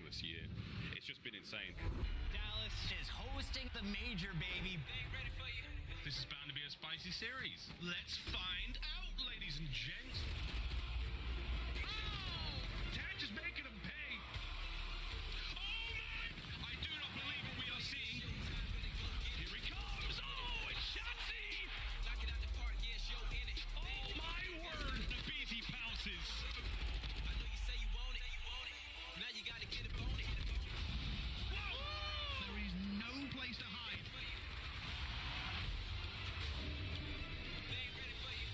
this year. It's just been insane. Dallas is hosting the major, baby. They ain't ready for you. This is bound to be a spicy series. Let's find out, ladies and gents. Oh! Dad just making them pay. Oh my! I do not believe what we are seeing. Here he comes. Oh, it's Shotzi. Knock it out the park, yeah, show in it. Oh my word! The BT pounces. I know you say you want it. Now you gotta get up on it. Whoa! There is no place to hide. They ain't ready for you.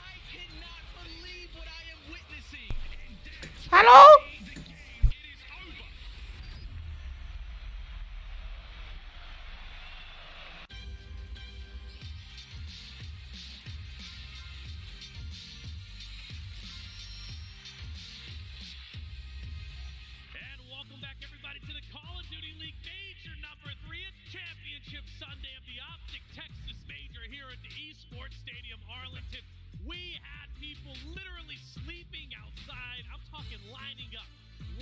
I cannot believe what I am witnessing. And that's Hello? the game. It is over. And welcome back, everybody, to the Call of Duty League Major number 3. It's Championship Sunday of the Optic Texas Major here at the Esports Stadium, Arlington. We had people literally sleeping outside. I'm talking lining up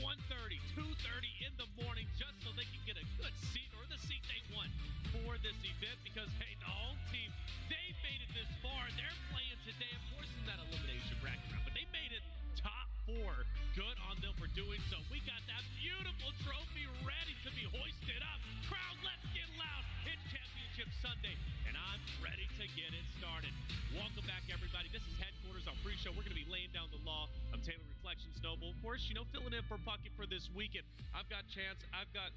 1:30, 2:30 in the morning just so they can get a good seat or the seat they want for this event because, hey, the home team, they made it this far. They're playing today, of course, in that elimination bracket round, but they made it top 4. Good on them for doing so. We got that beautiful trophy ready to be hoisted up. Crowd, let's get loud. It's Championship Sunday, and I'm ready to get it started. Welcome back, everybody. This is Headquarters on Pre-Show. We're going to be laying down the law. I'm Taylor Reflections Noble. Of course, filling in for Puckett for this weekend. I've got Chance. I've got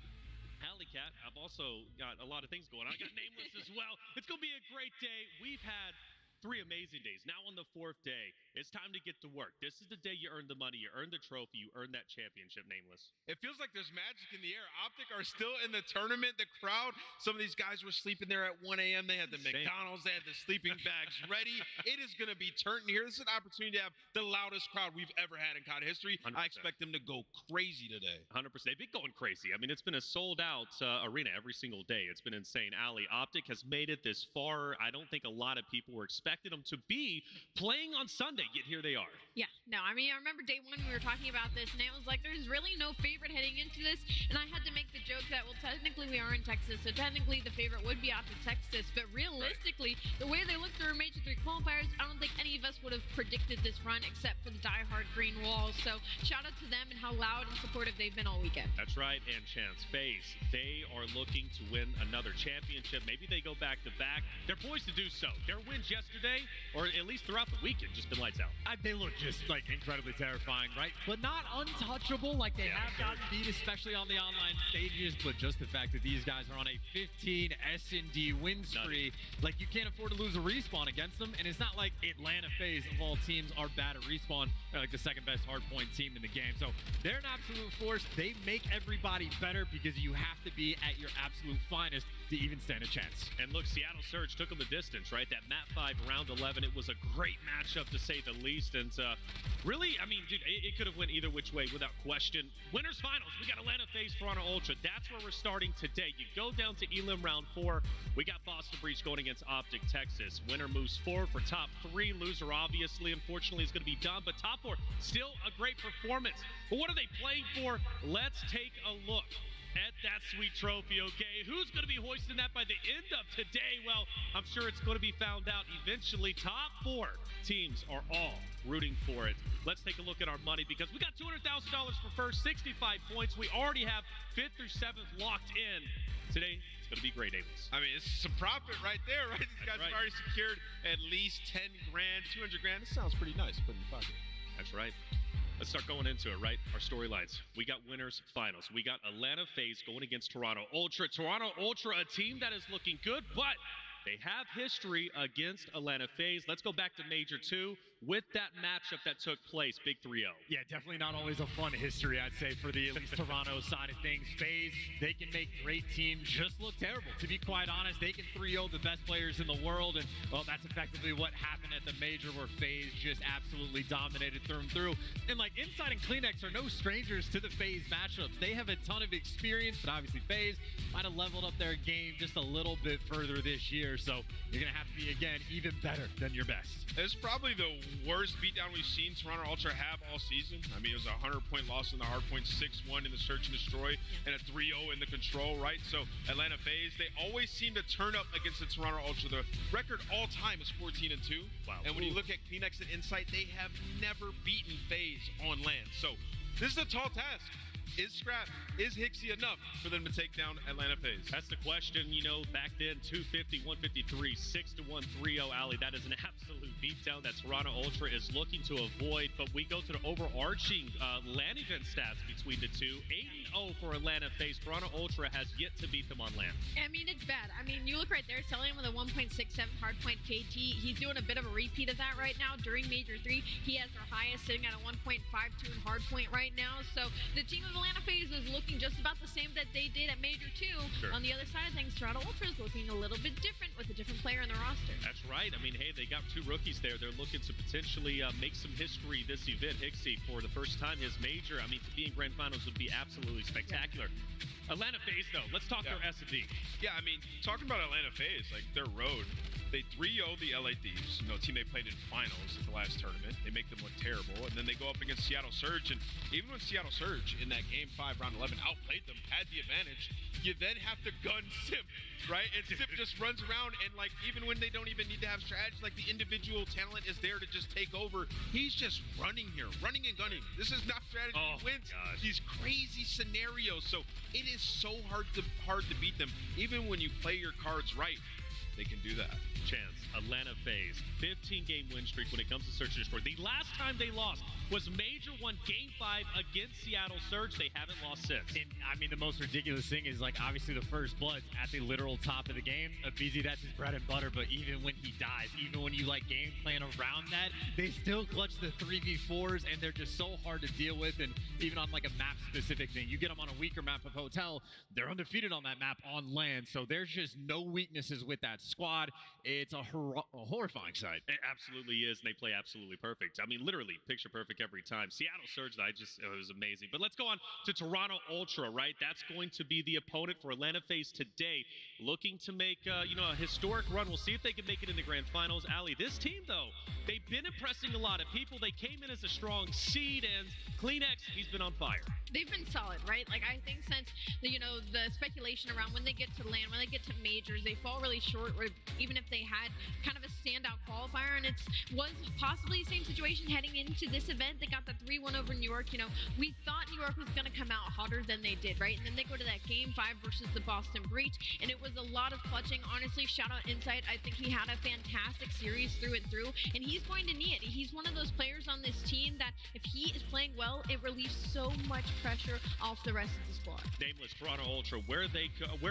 Alley Cat. I've also got a lot of things going on. I got Nameless as well. It's going to be a great day. We've had 3 amazing days. Now on the 4th day, it's time to get to work. This is the day you earn the money, you earn the trophy, you earn that championship, Nameless. It feels like there's magic in the air. Optic are still in the tournament. The crowd, some of these guys were sleeping there at 1 a.m. They had the Same. McDonald's, they had the sleeping bags ready. It is going to be turned here. This is an opportunity to have the loudest crowd we've ever had in COD history. 100%. I expect them to go crazy today. 100%. They've been going crazy. I mean, it's been a sold-out arena every single day. It's been insane. Alley, Optic has made it this far. I don't think a lot of people were expecting them to be playing on Sunday, yet here they are. Yeah, no, I mean, I remember day one we were talking about this, and it was like, there's really no favorite heading into this, and I had to make the joke that, well, technically we are in Texas, so technically the favorite would be out to Texas, but realistically, the way they looked through Major 3 qualifiers, I don't think any of us would have predicted this run except for the diehard green walls, so shout out to them and how loud and supportive they've been all weekend. That's right, and Chance, FaZe, they are looking to win another championship. Maybe they go back-to-back. They're poised to do so. Their wins yesterday, or at least throughout the weekend, just been lights out. They look just like incredibly terrifying, right? But not untouchable like they have gotten beat, especially on the online stages. But just the fact that these guys are on a 15 S&D win spree, like you can't afford to lose a respawn against them. And it's not like Atlanta FaZe of all teams are bad at respawn. They're like the second best hardpoint team in the game. So they're an absolute force. They make everybody better because you have to be at your absolute finest to even stand a chance. And look, Seattle Surge took them the distance, right? That Map 5 round 11, it was a great matchup to say the least. And really, I mean, dude, it could have went either which way without question. Winners finals, we got Atlanta FaZe, Toronto Ultra. That's where we're starting today. You go down to Elim round 4. We got Boston Breach going against Optic Texas. Winner moves forward for top 3. Loser, obviously, unfortunately, is going to be done. But top 4, still a great performance. But what are they playing for? Let's take a look at that sweet trophy, okay? Who's going to be hoisting that by the end of today? Well, I'm sure it's going to be found out eventually. Top 4 teams are all rooting for it. Let's take a look at our money because we got $200,000 for first, 65 points. We already have 5th through 7th locked in. Today, it's going to be great, Amos. I mean, it's some profit right there, right? These guys have already secured at least 10 grand, 200 grand. This sounds pretty nice. Put in your pocket. That's right. Let's start going into it, right? Our storylines. We got winners finals. We got Atlanta FaZe going against Toronto Ultra. Toronto Ultra, a team that is looking good, but they have history against Atlanta FaZe. Let's go back to Major 2 with that matchup that took place, Big 3-0. Yeah, definitely not always a fun history, I'd say, for the at least Toronto side of things. FaZe, they can make great teams just look terrible. To be quite honest, they can 3-0 the best players in the world, and, well, that's effectively what happened at the Major where FaZe just absolutely dominated through and through. And, like, Inside and Kleenex are no strangers to the FaZe matchups. They have a ton of experience, but obviously FaZe might have leveled up their game just a little bit further this year, so you're going to have to be, again, even better than your best. It's probably the worst beatdown we've seen Toronto Ultra have all season. I mean, it was a 100-point loss in the hardpoint, 6-1 in the search and destroy, and a 3-0 in the control, right? So Atlanta FaZe, they always seem to turn up against the Toronto Ultra. The record all time is 14-2. Wow. And when you look at Kleenex and Insight, they have never beaten FaZe on land. So this is a tall task. Is Scrap, is Hixie enough for them to take down Atlanta FaZe? That's the question. You know, back then, 250, 153, 6-1, 3-0, Ali. That is an absolute beatdown that Toronto Ultra is looking to avoid. But we go to the overarching LAN event stats between the two. 8-0 for Atlanta FaZe. Toronto Ultra has yet to beat them on LAN. I mean, it's bad. I mean, you look right there, selling with a 1.67 hardpoint KT. He's doing a bit of a repeat of that right now during Major 3. He has their highest, sitting at a 1.52 in hardpoint right now. So the team of Atlanta FaZe is looking just about the same that they did at Major 2. Sure. On the other side of things, Toronto Ultra is looking a little bit different with a different player in the roster. That's right. I mean, hey, they got two rookies there. They're looking to potentially make some history this event. Hixie, for the first time, his major. I mean, to be in grand finals would be absolutely spectacular. Atlanta FaZe, though. Let's talk their S&D. Yeah, I mean, talking about Atlanta FaZe, like their road, they 3-0 the LA Thieves, team they played in finals at the last tournament. They make them look terrible, and then they go up against Seattle Surge, and even when Seattle Surge in that Game 5, Round 11, outplayed them, had the advantage, you then have to gun Sip, right? And Sip just runs around, and like even when they don't even need to have strategy, like the individual talent is there to just take over. He's just running here, running and gunning. This is not strategy. He wins these crazy scenarios, so it is so hard to beat them. Even when you play your cards right, they can do that. Chance, Atlanta FaZe, 15-game win streak when it comes to search and destroy. The last time they lost was Major 1 Game 5 against Seattle Surge. They haven't lost since. And I mean, the most ridiculous thing is, like, obviously the first blood's at the literal top of the game. BZ, that's his bread and butter, but even when he dies, even when you, like, game plan around that, they still clutch the 3v4s, and they're just so hard to deal with. And even on, like, a map-specific thing, you get them on a weaker map of Hotel, they're undefeated on that map on land, so there's just no weaknesses with that squad. It's a horrifying sight. It absolutely is, and they play absolutely perfect. I mean, literally picture perfect every time. Seattle Surge, it was amazing. But let's go on to Toronto Ultra, right? That's going to be the opponent for Atlanta FaZe today, looking to make a historic run. We'll see if they can make it in the grand finals. Ali, this team, though, they've been impressing a lot of people. They came in as a strong seed, and Kleenex, he's been on fire. They've been solid, right? Like, I think since the speculation around when they get to LAN, when they get to majors, they fall really short, or even if they had kind of a standout qualifier, and it was possibly the same situation heading into this event. They got the 3-1 over New York. We thought New York was going to come out hotter than they did, right? And then they go to that Game 5 versus the Boston Breach, and it was a lot of clutching. Honestly, shout out Insight. I think he had a fantastic series through and through, and he's going to need it. He's one of those players on this team that if he is playing well, it relieves so much pressure off the rest of the squad. Nameless Toronto Ultra, where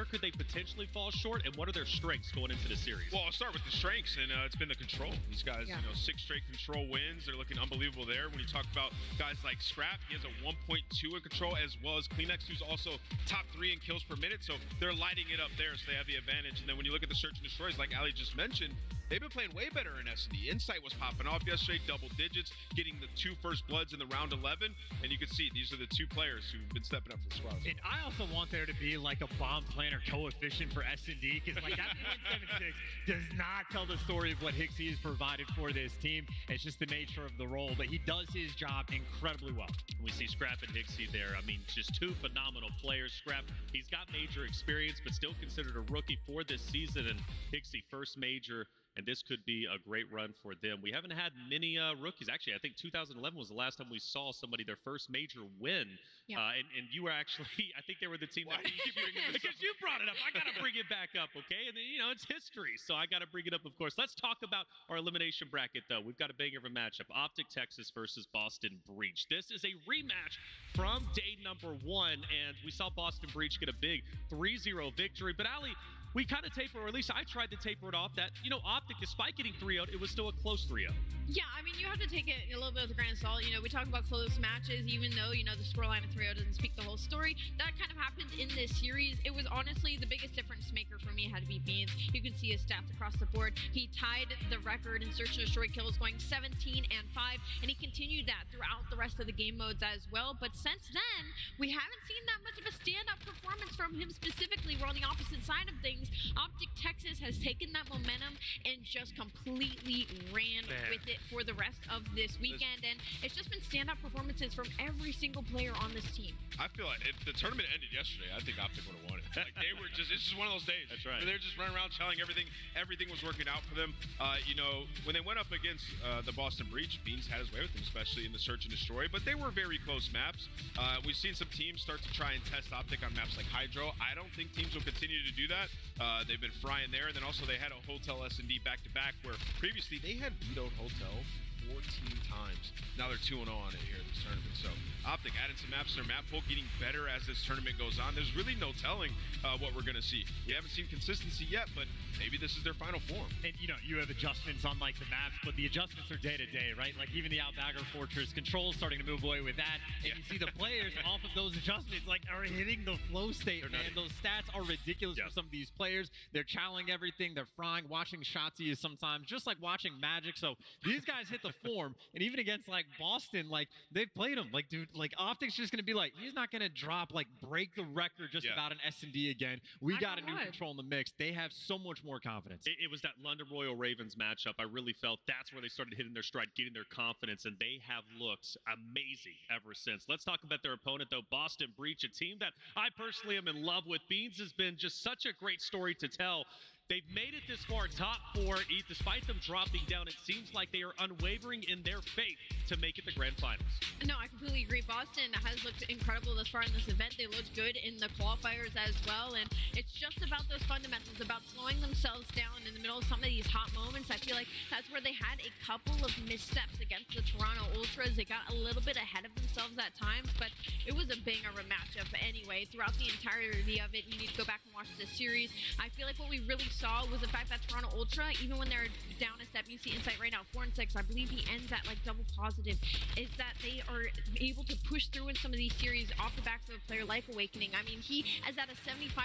could they potentially fall short, and what are their strengths going into the series? Well, I'll start with the strengths, and it's been the control. These guys, 6 straight control wins. They're looking unbelievable there. When you talk about guys like Scrap, he has a 1.2 in control, as well as Kleenex, who's also top 3 in kills per minute. So they're lighting it up there, so they have the advantage. And then when you look at the search and destroys, like Ali just mentioned, they've been playing way better in S&D. Insight was popping off yesterday, double digits, getting the 2 first bloods in the round 11. And you can see these are the 2 players who've been stepping up for the squad. And I also want there to be like a bomb planner coefficient for S&D, because like that 0.76 does not tell the story of what Hixie has provided for this team. It's just the nature of the role, but he does his job incredibly well. We see Scrap and Hixie there. I mean, just 2 phenomenal players. Scrap, he's got major experience, but still considered a rookie for this season. And Hixie, first major, and this could be a great run for them. We haven't had many rookies. Actually, I think 2011 was the last time we saw somebody their first major win. Yeah. And you were actually, I think they were the team. Why do you keep bringing this because you brought it up. I got to bring it back up, okay? And then, it's history, so I got to bring it up, of course. Let's talk about our elimination bracket, though. We've got a banger of a matchup. Optic Texas versus Boston Breach. This is a rematch from day number 1, and we saw Boston Breach get a big 3-0 victory. But, Ali, we kind of taper, or at least I tried to taper it off that, Optic, despite getting 3-0, it was still a close 3-0. Yeah, I mean, you have to take it a little bit with a grain of salt. We talk about close matches, even though, the scoreline of 3-0 doesn't speak the whole story. That kind of happened in this series. It was honestly the biggest difference maker for me had to be Beans. You can see his stats across the board. He tied the record in search and destroy kills, going 17-5, and he continued that throughout the rest of the game modes as well. But since then, we haven't seen that much of a stand-up performance from him specifically. We're on the opposite side of things. Optic Texas has taken that momentum and just completely ran with it it for the rest of this weekend. And it's just been standout performances from every single player on this team. I feel like if the tournament ended yesterday, I think Optic would have won it. Like they were just, it's just one of those days. That's right. Where they're just running around telling everything was working out for them. When they went up against the Boston Breach, Beans had his way with them, especially in the Search and Destroy, but they were very close maps. We've seen some teams start to try and test Optic on maps like Hydro. I don't think teams will continue to do that. They've been frying there, and then also they had a Hotel S&D back-to-back where previously they had vetoed Hotel 14 times. Now they're 2-0 on it here in this tournament. So Optic adding some maps to their map pool, getting better as this tournament goes on. There's really no telling what we're going to see. We haven't seen consistency yet, but maybe this is their final form. And, you have adjustments on, like, the maps, but the adjustments are day-to-day, right? Like, even the Outbagger Fortress control starting to move away with that. And you see the players off of those adjustments, like, are hitting the flow state, man. Those stats are ridiculous for some of these players. They're chowing everything. They're frying. Watching Shotzi is sometimes just like watching Magic. So these guys hit the form. And even against, like, Boston, like, they've played them. Like, dude, like, Optic's just going to be like, he's not going to drop, like, break the record just about an S&D again. We got a new control in the mix. They have so much more confidence. It was that London Royal Ravens matchup. I really felt that's where they started hitting their stride, getting their confidence, and they have looked amazing ever since. Let's talk about their opponent, though, Boston Breach, a team that I personally am in love with. Beans has been just such a great story to tell. They've made it this far, top four. Despite them dropping down, it seems like they are unwavering in their faith to make it the grand finals. No, I completely agree. Boston has looked incredible thus far in this event. They looked good in the qualifiers as well, and it's just about those fundamentals, about slowing themselves down in the middle of some of these hot moments. I feel like that's where they had a couple of missteps against the Toronto Ultras. They got a little bit ahead of themselves at times, but it was a banger of a matchup anyway. Throughout the entirety of it, you need to go back and watch this series. I feel like what we really saw was the fact that Toronto Ultra, even when they're down a step, you see Insight right now, 4-6, I believe he ends at like double positive, is that they are able to push through in some of these series off the backs of a player like Awakening. I mean, he is at a 75%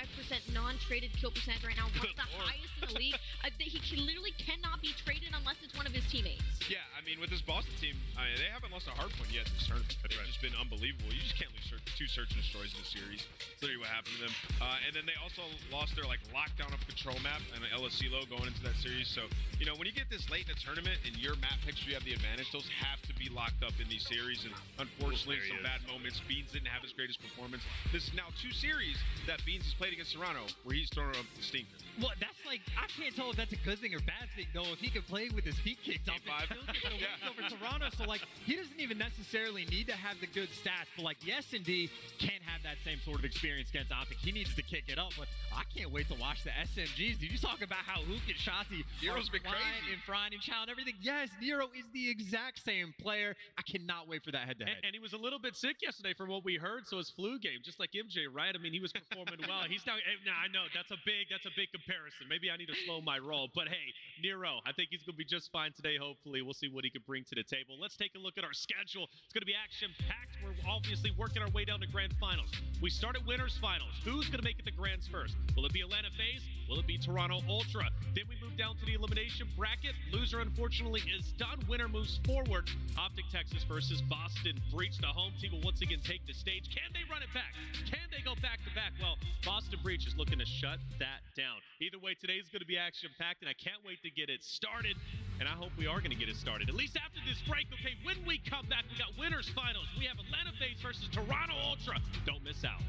non-traded kill percentage right now, one of the highest in the league. He literally cannot be traded unless it's one of his teammates. Yeah, I mean, with this Boston team, they haven't lost a hard point yet this tournament. It's just been unbelievable. You just can't lose two Search and Destroys in the series. It's literally what happened to them. And then they also lost their, like, lockdown of control map and LSCLO going into that series. So, when you get this late in the tournament and your map picks, you have the advantage, those have to be locked up in these series. And unfortunately, some bad moments. Beans didn't have his greatest performance. This is now 2 series that Beans has played against Toronto where he's thrown up the stinker. Well, that's like, I can't tell if that's a good thing or bad thing, though. If he could play with his feet kicked off, over Toronto. So, like, he doesn't even necessarily need to have the good stats, but, like, the S&D can't have that same sort of experience against Optic. He needs to kick it up, but I can't wait to watch the SMGs. Did you talk about how Hook and Shotzi Nero's been crazy. And frying and chow and everything? Yes, Nero is the exact same player. I cannot wait for that head-to-head. And he was a little bit sick yesterday from what we heard, so his flu game, just like MJ, right? I mean, he was performing well. He's now, I know, that's a big comparison. Maybe I need to slow my roll, but hey, Nero, I think he's going to be just fine today, hopefully. We'll see what he can bring to the table. Let's take a look at our schedule. It's going to be action-packed. We're obviously working our way down to grand finals. We start at winners finals. Who's going to make it the grands first? Will it be Atlanta FaZe? Will it be Toronto Ultra? Then we move down to the elimination bracket. Loser, unfortunately, is done. Winner moves forward. Optic Texas versus Boston Breach. The home team will once again take the stage. Can they run it back? Can they go back-to-back? Well, Boston Breach is looking to shut that down. Either way, today's going to be action-packed, and I can't wait to get it started. And I hope we are going to get it started, at least after this break. Okay, when we come back, we got winners finals. We have Atlanta FaZe versus Toronto Ultra. Don't miss out.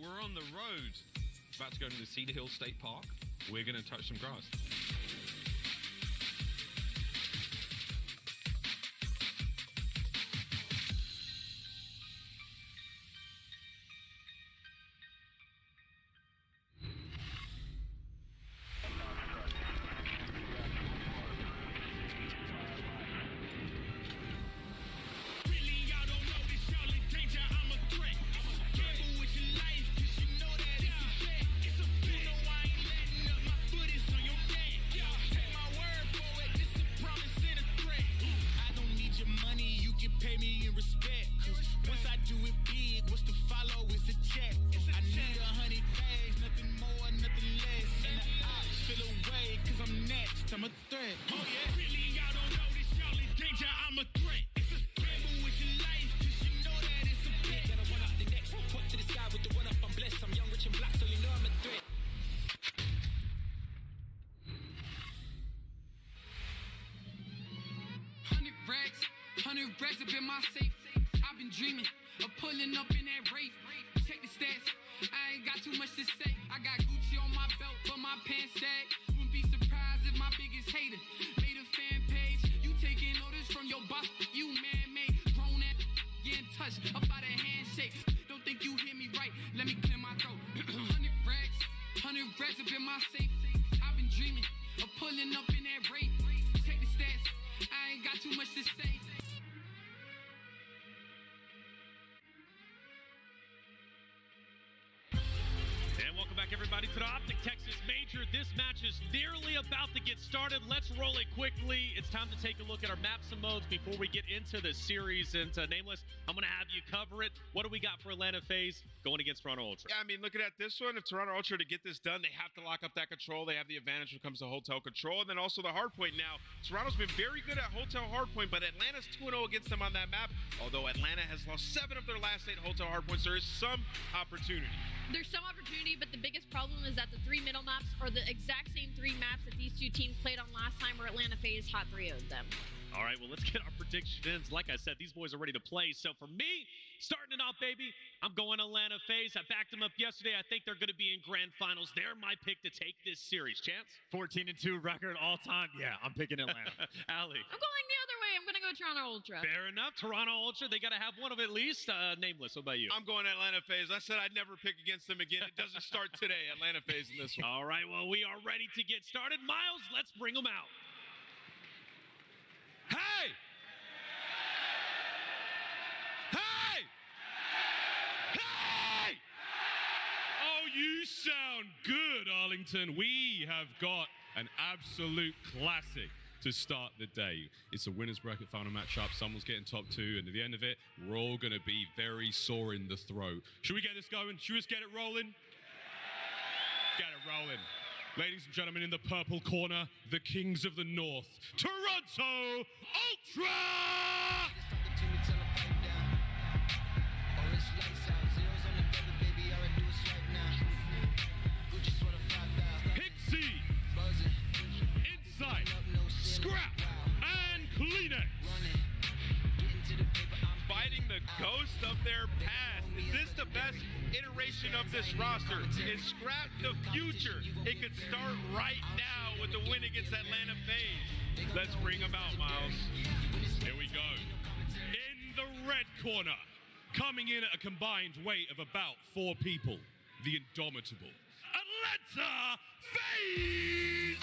We're on the road, about to go to the Cedar Hill State Park. We're going to touch some grass. 100 racks up in my safe. I've been dreaming of pulling up in that Wraith. Check the stats, I ain't got too much to say. I got Gucci on my belt, but my pants sag. Wouldn't be surprised if my biggest hater made a fan page. You taking orders from your boss, you man-made. Grown that getting touched up by the handshake. Don't think you hear me right, let me clear my throat. 100 racks up in my safe. I've been dreaming of pulling up in that Wraith. Check the stats, I ain't got too much to say. And welcome back, everybody, to the Optic Texas Major. This match is nearly about to get started. Let's roll it quickly. It's time to take a look at our maps and modes before we get into the series. And Nameless, I'm going to have you cover it. What do we got for Atlanta FaZe going against Toronto Ultra? Yeah, I mean, looking at this one, if Toronto Ultra to get this done, they have to lock up that control. They have the advantage when it comes to hotel control, and then also the hardpoint. Now, Toronto's been very good at hotel hardpoint, but Atlanta's 2-0 against them on that map. Although Atlanta has lost 7 of their last 8 hotel hardpoints, there is some opportunity. There's some opportunity, but the biggest problem is that the 3 middle maps are the exact same 3 maps that these 2 teams played on last time where Atlanta FaZe hot 3-0'd them. All right, well, let's get our predictions. Like I said, these boys are ready to play. So for me, starting it off, baby, I'm going Atlanta FaZe. I backed them up yesterday. I think they're going to be in grand finals. They're my pick to take this series. Chance? 14-2 record all time. Yeah, I'm picking Atlanta. Allie? I'm going the other way. I'm going to go Toronto Ultra. Fair enough. Toronto Ultra, they got to have one of at least. Nameless, what about you? I'm going Atlanta FaZe. I said I'd never pick against them again. It doesn't start today. Atlanta FaZe in this one. All right, well, we are ready to get started. Miles, let's bring them out. Hey! Hey! Hey! Oh, you sound good, Arlington. We have got an absolute classic to start the day. It's a winner's bracket final matchup. Someone's getting top 2, and at the end of it, we're all going to be very sore in the throat. Should we get this going? Should we just get it rolling? Get it rolling. Ladies and gentlemen, in the purple corner, the Kings of the North, Toronto Ultra! Pixie, Insight, Scrap, and Kleenex. Fighting the ghost of their past. Is this the best iteration of this roster? Is Scrap the future? It could start right now with the win against Atlanta FaZe. Let's bring them out, Miles. Here we go. In the red corner, coming in at a combined weight of about 4 people, the indomitable Atlanta FaZe!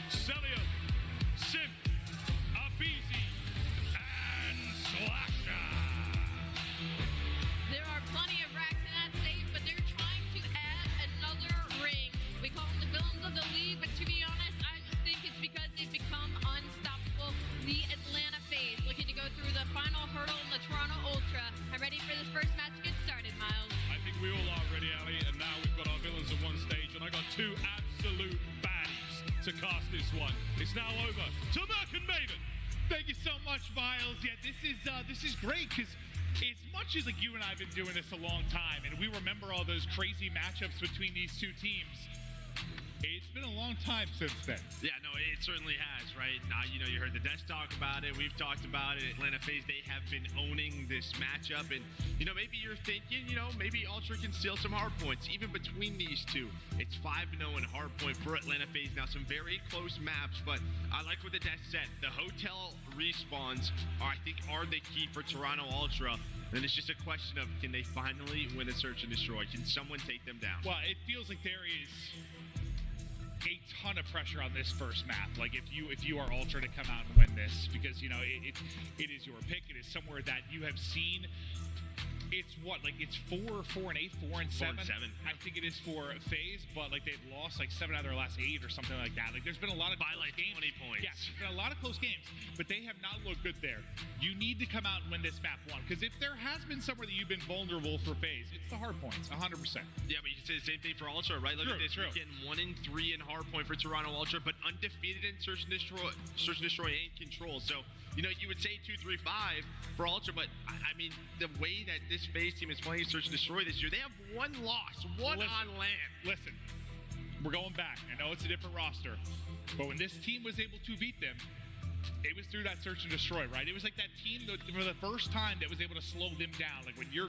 Celia, Sim, Abizi, and Slasher. There are plenty of racks in that safe, but they're trying to add another ring. We call them the villains of the league, but to be honest, I just think it's because they've become unstoppable. The Atlanta FaZe looking to go through the final hurdle in the Toronto Ultra. I'm ready for this first match to get started, Miles. I think we all are ready, Ali, and now we've got our villains on one stage, and I got 2 absolute baddies to cast this one. It's now over to Merc and Maven. Thank you so much, Miles. Yeah, this is great because as much as like you and I have been doing this a long time, and we remember all those crazy matchups between these 2 teams, it's been a long time since then. Yeah, no, it certainly has, right? You know, you heard the desk talk about it. We've talked about it. Atlanta FaZe, they have been owning this matchup. And, you know, maybe you're thinking, you know, maybe Ultra can steal some hard points, even between these 2. It's 5-0 in hard point for Atlanta FaZe. Now, some very close maps, but I like what the desk said. The hotel respawns, I think, are the key for Toronto Ultra. And it's just a question of, can they finally win a search and destroy? Can someone take them down? Well, it feels like there is a ton of pressure on this first map. Like if you are Ultra to come out and win this, because you know it is your pick. It is somewhere that you have seen. It's what, like it's 4, 4, and 8, 4, and 7. 4 and 7. I think it is for FaZe, but like they've lost like 7 out of their last 8 or something like that. Like there's been a lot of by like games. 20 points. Yeah, there's been a lot of close games, but they have not looked good there. You need to come out and win this map 1, because if there has been somewhere that you've been vulnerable for FaZe, it's the hard points, 100%. Yeah, but you can say the same thing for Ultra, right? Look at this. We're getting 1 and 3 in hardpoint for Toronto Ultra, but undefeated in search and destroy and control. So You know, you would say 2-3-5 for Ultra, but I mean, the way that this FaZe team is playing Search and Destroy this year, they have one loss, on land. Listen, we're going back. I know it's a different roster, but when this team was able to beat them, it was through that Search and Destroy, right? It was like that team that, for the first time, that was able to slow them down. Like when you're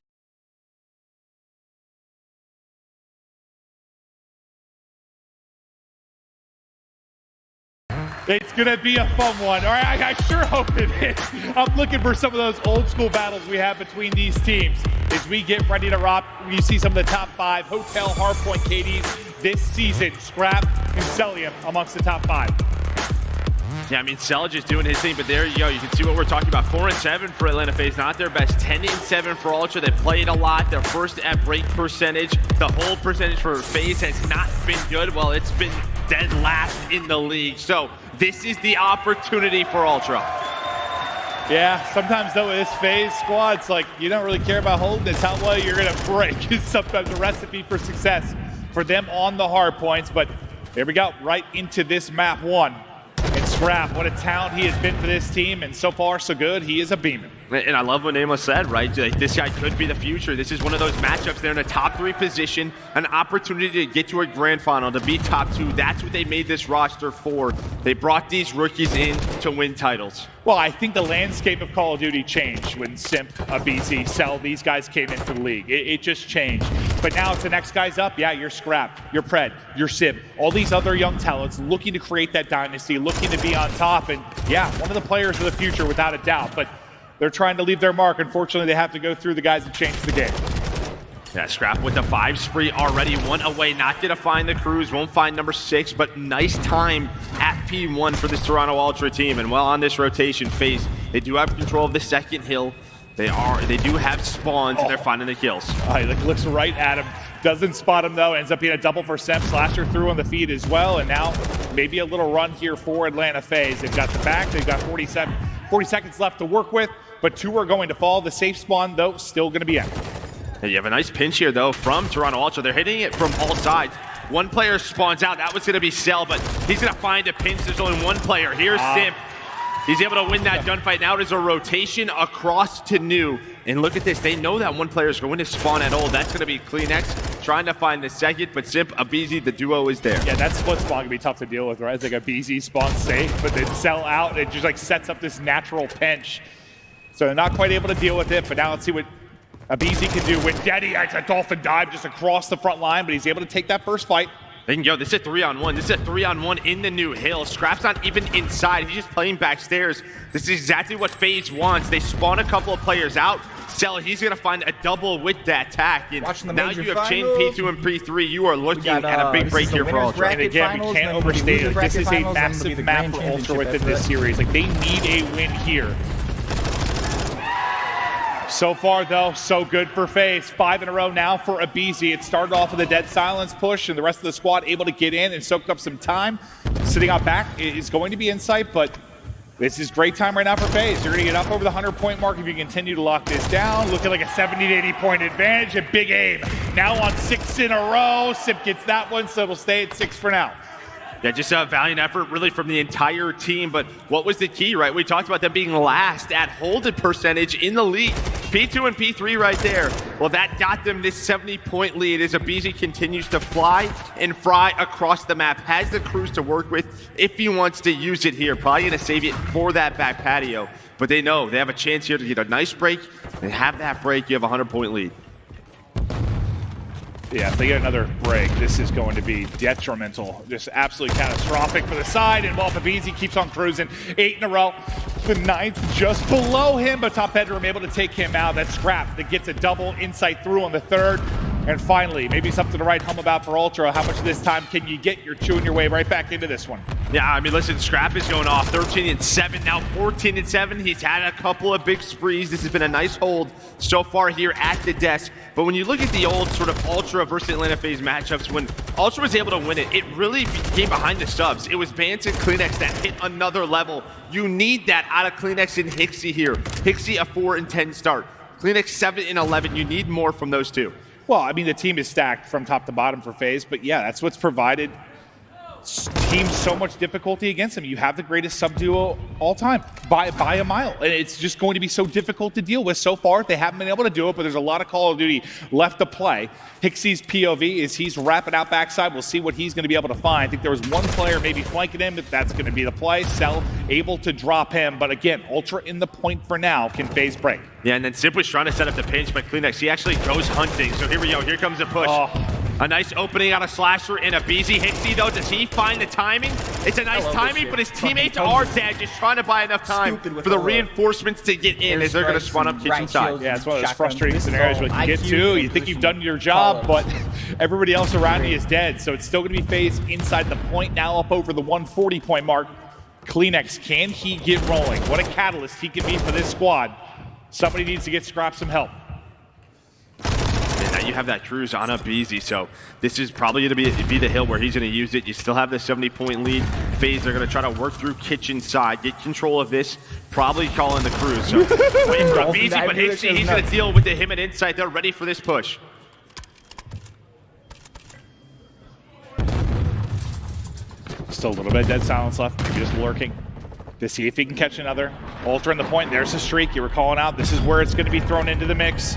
It's going to be a fun one. All right, I sure hope it is. I'm looking for some of those old school battles we have between these teams. As we get ready to rock, you see some of the top 5 Hotel Hardpoint KDs this season. Scrap and Celium amongst the top 5. Yeah, I mean, Selge is doing his thing, but there you go. You can see what we're talking about. 4-7 for Atlanta FaZe, not their best. 10-7 for Ultra. They played a lot. They're first at break percentage. The whole percentage for FaZe has not been good. Well, it's been dead last in the league. So this is the opportunity for Ultra. Yeah, sometimes though with this FaZe squad, it's like you don't really care about holding. It's how well you're going to break is sometimes a recipe for success for them on the hard points. But here we go, right into this map 1. And Scrap, what a talent he has been for this team, and so far so good. He is a beamer. And I love what Nameless said, right? Like, this guy could be the future. This is one of those matchups. They're in a top 3 position, an opportunity to get to a grand final, to be top 2. That's what they made this roster for. They brought these rookies in to win titles. Well, I think the landscape of Call of Duty changed when Simp, BZ, Cell, these guys came into the league. It just changed. But now it's the next guys up. Yeah, you're Scrap, you're Pred, you're Sib. All these other young talents looking to create that dynasty, looking to be on top. And yeah, one of the players of the future without a doubt. But they're trying to leave their mark. Unfortunately, they have to go through the guys that changed the game. Yeah, Scrap with the 5 spree already, 1 away, not gonna find the Cruise, won't find number 6, but nice time at P1 for this Toronto Ultra team. And well, on this rotation FaZe, they do have control of the second hill. They do have spawns, and they're finding the kills. He looks right at him, doesn't spot him though, ends up being a double for Simp. Slasher through on the feed as well, and now maybe a little run here for Atlanta FaZe. They've got the back, they've got 40 seconds left to work with, but 2 are going to fall. The safe spawn though, still gonna be empty. And you have a nice pinch here, though, from Toronto Ultra. They're hitting it from all sides. One player spawns out. That was going to be Cell, but he's going to find a pinch. There's only one player. Here's Simp. He's able to win that gunfight. Now it is a rotation across to new. And look at this. They know that one player is going to spawn at old. That's going to be Kleenex trying to find the second, but Simp, BZ, the duo is there. Yeah, that split spawn going to be tough to deal with, right? It's like a BZ spawn safe, but then Cell out. It just like sets up this natural pinch. So they're not quite able to deal with it, but now let's see what BZ can do with Daddy. It's a dolphin dive just across the front line, but he's able to take that first fight. They can go. This is a 3-on-1. This is a 3-on-1 in the new hill. Scrap's not even inside. He's just playing backstairs. This is exactly what FaZe wants. They spawn a couple of players out. Cell, he's going to find a double with that tack. And now you have chain P2 and P3. You are looking at a big break here for Ultra. And again, we can't overstate it. This is a massive map for Ultra within this series. Like, they need a win here. So far, though, so good for FaZe. 5 in a row now for BZ. It started off with a dead silence push, and the rest of the squad able to get in and soak up some time. Sitting out back is going to be Insight, but this is great time right now for FaZe. You're going to get up over the 100-point mark if you continue to lock this down. Looking like a 70 to 80-point advantage, and Big Aim now on 6 in a row. Sip gets that one, so it'll stay at 6 for now. Yeah, just a valiant effort really from the entire team, but what was the key, right? We talked about them being last at holded percentage in the league. P2 and P3 right there. Well, that got them this 70-point lead as BZ continues to fly and fry across the map. Has the Cruise to work with if he wants to use it here. Probably going to save it for that back patio, but they know they have a chance here to get a nice break, and have that break, you have a 100-point lead. Yeah, if they get another break, this is going to be detrimental. Just absolutely catastrophic for the side. And while BZ keeps on cruising, 8 in a row. The 9th just below him, but Top Bedroom able to take him out. That's Scrap that gets a double Insight through on the 3rd. And finally, maybe something to write home about for Ultra. How much of this time can you get? You're chewing your way right back into this one. Yeah, I mean, listen, Scrap is going off 13-7, now 14-7. He's had a couple of big sprees. This has been a nice hold so far here at the desk. But when you look at the old sort of Ultra versus Atlanta FaZe matchups, when Ultra was able to win it, it really came behind the subs. It was Bance and Kleenex that hit another level. You need that out of Kleenex and Hixie here. Hixie a 4-10 start. Kleenex 7-11. You need more from those two. Well, I mean, the team is stacked from top to bottom for FaZe, but yeah, that's what's provided teams so much difficulty against him. You have the greatest sub duo all time by a mile, and it's just going to be so difficult to deal with. So far, they haven't been able to do it, but there's a lot of Call of Duty left to play. Hixie's POV is he's wrapping out backside. We'll see what he's going to be able to find. I think there was one player maybe flanking him, but that's going to be the play. Cell able to drop him, but again, Ultra in the point for now. Can FaZe break? Yeah, and then Simp was trying to set up the pinch, but Kleenex, he actually goes hunting. So here we go. Here comes a push. Oh. A nice opening out of Slasher and a BZ. Hixie, though, does he find the timing? It's a nice timing, but his teammates are dead, just trying to buy enough time for the reinforcements to get in as they're going to spawn up kitchen side. Yeah, it's one of those frustrating scenarios where you get to, you think you've done your job, but everybody else around you is dead. So it's still going to be FaZe inside the point, now up over the 140-point mark. Kleenex, can he get rolling? What a catalyst he can be for this squad. Somebody needs to get Scrap some help. And now you have that cruise on a BZ, so this is probably going to be the hill where he's going to use it. You still have the 70-point lead. FaZe, they're going to try to work through kitchen side, get control of this, probably call in the cruise. So waiting for a BZ, but he's going to deal with the him and Insight. They're ready for this push. Still a little bit of dead silence left, maybe just lurking to see if he can catch another. Ultra in the point, there's a streak you were calling out. This is where it's going to be thrown into the mix.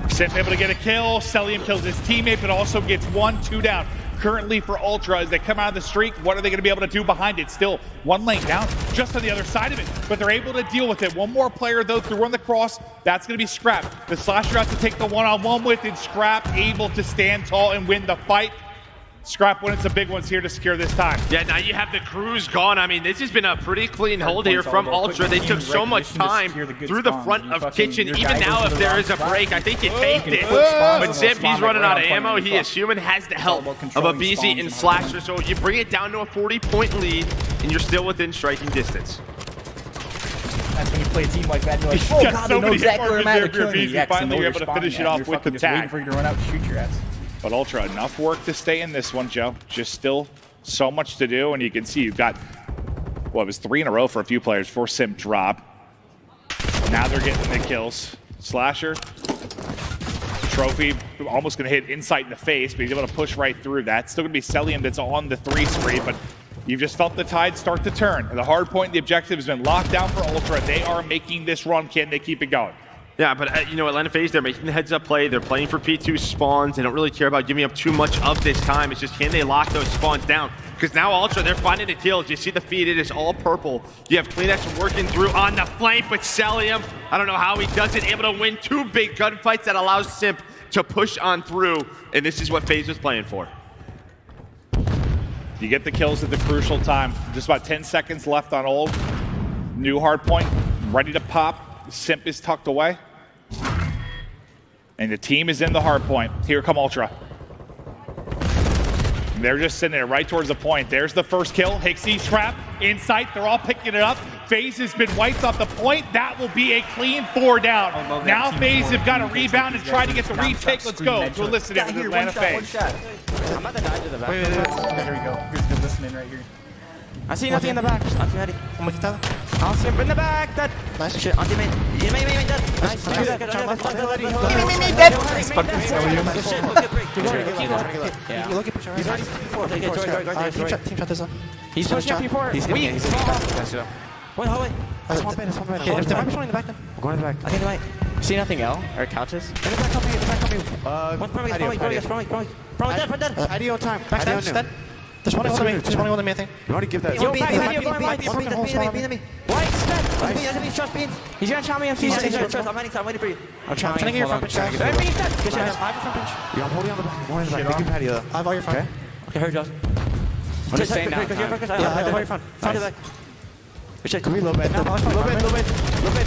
Simp able to get a kill. Celium kills his teammate, but also gets 1-2 down. Currently for Ultra, as they come out of the streak, what are they going to be able to do behind it? Still one lane down, just on the other side of it, but they're able to deal with it. One more player, though, through on the cross. That's going to be Scrap. The Slasher has to take the one-on-one with it. Scrap able to stand tall and win the fight. Scrap wins the big ones here to secure this time. Yeah, now you have the cruise gone. I mean, this has been a pretty clean hold here from Ultra. They took so much time through the front of kitchen. Even now, if there is a break, I think you take it. But Zip, he's running out of ammo. He is human, has the help of a BZ and Slasher. So you bring it down to a 40-point lead, and you're still within striking distance. That's when you play a team like that, and you're like, oh god, they know exactly where I'm at, they're killing me. Yeah, finally you're able to finish it off with the tag. Waiting for you to run out and shoot your ass. But Ultra, enough work to stay in this one, Joe. Just still so much to do, and you can see you've got, well, it was 3 in a row for a few players before Simp drop. Now they're getting the kills. Slasher, Trophy, almost going to hit Insight in the face, but he's able to push right through that. Still going to be Celium that's on the 3 spree, but you've just felt the tide start to turn. The hard point, the objective has been locked down for Ultra. They are making this run. Can they keep it going? Yeah, but you know, Atlanta FaZe, they're making the heads-up play. They're playing for P2 spawns. They don't really care about giving up too much of this time. It's just, can they lock those spawns down? Because now Ultra, they're finding the kills. You see the feed, it is all purple. You have Kleenex working through on the flank, but Celium, I don't know how he does it, able to win 2 big gunfights that allows Simp to push on through, and this is what FaZe was playing for. You get the kills at the crucial time. Just about 10 seconds left on ult. New hard point, ready to pop. Simp is tucked away. And the team is in the hard point. Here come Ultra. They're just sitting there right towards the point. There's the first kill. Hixie, Scrap, Insight. They're all picking it up. FaZe has been wiped off the point. That will be a clean 4 down. Now FaZe have got to rebound and try to get the retake. Let's go. We're listening to Atlanta FaZe. I'm about to die to the back. Wait. There we go. Here's good listening right here. I see nothing in the back. Anti-ready. I'll see him in the back. Dead. Nice shit. Anti-main. Main. Dead. Nice. Me. Dead. Look at push. He's already P4. Team shot this up. He's pushing up P4. He's weak. Wait. That's one bit. There might be someone in the back then. I'm going to the back. I think they might. See nothing L or couches? In the back, come here. One probably dead. Patio on time. Backstab, dead. There's one on me, I think. You already give that. Yo, patio, beat me. White, dead. He's gonna chow me on feast. I'm waiting for you. I'm trying to get your front pinch. I have a front pinch. Yeah, I'm holding on the back. One in the back. Big patio. I have all your front. Okay, hurry, Josh. I'm just staying down. Yeah, I have all your front. Front to the back. Come here, little bit. Little bit.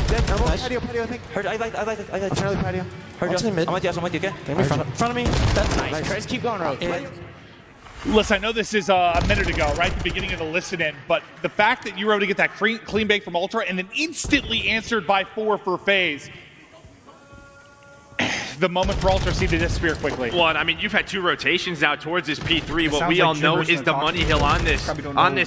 Dead. Patio, I think. Hurry, I like. I'm trying to patio. Hurry, Josh. I'm with you, okay? Give me front of me. That's nice. Chris, keep going, Rose. Listen, I know this is a minute ago, right at the beginning of the listen-in, but the fact that you were able to get that clean bait from Ultra and then instantly answered by 4 for FaZe, the moment for Ultra seemed to disappear quickly. Well, I mean, you've had 2 rotations now towards this P3. What we all know is the money hill on this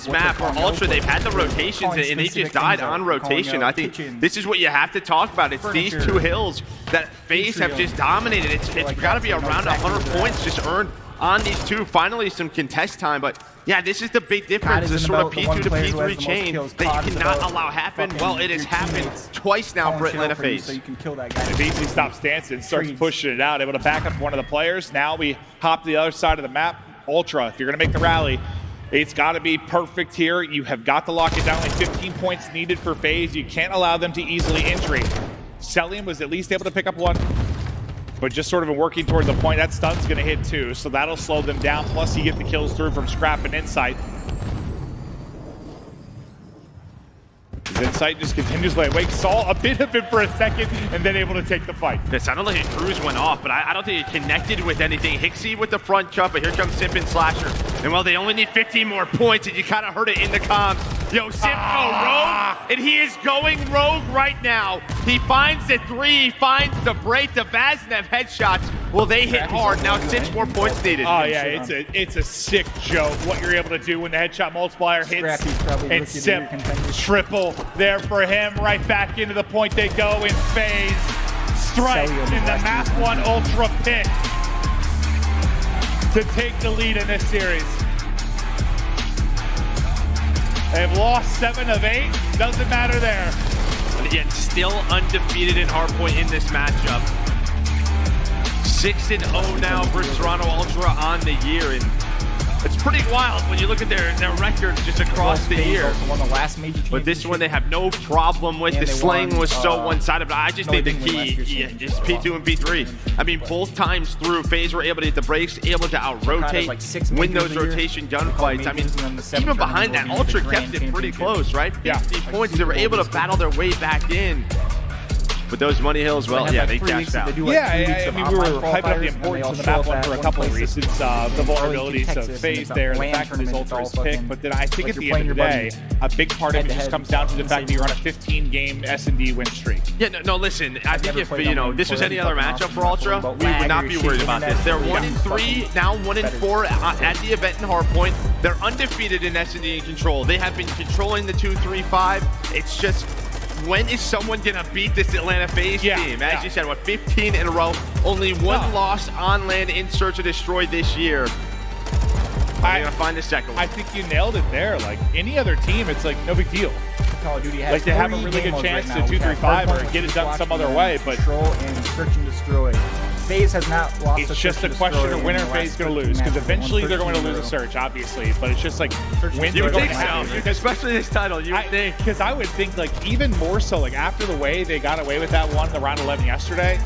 map. For Ultra, they've had the rotations, and they just died on rotation. I think this is what you have to talk about. It's these 2 hills that FaZe have just dominated. It's got to be around 100 points just earned on these two. Finally, some contest time, but yeah, this is the big difference. This sort of P2 to P3 chain that you cannot allow happen. Well, it has happened twice now for Atlanta FaZe. So you can kill that guy. If Easy stops dancing, starts pushing it out, able to back up one of the players. Now we hop to the other side of the map. Ultra, if you're going to make the rally, it's got to be perfect here. You have got to lock it down. Only 15 points needed for FaZe. You can't allow them to easily entry. Celium was at least able to pick up one, but just sort of working towards the point. That stun's going to hit too, so that'll slow them down. Plus, you get the kills through from Scrap and Insight. Insight just continues to wake. Saw a bit of it for a second and then able to take the fight. It sounded like a cruise went off, but I don't think it connected with anything. Hixie with the front cut, but here comes Simp and Slasher. And well, they only need 15 more points, and you kind of heard it in the comms. Yo, Simp go rogue, and he is going rogue right now. He finds the 3, he finds the break, the Vaznev headshots. Well, they hit hard. Now 6 more points needed. Oh yeah, it's a sick joke what you're able to do when the headshot multiplier hits. And Simp triple there for him. Right back into the point they go in FaZe. Strike in the map 1 Ultra pick to take the lead in this series. They've lost 7 of 8. Doesn't matter there. And again, still undefeated in hardpoint in this matchup. 6-0 now versus Toronto Ultra on the year, and it's pretty wild when you look at their records just across the year. But this one they have no problem with. The slaying was so one-sided, but I just think the key is P2 and P3. I mean, both times through, FaZe were able to hit the breaks, able to out-rotate, win those rotation gunfights. I mean, even behind that, Ultra kept it pretty close, right? 50 points, they were able to battle their way back in. With those money hills, well, yeah, they cashed out. Yeah, I mean, we were hyping up the importance of the map 1 for a couple of reasons. The vulnerabilities of FaZe there, the fact that his Ultra is picked, but then I think at the end of the day, a big part of it just comes down to the fact that you're on a 15-game S&D win streak. Yeah, no, listen, I think if, this was any other matchup for Ultra, we would not be worried about this. They're 1-3, now 1-4 at the event in Hardpoint. They're undefeated in S&D and Control. They have been controlling the 2-3-5. It's just, when is someone gonna beat this Atlanta FaZe team? As you said, 15 in a row, only 1 loss on land in Search and Destroy this year. Are they gonna find the second one? I think you nailed it there. Like any other team, it's like no big deal. Call of Duty has like they have a really good chance to 2-3-5 or get it done some other way, but Control and Search and Destroy. FaZe has not lost. It's just a question of when are FaZe going to lose, because eventually they're going to lose a Search, obviously. But it's just like when you they're going think to have so, especially this title. You would think, because I would think like even more so like after the way they got away with that one in the round 11 yesterday,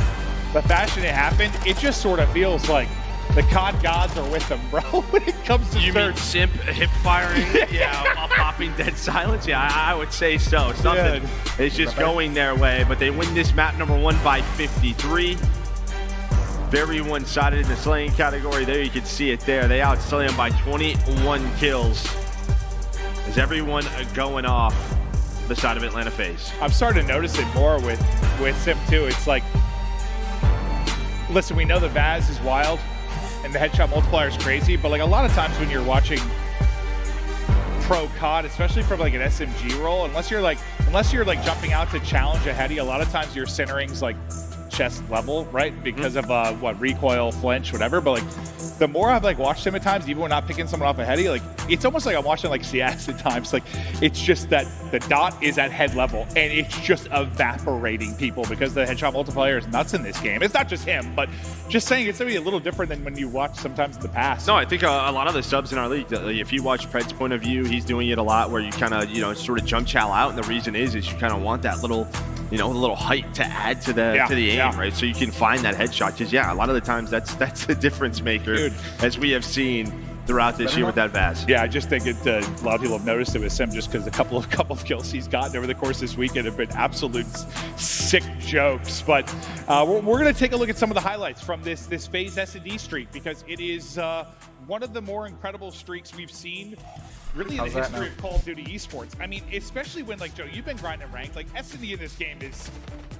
the fashion it happened, it just sort of feels like the COD gods are with them, bro. When it comes to Search. Mean Simp hip firing, while popping dead silence. Yeah, I would say so. Something is just going their way, but they win this map number 1 by 53. Very one-sided in the slaying category. There you can see it there. They outslay them by 21 kills. Is everyone going off the side of Atlanta FaZe? I'm starting to notice it more with Simp too. It's like, listen, we know the Vaz is wild and the headshot multiplier is crazy, but like a lot of times when you're watching pro COD, especially from like an SMG role, unless you're like jumping out to challenge a heady, a lot of times your centering's like chest level, right? Because of recoil, flinch, whatever. But like the more I've like watched him at times, even when not picking someone off a heady, like it's almost like I'm watching like CS at times. Like it's just that the dot is at head level and it's just evaporating people because the headshot multiplier is nuts in this game. It's not just him, but just saying it's gonna be a little different than when you watch sometimes in the past. No, I think a lot of the subs in our league, if you watch Pred's point of view, he's doing it a lot where you kind of, sort of jump chow out, and the reason is you kind of want that little, a little height to add to the aim, right? So you can find that headshot. Because a lot of the times that's the difference maker, dude, as we have seen throughout this year with that Vaz. Yeah, I just think a lot of people have noticed it with Sim just because a couple of kills he's gotten over the course of this weekend have been absolute sick jokes. But we're going to take a look at some of the highlights from this FaZe S&D streak, because it is one of the more incredible streaks we've seen really in the history of Call of Duty esports. I mean, especially when, like, Joe, you've been grinding ranked. Like, S&D in this game is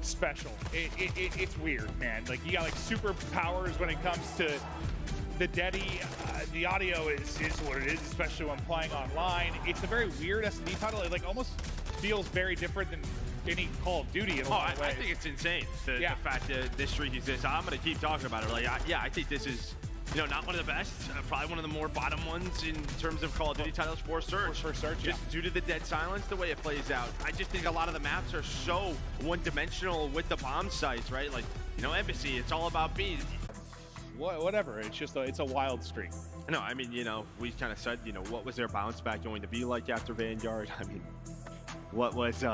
special. It's weird, man. Like, you got, like, superpowers when it comes to the Deddy. The audio is what it is, especially when playing online. It's a very weird S&D title. It, like, almost feels very different than any Call of Duty in a lot of ways. I think it's insane, the fact that this streak exists. I'm going to keep talking about it. Like, I think this is you know, not one of the best, probably one of the more bottom ones in terms of Call of Duty titles for Surge. Just due to the dead silence, the way it plays out. I just think a lot of the maps are so one-dimensional with the bomb sites, right? Like, you know, Embassy, it's all about B. Whatever, it's just it's a wild streak. No, I mean, you know, we kind of said, you know, what was their bounce back going to be like after Vanguard? I mean, what was an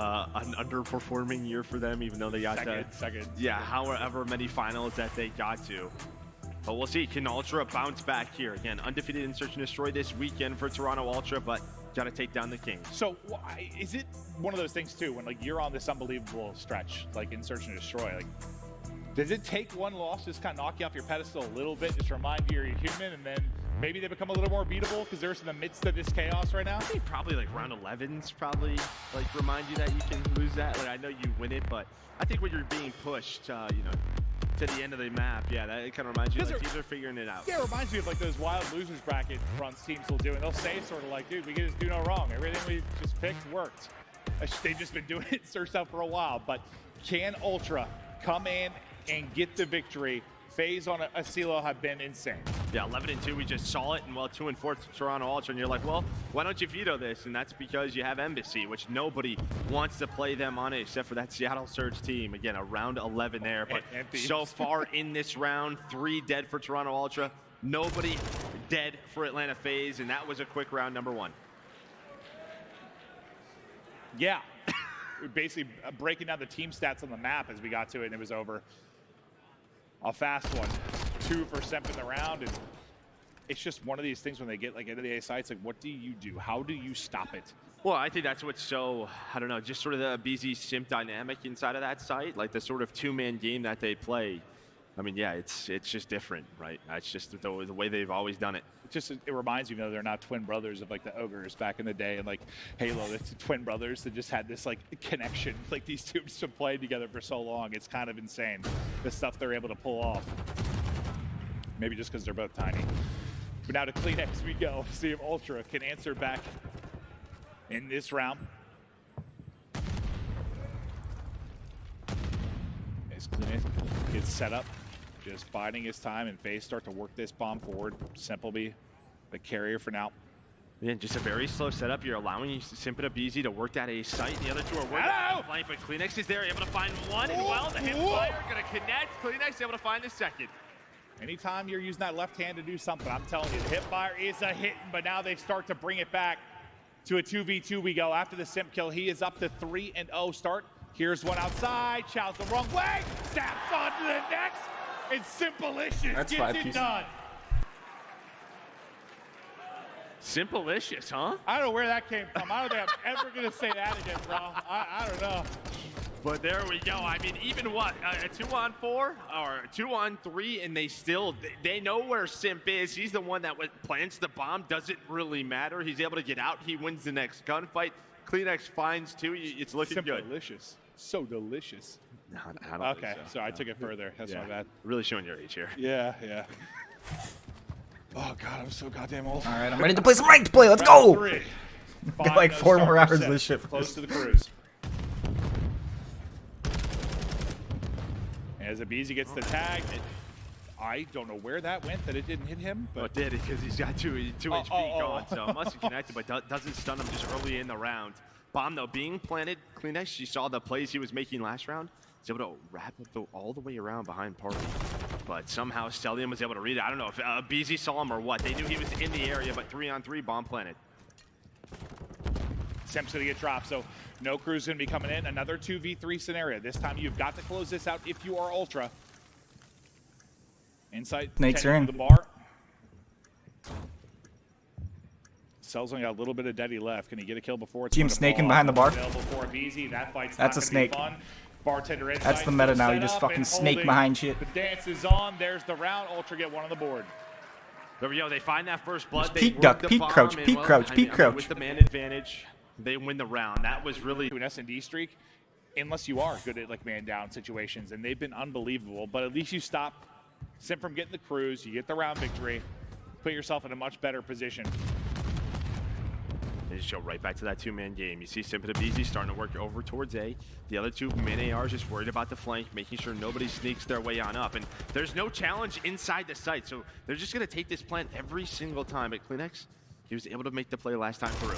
underperforming year for them, even though they got second. Yeah, however many finals that they got to. But we'll see. Can Ultra bounce back here? Again, undefeated in Search and Destroy this weekend for Toronto Ultra, but got to take down the Kings. So is it one of those things, too, when like you're on this unbelievable stretch, like in Search and Destroy, like, does it take one loss to just kind of knock you off your pedestal a little bit, just remind you you're human, and then maybe they become a little more beatable because they're in the midst of this chaos right now? I think probably like round 11's probably like remind you that you can lose that. Like I know you win it, but I think when you're being pushed, you know, to the end of the map, yeah, that kind of reminds you like teams are figuring it out. Yeah, it reminds me of like those wild losers bracket runs teams will do, and they'll say sort of like, dude, we can just do no wrong. Everything we just picked worked. They've just been doing it searched out for a while, but can Ultra come in and get the victory? FaZe on Asilo have been insane. Yeah, 11-2, we just saw it, and well, 2-4 to Toronto Ultra, and you're like, well, why don't you veto this? And that's because you have Embassy, which nobody wants to play them on it except for that Seattle Surge team. Again, a round 11 there, but so far in this round, 3 dead for Toronto Ultra, nobody dead for Atlanta FaZe, and that was a quick round number 1. Yeah, we're basically breaking down the team stats on the map as we got to it, and it was over. A fast one, 2 for Semp in the round, and it's just one of these things when they get like into the A sites, like what do you do? How do you stop it? Well, I think that's what's so, I don't know, just sort of the BZ Simp dynamic inside of that site, like the sort of 2-man game that they play. I mean, yeah, it's just different, right? It's just the way they've always done it. It reminds me, you know, they're not twin brothers of like the Ogres back in the day, and like Halo, it's twin brothers that just had this like connection, like these two have been playing together for so long. It's kind of insane, the stuff they're able to pull off. Maybe just because they're both tiny. But now to Kleenex we go. See if Ultra can answer back in this round. As Kleenex gets set up, just biding his time, and FaZe start to work this bomb forward. Simpleby, the carrier for now. Again, just a very slow setup. You're allowing Simp and BZ to work that A site. The other two are working on the flank, but Kleenex is there, able to find one, and well, the hip fire gonna connect. Kleenex able to find the second. Anytime you're using that left hand to do something, I'm telling you, the hip fire is a hit, but now they start to bring it back to a 2v2 we go. After the Simp kill, he is up to 3-0 start. Here's one outside, Chow's the wrong way, snaps onto the next, and Simpalicious gets it done. Simpalicious, huh? I don't know where that came from. I don't think I'm ever going to say that again, bro. I don't know. But there we go. I mean, even what, a 2-on-4 or a 2-on-3, and they know where Simp is. He's the one that plants the bomb. Doesn't really matter. He's able to get out. He wins the next gunfight. Kleenex finds 2. It's looking good. Delicious. So delicious. No, I don't think so I took it further. That's my bad. Really showing your age here. Yeah. Oh, God, I'm so goddamn old. All right, I'm ready to play some ranked play. Let's go. Got like 4 more hours of this shit. Close to the cruise. As Abizi gets the tag, I don't know where that went, that it didn't hit him. But it did, because he's got 2 HP gone, so it must have connected, but doesn't stun him just early in the round. Bomb, though, being planted. Kleenex, she saw the plays he was making last round. He's able to wrap it all the way around behind Party. But somehow Stellium was able to read it. I don't know if BZ saw him or what. They knew he was in the area, but 3-on-3, bomb planted. Simp's going to get dropped, so no crew's going to be coming in. Another 2v3 scenario. This time you've got to close this out if you are Ultra. Insight. Snakes are in. The bar. Cell's only got a little bit of Deddy left. Can he get a kill before it's Team snaking behind the bar. That fight's That's a snake. Bartender That's the meta now. You just fucking snake behind shit. The dance is on. There's the round. Ultra get one on the board. There we go. They find that first blood. Peek duck, peek crouch, peek crouch, peek crouch. With the man advantage, they win the round. That was really an S&D streak, unless you are good at like man down situations, and they've been unbelievable. But at least you stop Simp from getting the cruise. You get the round victory. Put yourself in a much better position. just go right back to that two-man game. You see Simp and Abizi starting to work over towards A. The other two mid ARs just worried about the flank, making sure nobody sneaks their way on up. And there's no challenge inside the site, so they're just going to take this plant every single time. At Kleenex, he was able to make the play last time through.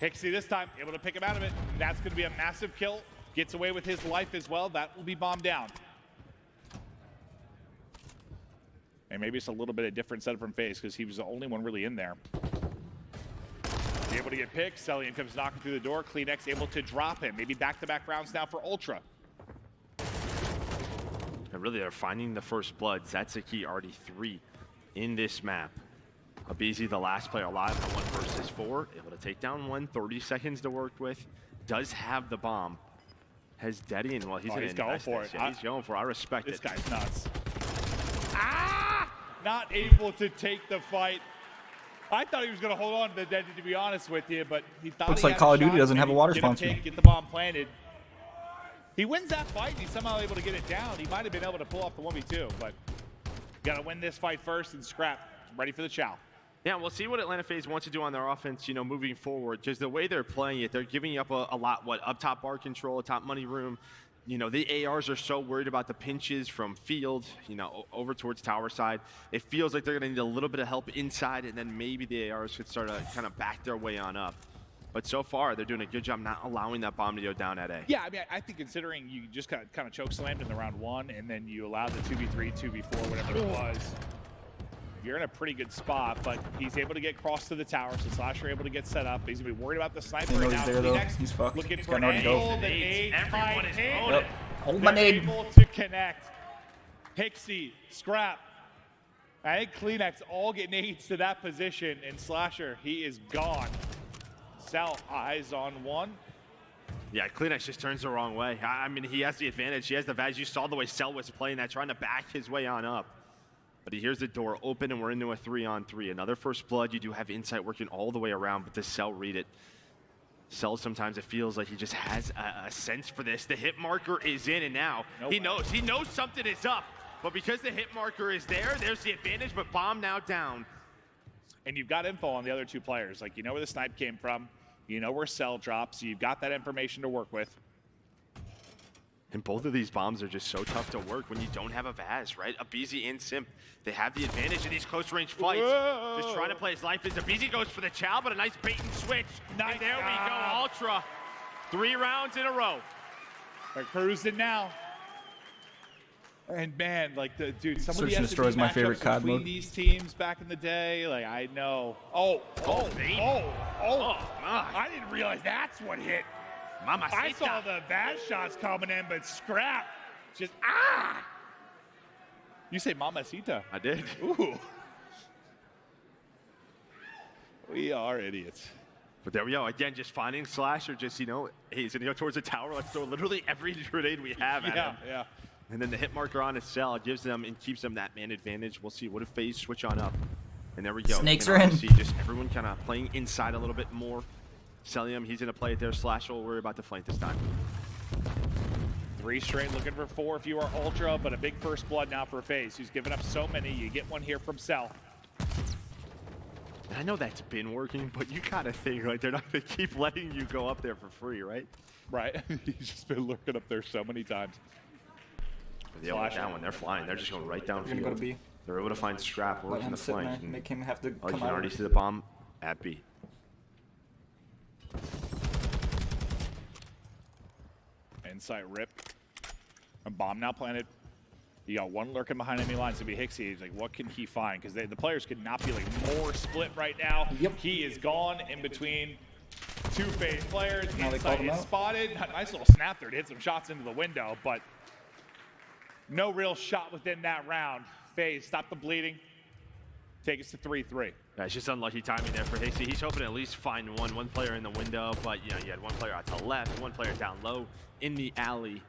Hixie this time able to pick him out of it. That's going to be a massive kill. Gets away with his life as well. That will be bombed down. And maybe it's a little bit of different setup from FaZe because he was the only one really in there. Able to get picked. Celian comes knocking through the door. Kleenex able to drop him. Maybe back-to-back rounds now for Ultra. And really, they're finding the first bloods. That's a key. Already 3 in this map. Abizi, the last player alive in the 1 versus 4. Able to take down 1. 30 seconds to work with. Does have the bomb. Has Deddy, and well, he's going for it. Yeah, he's going for it. I respect this it. This guy's nuts. Ah! Not able to take the fight. I thought he was going to hold on to the Deddy, to be honest with you, but he thought looks he like had Call a of Duty shot. doesn't have a Maybe water get sponsor. Get the bomb planted. He wins that fight, and he's somehow able to get it down. He might have been able to pull off the 1v2, but got to win this fight first and scrap. Ready for the chow. Yeah, we'll see what Atlanta FaZe wants to do on their offense, moving forward. Because the way they're playing it, they're giving up a lot, up top bar control, top money room. The ARs are so worried about the pinches from field, over towards tower side. It feels like they're going to need a little bit of help inside, and then maybe the ARs could start to kind of back their way on up. But so far, they're doing a good job not allowing that bomb to go down at A. Yeah, I mean, I think considering you just kind of choke slammed in the round 1, and then you allowed the 2v3, 2v4, whatever it was, you're in a pretty good spot. But he's able to get across to the tower, so Slasher able to get set up. He's going to be worried about the sniper He knows right now. he's there, though. Next, he's fucked. looking He's for got an nowhere to angle. go. The nade Everyone is finds on it. Hold my nade. Able to connect. Hixie, Scrap. I think Kleenex all get nades to that position, and Slasher, he is gone. Cell, eyes on 1. Yeah, Kleenex just turns the wrong way. I mean, he has the advantage. He has the advantage. You saw the way Cell was playing that, trying to back his way on up. But he hears the door open, and we're into a 3-on-3. Another first blood. You do have Insight working all the way around, but does Cell read it? Cell, sometimes it feels like he just has a sense for this. The hit marker is in, and now he knows. He knows something is up. But because the hit marker is there, there's the advantage, but bomb now down. And you've got info on the other 2 players. Like, you know where the snipe came from. You know where Cell drops. So you've got that information to work with. And both of these bombs are just so tough to work when you don't have a Vaz, right? Abizi and Simp, they have the advantage in these close-range fights. Whoa. Just trying to play his life as Abizi goes for the chow, but a nice bait and switch. Nice. And there we go, Ultra. 3 rounds in a row. They're cruising now. And man, like dude, some Search of the and Destroy is my matchups favorite COD between mode. these teams back in the day, like I know. Oh, I didn't realize that's what hit. Mamacita. I saw the Vaz shots coming in, but Scrap just You say Mamacita? I did. Ooh. We are idiots. But there we go. Again, just finding Slasher, just, he's going to go towards the tower. Let's throw literally every grenade we have at him. Yeah. And then the hit marker on his cell gives them and keeps them that man advantage. We'll see. What if FaZe switch on up? And there we go. Snakes are are in. See just everyone kind of playing inside a little bit more. Celium, he's going to play it there. Slash will worry about the flank this time. 3 straight, looking for 4 if you are Ultra, but a big first blood now for FaZe, who's given up so many. You get one here from Cell. And I know that's been working, but you gotta think like they're not gonna keep letting you go up there for free, right? Right. He's just been lurking up there so many times. They all went down when they're flying. They're just going right down We're gonna go to B. They're able to find Scrap Let working him the sit flank. there. Make him have to You come can out. already see the bomb at B. Insight rip. A bomb now planted. You got 1 lurking behind enemy lines to be Hixie. He's like, what can he find? Because the players could not be like more split right now. Yep. He is gone in between 2 FaZe players. Now they Insight called him is out. spotted. A nice little snap there to hit some shots into the window, but no real shot within that round. FaZe, stop the bleeding. Take us to 3-3. Yeah, it's just unlucky timing there for Hixie. He's hoping to at least find one player in the window, but you had 1 player out to the left, 1 player down low in the alley.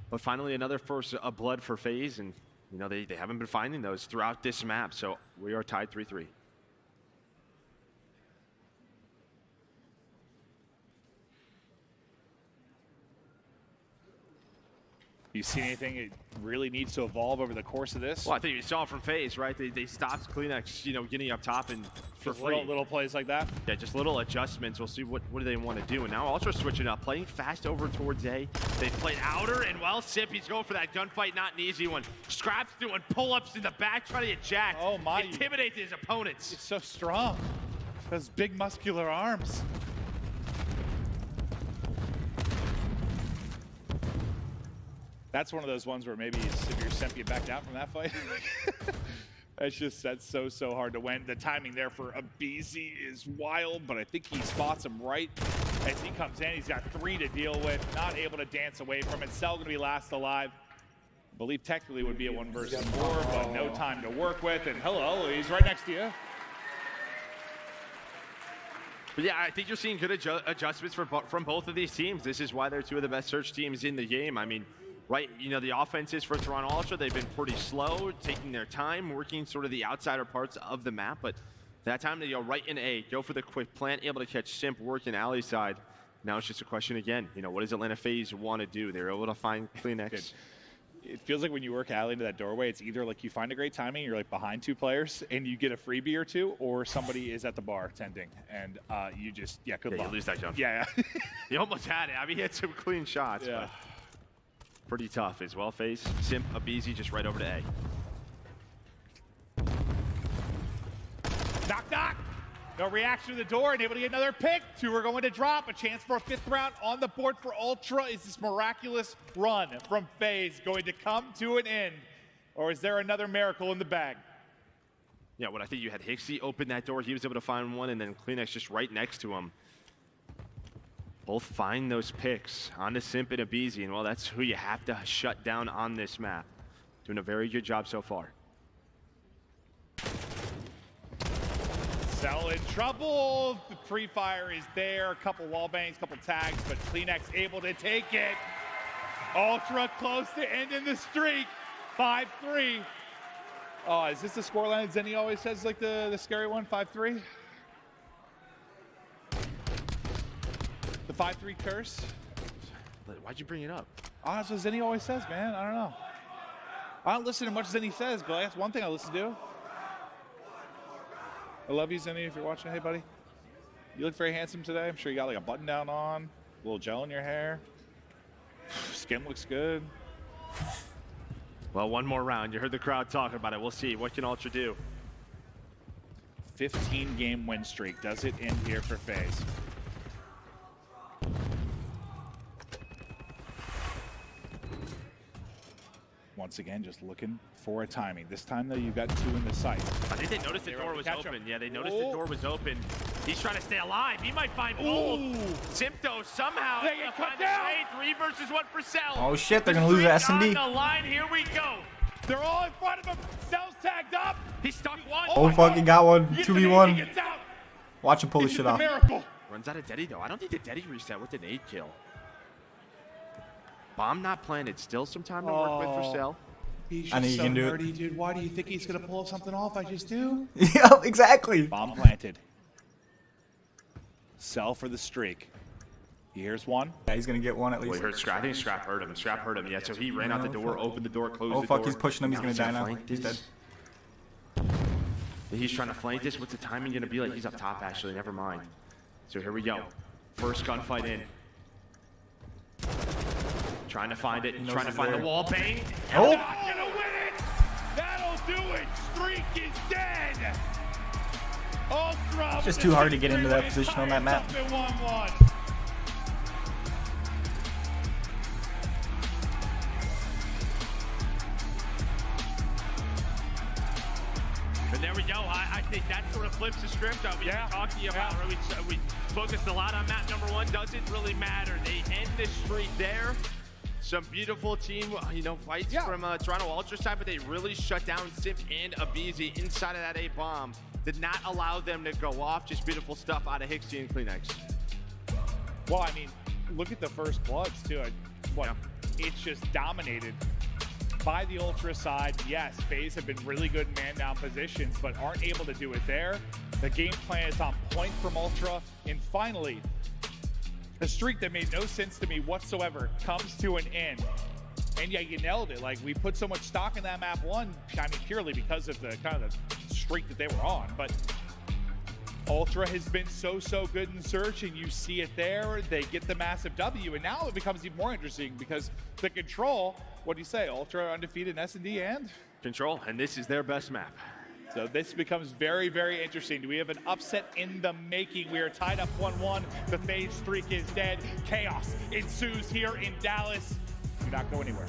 But finally, another first blood for FaZe, and they haven't been finding those throughout this map, so we are tied 3-3. You see anything it really needs to evolve over the course of this? Well, I think you saw from FaZe, right? They stopped Kleenex, you know, getting up top and for Just free. little plays like that? Yeah, just little adjustments. We'll see what do they want to do. And now Ultra switching up, playing fast over towards A. They played outer, and well, Sip, he's going for that gunfight, not an easy one. Scraps doing pull-ups in the back, trying to get jacked. Oh, my. Intimidate his opponents. He's so strong. Those big muscular arms. That's one of those ones where maybe Severe Semp you back down from that fight. That's so hard to win. The timing there for Abizi is wild, but I think he spots him right as he comes in. He's got 3 to deal with, not able to dance away from it. Cell gonna be last alive. I believe technically would be a 1 versus 4, but no time to work with. And hello, he's right next to you. But yeah, I think you're seeing good adjustments from both of these teams. This is why they're 2 of the best search teams in the game. I mean, right, you know, the offenses for Toronto Ultra, they've been pretty slow, taking their time, working sort of the outsider parts of the map, but that time they go right in A, go for the quick plant, able to catch Simp, work in alley side. Now it's just a question again, you know, what does Atlanta FaZe want to do? They're able to find Kleenex. It feels like when you work alley into that doorway, it's either like you find a great timing, you're like behind 2 players, and you get a freebie or 2, or somebody is at the bar tending, and you just, good luck. You lose that jump. Yeah. You almost had it. I mean, he had some clean shots, but pretty tough as well. FaZe, Simp, Abizi just right over to A. Knock, knock. No reaction to the door, and able to get another pick. 2 are going to drop. A chance for a 5th round on the board for Ultra. Is this miraculous run from FaZe going to come to an end, or is there another miracle in the bag? Yeah, what I think you had Hixie open that door. He was able to find one, and then Kleenex just right next to him. Both find those picks on the Simp and Abizi, and well, that's who you have to shut down on this map. Doing a very good job so far. Cell in trouble. The pre-fire is there. A couple wall bangs, couple tags, but Kleenex able to take it. Ultra close to ending the streak. 5-3. Oh, is this the scoreline Zenny always says, like the scary one? 5-3? The 5-3 curse? Why'd you bring it up? Oh, that's what Zenny always says, man. I don't know. I don't listen to much Zenny says, but that's one thing I listen to. I love you, Zenny, if you're watching. Hey, buddy. You look very handsome today. I'm sure you got like a button down on, a little gel in your hair. Skin looks good. Well, one more round. You heard the crowd talking about it. We'll see. What can Ultra do? 15-game win streak. Does it end here for FaZe? Once again, just looking for a timing. This time, though, you got 2 in the sight. I think they noticed the door was open. Yeah, they noticed the door was open. He's trying to stay alive. He might find both. Simpto somehow. They get cut down. 3 versus 1 for Cell. Oh shit, they're gonna lose the S&D. On the line, here we go. They're all in front of him. Cell's tagged up. He stuck one. Oh fuck, he got one. He 2v1. gets out. Watch him pull this shit off. Miracle. Runs out of Deddy, though. I don't think the Deddy reset with an 8 kill. Bomb not planted. Still some time to work with for Cell. He's I know just you so can do nerdy, dude. Why do you think he's gonna pull something off? I just do. Yeah, exactly. Bomb planted. Cell for the streak. Here's one. Yeah, he's gonna get one at least. Well, he heard Scrap. I think Scrap heard him. Scrap heard him. Yeah, so he ran out the door, opened the door, closed the door. Oh fuck, he's pushing him. He's gonna die now. He's dead. He's trying to flank this. What's the timing gonna be like? He's up top, actually. Never mind. So here we go. First gunfight in. Trying to find it. Trying to find the wall bang. Oh! Not gonna win it. That'll do it. Streak is dead. Ultra. It's just too hard to get into that position on that map. And there we go. I think that sort of flips the script that we've been talking about. We focused a lot on map number 1. Doesn't really matter. They end the streak there. Some beautiful team, fights from Toronto Ultra side, but they really shut down Simp and Abizi inside of that A bomb. Did not allow them to go off. Just beautiful stuff out of Hixie and Kleenex. Well, I mean, look at the first bloods too. It's just dominated by the Ultra side. Yes, FaZe have been really good in man-down positions, but aren't able to do it there. The game plan is on point from Ultra, and finally, a streak that made no sense to me whatsoever comes to an end. And yeah, you nailed it. Like, we put so much stock in that map one, I mean, purely because of the kind of the streak that they were on. But Ultra has been so good in search, and you see it there. They get the massive W, and now it becomes even more interesting because the Control, what do you say? Ultra undefeated in S&D and? Control, and this is their best map. So this becomes very interesting. Do we have an upset in the making? We are tied up 1-1. The FaZe streak is dead. Chaos ensues here in Dallas. Do not go anywhere.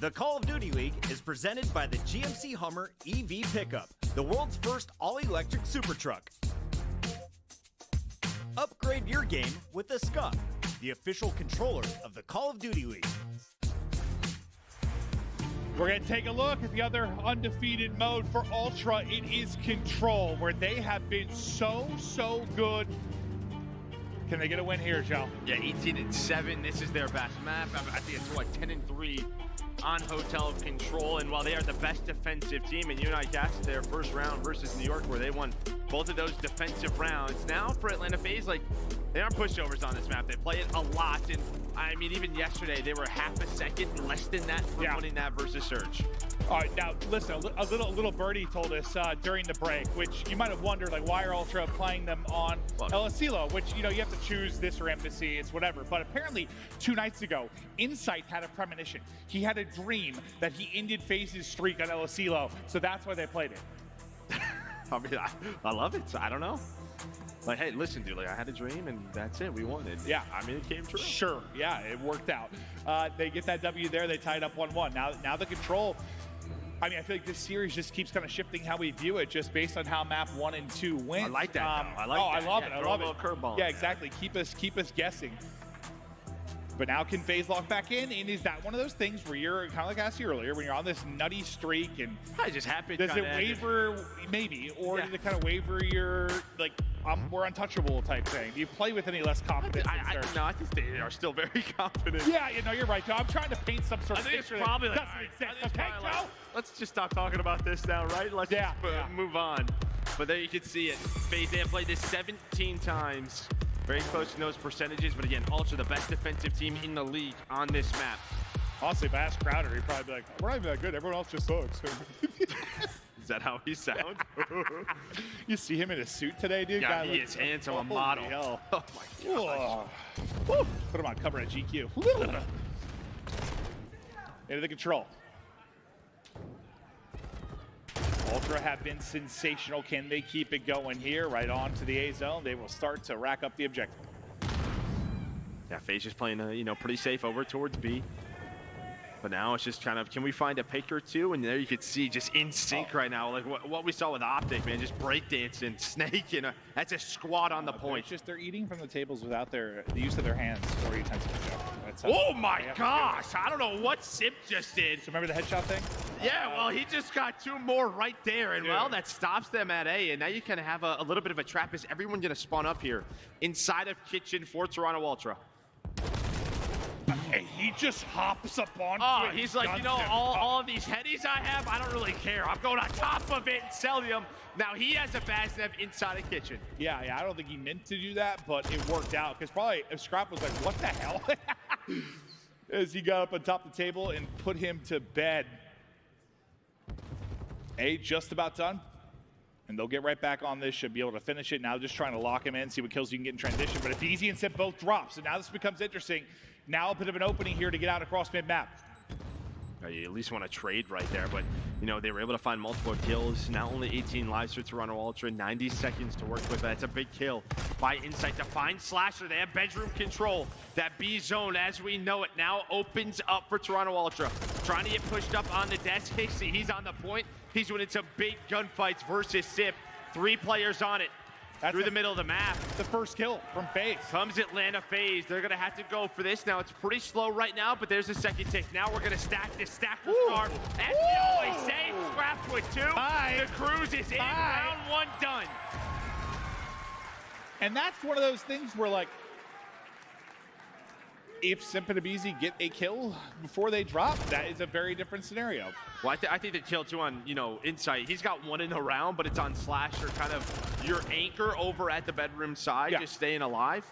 The Call of Duty League is presented by the GMC Hummer EV Pickup, the world's first all-electric super truck. Upgrade your game with the SCUF, the official controller of the Call of Duty League. We're going to take a look at the other undefeated mode for Ultra. It is Control, where they have been so good. Can they get a win here, Joe? Yeah, 18-7. This is their best map. I think it's what, 10-3 on Hotel Control. And while they are the best defensive team, and you and I casted their first round versus New York, where they won both of those defensive rounds. Now for Atlanta FaZe, like, they aren't pushovers on this map. They play it a lot. And I mean, even yesterday, they were half a second less than that for winning that versus Surge. All right, now listen, a little birdie told us during the break, which you might have wondered, like, why are Ultra playing them on El Asilo, which, you know, you have to choose this or Embassy, it's whatever. But apparently 2 nights ago, Insight had a premonition. He had a dream that he ended FaZe's streak on El Asilo, so that's why they played it. I mean, I love it. I don't know. Like, hey, listen, dude, like, I had a dream, and that's it. We won it. Yeah. I mean, it came true. Sure. Yeah, it worked out. They get that W there. They tied up 1-1. Now the Control, I mean, I feel like this series just keeps kind of shifting how we view it just based on how map 1 and 2 went. I like that, I like that. I love it. I love it. Curveball. Yeah, exactly. Keep us guessing. But now can FaZe lock back in? And is that one of those things where you're kind of like I asked you earlier, when you're on this nutty streak and I just happy. Does it waver? Maybe, or does it kind of waver your like we're untouchable type thing? Do you play with any less confidence? No, I think they are still very confident. Yeah, you know, you're right, Joe. I'm trying to paint some sort of picture that doesn't exist. Okay, Joe? Let's just stop talking about this now, right? Let's just move on. But there you can see it. FaZe, they have played this 17 times. Very close to those percentages, but again, Ultra, the best defensive team in the league on this map. Honestly, if I asked Crowder, he'd probably be like, we're not even that good. Everyone else just sucks. Is that how he sounds? You see him in a suit today, dude? Yeah, he is handsome, a model. Hell. Oh my gosh. Woo. Put him on cover at GQ. Into the Control. Ultra have been sensational. Can they keep it going here? Right on to the A zone. They will start to rack up the objective. Yeah, FaZe just playing, pretty safe over towards B. But now it's just kind of, can we find a pick or two? And there you can see just in sync right now, like what we saw with Optic, man, just breakdancing, Snake, that's a squad on the point. It's just they're eating from the tables without the use of their hands or utensils. Oh my gosh, I don't know what Sip just did. So remember the headshot thing? Yeah, well, he just got 2 more right there, and well, that stops them at A, and now you kind of have a little bit of a trap. Is everyone going to spawn up here inside of Kitchen for Toronto Ultra? Hey, he just hops up on. Oh, he's like, all of these headies I have, I don't really care. I'm going on top of it and selling them. Now he has a Baznev inside of Kitchen. Yeah, I don't think he meant to do that, but it worked out because probably if Scrap was like, what the hell? As he got up on top of the table and put him to bed. A just about done. And they'll get right back on this, should be able to finish it. Now just trying to lock him in, see what kills you can get in transition. But if Easy and Sip both drop, so now this becomes interesting. Now a bit of an opening here to get out across mid-map. You at least want to trade right there, but they were able to find multiple kills. Now only 18 lives for Toronto Ultra, 90 seconds to work with. That's a big kill by Insight to find Slasher. They have bedroom control. That B zone, as we know it, now opens up for Toronto Ultra. Trying to get pushed up on the desk. Hixie, he's on the point. He's winning some big gunfights versus Sip. 3 players on it. Through the middle of the map. The first kill from FaZe. Comes Atlanta FaZe. They're going to have to go for this. Now, it's pretty slow right now, but there's a second tick. Now we're going to stack this, stack the scar. As we always say, Scraps with 2. The cruise is in. Round 1 done. And that's one of those things where, like, if Simp and Abizi get a kill before they drop, that is a very different scenario. Well, I think the kill too on, Insight. He's got 1 in the round, but it's on Slasher, kind of your anchor over at the bedroom side, just staying alive.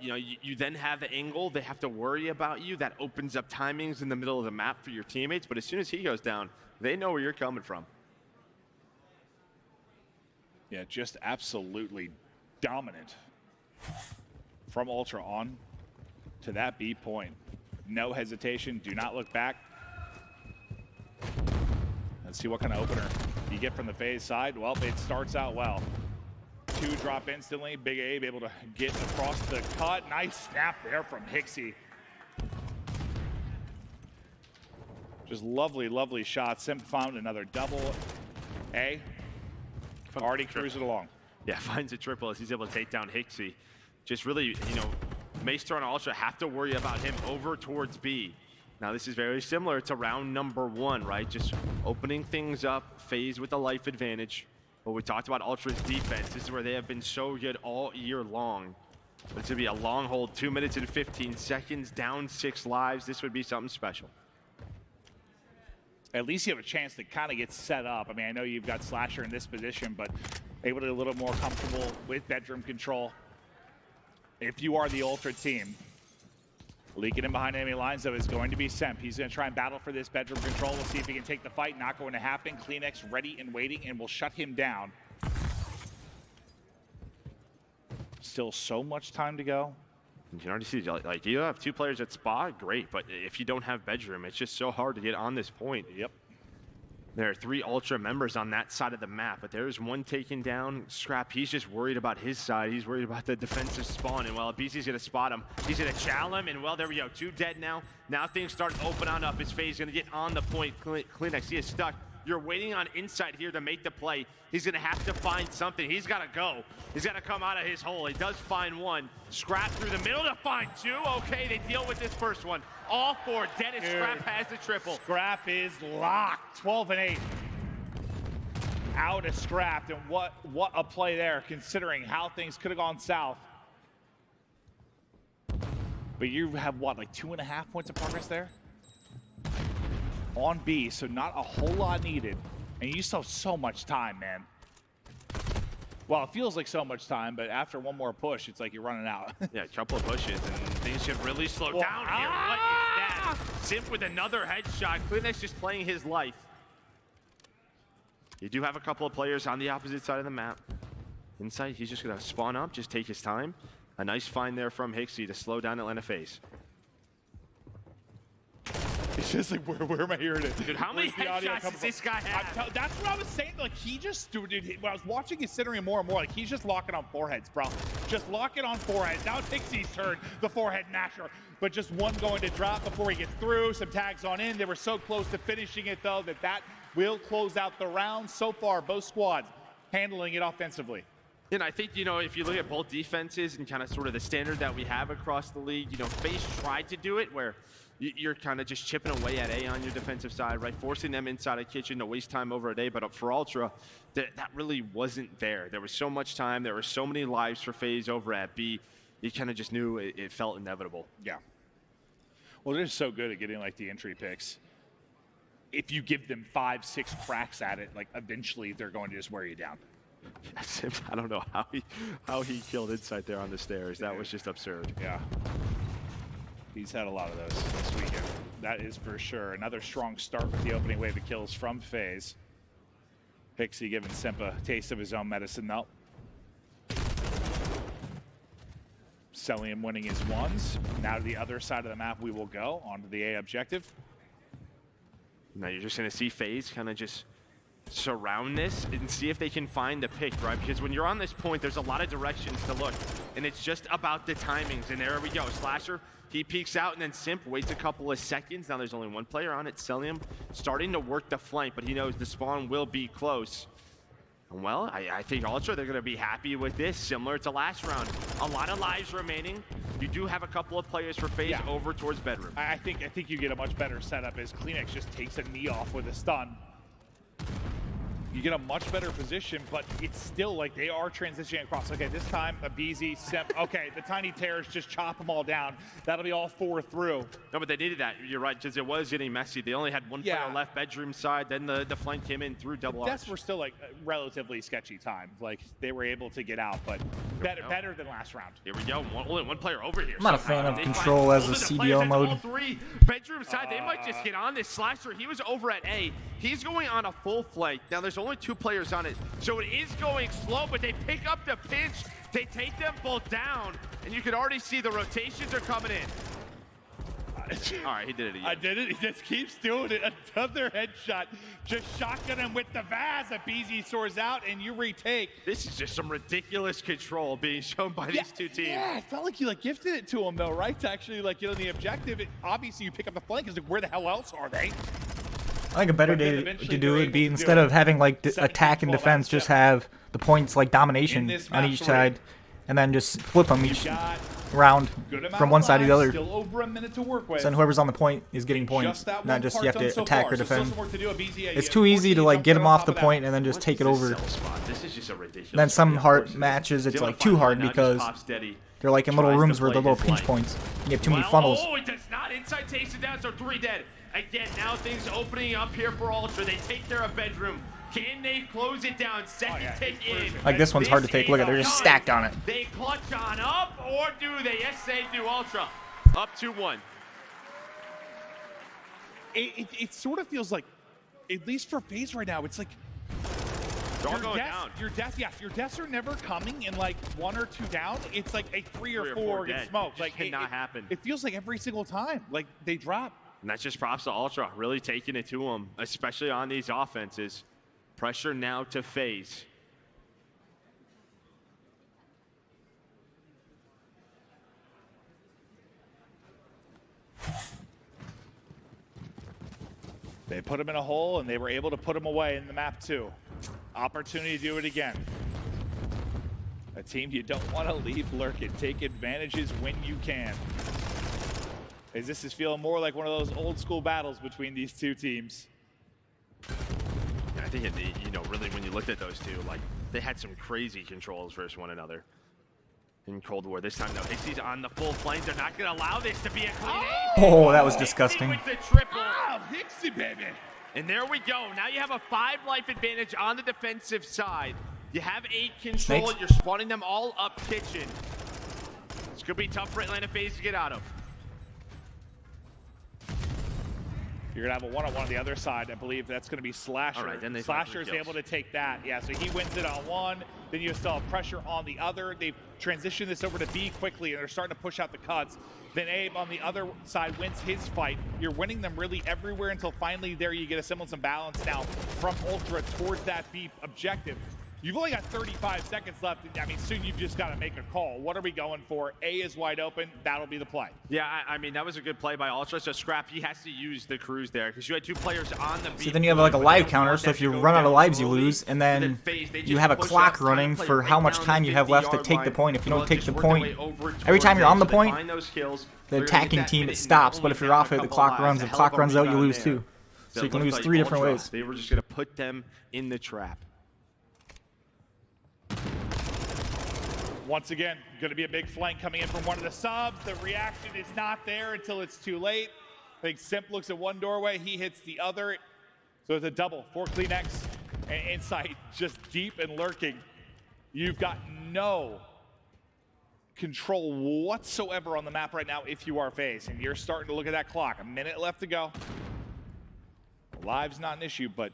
You then have the angle. They have to worry about you. That opens up timings in the middle of the map for your teammates. But as soon as he goes down, they know where you're coming from. Yeah, just absolutely dominant from Ultra on to that B point. No hesitation. Do not look back. Let's see what kind of opener you get from the FaZe side. Well, it starts out well. 2 drop instantly. Big Abe able to get across the cut. Nice snap there from Hixie. Just lovely, lovely shots. Simp found another double. A. Already cruising along. Yeah, finds a triple as he's able to take down Hixie. Just really, you know, Maester and Ultra have to worry about him over towards B. Now this is very similar to round number 1, right? Just opening things up, FaZe with the life advantage. But we talked about Ultra's defense. This is where they have been so good all year long. But it's gonna be a long hold, 2 minutes and 15 seconds, down 6 lives. This would be something special. At least you have a chance to kind of get set up. I mean, I know you've got Slasher in this position, but able to be a little more comfortable with bedroom control. If you are the Ultra team, leaking in behind enemy lines, though, is going to be Semp. He's going to try and battle for this bedroom control. We'll see if he can take the fight. Not going to happen. Kleenex ready and waiting, and will shut him down. Still so much time to go. You can already see, like, you have 2 players at Spa, great, but if you don't have bedroom, it's just so hard to get on this point. Yep. There are 3 Ultra members on that side of the map, but there's one taken down. Scrap, he's just worried about his side. He's worried about the defensive spawn, and while BC's gonna spot him, he's gonna chow him, and well, there we go, 2 dead now. Now things start to open on up. His FaZe gonna get on the point. Kleenex, he is stuck. You're waiting on inside here to make the play. He's gonna have to find something. He's gotta go. He's gotta come out of his hole. He does find one. Scrap through the middle to find 2. Okay, they deal with this first one. All 4 dead as Scrap has the triple. Scrap is locked. 12 and 8. Out of Scrapped, and what a play there, considering how things could have gone south. But you have what, like 2.5 points of progress there? On B, so not a whole lot needed. And you still have so much time, man. Well, it feels like so much time, but after one more push, it's like you're running out. Yeah, a couple of pushes, and things should really slow down here. What is that? Simp with another headshot. Kleenex just playing his life. You do have a couple of players on the opposite side of the map. Inside, he's just going to spawn up, just take his time. A nice find there from Hixie to slow down Atlanta FaZe. It's just like, where am I hearing it? Dude, how many headshots does this guy have? That's what I was saying. Like, he just, dude, when I was watching, considering him more and more, like, he's just locking on foreheads, bro. Just locking on foreheads. Now it's Hixie's turn, the forehead masher. But just one going to drop before he gets through. Some tags on in. They were so close to finishing it, though, that will close out the round. So far, both squads handling it offensively. And I think, you know, if you look at both defenses and kind of sort of the standard that we have across the league, you know, FaZe tried to do it where you're kind of just chipping away at A on your defensive side, right? Forcing them inside a kitchen to waste time over at A. But for Ultra, that really wasn't there. There was so much time. There were so many lives for FaZe over at B. You kind of just knew it felt inevitable. Yeah. Well, they're so good at getting, like, the entry picks. If you give them 5-6 cracks at it, like, eventually they're going to just wear you down. I don't know how he killed Insight there on the stairs. That was just absurd. Yeah. He's had a lot of those this weekend. That is for sure. Another strong start with the opening wave of kills from FaZe. Hixie giving Simp a taste of his own medicine, though. Celium winning his ones. Now to the other side of the map we will go, onto the A objective. Now you're just going to see FaZe kind of just surround this and see if they can find a pick, right? Because when you're on this point, there's a lot of directions to look, and it's just about the timings. And there we go. Slasher, he peeks out, and then Simp waits a couple of seconds. Now there's only one player on it. Celium starting to work the flank, but he knows the spawn will be close. And well, I think Ultra, they're going to be happy with this, similar to last round. A lot of lives remaining. You do have a couple of players for FaZe over towards bedroom. I think you get a much better setup as Kleenex just takes a knee off with a stun. You get a much better position, but it's still like they are transitioning across. Okay, this time, Abizi, Simp. Okay, the Tiny Terrors just chop them all down. That'll be all 4 through. No, but they needed that. You're right, because it was getting messy. They only had one player left bedroom side. Then the flank came in through double arch. Deaths were still like relatively sketchy time. Like they were able to get out, but better than last round. Here we go. Only one player over here. I'm not a fan of control as a CBO mode. All 3 bedroom side. They might just get on this. Slasher, he was over at A. He's going on a full flank. Now there's only 2 players on it, so it is going slow, but they pick up the pinch. They take them both down, and you can already see the rotations are coming in. All right, he did it again. I did it. He just keeps doing it. Another headshot. Just shotgun him with the Vaz. A BZ soars out, and you retake. This is just some ridiculous control being shown by these 2 teams. Yeah, it felt like you gifted it to him though, right? To actually get on the objective. Obviously, you pick up the flank because where the hell else are they? I think a better day to do it would be instead of having like attack and defense, just have the points like domination on each side, and then just flip them each round from one side to the other. Still over a minute to work with. So then whoever's on the point is getting points, not just you have to attack or defend. It's too easy to like get them off the point and then just take it over. Then some hard matches it's like too hard because they're like in little rooms where they're little pinch points. You have too many funnels. Oh, it does not. Inside takes it down, so 3 dead. Again, now things opening up here for Ultra. They take care of bedroom. Can they close it down? Second take in. Like this one's hard to take. Look at it, they're just stacked on it. They clutch on up, or do they? Yes, they do. Ultra up 2-1. It sort of feels like, at least for FaZe right now, it's like your deaths are never coming in like 1 or 2 down. It's like a 3 or 4 get smoked. Like cannot happen. It feels like every single time, like they drop. And that's just props to Ultra, really taking it to them, especially on these offenses. Pressure now to FaZe. They put him in a hole, and they were able to put him away in the map too. Opportunity to do it again. A team you don't want to leave lurking. Take advantages when you can. As this is feeling more like one of those old school battles between these two teams. I think, you know, really when you looked at those two, like they had some crazy controls versus one another in Cold War. This time, though, Hixie's on the full flank. They're not going to allow this to be a clean ace. Oh, that was disgusting. With the triple. Oh, Hixie, baby. And there we go. Now you have a 5-life advantage on the defensive side. You have 8 control. Snakes. You're spawning them all up kitchen. It's going to be tough for Atlanta FaZe to get out of. You're going to have a one-on-one on the other side. I believe that's going to be Slasher. All right, then Slasher is able to take that. Yeah, so he wins it on one. Then you still have pressure on the other. They've transitioned this over to B quickly, and they're starting to push out the cuts. Then Abe on the other side wins his fight. You're winning them really everywhere until finally there you get a semblance of balance now from Ultra towards that B objective. You've only got 35 seconds left. I mean, soon you've just got to make a call. What are we going for? A is wide open. That'll be the play. Yeah, I mean, that was a good play by Ultra. So Scrap, he has to use the cruise there because you had 2 players on the B. So then you have like a live counter, so if you run out of lives, you lose, and then you have a clock running for how much time you have left to take the point. If you don't take the point, every time you're on the point, the attacking team, it stops, but if you're off it, the clock runs. If the clock runs out, you lose too. So you can lose 3 different ways. They were just going to put them in the trap. Once again, going to be a big flank coming in from one of the subs. The reaction is not there until it's too late. I think Simp looks at one doorway, he hits the other. So it's a double for Kleenex. And Insight just deep and lurking. You've got no control whatsoever on the map right now if you are FaZe. And you're starting to look at that clock. A minute left to go. Live's not an issue, but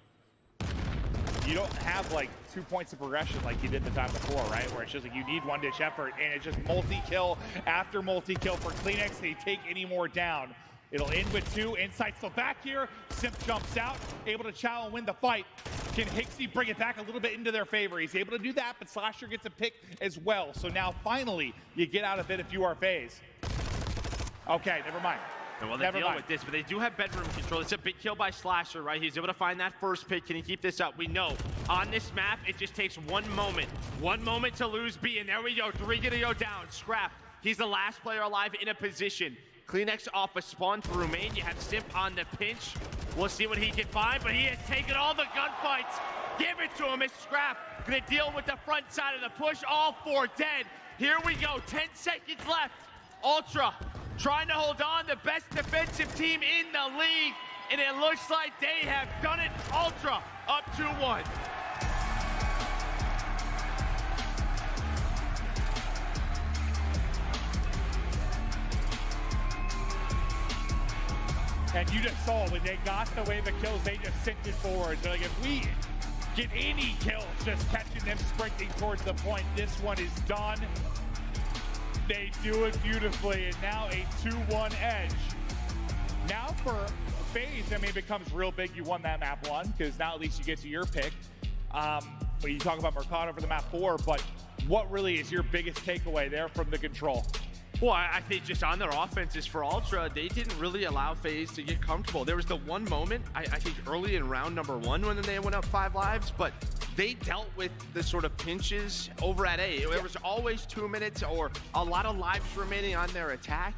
you don't have like 2 points of progression like you did the time before, right? Where it's just like you need one-ditch effort, and it's just multi-kill after multi-kill for Kleenex. They take any more down. It'll end with 2. Insight still back here. Simp jumps out, able to chow and win the fight. Can Hixie bring it back a little bit into their favor? He's able to do that, but Slasher gets a pick as well. So now finally you get out of it if you are FaZe. Okay, never mind. Well, they deal with this, but they do have bedroom control. It's a big kill by Slasher, right? He's able to find that first pick. Can he keep this up? We know on this map, it just takes 1 moment. 1 moment to lose B, and there we go. 3 gonna go down. Scrap. He's the last player alive in a position. Kleenex off a spawn through main. You have Simp on the pinch. We'll see what he can find, but he has taken all the gunfights. Give it to him. It's Scrap. Gonna deal with the front side of the push. All 4 dead. Here we go. 10 seconds left. Ultra trying to hold on, the best defensive team in the league, and it looks like they have done it. Ultra up 2-1. And you just saw when they got the wave of kills, they just sent it forward. They're like, if we get any kills, just catching them sprinting towards the point, this one is done. They do it beautifully, and now a 2-1 edge. Now for FaZe, I mean, it becomes real big. You won that map 1, because now at least you get to your pick. When you talk about Mercado for the map 4, but what really is your biggest takeaway there from the control? Well, I think just on their offenses for Ultra, they didn't really allow FaZe to get comfortable. There was the one moment, I think early in round number 1 when they went up 5 lives, but they dealt with the sort of pinches over at A. There was always 2 minutes or a lot of lives remaining on their attack.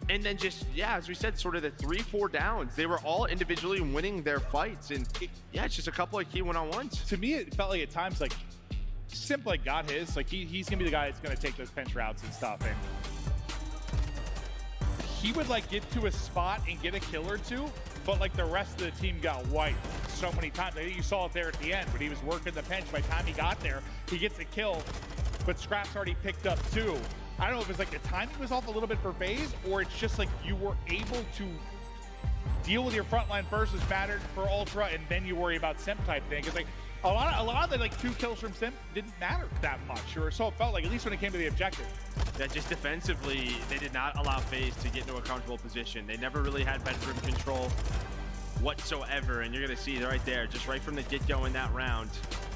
And then just, yeah, as we said, sort of the 3-4 downs. They were all individually winning their fights. And yeah, it's just a couple of key one-on-ones. To me, it felt like at times like Simp like got his. Like he's going to be the guy that's going to take those pinch routes and stuff. And he would like get to a spot and get a kill or two, but like the rest of the team got wiped so many times. I think you saw it there at the end when he was working the pinch. By the time he got there, he gets a kill, but Scrap's already picked up 2. I don't know if it's like the timing was off a little bit for FaZe, or it's just like you were able to deal with your front line first as mattered for Ultra, and then you worry about Simp type thing. It's like a lot of the like 2 kills from Simp didn't matter that much, or so it felt like, at least when it came to the objective. Yeah, just defensively, they did not allow FaZe to get into a comfortable position. They never really had bedroom control whatsoever, and you're gonna see right there, just right from the get-go in that round,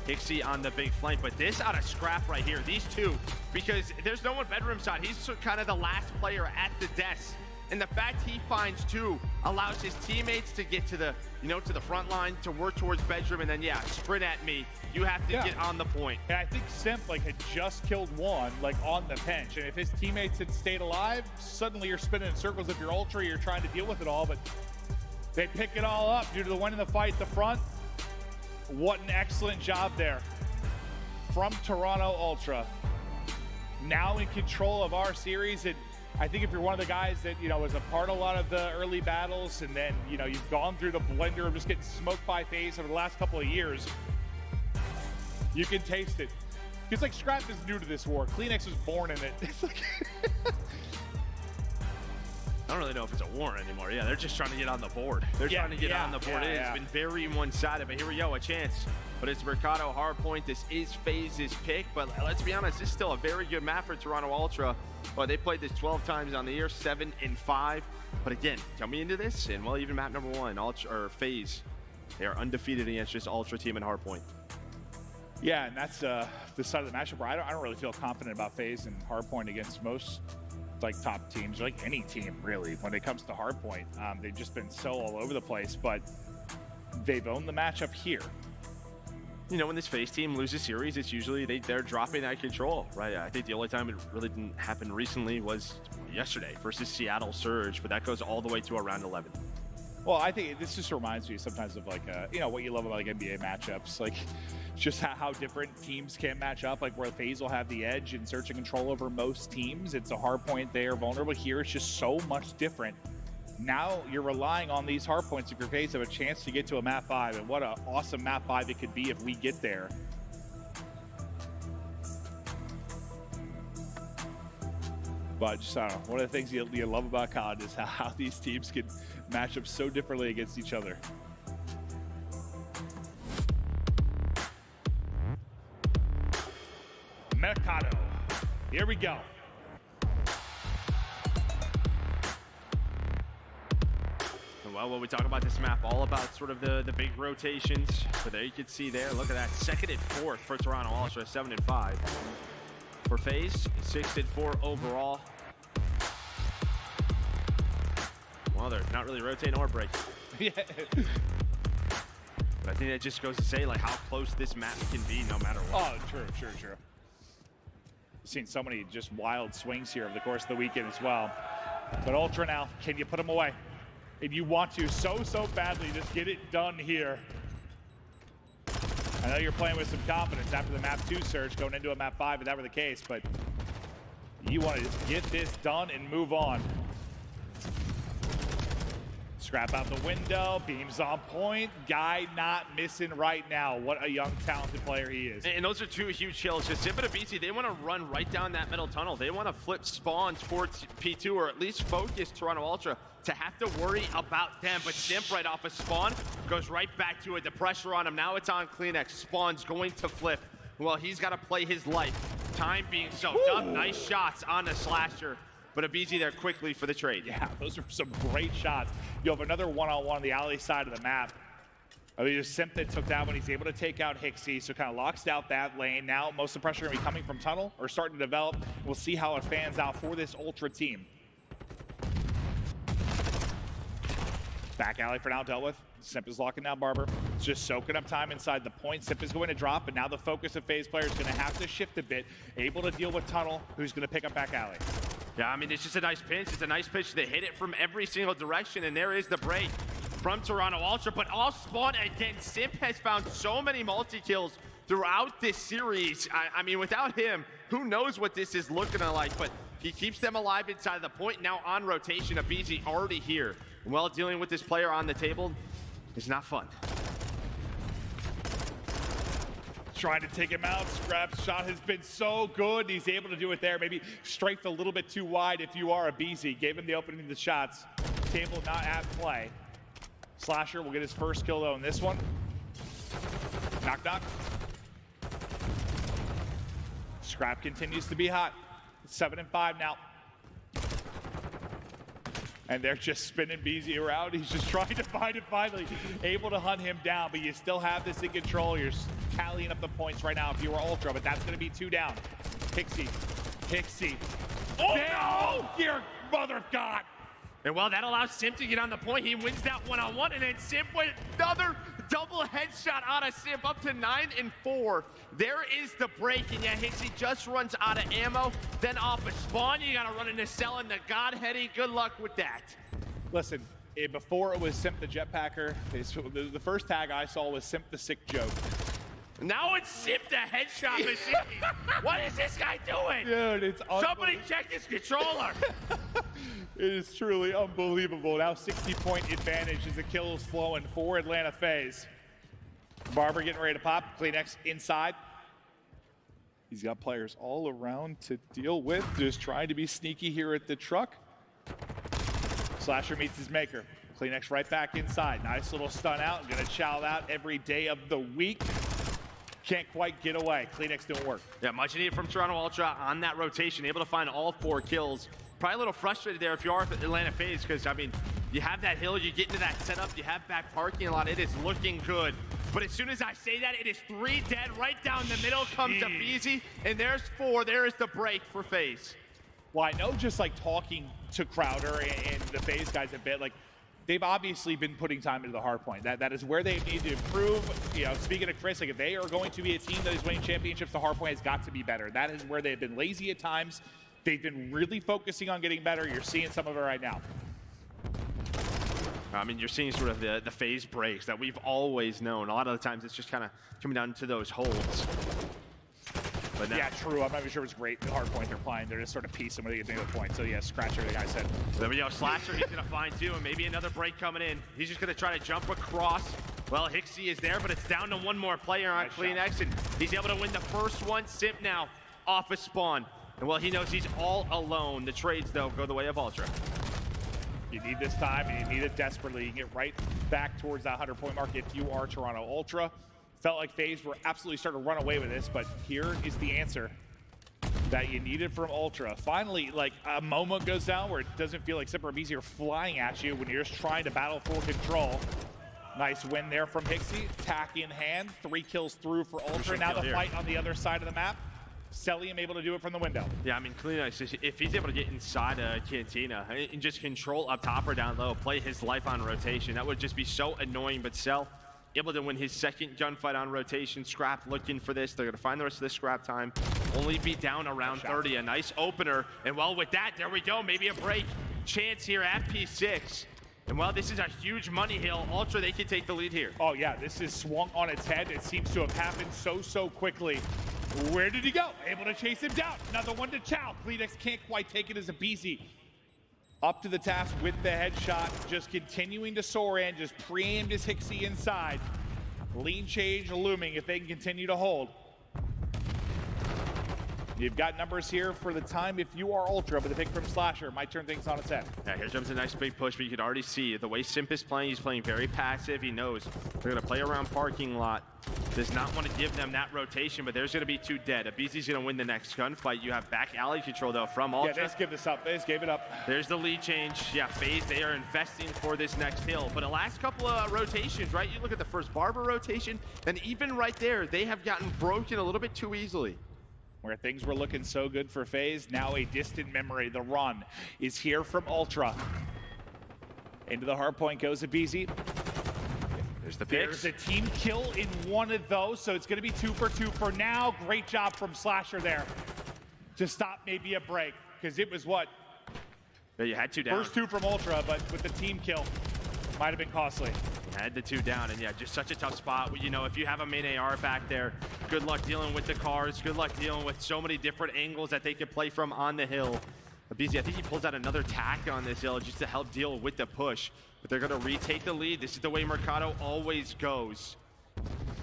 Hixie on the big flank, but this out of Scrap right here, these 2, because there's no one bedroom side. He's kind of the last player at the desk, and the fact he finds 2 allows his teammates to get to the, to the front line, to work towards bedroom, and then yeah, sprint at me. You have to get on the point. And I think Simp like had just killed 1 like on the bench, and if his teammates had stayed alive, suddenly you're spinning in circles. If you're Ultra, you're trying to deal with it all, but they pick it all up due to the win in the fight at the front. What an excellent job there from Toronto Ultra. Now in control of our series, and I think if you're one of the guys that, was a part of a lot of the early battles, and then, you've gone through the blender of just getting smoked by FaZe over the last couple of years, you can taste it. It's like Scrap is new to this war. Kleenex was born in it. It's like I don't really know if it's a war anymore. Yeah, they're just trying to get on the board. They're trying to get on the board. It's been very one-sided, but here we go, a chance. But it's Mercado Hardpoint. This is FaZe's pick, but let's be honest, this is still a very good map for Toronto Ultra. Well, they played this 12 times on the year, 7-5. But again, coming into this, and well, even map number 1, Ultra or FaZe, they are undefeated against this Ultra team in Hardpoint. Yeah, and that's the side of the matchup where I don't really feel confident about FaZe and Hardpoint against most like top teams, or like any team really, when it comes to Hardpoint. They've just been so all over the place, but they've owned the matchup here. When this FaZe team loses series, it's usually they're dropping that control, right? I think the only time it really didn't happen recently was yesterday versus Seattle Surge, but that goes all the way to around 11. Well, I think this just reminds me sometimes of like, what you love about like NBA matchups, like just how different teams can match up, like where FaZe will have the edge and search and control over most teams. It's a Hardpoint, they are vulnerable. Here it's just so much different. Now you're relying on these Hardpoints if your FaZe have a chance to get to a map 5, and what an awesome map 5 it could be if we get there. But just, I don't know, one of the things you love about COD is how these teams can match up so differently against each other. Mercado. Here we go. Well, when we talk about this map, all about sort of the big rotations. But there you can see there, look at that, 2nd and 4th for Toronto Ultra, 7-5. For FaZe, 6-4 overall. Well, they're not really rotating or breaking. Yeah. But I think that just goes to say like how close this map can be no matter what. Oh, true. Seen so many just wild swings here over the course of the weekend as well. But Ultra now, can you put them away? And you want to so badly just get it done here. I know you're playing with some confidence after the map 2 surge going into a map 5, if that were the case, but you want to just get this done and move on. Scrap out the window, beams on point, guy not missing right now. What a young, talented player he is. And those are 2 huge kills. Just Simp and Abisi, they want to run right down that middle tunnel. They want to flip spawn towards P2, or at least focus Toronto Ultra to have to worry about them. But Simp right off of spawn goes right back to it. The pressure on him. Now it's on Kleenex. Spawn's going to flip. Well, he's got to play his life. Time being soaked up. Nice shots on the slasher. But Abisi there quickly for the trade. Yeah, those are some great shots. You have another one-on-one on the alley side of the map. I mean, it was Simp that took that one. He's able to take out Hixie, so kind of locks out that lane. Now, most of the pressure going to be coming from Tunnel or starting to develop. We'll see how it fans out for this Ultra team. Back alley for now dealt with. Simp is locking down Barber. It's just soaking up time inside the point. Simp is going to drop, but now the focus of FaZe players is going to have to shift a bit. Able to deal with Tunnel, who's going to pick up back alley. Yeah, I mean, it's just a nice pinch. It's a nice pitch. They hit it from every single direction, and there is the break from Toronto Ultra. But off spawn again, Simp has found so many multi-kills throughout this series. I mean, without him, who knows what this is looking like, but he keeps them alive inside of the point. Now on rotation, aBeZy already here. Well, dealing with this player on the table is not fun. Trying to take him out. Scrap's shot has been so good. He's able to do it there. Maybe strength a little bit too wide if you are aBeZy. Gave him the opening to the shots. Table not at play. Slasher will get his first kill though in this one. Knock knock. Scrap continues to be hot. 7 and 5 now. And they're just spinning BZ around. He's just trying to find it finally. Able to hunt him down, but you still have this in control. You're tallying up the points right now if you were Ultra, but that's going to be 2 down. Hixie. Oh, no! Dear mother of God. And well, that allows Simp to get on the point. He wins that one-on-one, and then Simp with another double headshot out of Simp, up to 9 and 4. There is the break, and yeah, Hixie just runs out of ammo. Then off a spawn, you gotta run into Cell and the Godheady. Good luck with that. Listen, before it was Simp the Jetpacker, the first tag I saw was Simp the Sick Joke. Now it's Simp the headshot machine. What is this guy doing? Dude, it's somebody check this controller. It is truly unbelievable. Now 60-point advantage as the kills flowing for Atlanta FaZe. Barber getting ready to pop. Kleenex inside. He's got players all around to deal with. Just trying to be sneaky here at the truck. Slasher meets his maker. Kleenex right back inside. Nice little stun out. Gonna chow out every day of the week. Can't quite get away. Kleenex didn't work. Yeah, much needed from Toronto Ultra on that rotation. Able to find all 4 kills. Probably a little frustrated there if you are Atlanta FaZe, because, I mean, you have that hill, you get into that setup, you have back parking a lot. It is looking good. But as soon as I say that, it is 3 dead. Right down the middle comes aBeZy, and there's 4. There is the break for FaZe. Well, I know just like talking to Crowder and the FaZe guys a bit, like, they've obviously been putting time into the hard point. That is where they need to improve. You know, speaking of Chris, like if they are going to be a team that is winning championships, the hard point has got to be better. That is where they've been lazy at times. They've been really focusing on getting better. You're seeing some of it right now. I mean, you're seeing sort of the FaZe breaks that we've always known. A lot of the times it's just kind of coming down to those holds. But yeah, true. I'm not even sure it's great. The hard point they're playing, they're just sort of piecing when they get to the point. So yeah, Scratcher, the guy said. There we go. Slasher he's going to find 2, and maybe another break coming in. He's just going to try to jump across. Well, Hixie is there, but it's down to 1 more player on Kleenex, and he's able to win the first one. Simp now off a spawn. And well, he knows he's all alone. The trades, though, go the way of Ultra. You need this time, and you need it desperately. You can get right back towards that 100-point mark if you are Toronto Ultra. Felt like FaZe were absolutely starting to run away with this, but here is the answer that you needed from Ultra. Finally, like, a moment goes down where it doesn't feel like Simp or aBeZy are flying at you when you're just trying to battle for control. Nice win there from Hixie. Tack in hand. 3 kills through for Ultra. Now the fight on the other side of the map. Cellium able to do it from the window. Yeah, I mean, Kleenex, if he's able to get inside a Cantina and just control up top or down low, play his life on rotation, that would just be so annoying. But Cell able to win his 2nd gunfight on rotation. Scrap looking for this. They're going to find the rest of this Scrap time. Only be down around 30. A nice opener. And well, with that, there we go. Maybe a break chance here at P6. And well, this is a huge money hill. Ultra, they can take the lead here. Oh yeah, this is swung on its head. It seems to have happened so quickly. Where did he go? Able to chase him down. Another one to chow. Kleenex can't quite take it as aBeZy. Up to the task with the headshot. Just continuing to soar in. Just pre-aimed his Hixie inside. Lean change looming if they can continue to hold. You've got numbers here for the time if you are Ultra, but the pick from Slasher might turn things on its head. Yeah, here comes a nice big push, but you can already see the way Simp is playing. He's playing very passive. He knows they're going to play around parking lot. Does not want to give them that rotation, but there's going to be 2 dead. Abizi's going to win the next gunfight. You have back alley control, though, from Ultra. Yeah, they just give this up. They just gave it up. There's the lead change. Yeah, FaZe, they are investing for this next hill. But the last couple of rotations, right? You look at the first Barber rotation, and even right there, they have gotten broken a little bit too easily. Where things were looking so good for FaZe, now a distant memory. The run is here from Ultra. Into the hard point goes Abizi. There's the picks. There's a team kill in one of those, so it's going to be 2 for 2 for now. Great job from Slasher there to stop maybe a break, because it was what? Yeah, you had 2 down. First 2 from Ultra, but with the team kill, might have been costly. Had the 2 down, and yeah, just such a tough spot. You know, if you have a main AR back there, good luck dealing with the cars, good luck dealing with so many different angles that they could play from on the hill. Abizi, I think he pulls out another tack on this hill just to help deal with the push. But they're going to retake the lead. This is the way Mercado always goes.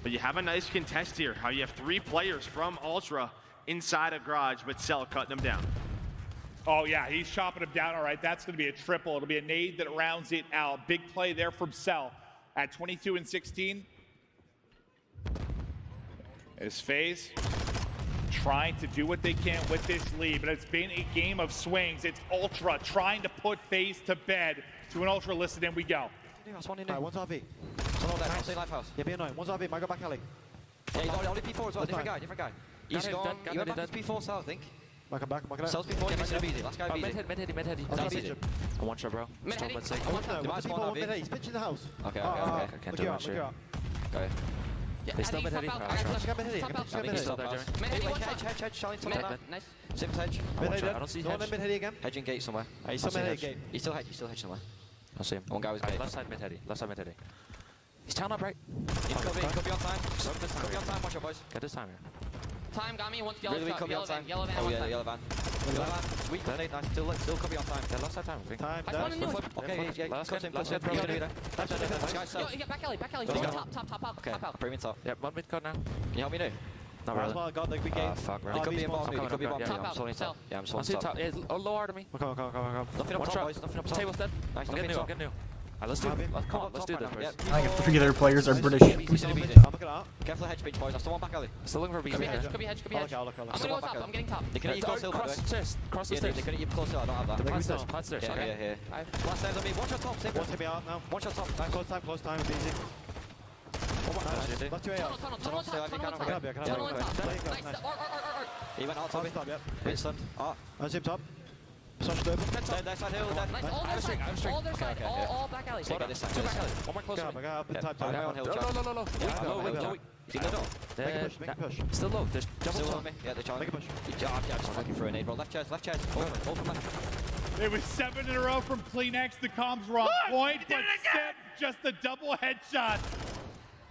But you have a nice contest here. How you have 3 players from Ultra inside a garage, but Cell cutting them down. Oh, yeah, he's chopping him down. All right, that's going to be a triple. It'll be a nade that rounds it out. Big play there from Cell at 22 and 16. As FaZe trying to do what they can with this lead, but it's been a game of swings. It's Ultra trying to put FaZe to bed. To an Ultra listed, and we go. One's RV. Nice. Lifehouse. Yeah, be annoying. One's RV, might go back alley. Yeah, you got only P4 as well. Different guy. He's gone. You went back to P4 Cell, I think. Back him back. Cell's P4, you missed it easy. Last guy easy. Mid heady. One shot, bro. Mid heady. He's pitching the house. Okay. I can't do much here. Okay. They still mid heady. He's still there, Jeremy. Hedge. Charlie, nice. Sim's hedge. I don't see hedge. Mid heady again. Hedging gate somewhere. He's still mid gate. He's still hedge somewhere. I see him. One guy was gate. Left side mid heady. He's town up right. He could be on time. Could be on time. Watch out, boys. Get this time here. Time got me. Once yellow van. Oh yeah, yellow van. Sweet. Nice. Still could be on time. Yeah, last time. I think. Time. Okay. Yeah. Last He's guy. gonna do that. That's Yo, yeah, back alley. Top out. Okay. Premium top. Yeah, one mid code now. Can you help me now? Not really. Well, God, like we game. Fuck, bro. He could be in bomb. He could be bomb. Yeah, I'm slowing top. Yeah, I'm slowing top. Yeah, low hard to me. Come. Nothing up top, boys. Nothing up top. Table's dead. Nice. I'm getting new. Alright, let's do it. Come on, let's do this. I think 3 other players are British. I'm looking out. Careful hedge pitch, boys. I still want back alley. Still looking for BZ. Could be hedge. I'm gonna go top. I'm getting top. They can eat close hill, by the way. Cross the Yeah, stairs. they can eat close hill. I don't have that. Plant stairs. Yeah. Last stairs on me. Watch your top. One to be out now. Watch your top. Nice. Close time. Easy. Let's do it out. Tunnel top. He went out top. Yep. Wait, stunned. On zip top. Such loop. Dead side hill. All their side. All back alley. Take out this side. One more close. Back up. Time. Down hill. Low. Low. See the door. Make a push. Still low. There's Still on me. Yeah, they're trying. Make a push. Yeah, just looking for a nade, bro. Left chest. Open left. It was 7 in a row from Kleenex. The comms were on point, but Sim just a double headshot.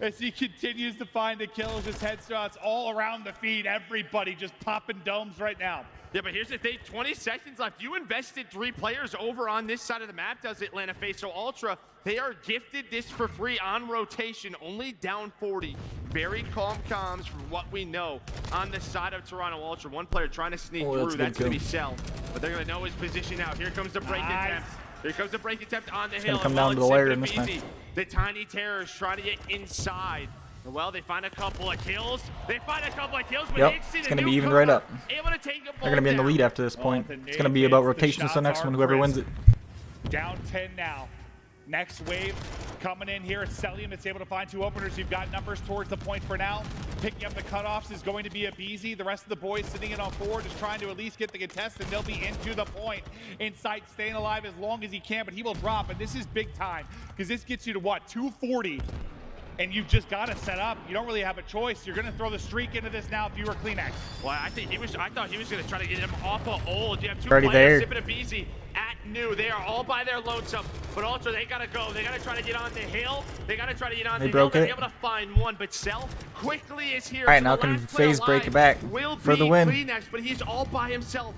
As he continues to find the kills, his headshots all around the feed. Everybody just popping domes right now. Yeah, but here's the thing, 20 seconds left. You invested 3 players over on this side of the map, does Atlanta FaZe. So Ultra, they are gifted this for free on rotation, only down 40. Very calm comms from what we know on the side of Toronto Ultra. One player trying to sneak through, that's going to be Cell. But they're going to know his position now. Here comes the break attempt. Here comes the break attempt on the hill. Come down to the layer in this match. The Tiny Terrors trying to get inside. Well, they find a couple of kills. But yep, it's going to be even right up. They're going to be in the lead after this point. It's going to be about rotations the next one, whoever wins it. Down 10 now. Next wave coming in here. Celium is able to find 2 openers. You've got numbers towards the point for now. Picking up the cutoffs is going to be Abizi. The rest of the boys sitting in on 4, just trying to at least get the contest, and they'll be into the point. Insight staying alive as long as he can, but he will drop. And this is big time, because this gets you to what, 240? And you've just got to set up. You don't really have a choice. You're going to throw the streak into this now if you were Kleenex. Well, I thought he was going to try to get him off of old. You have 2 already players, there. Sip and Abizi at new. They are all by their lonesome. But Ultra, they got to go. They got to try to get on the hill. They got to try to get on the hill. They're able to find one, but Cell quickly is here. All right, now can FaZe break it back for the win. Kleenex, but he's all by himself.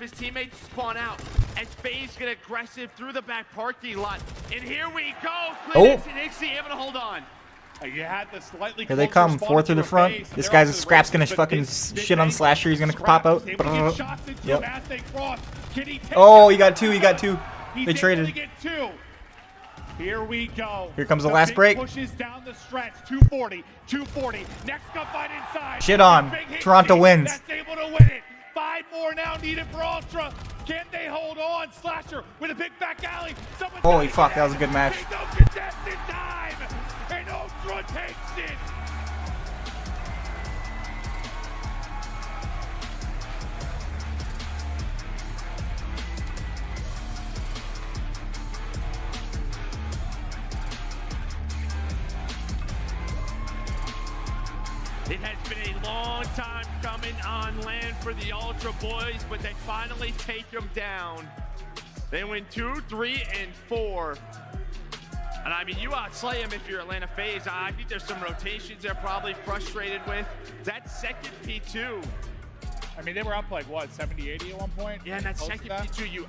His teammates spawn out as FaZe get aggressive through the back parking lot. And here we go. Kleenex and Ixie able to hold on. You had the slightly Here they closer come, spawn 4 through to the your front. face. This They're guy's off to the Scrap's gonna races, but fucking this shit on angle, Slasher. He's gonna Scrap pop out. is able to get shots into him as they cross. Can he take Oh, it? he got 2. He got 2. He's They able traded. to get 2. Here we go. Here comes the last break. Pushes down the stretch. 240. 240. Next gunfight inside. Shit on. Big hit Toronto team wins. That's able to win it. 5 more now needed for Ultra. Can they hold on? Slasher with a big back alley. Someone's Holy gotta fuck, get that was a good match. They go contested time. And Ultra takes it. It has been a long time coming on land for the Ultra boys, but they finally take them down. They win 2, 3, and 4. And I mean, you outslay them if you're Atlanta FaZe. I think there's some rotations they're probably frustrated with. That second P2. I mean, they were up like, what, 70, 80 at one point? Yeah, and that Close to second P2, you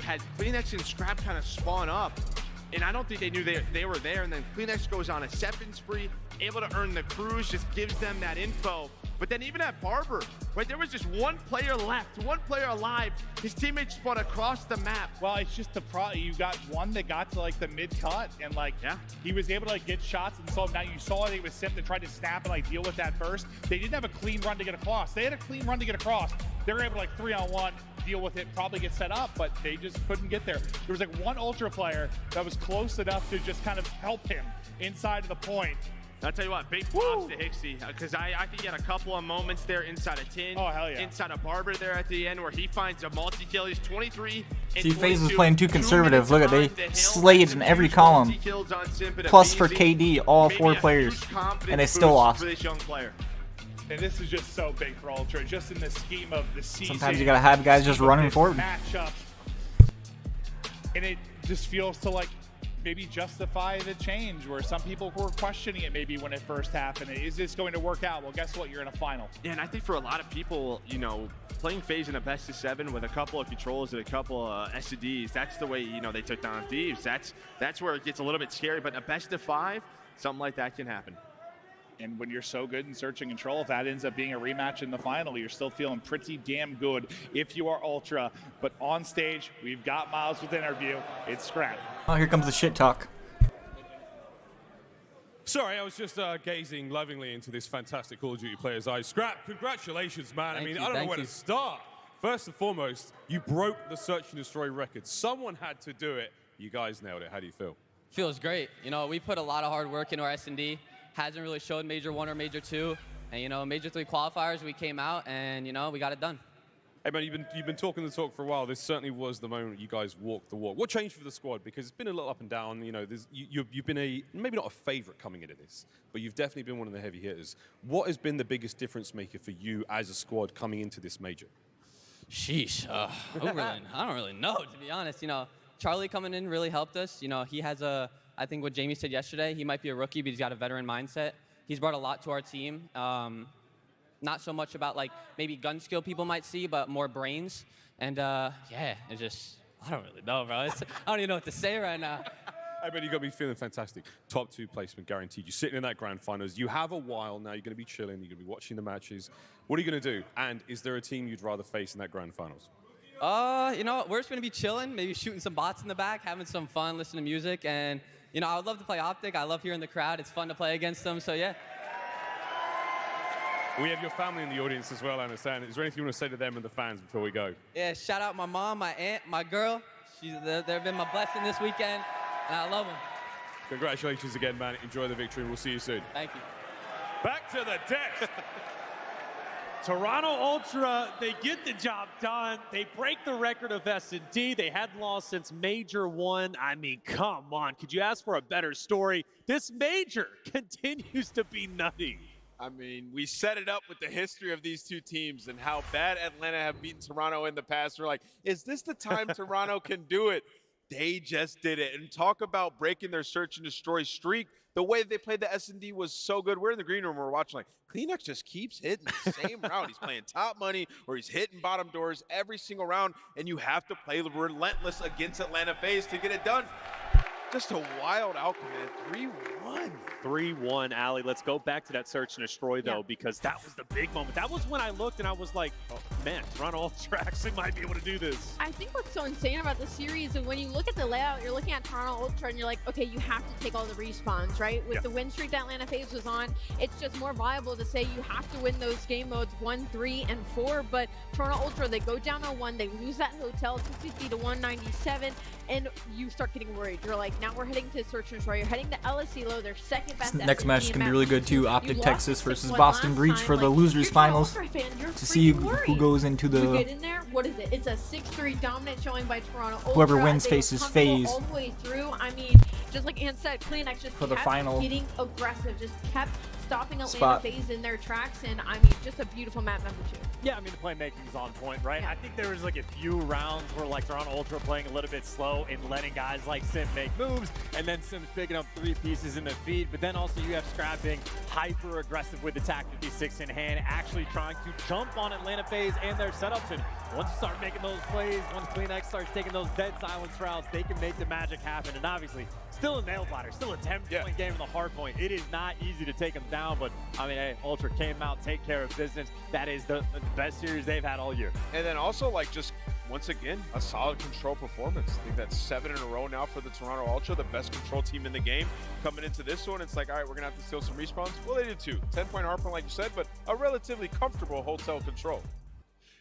had Kleenex and Scrap kind of spawn up. And I don't think they knew they were there. And then Kleenex goes on a 7 spree, able to earn the cruise, just gives them that info. But then even at Barber, right, there was just one player left, one player alive. His teammates spun across the map. Well, it's just you got one that got to like the mid cut, and like he was able to like get shots. And so now you saw it was Sim that tried to snap and like deal with that first. They didn't have a clean run to get across. They had a clean run to get across. They were able to like 3-on-1 deal with it, probably get set up, but they just couldn't get there. There was like one Ultra player that was close enough to just kind of help him inside of the point. I'll tell you what, big props to Hixie, because I think he had a couple of moments there inside of Tin, inside of Barber there at the end where he finds a multi-kill. He's 23 and See, 22. FaZe was playing too conservative. Look at they slayed in every column. Plus for KD, all 4 players, and they still lost. For this young player. And this is just so big for Ultra, just in the scheme of the season. Sometimes you gotta have guys just running forward. Matchup, and it just feels to like maybe justify the change where some people were questioning it maybe when it first happened. Is this going to work out? Well, guess what? You're in a final. Yeah, and I think for a lot of people, you know, playing FaZe in a best of 7 with a couple of controls and a couple of SDs, that's the way, you know, they took down Thieves. That's where it gets a little bit scary, but in a best of 5, something like that can happen. And when you're so good in search and control, if that ends up being a rematch in the final, you're still feeling pretty damn good if you are Ultra. But on stage, we've got Miles with interview. It's Scrap. Oh, here comes the shit talk. Sorry, I was just gazing lovingly into this fantastic Call of Duty player's eyes. Scrap, congratulations, man. I don't know where to start. First and foremost, you broke the Search and Destroy record. Someone had to do it. You guys nailed it. How do you feel? Feels great. You know, we put a lot of hard work into our S&D. Hasn't really showed Major 1 or Major 2. And, you know, Major 3 qualifiers, we came out and, you know, we got it done. Hey, man, you've been talking the talk for a while. This certainly was the moment you guys walked the walk. What changed for the squad? Because it's been a little up and down. You know, you've been maybe not a favorite coming into this, but you've definitely been one of the heavy hitters. What has been the biggest difference maker for you as a squad coming into this major? Sheesh. I don't really know, to be honest. You know, Charlie coming in really helped us. You know, he has I think what Jamie said yesterday, he might be a rookie, but he's got a veteran mindset. He's brought a lot to our team. Not so much about like maybe gun skill people might see, but more brains. And yeah, it's just, I don't really know, bro. I don't even know what to say right now. I bet you got to be feeling fantastic. Top 2 placement guaranteed. You're sitting in that grand finals. You have a while now. You're going to be chilling. You're going to be watching the matches. What are you going to do? And is there a team you'd rather face in that grand finals? You know, we're just going to be chilling, maybe shooting some bots in the back, having some fun, listening to music. And, you know, I would love to play Optic. I love hearing the crowd. It's fun to play against them. So, yeah. We have your family in the audience as well, I understand. Is there anything you want to say to them and the fans before we go? Yeah, shout out my mom, my aunt, my girl. They've been my blessing this weekend, and I love them. Congratulations again, man. Enjoy the victory. We'll see you soon. Thank you. Back to the deck. Toronto Ultra, they get the job done. They break the record of S&D. They hadn't lost since Major 1. I mean, come on. Could you ask for a better story? This Major continues to be nutty. I mean, we set it up with the history of these two teams and how bad Atlanta have beaten Toronto in the past. We're like, is this the time Toronto can do it? They just did it. And talk about breaking their search and destroy streak. The way they played the S&D was so good. We're in the green room. We're watching like, Kleenex just keeps hitting the same round. He's playing top money or he's hitting bottom doors every single round. And you have to play relentless against Atlanta FaZe to get it done. Just a wild outcome, man. 3-1. 3-1. 3-1, Allie. Let's go back to that search and destroy, though, because that was the big moment. That was when I looked and I was like, oh, man, Toronto Ultra actually might be able to do this. I think what's so insane about the series is when you look at the layout, you're looking at Toronto Ultra and you're like, okay, you have to take all the respawns, right? With the win streak that Atlanta FaZe was on, it's just more viable to say you have to win those game modes 1, 3, and 4. But Toronto Ultra, they go down on 1, they lose that hotel 250 to 197, and you start getting worried. You're like, now we're heading to search and destroy. You're heading to LSELO, their second best. Next match is going to be really good too. Optic Texas versus Boston Breach for the losers finals to see who goes into You the. get in there, what is it? It's a 6-3 dominant showing by Toronto Ultra. Whoever wins They faces were comfortable FaZe. all the way through. I mean, just like Ann said, CleanX just For the kept final getting aggressive, just kept stopping Atlanta spot. FaZe in their tracks, and I mean, just a beautiful map number 2. Yeah, I mean, the playmaking is on point, right? I think there was like a few rounds where like Toronto Ultra playing a little bit slow and letting guys like Sim make moves, and then Sim's picking up 3 pieces in the feed, but then also you have Scrap being hyper aggressive with the TAC 56 in hand, actually trying to jump on Atlanta FaZe and their setups, and once you start making those plays, once CleanX starts taking those dead silence routes, they can make the magic happen, and obviously, still a nail biter, still a 10-point game in the hard point. It is not easy to take them down, but I mean, hey, Ultra came out, take care of business. That is the best series they've had all year. And then also, like, just once again, a solid control performance. I think that's 7 in a row now for the Toronto Ultra, the best control team in the game. Coming into this one, it's like, all right, we're going to have to steal some respawns. Well, they did too. 10-point hard point, like you said, but a relatively comfortable hotel control.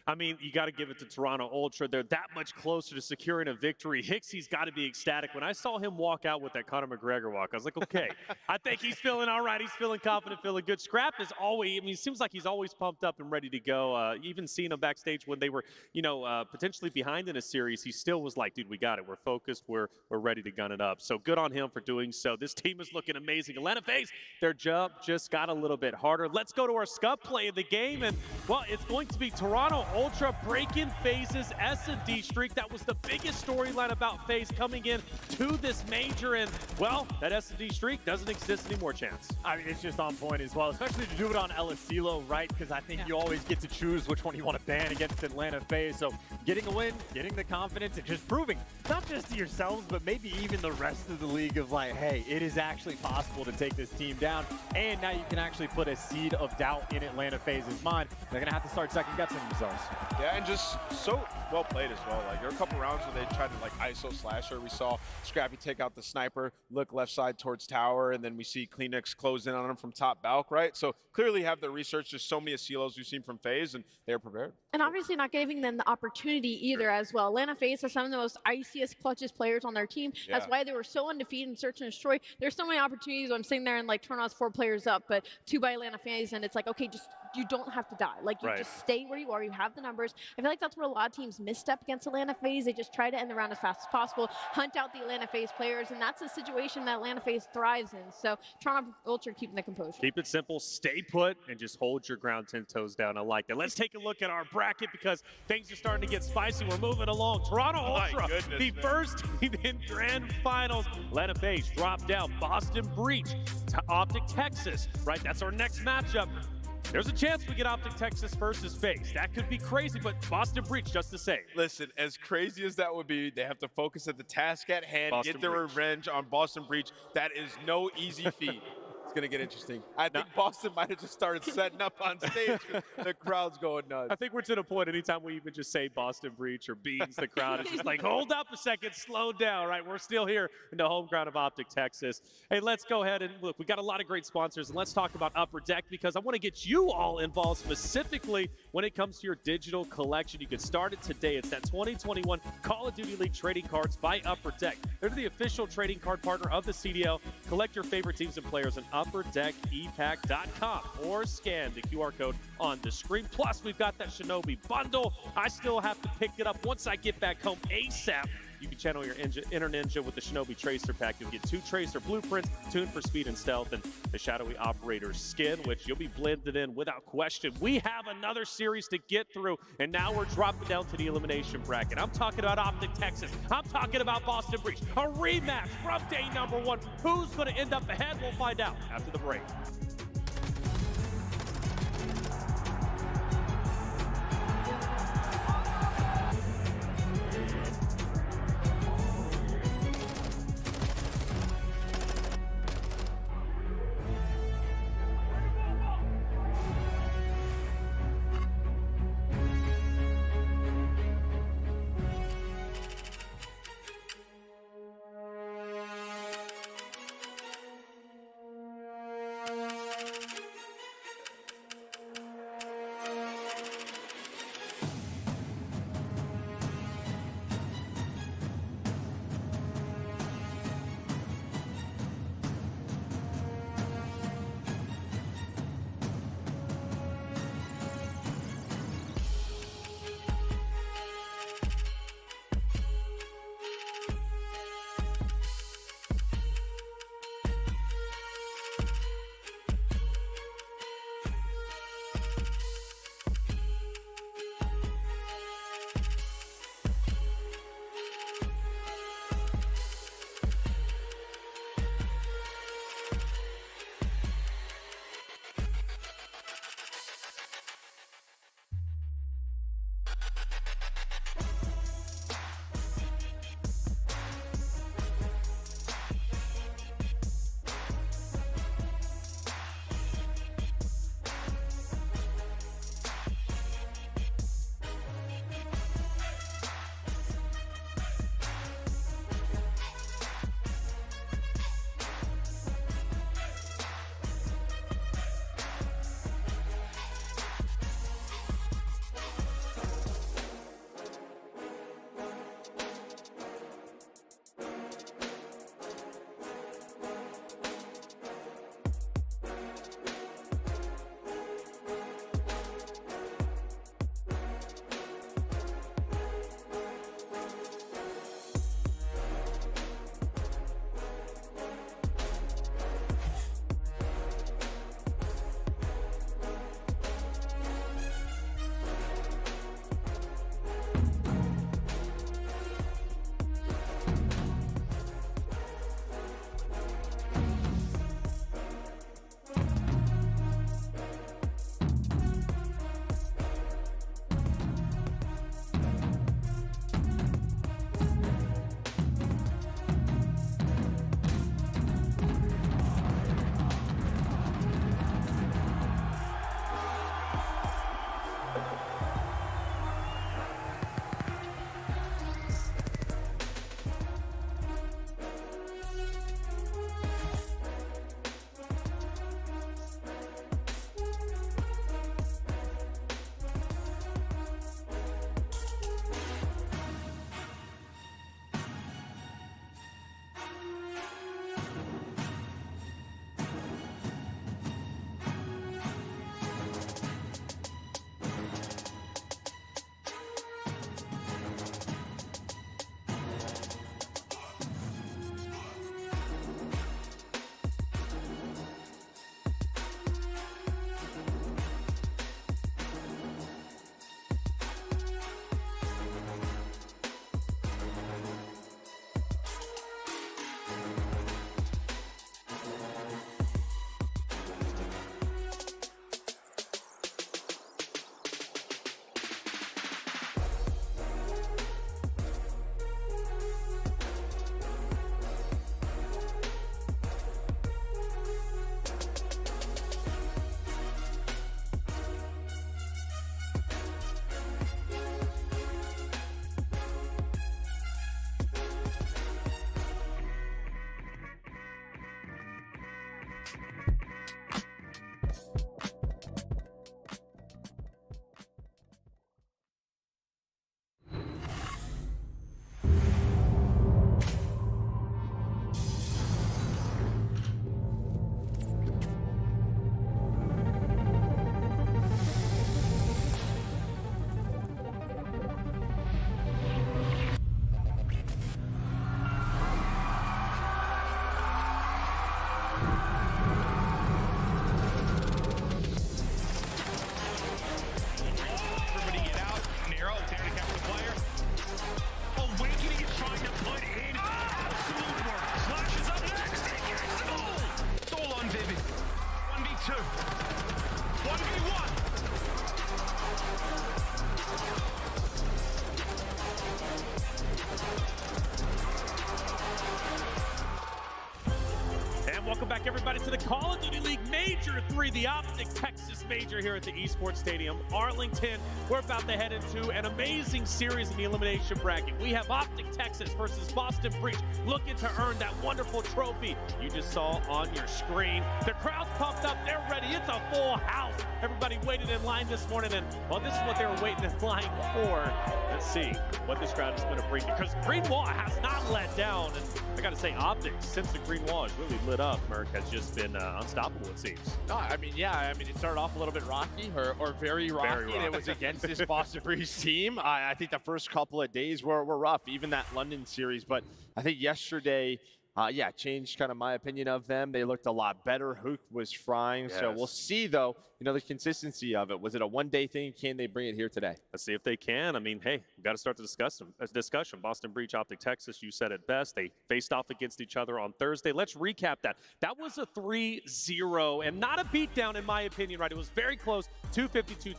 I mean, you got to give it to Toronto Ultra. They're that much closer to securing a victory. Hixie's got to be ecstatic. When I saw him walk out with that Conor McGregor walk, I was like, okay, I think he's feeling all right. He's feeling confident, feeling good. Scrap is always, I mean, it seems like he's always pumped up and ready to go. Even seeing him backstage when they were, you know, potentially behind in a series, he still was like, dude, we got it. We're focused. We're ready to gun it up. So good on him for doing so. This team is looking amazing. Atlanta FaZe, their jump just got a little bit harder. Let's go to our scub play of the game. And, well, it's going to be Toronto Ultra breaking FaZe's S&D streak. That was the biggest storyline about FaZe coming in to this major, and well, that S&D streak doesn't exist anymore, Chance. I mean, it's just on point as well, especially to do it on LSELO, right? Because I think you always get to choose which one you want to ban against Atlanta FaZe. So getting a win, getting the confidence, and just proving, not just to yourselves, but maybe even the rest of the league of like, hey, it is actually possible to take this team down. And now you can actually put a seed of doubt in Atlanta FaZe's mind. They're going to have to start second-guessing themselves. Yeah, and just so well played as well. Like, there are a couple rounds where they tried to like ISO slasher. We saw Scrappy take out the sniper, look left side towards tower, and then we see CleanX close in on him from top balk, right? So clearly have their research. Just so many Acelos we've seen from FaZe, and they're prepared. And obviously not giving them the opportunity either as well. Atlanta FaZe are some of the most iciest, clutchest players on their team. That's why they were so undefeated in Search and Destroy. There's so many opportunities. I'm sitting there and like Toronto's 4 players up, but 2 by Atlanta FaZe, and it's like, okay, just you don't have to die. Like, you just stay where you are. You have the numbers. I feel like that's where a lot of teams misstep against Atlanta FaZe. They just try to end the round as fast as possible, hunt out the Atlanta FaZe players, and that's a situation that Atlanta FaZe thrives in. So Toronto Ultra keeping the composure. Keep it simple, stay put, and just hold your ground 10 toes down. I like that. Let's take a look at our bracket because things are starting to get spicy. We're moving along. Toronto Ultra, the first team in grand finals. Atlanta FaZe dropped down. Boston Breach to Optic Texas, right? That's our next matchup. There's a chance we get Optic Texas versus FaZe. That could be crazy, but Boston Breach just the same. Listen, as crazy as that would be, they have to focus at the task at hand, get their revenge on Boston Breach. That is no easy feat. It's going to get interesting. I think Boston might have just started setting up on stage. The crowd's going nuts. I think we're to the point anytime we even just say Boston Breach or Beans, the crowd is just like, hold up a second, slow down, right? We're still here in the home ground of Optic Texas. Hey, let's go ahead and look, we got a lot of great sponsors, and let's talk about Upper Deck because I want to get you all involved specifically when it comes to your digital collection. You can start it today. It's that 2021 Call of Duty League trading cards by Upper Deck. They're the official trading card partner of the CDL. Collect your favorite teams and players on upperdeckepack.com or scan the QR code on the screen. Plus, we've got that Shinobi bundle. I still have to pick it up once I get back home ASAP. You can channel your inner ninja with the Shinobi Tracer Pack. You'll get 2 Tracer blueprints, tuned for speed and stealth, and the Shadowy Operator's skin, which you'll be blended in without question. We have another series to get through, and now we're dropping down to the elimination bracket. I'm talking about Optic Texas. I'm talking about Boston Breach. A rematch from day number 1. Who's going to end up ahead? We'll find out after the break. to the Call of Duty League Major 3, the Optic Texas Major here at the Esports Stadium, Arlington. We're about to head into an amazing series in the elimination bracket. We have Optic Texas versus Boston Breach looking to earn that wonderful trophy you just saw on your screen. The crowd's pumped up, they're ready. It's a full house. Everybody waited in line this morning, and well, this is what they were waiting in line for. Let's see what this crowd is going to bring, because Green Wall has not let down, and I got to say, Optic, since the Green Wall has really lit up, Merck, has just been unstoppable, it seems. No, I mean, it started off a little bit rocky, or very rocky, and it was against this Boston Breeze team. I think the first couple of days were rough, even that London series, but I think yesterday, changed kind of my opinion of them. They looked a lot better. Hook was frying. Yes. So we'll see, though, the consistency of it. Was it a one-day thing? Can they bring it here today? Let's see if they can. I mean, hey, we've got to start the discussion. Boston Breach, Optic Texas, you said it best. They faced off against each other on Thursday. Let's recap that. That was a 3-0 and not a beatdown, in my opinion, right? It was very close. 252-12,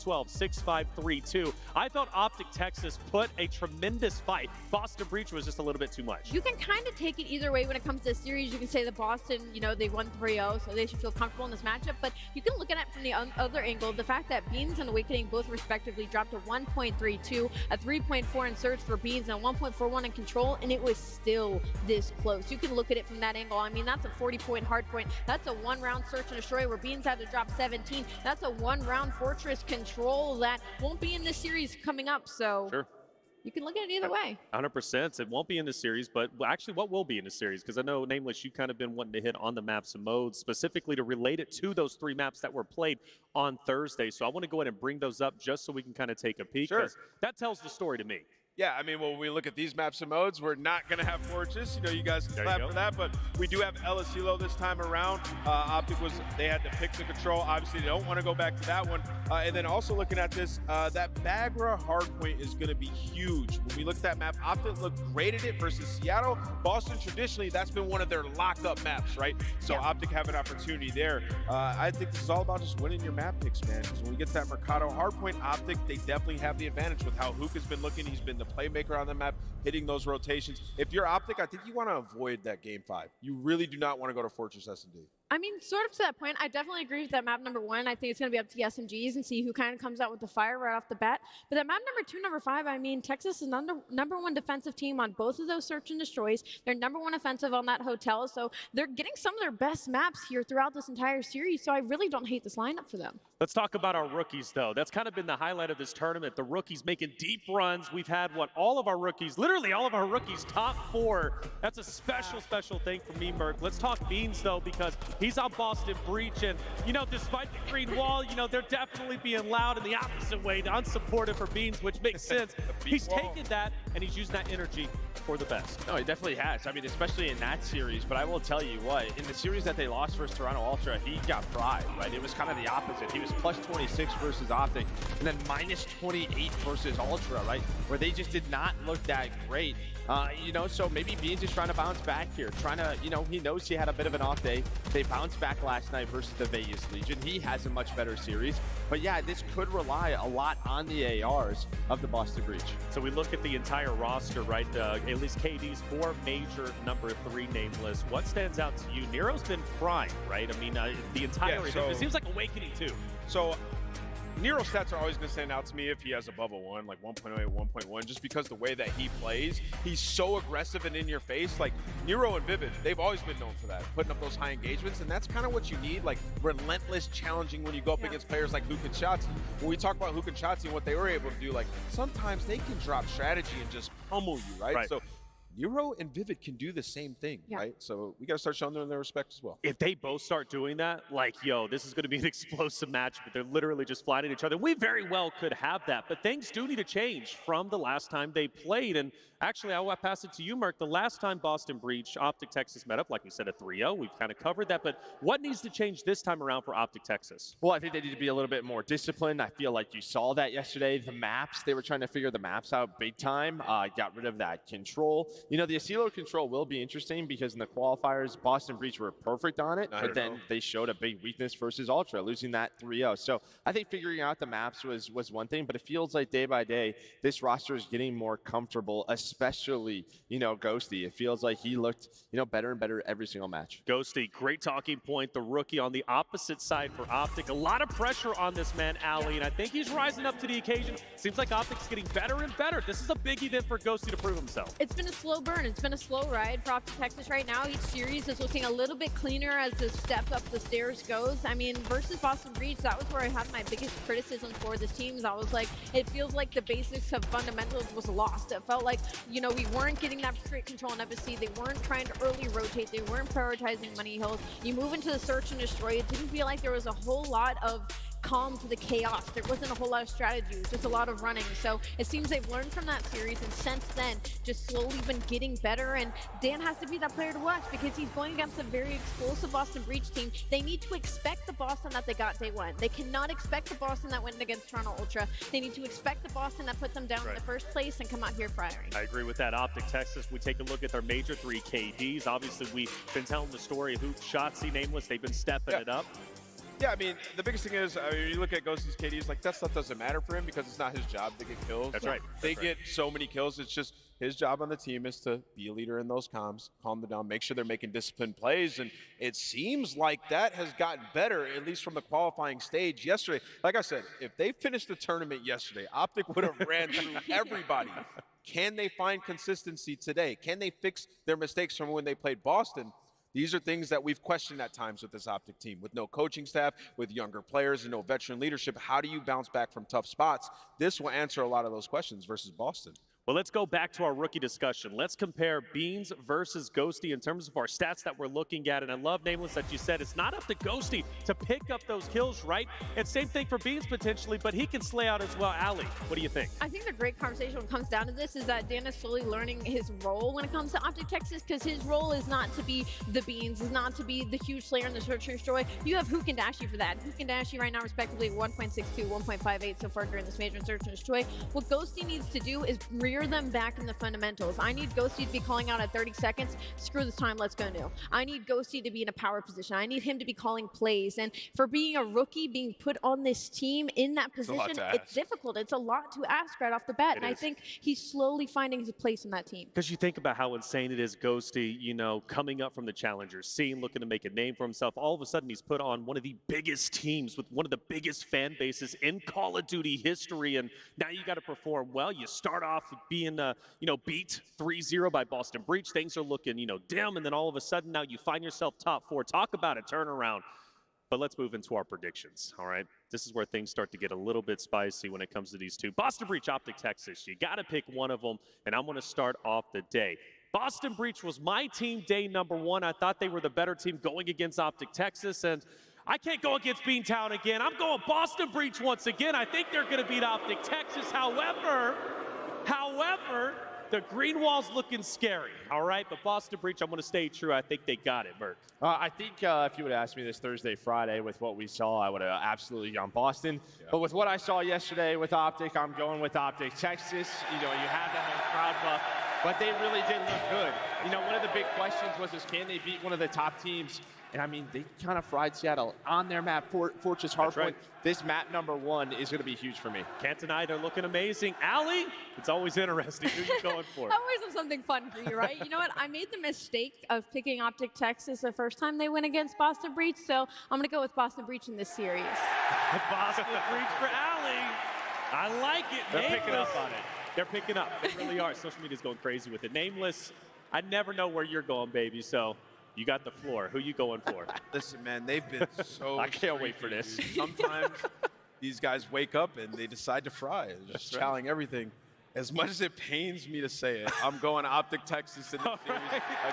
6-5-3-2. I thought Optic Texas put a tremendous fight. Boston Breach was just a little bit too much. You can kind of take it either way when it comes to this series. You can say that Boston, they won 3-0, so they should feel comfortable in this matchup. But you can look at it from the other angle. The fact that Beans and Awakening both respectively dropped a 1.32, a 3.4 in Surge for Beans, and a 1.41 in Control, and it was still this close. You can look at it from that angle. I mean, that's a 40-point hard point. That's a one-round Search and Destroy where Beans had to drop 17. That's a one-round Fortress Control that won't be in this series coming up. So sure, you can look at it either way. 100%. It won't be in the series, but actually what will be in the series? Because I know, Nameless, you kind of been wanting to hit on the maps and modes, specifically to relate it to those 3 maps that were played on Thursday. So I want to go ahead and bring those up just so we can kind of take a peek. Sure. That tells the story to me. Yeah, I mean, when we look at these maps and modes, we're not going to have Fortress. You guys can clap for that, but we do have El Asilo this time around. Optic they had to pick the Control. Obviously, they don't want to go back to that one. And then also looking at this, that Bagra hardpoint is going to be huge. When we look at that map, Optic looked great at it versus Seattle. Boston, traditionally, that's been one of their lock-up maps, right? So Optic have an opportunity there. I think this is all about just winning your map picks, man. Because when we get to that Mercado hardpoint, Optic, they definitely have the advantage with how Hook has been looking. He's been the playmaker on the map, hitting those rotations. If you're Optic, I think you want to avoid that game 5. You really do not want to go to Fortress S&D. I mean, sort of to that point, I definitely agree with that map number 1. I think it's going to be up to the SMGs and see who kind of comes out with the fire right off the bat. But that map number 2, number 5, I mean, Texas is number 1 defensive team on both of those Search and Destroys. They're number 1 offensive on that hotel. So they're getting some of their best maps here throughout this entire series. So I really don't hate this lineup for them. Let's talk about our rookies, though. That's kind of been the highlight of this tournament. The rookies making deep runs. We've had, literally all of our rookies, top 4. That's a special thing for me, Merck. Let's talk Beans, though, because he's on Boston Breach. And, despite the Green Wall, they're definitely being loud in the opposite way, unsupportive for Beans, which makes sense. He's taken that, and he's using that energy for the best. No, he definitely has. I mean, especially in that series. But I will tell you what, in the series that they lost versus Toronto Ultra, he got fried, right? It was kind of the opposite. He was plus 26 versus Optic, and then minus 28 versus Ultra, right? Where they just did not look that great. So maybe Beans is trying to bounce back here. He knows he had a bit of an off day. They bounced back last night versus the Vegas Legion. He has a much better series. But yeah, this could rely a lot on the ARs of the Boston Breach. So we look at the entire roster, right? At least KD's 4 major number 3 nameless. What stands out to you? Nero's been frying, right? I mean, the entire it seems like Awakening too. So Nero's stats are always going to stand out to me if he has above a 1, like 1.08, 1.1, just because the way that he plays, he's so aggressive and in your face. Like Nero and Vivid, they've always been known for that, putting up those high engagements, and that's kind of what you need, like relentless challenging when you go up against players like Hook and Shotzi. When we talk about Hook and Shotzi and what they were able to do, like sometimes they can drop strategy and just pummel you, right? So Nero and Vivid can do the same thing, right? So we got to start showing them their respect as well. If they both start doing that, this is going to be an explosive match, but they're literally just flying at each other. We very well could have that, but things do need to change from the last time they played. And actually, I'll pass it to you, Mark. The last time Boston Breach, Optic Texas met up, like we said, at 3-0. We've kind of covered that, but what needs to change this time around for Optic Texas? Well, I think they need to be a little bit more disciplined. I feel like you saw that yesterday. The maps, they were trying to figure the maps out big time. Got rid of that Control. You know, the Asilo control will be interesting because in the qualifiers, Boston Breach were perfect on it, but then they showed a big weakness versus Ultra, losing that 3-0. So I think figuring out the maps was one thing, but it feels like day by day, this roster is getting more comfortable, especially, you know, Ghosty. It feels like he looked, you know, better and better every single match. Ghosty, great talking point. The rookie on the opposite side for Optic. A lot of pressure on this man, Ali, and I think he's rising up to the occasion. Seems like Optic's getting better and better. This is a big event for Ghosty to prove himself. It's been a slow burn. It's been a slow ride for Optic Texas right now. Each series is looking a little bit cleaner as the step up the stairs goes. I mean, versus Boston Breach, that was where I had my biggest criticism for this team. I was like, it feels like the basics of fundamentals was lost. It felt like, you know, we weren't getting that straight control on FSC. They weren't trying to early rotate. They weren't prioritizing money hills. You move into the search and destroy. It didn't feel like there was a whole lot of calm to the chaos. There wasn't a whole lot of strategy. It was just a lot of running. So it seems they've learned from that series, and since then, just slowly been getting better. And Dan has to be that player to watch because he's going against a very explosive Boston Breach team. They need to expect the Boston that they got day one. They cannot expect the Boston that went against Toronto Ultra. They need to expect the Boston that put them down in the first place and come out here firing. I agree with that. Optic Texas, we take a look at their major 3 KDs. Obviously, we've been telling the story of who Shotzi, Nameless, they've been stepping it up. Yeah, I mean, the biggest thing is, I mean, you look at Ghosty's KDs, like, that stuff doesn't matter for him because it's not his job to get kills. That's right. They get so many kills. It's just his job on the team is to be a leader in those comms, calm them down, make sure they're making disciplined plays. And it seems like that has gotten better, at least from the qualifying stage yesterday. Like I said, if they finished the tournament yesterday, Optic would have ran through everybody. Can they find consistency today? Can they fix their mistakes from when they played Boston? These are things that we've questioned at times with this Optic team. With no coaching staff, with younger players and no veteran leadership, how do you bounce back from tough spots? This will answer a lot of those questions versus Boston. Well, let's go back to our rookie discussion. Let's compare Beans versus Ghosty in terms of our stats that we're looking at. And I love, Nameless, that you said it's not up to Ghosty to pick up those kills, right? And same thing for Beans potentially, but he can slay out as well. Ali, what do you think? I think the great conversation when it comes down to this is that Dan is slowly learning his role when it comes to Optic Texas, because his role is not to be the Beans, is not to be the huge slayer in the search and destroy. You have Hook and Dashy for that. Hook and Dashy right now respectively 1.62, 1.58 so far during this major in search and destroy. What Ghosty needs to do is rear them back in the fundamentals. I need Ghosty to be calling out at 30 seconds. Screw this time, let's go new. I need Ghosty to be in a power position. I need him to be calling plays. And for being a rookie, being put on this team in that position, it's difficult. It's a lot to ask right off the bat. And I think he's slowly finding his place in that team. Because you think about how insane it is, Ghosty, you know, coming up from the challengers scene, looking to make a name for himself. All of a sudden, he's put on one of the biggest teams with one of the biggest fan bases in Call of Duty history. And now you got to perform well. You start off being beat 3-0 by Boston Breach. Things are looking, dim. And then all of a sudden now you find yourself top 4. Talk about a turnaround. But let's move into our predictions, all right? This is where things start to get a little bit spicy when it comes to these two. Boston Breach, Optic Texas. You got to pick one of them, and I'm going to start off the day. Boston Breach was my team day number 1. I thought they were the better team going against Optic Texas, and I can't go against Beantown again. I'm going Boston Breach once again. I think they're going to beat Optic Texas. However, the green wall's looking scary, all right? But Boston Breach, I'm going to stay true. I think they got it, Merc. I think if you would have asked me this Thursday, Friday with what we saw, I would have absolutely gone Boston. Yeah. But with what I saw yesterday with Optic, I'm going with Optic Texas. You have that whole crowd buff, but they really did look good. One of the big questions was can they beat one of the top teams? And I mean, they kind of fried Seattle on their map, Fortress Hardpoint. Right. This map number 1 is going to be huge for me. Can't deny they're looking amazing. Ali, it's always interesting. Who you going for? I always have something fun for you, right? You know what? I made the mistake of picking Optic Texas the first time they went against Boston Breach, so I'm going to go with Boston Breach in this series. Boston Breach for Ali. I like it. They're picking up on it. They're picking up. They really are. Social media's going crazy with it. Nameless, I never know where you're going, baby, so you got the floor. Who you going for? Listen, man, they've been so I can't wait for this. Dude. Sometimes these guys wake up and they decide to fry. They're just challenging everything. As much as it pains me to say it, I'm going Optic Texas in the series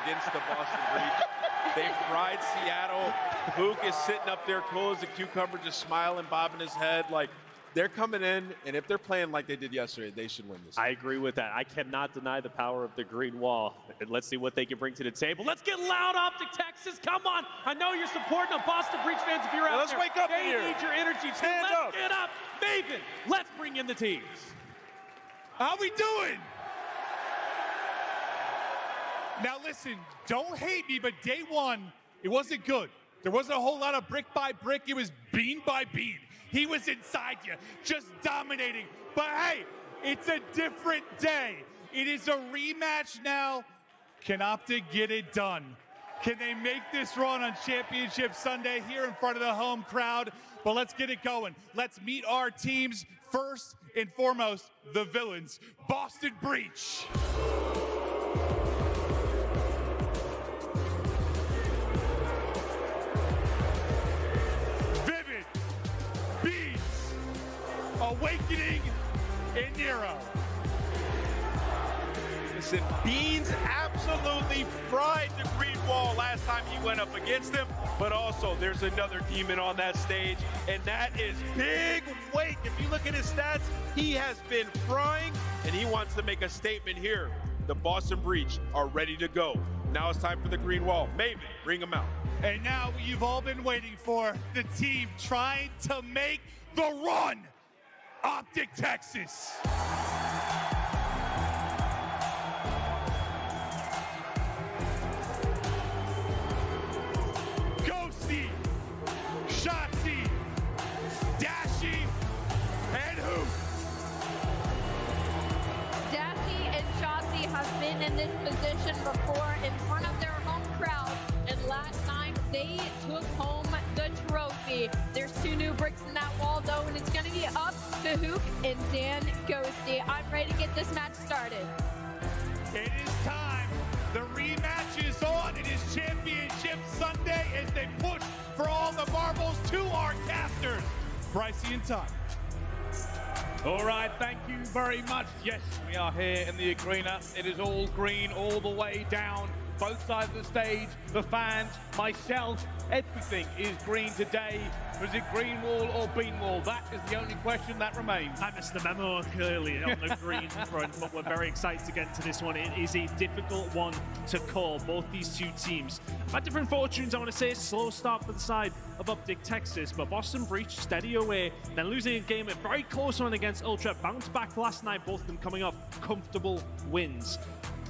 against the Boston Breach. They fried Seattle. Hook is sitting up there cool as a cucumber, just smiling, bobbing his head. Like, they're coming in, and if they're playing like they did yesterday, they should win this. I agree with that. I cannot deny the power of the green wall. And let's see what they can bring to the table. Let's get loud, Optic Texas. Come on. I know you're supporting them, Boston Breach fans, if you're out let's there. Wake up they here. Need your energy, too. Let's get up. Maven, let's bring in the teams. How we doing? Now listen, don't hate me, but day one, it wasn't good. There wasn't a whole lot of brick by brick. It was bean by bean. He was inside you, just dominating. But hey, it's a different day. It is a rematch now. Can Optic get it done? Can they make this run on Championship Sunday here in front of the home crowd? But let's get it going. Let's meet our teams. First and foremost, the villains, Boston Breach. Vivid, Beats, Awakening, and Nero. Listen, Beans absolutely fried the green wall last time he went up against him, but also there's another demon on that stage, and that is Big Wake. If you look at his stats, he has been frying, and he wants to make a statement here. The Boston Breach are ready to go. Now it's time for the green wall. Maven, bring him out. And now what you've all been waiting for, the team trying to make the run, Optic Texas. Shotzi, Dashi, and Hoop. Dashi and Shotzi have been in this position before in front of their home crowd, and last time they took home the trophy. There's 2 new bricks in that wall though, and it's gonna be up to Hoop and Dan Ghosty. I'm ready to get this match started. It is time. The rematch is on. It is Championship Sunday as they push for all the marbles to our casters. Brycey and Todd. All right, thank you very much. Yes, we are here in the arena. It is all green all the way down. Both sides of the stage, the fans, myself, everything is green today. Was it green wall or bean wall? That is the only question that remains. I missed the memo clearly on the green front, but we're very excited to get into this one. It is a difficult one to call, both these two teams. By different fortunes, I want to say a slow start for the side of Optic Texas, but Boston Breach steady away, then losing a game, a very close one against Ultra, bounced back last night, both of them coming off comfortable wins.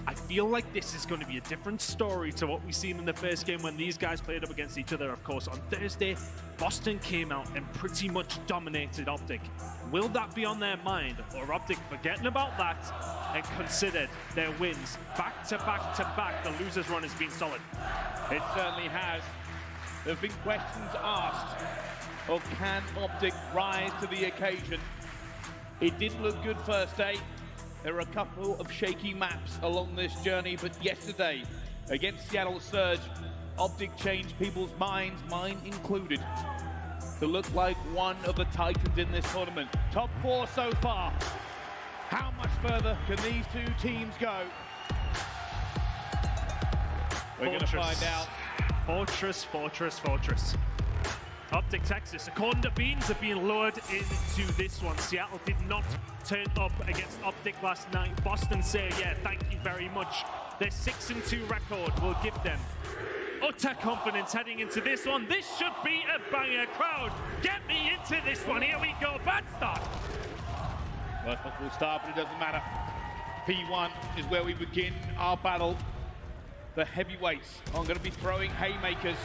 I feel like this is going to be a different story to what we've seen in the first game when these guys played up against each other. Of course, on Thursday, Boston came out and pretty much dominated Optic. Will that be on their mind, or Optic forgetting about that and considered their wins back to back to back? The losers run has been solid. It certainly has. There have been questions asked of can Optic rise to the occasion. It didn't look good first day. There are a couple of shaky maps along this journey, but yesterday against Seattle Surge, Optic changed people's minds, mine included, to look like one of the titans in this tournament. Top 4 so far. How much further can these two teams go? We're going to find out. Fortress, fortress, fortress. Optic Texas, according to Beans, have been lured into this one. Seattle did not turn up against Optic last night. Boston say, yeah, thank you very much. Their 6-2 record will give them utter confidence heading into this one. This should be a banger. Crowd, get me into this one. Here we go. Bad start. Worst possible start, but it doesn't matter. P1 is where we begin our battle. The heavyweights are going to be throwing haymakers.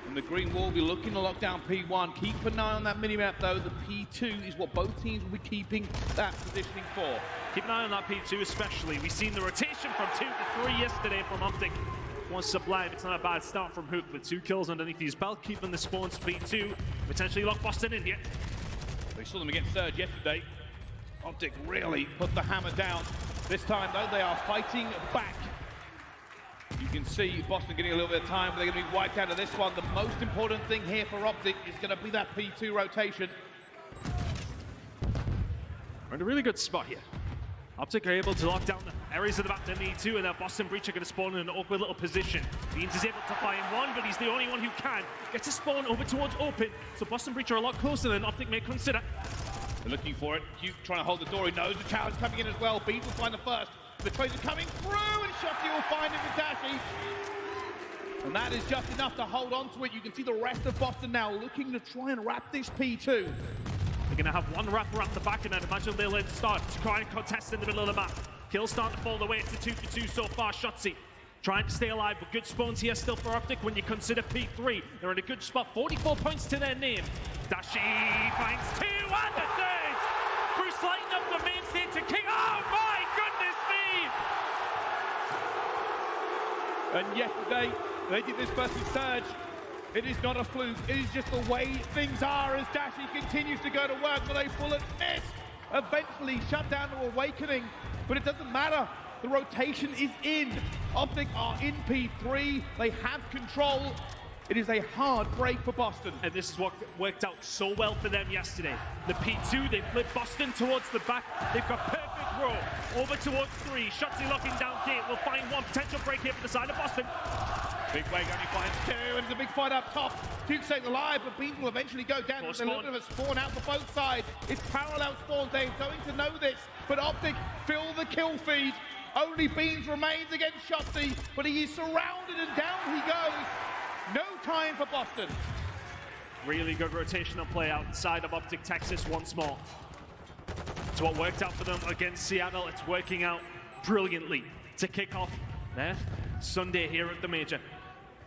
And the green wall will be looking to lock down P1. Keep an eye on that mini-map, though. The P2 is what both teams will be keeping that positioning for. Keep an eye on that P2 especially. We've seen the rotation from 2 to 3 yesterday from Optic. One Sublime, it's not a bad start from Hook with 2 kills underneath his belt, keeping the spawns P2. Potentially lock Boston in here. We saw them against Surge yesterday. Optic really put the hammer down. This time, though, they are fighting back. You can see Boston getting a little bit of time, but they're going to be wiped out of this one. The most important thing here for Optic is going to be that P2 rotation. We're in a really good spot here. Optic are able to lock down the areas of the map they need to, and now Boston Breach are going to spawn in an awkward little position. Beans is able to find one, but he's the only one who can. Gets a spawn over towards open, so Boston Breach are a lot closer than Optic may consider. They're looking for it. Duke trying to hold the door. He knows the challenge coming in as well. Beans will find the first. The trades are coming through, and Shotzi will find it with Dashi. And that is just enough to hold on to it. You can see the rest of Boston now looking to try and wrap this P2. They're going to have one wrap around the back, and I'd imagine they'll start to try and contest in the middle of the map. Kills starting to fall away. It's a 2-for-2 so far. Shotzi trying to stay alive, but good spawns here still for Optic when you consider P3. They're in a good spot, 44 points to their name. Dashi finds 2 and a third! Bruce lighting up the main stage to King. Oh my goodness me! And yesterday, they did this versus Surge. It is not a fluke. It is just the way things are as Dashi continues to go to work, but a bullet missed. Eventually shut down to Awakening, but it doesn't matter. The rotation is in. Optic are in P3. They have control. It is a hard break for Boston. And this is what worked out so well for them yesterday. The P2, they flip Boston towards the back. They've got perfect row. Over towards 3. Shotzi locking down gate. Will find one potential break here for the side of Boston. Big Wake only finds 2, and it's a big fight up top. Duke staying alive, but Beans will eventually go down. There's a little bit of a spawn out for both sides. It's parallel spawns. They're going to know this, but Optic fill the kill feed. Only Beans remains against Shotzi, but he is surrounded and down he goes. No time for Boston. Really good rotational play outside of Optic Texas once more. It's what worked out for them against Seattle. It's working out brilliantly to kick off their Sunday here at the Major.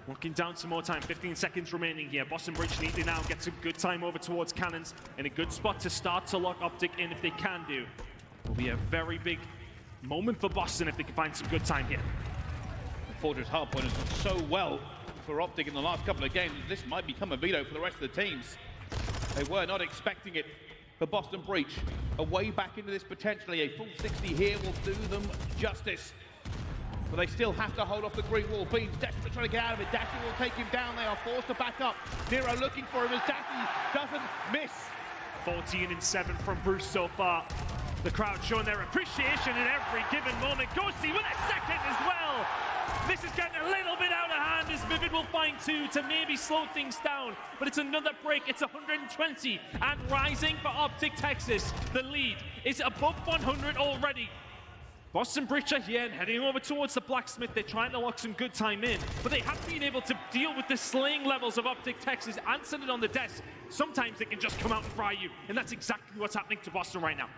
Looking down some more time, 15 seconds remaining here. Boston Bridge neatly now gets a good time over towards Cannons in a good spot to start to lock Optic in if they can do. Will be a very big moment for Boston if they can find some good time here. Fortress Hardpoint has done so well for Optic in the last couple of games. This might become a veto for the rest of the teams. They were not expecting it for Boston Breach. A way back into this potentially. A full 60 here will do them justice. But they still have to hold off the green wall. Beans desperately trying to get out of it. Dashi will take him down. They are forced to back up. Nero looking for him as Dashi doesn't miss. 14 and 7 from Bruce so far. The crowd showing their appreciation in every given moment. Ghosty with a second as well. This is getting a little bit out of hand as Vivid will find 2 to maybe slow things down. But it's another break. It's 120 and rising for Optic Texas. The lead is above 100 already. Boston Bridge are here and heading over towards the Blacksmith. They're trying to lock some good time in, but they have been able to deal with the slaying levels of Optic Texas and send it on the desk. Sometimes they can just come out and fry you, and that's exactly what's happening to Boston right now.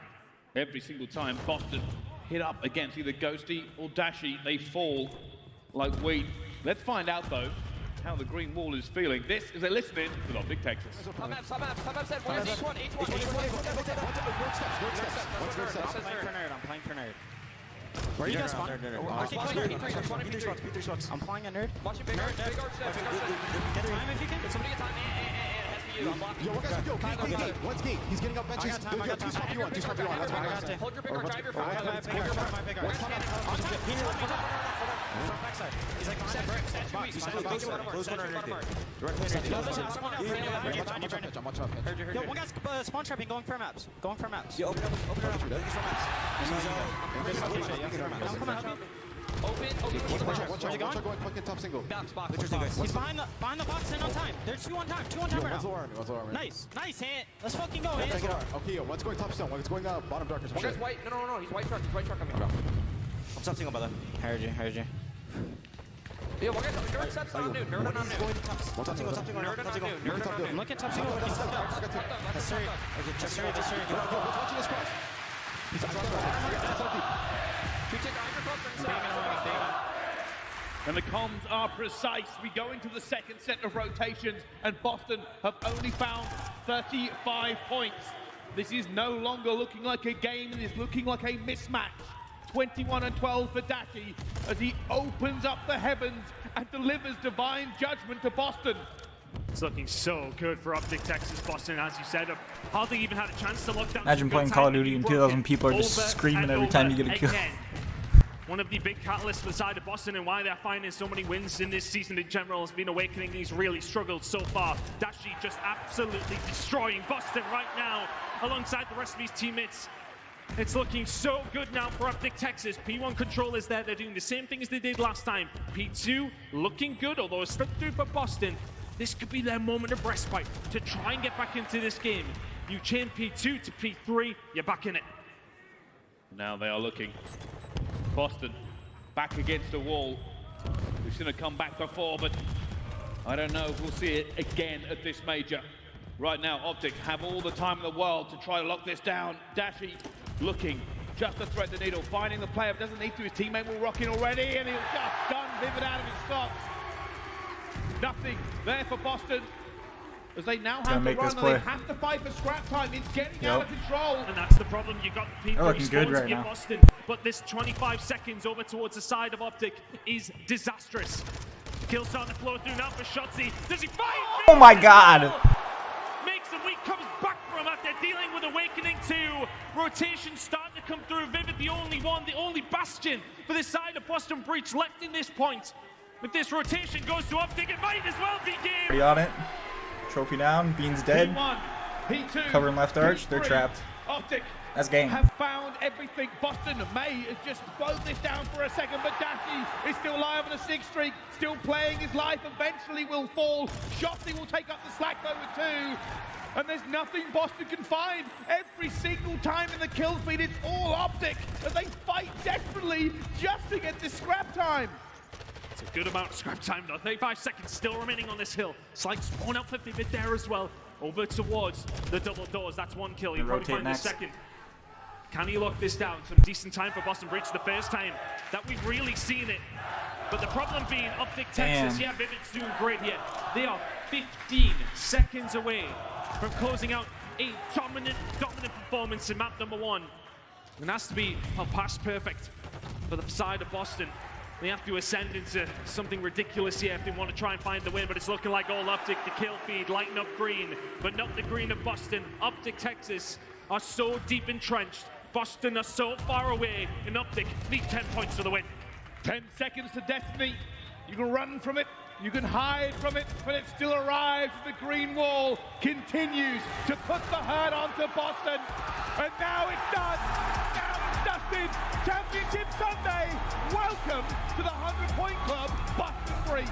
Every single time Boston hit up against either Ghosty or Dashi, they fall like wheat. Let's find out, though, how the green wall is feeling. This is a listening with Optic Texas. I'm playing for nerd. Where are you guys spawn? P3 spots. I'm playing a nerd. Watch it, big arch, big arch. Get time if you can. Somebody get time. Yo, what guys go? Gate. What's gate? He's getting up benches. I got time. 2 spot B1. 2 spot B1. Let's go. Hold your big arch, drive your front. My big arch. Front backside. He's like on that. Close corner. Yo, one guy's spawn trapping, going for maps. Yo, open up. Open. Watch out, going quick and top single. Box. He's behind the box and on time. There's 2 on time right now. Nice hit. Let's fucking go, hit. Okay, yo, one's going top stone, one's going bottom darkness. One guy's white. No, he's white truck coming. I'm top single, brother. Heard you. Yo, one guy's nerd steps on dude. Nerd on dude. Top single. I'm looking at top single. He's stuck out. That's right. Okay, just sorry. Watching this cross. He's and the comms are precise. We go into the second set of rotations, and Boston have only found 35 points. This is no longer looking like a game, it is looking like a mismatch. 21 and 12 for Dashi as he opens up the heavens and delivers divine judgment to Boston. It's looking so good for Optic Texas. Boston, as you said, have hardly even had a chance to lock down. Imagine playing Call of Duty and 2,000 people are just screaming every time you get a kill. One of the big catalysts for the side of Boston and why they're finding so many wins in this season in general has been Awakening. He's really struggled so far. Dashi just absolutely destroying Boston right now alongside the rest of his teammates. It's looking so good now for Optic Texas. P1 control is there. They're doing the same thing as they did last time. P2 looking good, although it's slipped through for Boston. This could be their moment of respite to try and get back into this game. You chain P2 to P3, you're back in it. Now they are looking. Boston back against the wall. We've seen it come back before, but I don't know if we'll see it again at this major. Right now, Optic have all the time in the world to try to lock this down. Dashi looking just to thread the needle, finding the player, but doesn't need to. His teammate will rock in already, and he'll just gun Vivid out of his socks. Nothing there for Boston, as they now have to run, and they have to fight for scrap time. It's getting out of control. And that's the problem. You got people looking good right in now. Boston, but this 25 seconds over towards the side of Optic is disastrous. Kill starting to flow through now for Shotzi. Does he fight? Oh my god! Makes him weak, comes back from after dealing with Awakening 2. Rotation starting to come through. Vivid, the only one, the only bastion for this side of Boston Breach left in this point. If this rotation goes to Optic, it might as well be game. Already on it. Trophy down. Bean's dead. P1, P2, Covering left arch. They're trapped. Optic That's game. have found everything. Boston May has just slowed this down for a second, but Dashi is still alive on a 6 streak, still playing his life, eventually will fall. Shotzi will take up the slack though with 2. And there's nothing Boston can find. Every single time in the kill feed, it's all Optic, as they fight desperately just to get this scrap time. It's a good amount of scrap time though. 35 seconds still remaining on this hill. Slight spawn out for Vivid there as well. Over towards the double doors. That's 1 kill. He'll probably find the second. Can he lock this down? Some decent time for Boston Breach, the first time that we've really seen it. But the problem being Optic Texas, yeah, Vivid's doing great here. They are 15 seconds away from closing out a dominant performance in map number 1. And has to be past perfect for the side of Boston. They have to ascend into something ridiculous here if they want to try and find the win, but it's looking like all Optic, the kill feed, lighting up green, but not the green of Boston. Optic Texas are so deep entrenched. Boston are so far away, and Optic need 10 points for the win. 10 seconds to destiny. You can run from it, you can hide from it, but it still arrives as the green wall continues to put the hurt onto Boston. And now it's done. Now it's dusted. Championship Sunday. Welcome to the 100-point club, Boston Breach.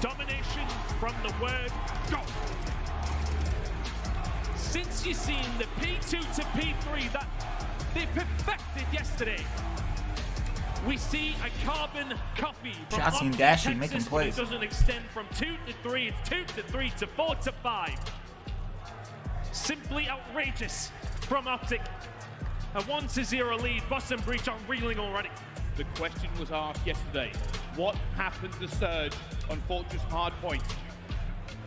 Domination from the word go. Since you've seen the P2 to P3 that they perfected yesterday, we see a carbon copy from Shotzi and Texas, Dashi making but plays. it doesn't extend from 2 to 3, it's 2 to 3 to 4 to 5. Simply outrageous from Optic. A 1-0 lead. Boston Breach are reeling already. The question was asked yesterday, what happened to Surge on Fortress Hardpoint?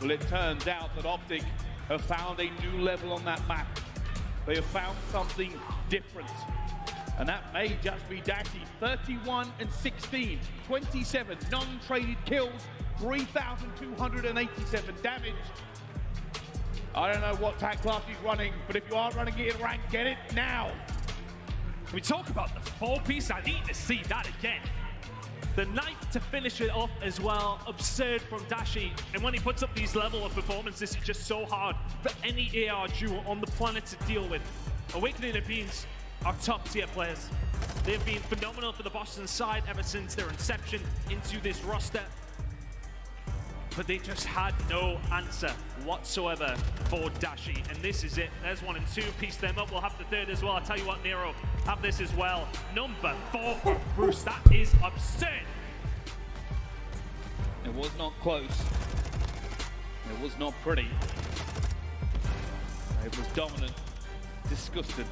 Well, it turns out that Optic have found a new level on that map. They have found something different. And that may just be Dashi. 31 and 16, 27 non-traded kills, 3,287 damage. I don't know what tag class he's running, but if you are running it in rank, get it now. We talk about the 4-piece, I need to see that again. The knife to finish it off as well, absurd from Dashi. And when he puts up these level of performances, it's just so hard for any AR duo on the planet to deal with. Awakening and Beans are top tier players. They've been phenomenal for the Boston side ever since their inception into this roster. But they just had no answer whatsoever for Dashi. And this is it. There's 1 and 2. Piece them up. We'll have the third as well. I'll tell you what, Nero, have this as well. Number 4 for Bruce. That is absurd. It was not close. It was not pretty. It was dominant. Disgusted.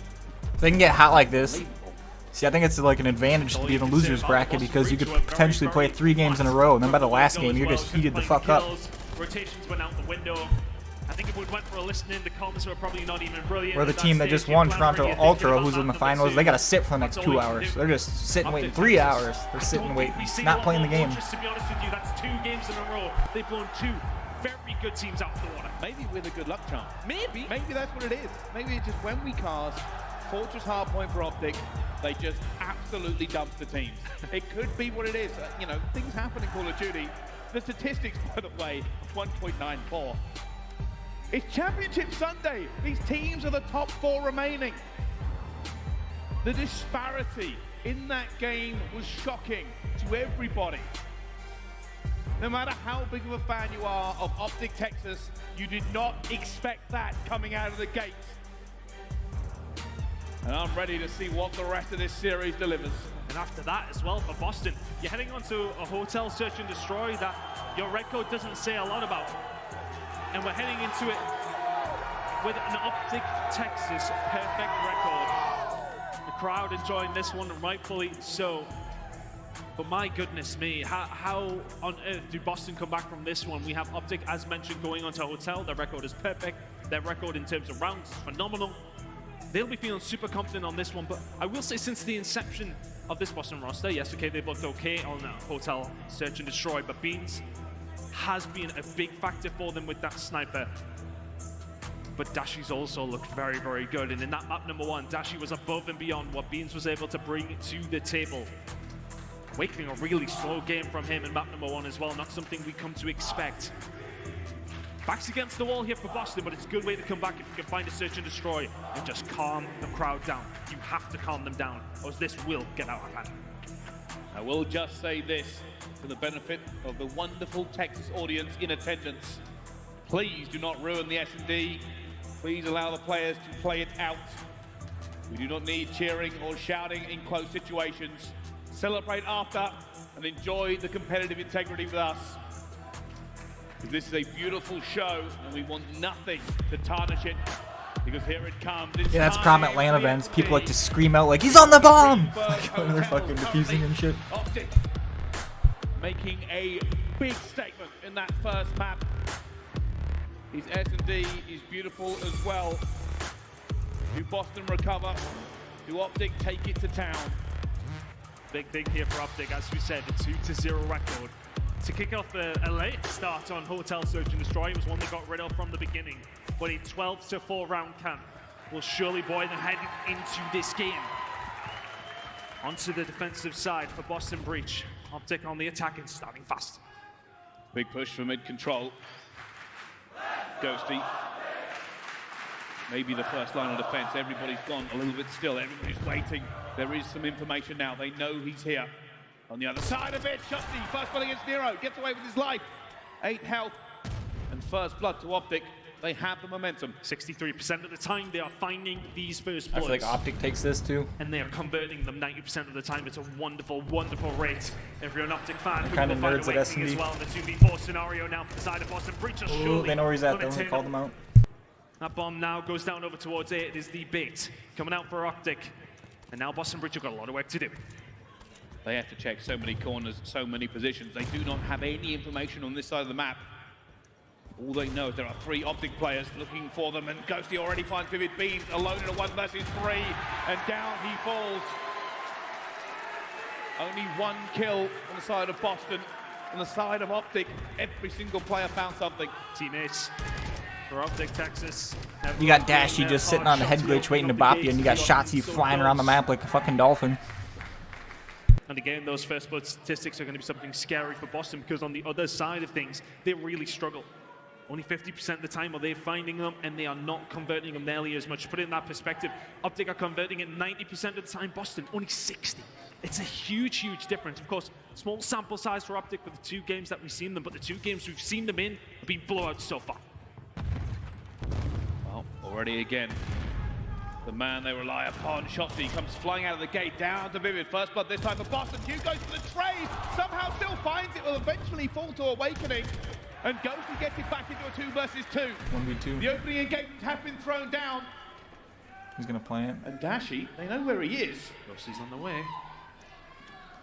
If they can get hot like this, see, I think it's like an advantage to be in the loser's bracket because you could potentially play 3 games in a row, and then by the last game, you're just heated the fuck up. Rotations went out the window. I think if we went for a listen in, the comms were probably not even brilliant. Or the team that just won, Toronto Ultra, who's in the finals, they gotta sit for the next 2 hours. They're just sitting waiting 3 hours. They're sitting waiting, not playing the game. To be honest with you, that's 2 games in a row. They've blown 2 very good teams out of the water. Maybe with a good luck charm. Maybe. Maybe that's what it is. Maybe it's just when we cast Fortress Hardpoint for Optic, they just absolutely dump the teams. It could be what it is. You know, things happen in Call of Duty. The statistics, by the way, 1.94. It's Championship Sunday. These teams are the top 4 remaining. The disparity in that game was shocking to everybody. No matter how big of a fan you are of Optic Texas, you did not expect that coming out of the gates. And I'm ready to see what the rest of this series delivers. And after that as well for Boston, you're heading onto a hotel search and destroy that your record doesn't say a lot about. And we're heading into it with an Optic Texas perfect record. The crowd enjoying this one, rightfully so. But my goodness me, how on earth do Boston come back from this one? We have Optic, as mentioned, going on to Hotel. Their record is perfect. Their record in terms of rounds is phenomenal. They'll be feeling super confident on this one, but I will say since the inception of this Boston roster, yes, okay, they've looked okay on Hotel Search and Destroy, but Beans has been a big factor for them with that sniper. But Dashi's also looked very, very good, and in that map number 1, Dashi was above and beyond what Beans was able to bring to the table. Waking a really slow game from him in map number 1 as well, not something we come to expect. Backs against the wall here for Boston, but it's a good way to come back if you can find a Search and Destroy and just calm the crowd down. You have to calm them down, or this will get out of hand. I will just say this for the benefit of the wonderful Texas audience in attendance. Please do not ruin the S&D. Please allow the players to play it out. We do not need cheering or shouting in close situations. Celebrate after and enjoy the competitive integrity with us. This is a beautiful show and we want nothing to tarnish it, because here it comes. Yeah, that's problem at LAN events. People like to scream out like, he's on the bomb! Like when they're fucking defusing and shit. Optic making a big statement in that first map. His S&D is beautiful as well. Do Boston recover? Do Optic take it to town? Big thing here for Optic, as we said, the 2-0 record. To kick off a late start on Hotel Search and Destroy, it was one they got rid of from the beginning. But a 12-4 round count will surely buoy them heading into this game. Onto the defensive side for Boston Breach. Optic on the attack and starting fast. Big push for mid-control. Ghosty. Maybe the first line of defense. Everybody's gone a little bit still. Everybody's waiting. There is some information now. They know he's here. On the other side of it, Shotzi, first blood against Nero, gets away with his life. 8 health and first blood to Optic. They have the momentum. 63% of the time they are finding these first I bloods. feel like Optic takes this too. And they are converting them 90% of the time. It's a wonderful, wonderful rate. If you're an Optic fan, Kind of nerds at S&D. as well in the 2v4 scenario now for the side of Boston Breach. Ooh, they know where he's at though, they called him out. That bomb now goes down over towards A. It is the bait coming out for Optic. And now Boston Breach have got a lot of work to do. They have to check so many corners, so many positions. They do not have any information on this side of the map. All they know is there are 3 Optic players looking for them, and Ghosty already finds Vivid Beans alone in a 1 versus 3, and down he falls. Only 1 kill on the side of Boston. On the side of Optic, every single player found something. Teammates for Optic Texas. You got Dashy just sitting on the head glitch waiting to bop you, and you got Shotzi flying around the map like a fucking dolphin. And again, those first blood statistics are going to be something scary for Boston, because on the other side of things, they really struggle. Only 50% of the time are they finding them, and they are not converting them nearly as much. Put it in that perspective, Optic are converting it 90% of the time, Boston only 60. It's a huge, huge difference. Of course, small sample size for Optic with the 2 games that we've seen them, but the 2 games we've seen them in have been blowouts so far. Well, already again, the man they rely upon, Shotzi, comes flying out of the gate, down to Vivid. First blood this time for Boston. Hugh goes for the trade, somehow still finds it, will eventually fall to Awakening. And Ghosty gets it back into a 2 versus 2. 1v2. The opening engagements have been thrown down. He's gonna plant. And Dashi, they know where he is. Ghosty's on the way.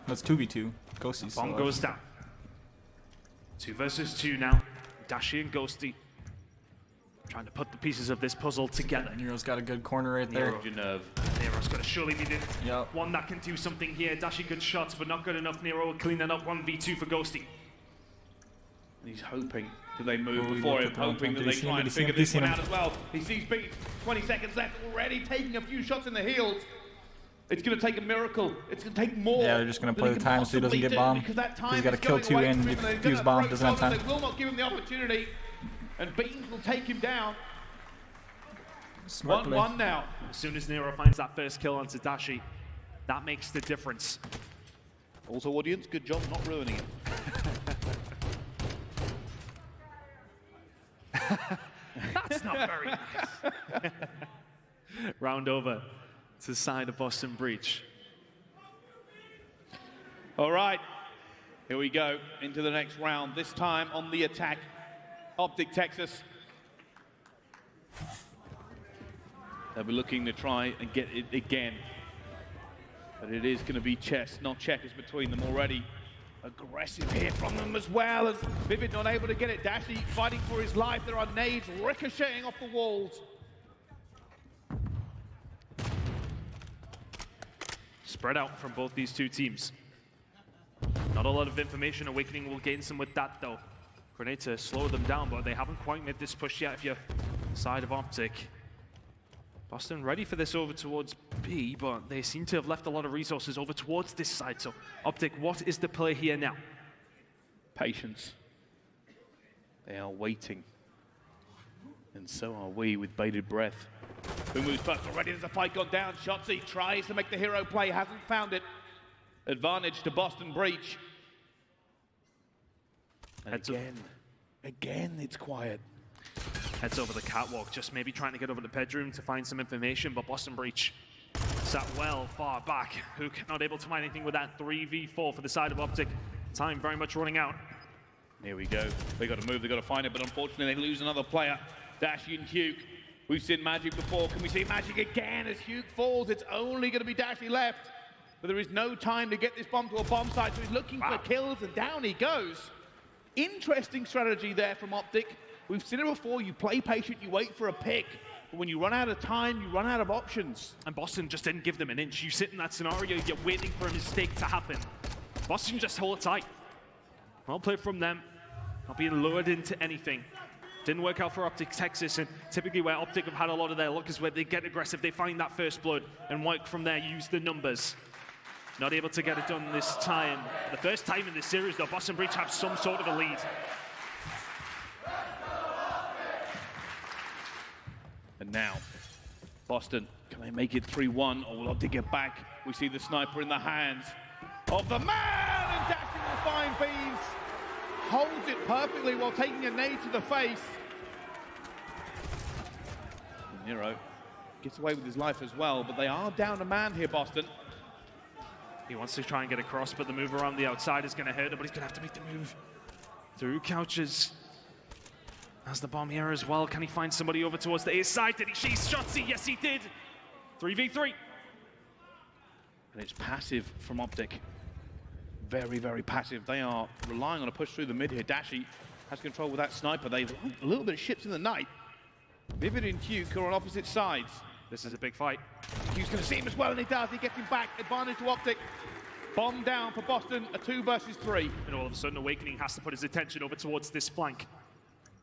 That's 2v2. Ghosty's Bomb goes down. 2 versus 2 now. Dashi and Ghosty trying to put the pieces of this puzzle together. Nero's got a good corner right there. Nero's got to surely be the one that can do something here. Dashi good shots, but not good enough. Nero will clean that up. 1v2 for Ghosty. He's hoping that they move before him, hoping that they try and figure this one out as well. He sees Beat, 20 seconds left, already taking a few shots in the heels. It's going to take a miracle. It's going to take more. Yeah, they're just going to play the time so he doesn't get bombed. Because he's got to kill 2 in, defuse bomb, doesn't have time. They will not give him the opportunity, and Beans will take him down. 1-1 now. As soon as Nero finds that first kill onto Dashi, that makes the difference. Also, audience, good job not ruining it. That's not very nice. Round over to the side of Boston Breach. All right, here we go into the next round. This time on the attack, Optic Texas They'll be looking to try and get it again. But it is going to be chess, not checkers between them already. Aggressive here from them as well. And Vivid not able to get it. Dashy fighting for his life. There are nades ricocheting off the walls. Spread out from both these two teams. Not a lot of information. Awakening will gain some with that though. Grenade to slow them down, but they haven't quite made this push yet if you're side of Optic. Boston ready for this over towards B, but they seem to have left a lot of resources over towards this side. So Optic, what is the play here now? Patience. They are waiting. And so are we with bated breath. Who moves first already? There's a fight gone down. Shotzi tries to make the hero play, hasn't found it. Advantage to Boston Breach. And again, it's quiet. Heads over the catwalk, just maybe trying to get over the bedroom to find some information, but Boston Breach sat well far back. Hook not able to find anything with that 3v4 for the side of Optic. Time very much running out. Here we go. They got to move, they got to find it, but unfortunately they lose another player. Dashy and Hugh. We've seen Magic before. Can we see Magic again as Hugh falls? It's only going to be Dashy left. But there is no time to get this bomb to a bomb site, so he's looking for kills, and down he goes. Interesting strategy there from Optic. We've seen it before. You play patient, you wait for a pick. But when you run out of time, you run out of options. And Boston just didn't give them an inch. You sit in that scenario, you're waiting for a mistake to happen. Boston just hold tight. Well played from them. Not being lured into anything. Didn't work out for Optic Texas, and typically where Optic have had a lot of their luck is where they get aggressive, they find that first blood, and work from there, use the numbers. Not able to get it done this time. The first time in this series, though, Boston Breach have some sort of a lead. And now, Boston, can they make it 3-1, or will Optic get back? We see the sniper in the hands of the man, and Dashy will find Beans. Holds it perfectly while taking a nade to the face. And Nero gets away with his life as well, but they are down a man here, Boston. He wants to try and get across, but the move around the outside is going to hurt him, but he's going to have to make the move through couches. Has the bomb here as well. Can he find somebody over towards the A side? Did he chase Shotzi? Yes, he did. 3v3. And it's passive from Optic. Very, very passive. They are relying on a push through the mid here. Dashy has control with that sniper. They've a little bit of ships in the night. Vivid and Hugh are on opposite sides. This is a big fight. Hugh's going to see him as well, and he does. He gets him back. Advantage to Optic. Bomb down for Boston. A 2 versus 3. And all of a sudden, Awakening has to put his attention over towards this flank.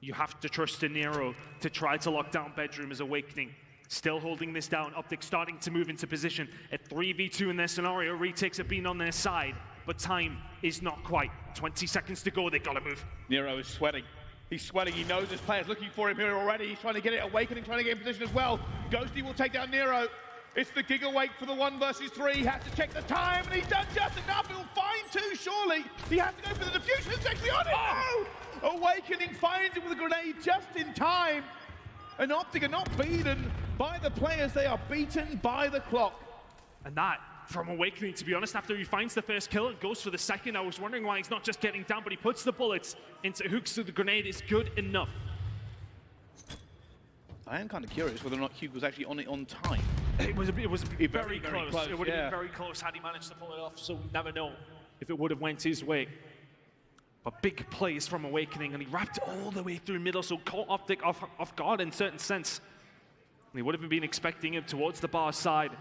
You have to trust De Niro to try to lock down bedroom as Awakening. Still holding this down. Optic starting to move into position. At 3v2 in their scenario, retakes have been on their side, but time is not quite. 20 seconds to go, they've got to move. Nero is sweating. He's sweating. He knows his player's looking for him here already. He's trying to get it. Awakening trying to get in position as well. Ghosty will take down Nero. It's the Giga Wake for the 1 versus 3. He has to check the time, and he's done just enough. He'll find 2, surely. He has to go for the diffusion. It's actually on it. Oh! Awakening finds it with a grenade just in time. And Optic are not beaten by the players. They are beaten by the clock. And that, from Awakening, to be honest, after he finds the first kill and goes for the second, I was wondering why he's not just getting down, but he puts the bullets into Hook, so the grenade is good enough. I am kind of curious whether or not Hugh was actually on it on time. It was very close. It would have yeah. been very close had he managed to pull it off, so we never know if it would have went his way. But big plays from Awakening, and he wrapped all the way through middle, so caught Optic off guard in a certain sense. And he would have been expecting him towards the bar side.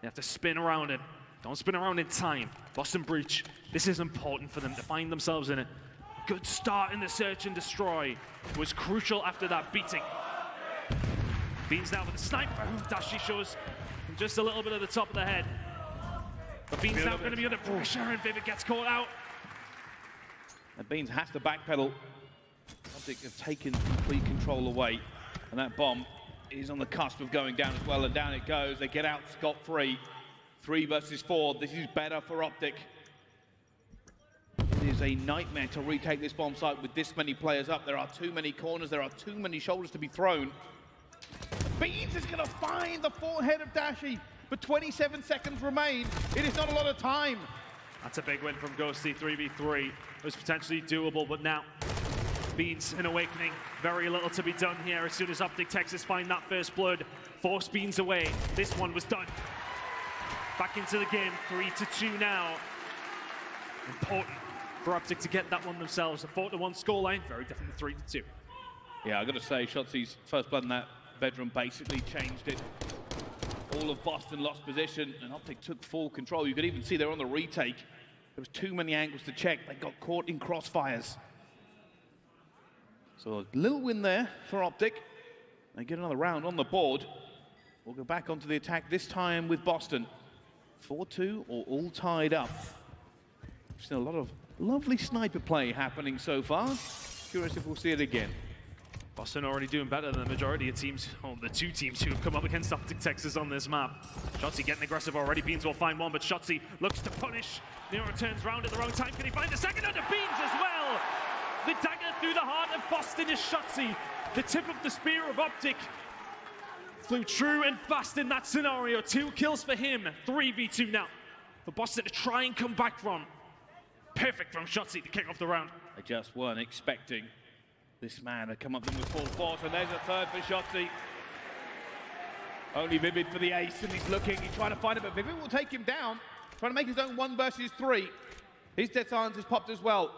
They have to spin around it. Don't spin around in time. Boston Breach, this is important for them to find themselves in a good start in the search and destroy. It was crucial after that beating. Beans now with the sniper. Dashy shows him just a little bit at the top of the head. But Beans now going to be under pressure, and Vivid gets caught out. And Beans has to backpedal. Optic have taken complete control away. And that bomb is on the cusp of going down as well. And down it goes. They get out scot-free. 3 versus 4. This is better for Optic. It is a nightmare to retake this bomb site with this many players up. There are too many corners. There are too many shoulders to be thrown. Beans is going to find the forehead of Dashy. But 27 seconds remain. It is not a lot of time. That's a big win from Ghosty, 3v3. It was potentially doable, but now Beans and Awakening, very little to be done here. As soon as Optic Texas find that first blood, force Beans away. This one was done. Back into the game, 3-2 now. Important for Optic to get that one themselves. A 4-1 scoreline, very different than 3-2. Yeah, I got to say, Shotzi's first blood in that bedroom basically changed it. All of Boston lost position, and Optic took full control. You could even see there on the retake, there was too many angles to check. They got caught in crossfires. So a little win there for Optic. They get another round on the board. We'll go back onto the attack, this time with Boston. 4-2 or all tied up. We've seen a lot of lovely sniper play happening so far. Curious if we'll see it again. Boston already doing better than the majority of teams, or the two teams who have come up against Optic Texas on this map. Shotzi getting aggressive already. Beans will find one, but Shotzi looks to punish. Nero turns round at the wrong time. Can he find a second under Beans as well? The dagger through the heart of Boston is Shotzi. The tip of the spear of Optic flew true and fast in that scenario. 2 kills for him. 3v2 now for Boston to try and come back from. Perfect from Shotzi to kick off the round. I just weren't expecting this man to come up with full force, and there's a third for Shotzi. Only Vivid for the ace, and he's looking, he's trying to find it, but Vivid will take him down, trying to make his own 1 versus 3. His dead silence has popped as well.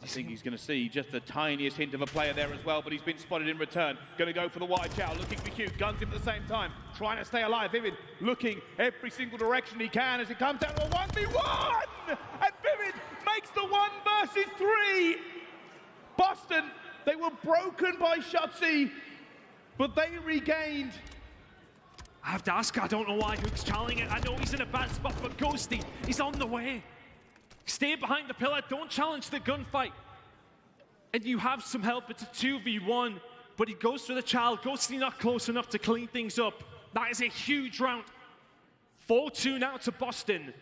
I think he's going to see just the tiniest hint of a player there as well, but he's been spotted in return. Going to go for the wide chow, looking for Hugh, guns him at the same time, trying to stay alive. Vivid looking every single direction he can as it comes down to a 1v1! And Vivid makes the 1 versus 3! Boston, they were broken by Shotzi, but they regained. I have to ask, I don't know why Hook's challenging it. I know he's in a bad spot, but Ghosty, he's on the way. Stay behind the pillar, don't challenge the gunfight. And you have some help, it's a 2v1, but he goes for the child. Ghosty not close enough to clean things up. That is a huge round. 4-2 now to Boston.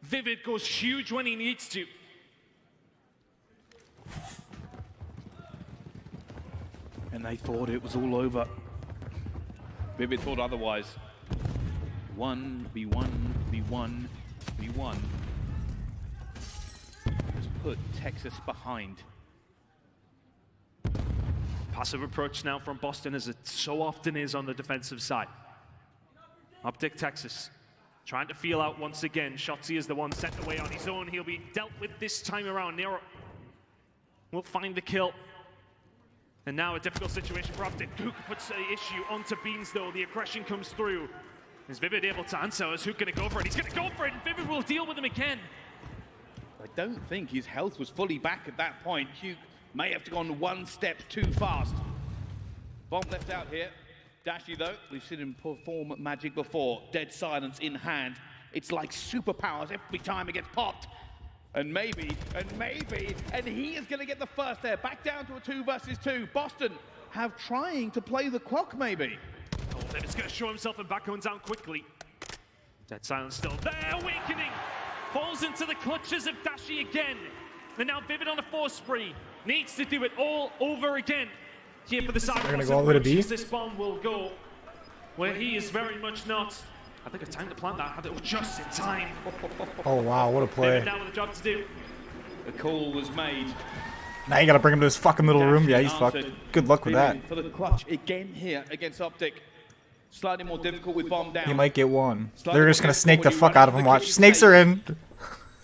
Vivid goes huge when he needs to. And they thought it was all over. Vivid thought otherwise. 1v1, v1, v1. Just put Texas behind. Passive approach now from Boston, as it so often is on the defensive side. Optic Texas trying to feel out once again. Shotzi is the one sent away on his own. He'll be dealt with this time around. Nero will find the kill. And now a difficult situation for Optic. Hook puts the issue onto Beans though. The aggression comes through. Is Vivid able to answer? Is Hook going to go for it? He's going to go for it, and Vivid will deal with him again. I don't think his health was fully back at that point. Hugh may have gone 1 step too fast. Bomb left out here. Dashy though, we've seen him perform magic before. Dead silence in hand. It's like superpowers every time it gets popped. And maybe, and he is going to get the first there. Back down to a 2 versus 2. Boston have trying to play the clock maybe. Oh, Vivid's going to show himself and back going down quickly. Dead silence still there. Awakening falls into the clutches of Dashi again. And now Vivid on a force spree. Needs to do it all over again. Here for the side. They're going to go all the way to B. This bomb will go where he is very much not. I think it's time to plant that. Had it just in time. Oh wow, what a play. Vivid now with a job to do. The call was made. Now you got to bring him to his fucking middle room. Yeah, he's fucked. Good luck with that. For the clutch again here against Optic. Slightly more difficult with bomb down. He might get one. They're just going to snake the fuck out of him. Watch. Snakes are in.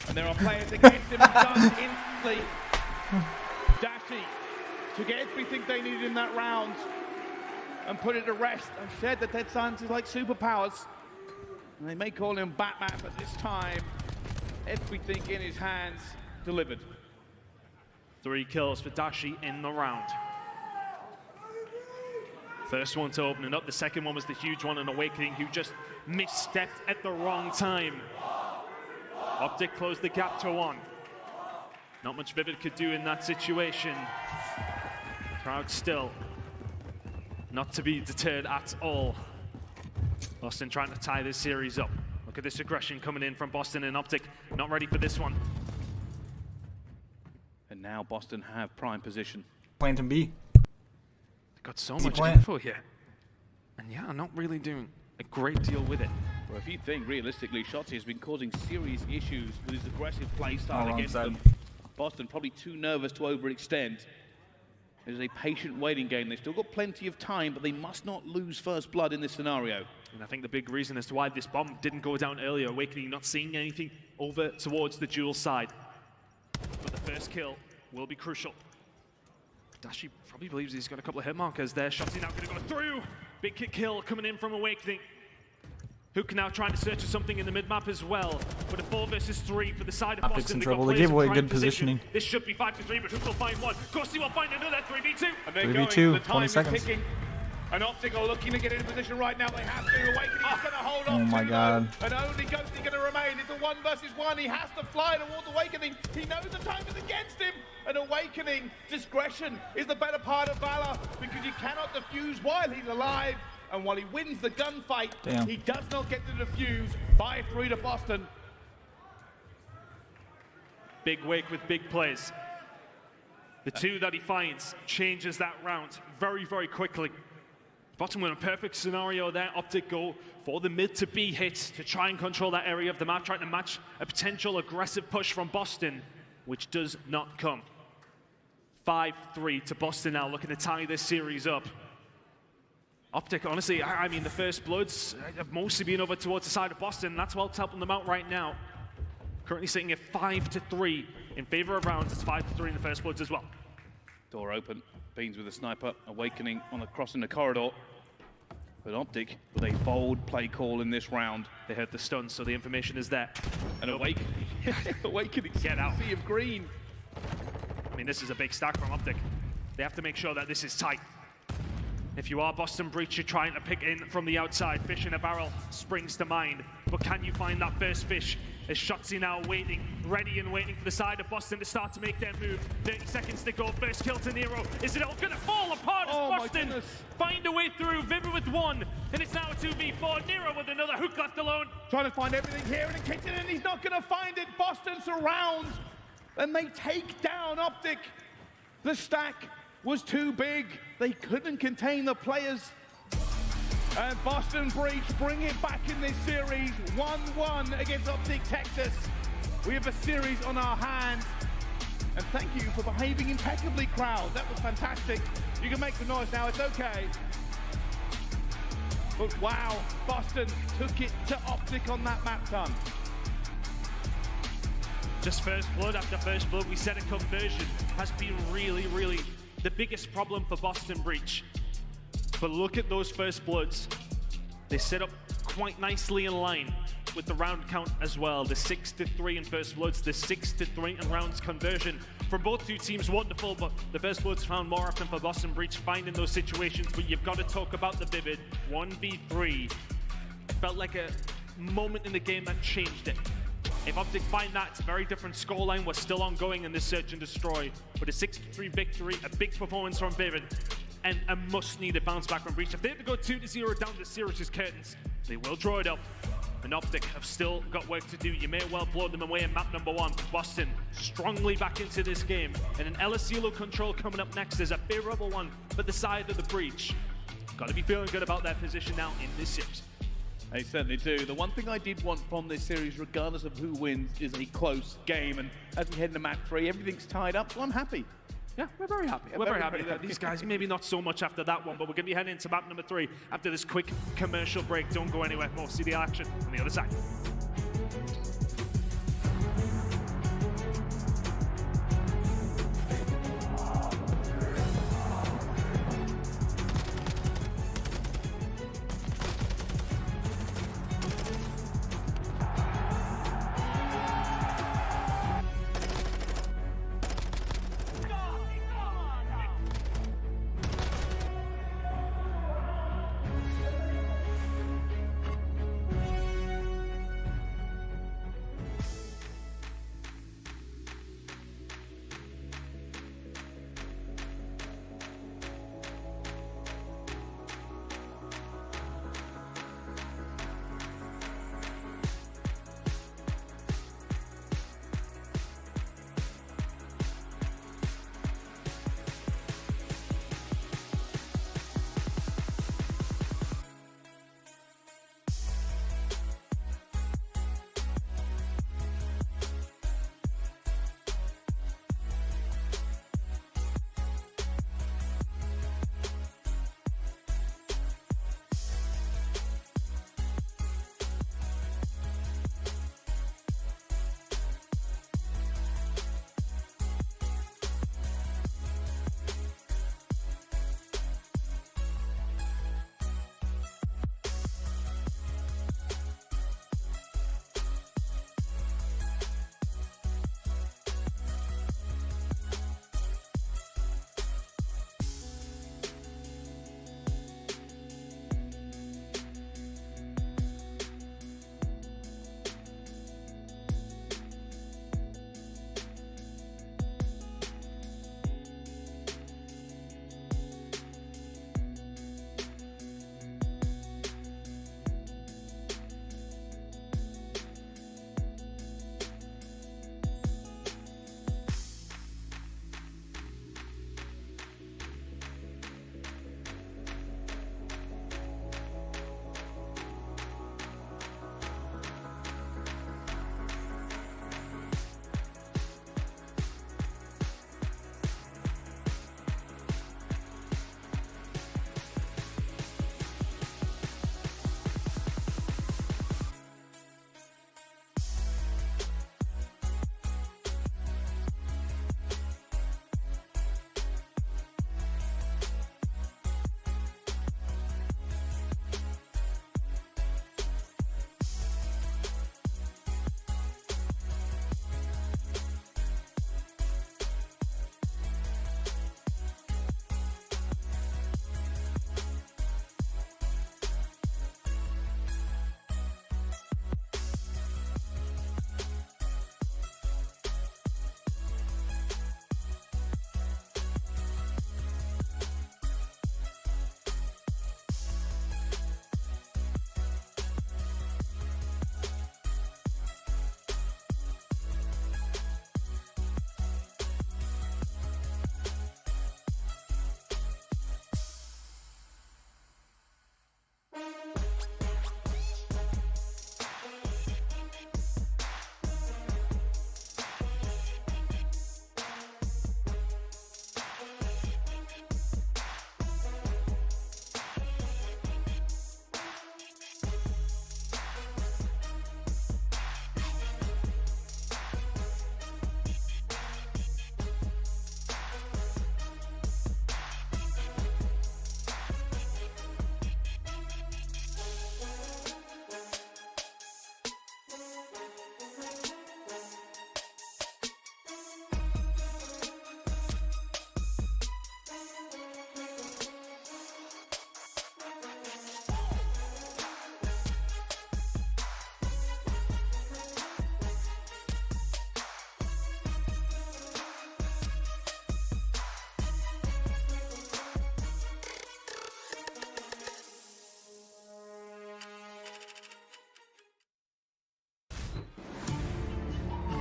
And there are players against him done instantly. Dashi to get everything they needed in that round and put it to rest. I said that Dead Silence is like superpowers. And they may call him Batman, but this time everything in his hands delivered. 3 kills for Dashi in the round. First one to open it up. The second one was the huge one on Awakening, who just misstepped at the wrong time. Optic closed the gap to 1. Not much Vivid could do in that situation. Crowd still not to be deterred at all. Boston trying to tie this series up. Look at this aggression coming in from Boston, and Optic not ready for this one. And now Boston have prime position. Plant him B. They've got so much info here. And yeah, not really doing a great deal with it. Well, if you think realistically, Shotzi has been causing serious issues with his aggressive play style against them. Boston probably too nervous to overextend. It is a patient waiting game. They've still got plenty of time, but they must not lose first blood in this scenario. And I think the big reason as to why this bomb didn't go down earlier, Awakening not seeing anything over towards the dual side. But the first kill will be crucial. Dashi probably believes he's got a couple of hit markers there. Shotzi now going to go through. Big kick kill coming in from Awakening. Hook now trying to search for something in the mid-map as well. But a 4 versus 3 for the side of Optics Boston. in They've trouble. got They gave players away in good prime position. positioning. This should be 5 to 3, but Hook will find one. Corsi will find another 3v2. And they're 3v2, going. The time 20 is seconds. ticking. And Optic are looking to get into position right now. They have to. Awakening is going to hold on. Oh my God. And only Ghosty going to remain. It's a 1 versus 1. He has to fly towards Awakening. He knows the time is against him. And Awakening, discretion is the better part of valor because you cannot defuse while he's alive. And while he wins the gunfight, Damn. he does not get the defuse. 5-3 to Boston. Big Wake with big plays. The 2 that he finds changes that round very, very quickly. Bottom with a perfect scenario there. Optic go for the mid to B hit to try and control that area of the map, trying to match a potential aggressive push from Boston, which does not come. 5-3 to Boston now, looking to tie this series up. Optic, honestly, I mean, the first bloods have mostly been over towards the side of Boston. That's what's helping them out right now. Currently sitting at 5-3 in favor of rounds. It's 5-3 in the first bloods as well. Door open. Beans with a sniper. Awakening on the cross in the corridor. But Optic with a bold play call in this round. They heard the stun, so the information is there. And Awakening Get out. sea of green. I mean, this is a big stack from Optic. They have to make sure that this is tight. If you are Boston Breach, you're trying to pick in from the outside. Fish in a barrel springs to mind. But can you find that first fish? As Shotzi now waiting, ready and waiting for the side of Boston to start to make their move. 30 seconds to go. First kill to Nero. Is it all going to fall apart as Boston find a way through? Vivid with 1, and it's now a 2v4. Nero with another. Hook left alone. Trying to find everything here in the kitchen, and he's not going to find it. Boston surrounds, and they take down Optic. The stack was too big. They couldn't contain the players. And Boston Breach bring it back in this series. 1-1 against Optic Texas. We have a series on our hands. And thank you for behaving impeccably, crowd. That was fantastic. You can make some noise now, it's okay. But wow, Boston took it to Optic on that map ton. Just first blood after first blood. We said a conversion has been really, really the biggest problem for Boston Breach. But look at those first bloods. They set up quite nicely in line with the round count as well. The 6-3 in first bloods, the 6-3 in rounds conversion. From both two teams, wonderful, but the first bloods found more often for Boston Breach finding those situations. But you've got to talk about the Vivid 1v3. Felt like a moment in the game that changed it. If Optic find that, it's a very different scoreline. We're still ongoing in this search and destroy. But a 6-3 victory, a big performance from Vivid, and a must-needed bounce back from Breach. If they have to go 2-0 down the series' curtains, they will draw it up. And Optic have still got work to do. You may well blow them away in map number 1. Boston strongly back into this game. And an Elisilo control coming up next is a favorable one for the side of the Breach. Got to be feeling good about their position now in this series. They certainly do. The one thing I did want from this series, regardless of who wins, is a close game. And as we head into map 3, everything's tied up, so I'm happy. Yeah, we're very happy. Yeah, we're very very happy. happy. These guys, maybe not so much after that one, but we're going to be heading into map number 3 after this quick commercial break. Don't go anywhere. More CDL action on the other side.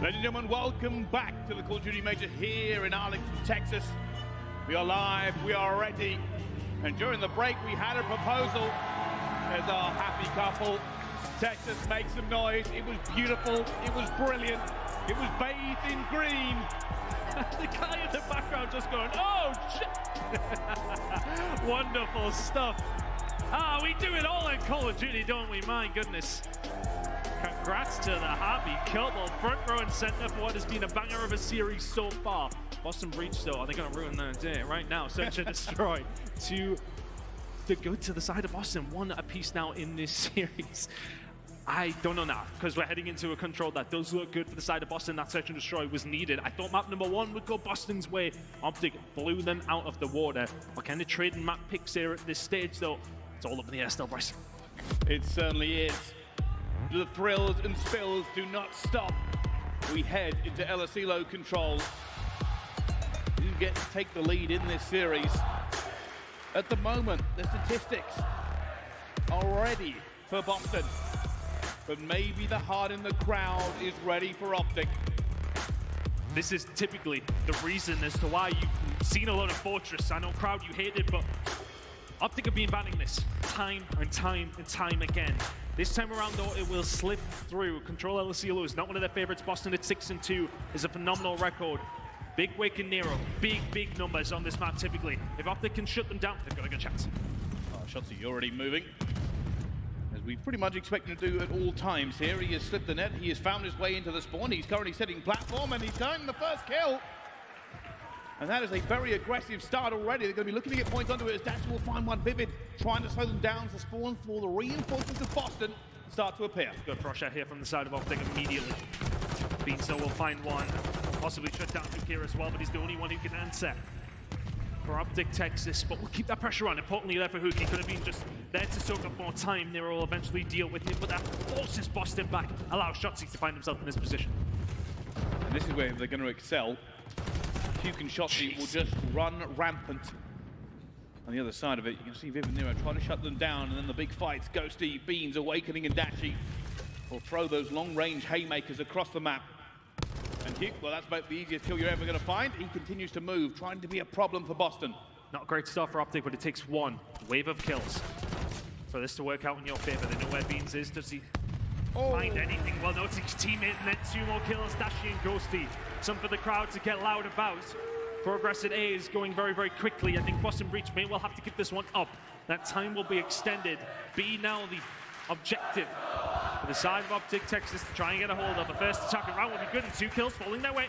Ladies and gentlemen, welcome back to the Call of Duty Major here in Arlington, Texas. We are live, we are ready. And during the break, we had a proposal. There's our happy couple. Texas, make some noise. It was beautiful, it was brilliant. It was bathed in green. The guy in the background just going, oh, shit. Wonderful stuff. We do it all in Call of Duty, don't we? My goodness. Congrats to the happy couple, front row and center for what has been a banger of a series so far. Boston Breach, though, are they going to ruin their day right now? Search and destroy to go to the side of Boston. One apiece now in this series. I don't know now, because we're heading into a control that does look good for the side of Boston. That search and destroy was needed. I thought map number 1 would go Boston's way. Optic blew them out of the water. We're kind of trading map picks here at this stage, though. It's all up in the air still, Bryce. It certainly is. The thrills and spills do not stop. We head into LSELO control. Who gets to take the lead in this series? At the moment, the statistics are ready for Boston. But maybe the heart in the crowd is ready for Optic. This is typically the reason as to why you've seen a lot of Fortress. I know, crowd, you hate it, but Optic have been banning this time and time and time again. This time around, though, it will slip through. Control LSELO is not one of their favorites. Boston at 6-2 is a phenomenal record. Big Wake and Nero, big numbers on this map typically. If Optic can shut them down, they've got a good chance. Shotzi already moving, as we pretty much expect him to do at all times here. He has slipped the net, he has found his way into the spawn, he's currently setting platform, and he's gotten the first kill. And that is a very aggressive start already. They're going to be looking to get points onto it as Dash will find one. Vivid trying to slow them down to spawn for the reinforcements of Boston start to appear. Good rush out here from the side of Optic immediately. Beanso will find one, possibly shut down Duke here as well, but he's the only one who can answer for Optic Texas. But we'll keep that pressure on. Importantly there for Hook, he could have been just there to soak up more time. Nero will eventually deal with him, but that forces Boston back, allows Shotzi to find himself in this position. And this is where they're going to excel. Puke and Shotzi will just run rampant. On the other side of it, you can see Viv and Nero trying to shut them down, and then the big fights. Ghosty, Beans, Awakening, and Dashi will throw those long-range haymakers across the map. And Puke, well, that's about the easiest kill you're ever going to find. He continues to move, trying to be a problem for Boston. Not great stuff for Optic, but it takes one wave of kills for this to work out in your favor. They know where Beans is. Does he find anything? Well, no, it's his teammate, and then 2 more kills, Dashi and Ghosty. Some for the crowd to get loud about. Progress at A is going very quickly. I think Boston Breach may well have to give this one up. That time will be extended. B now the objective for the side of Optic Texas to try and get a hold of. The first attack around will be good, and 2 kills falling their way.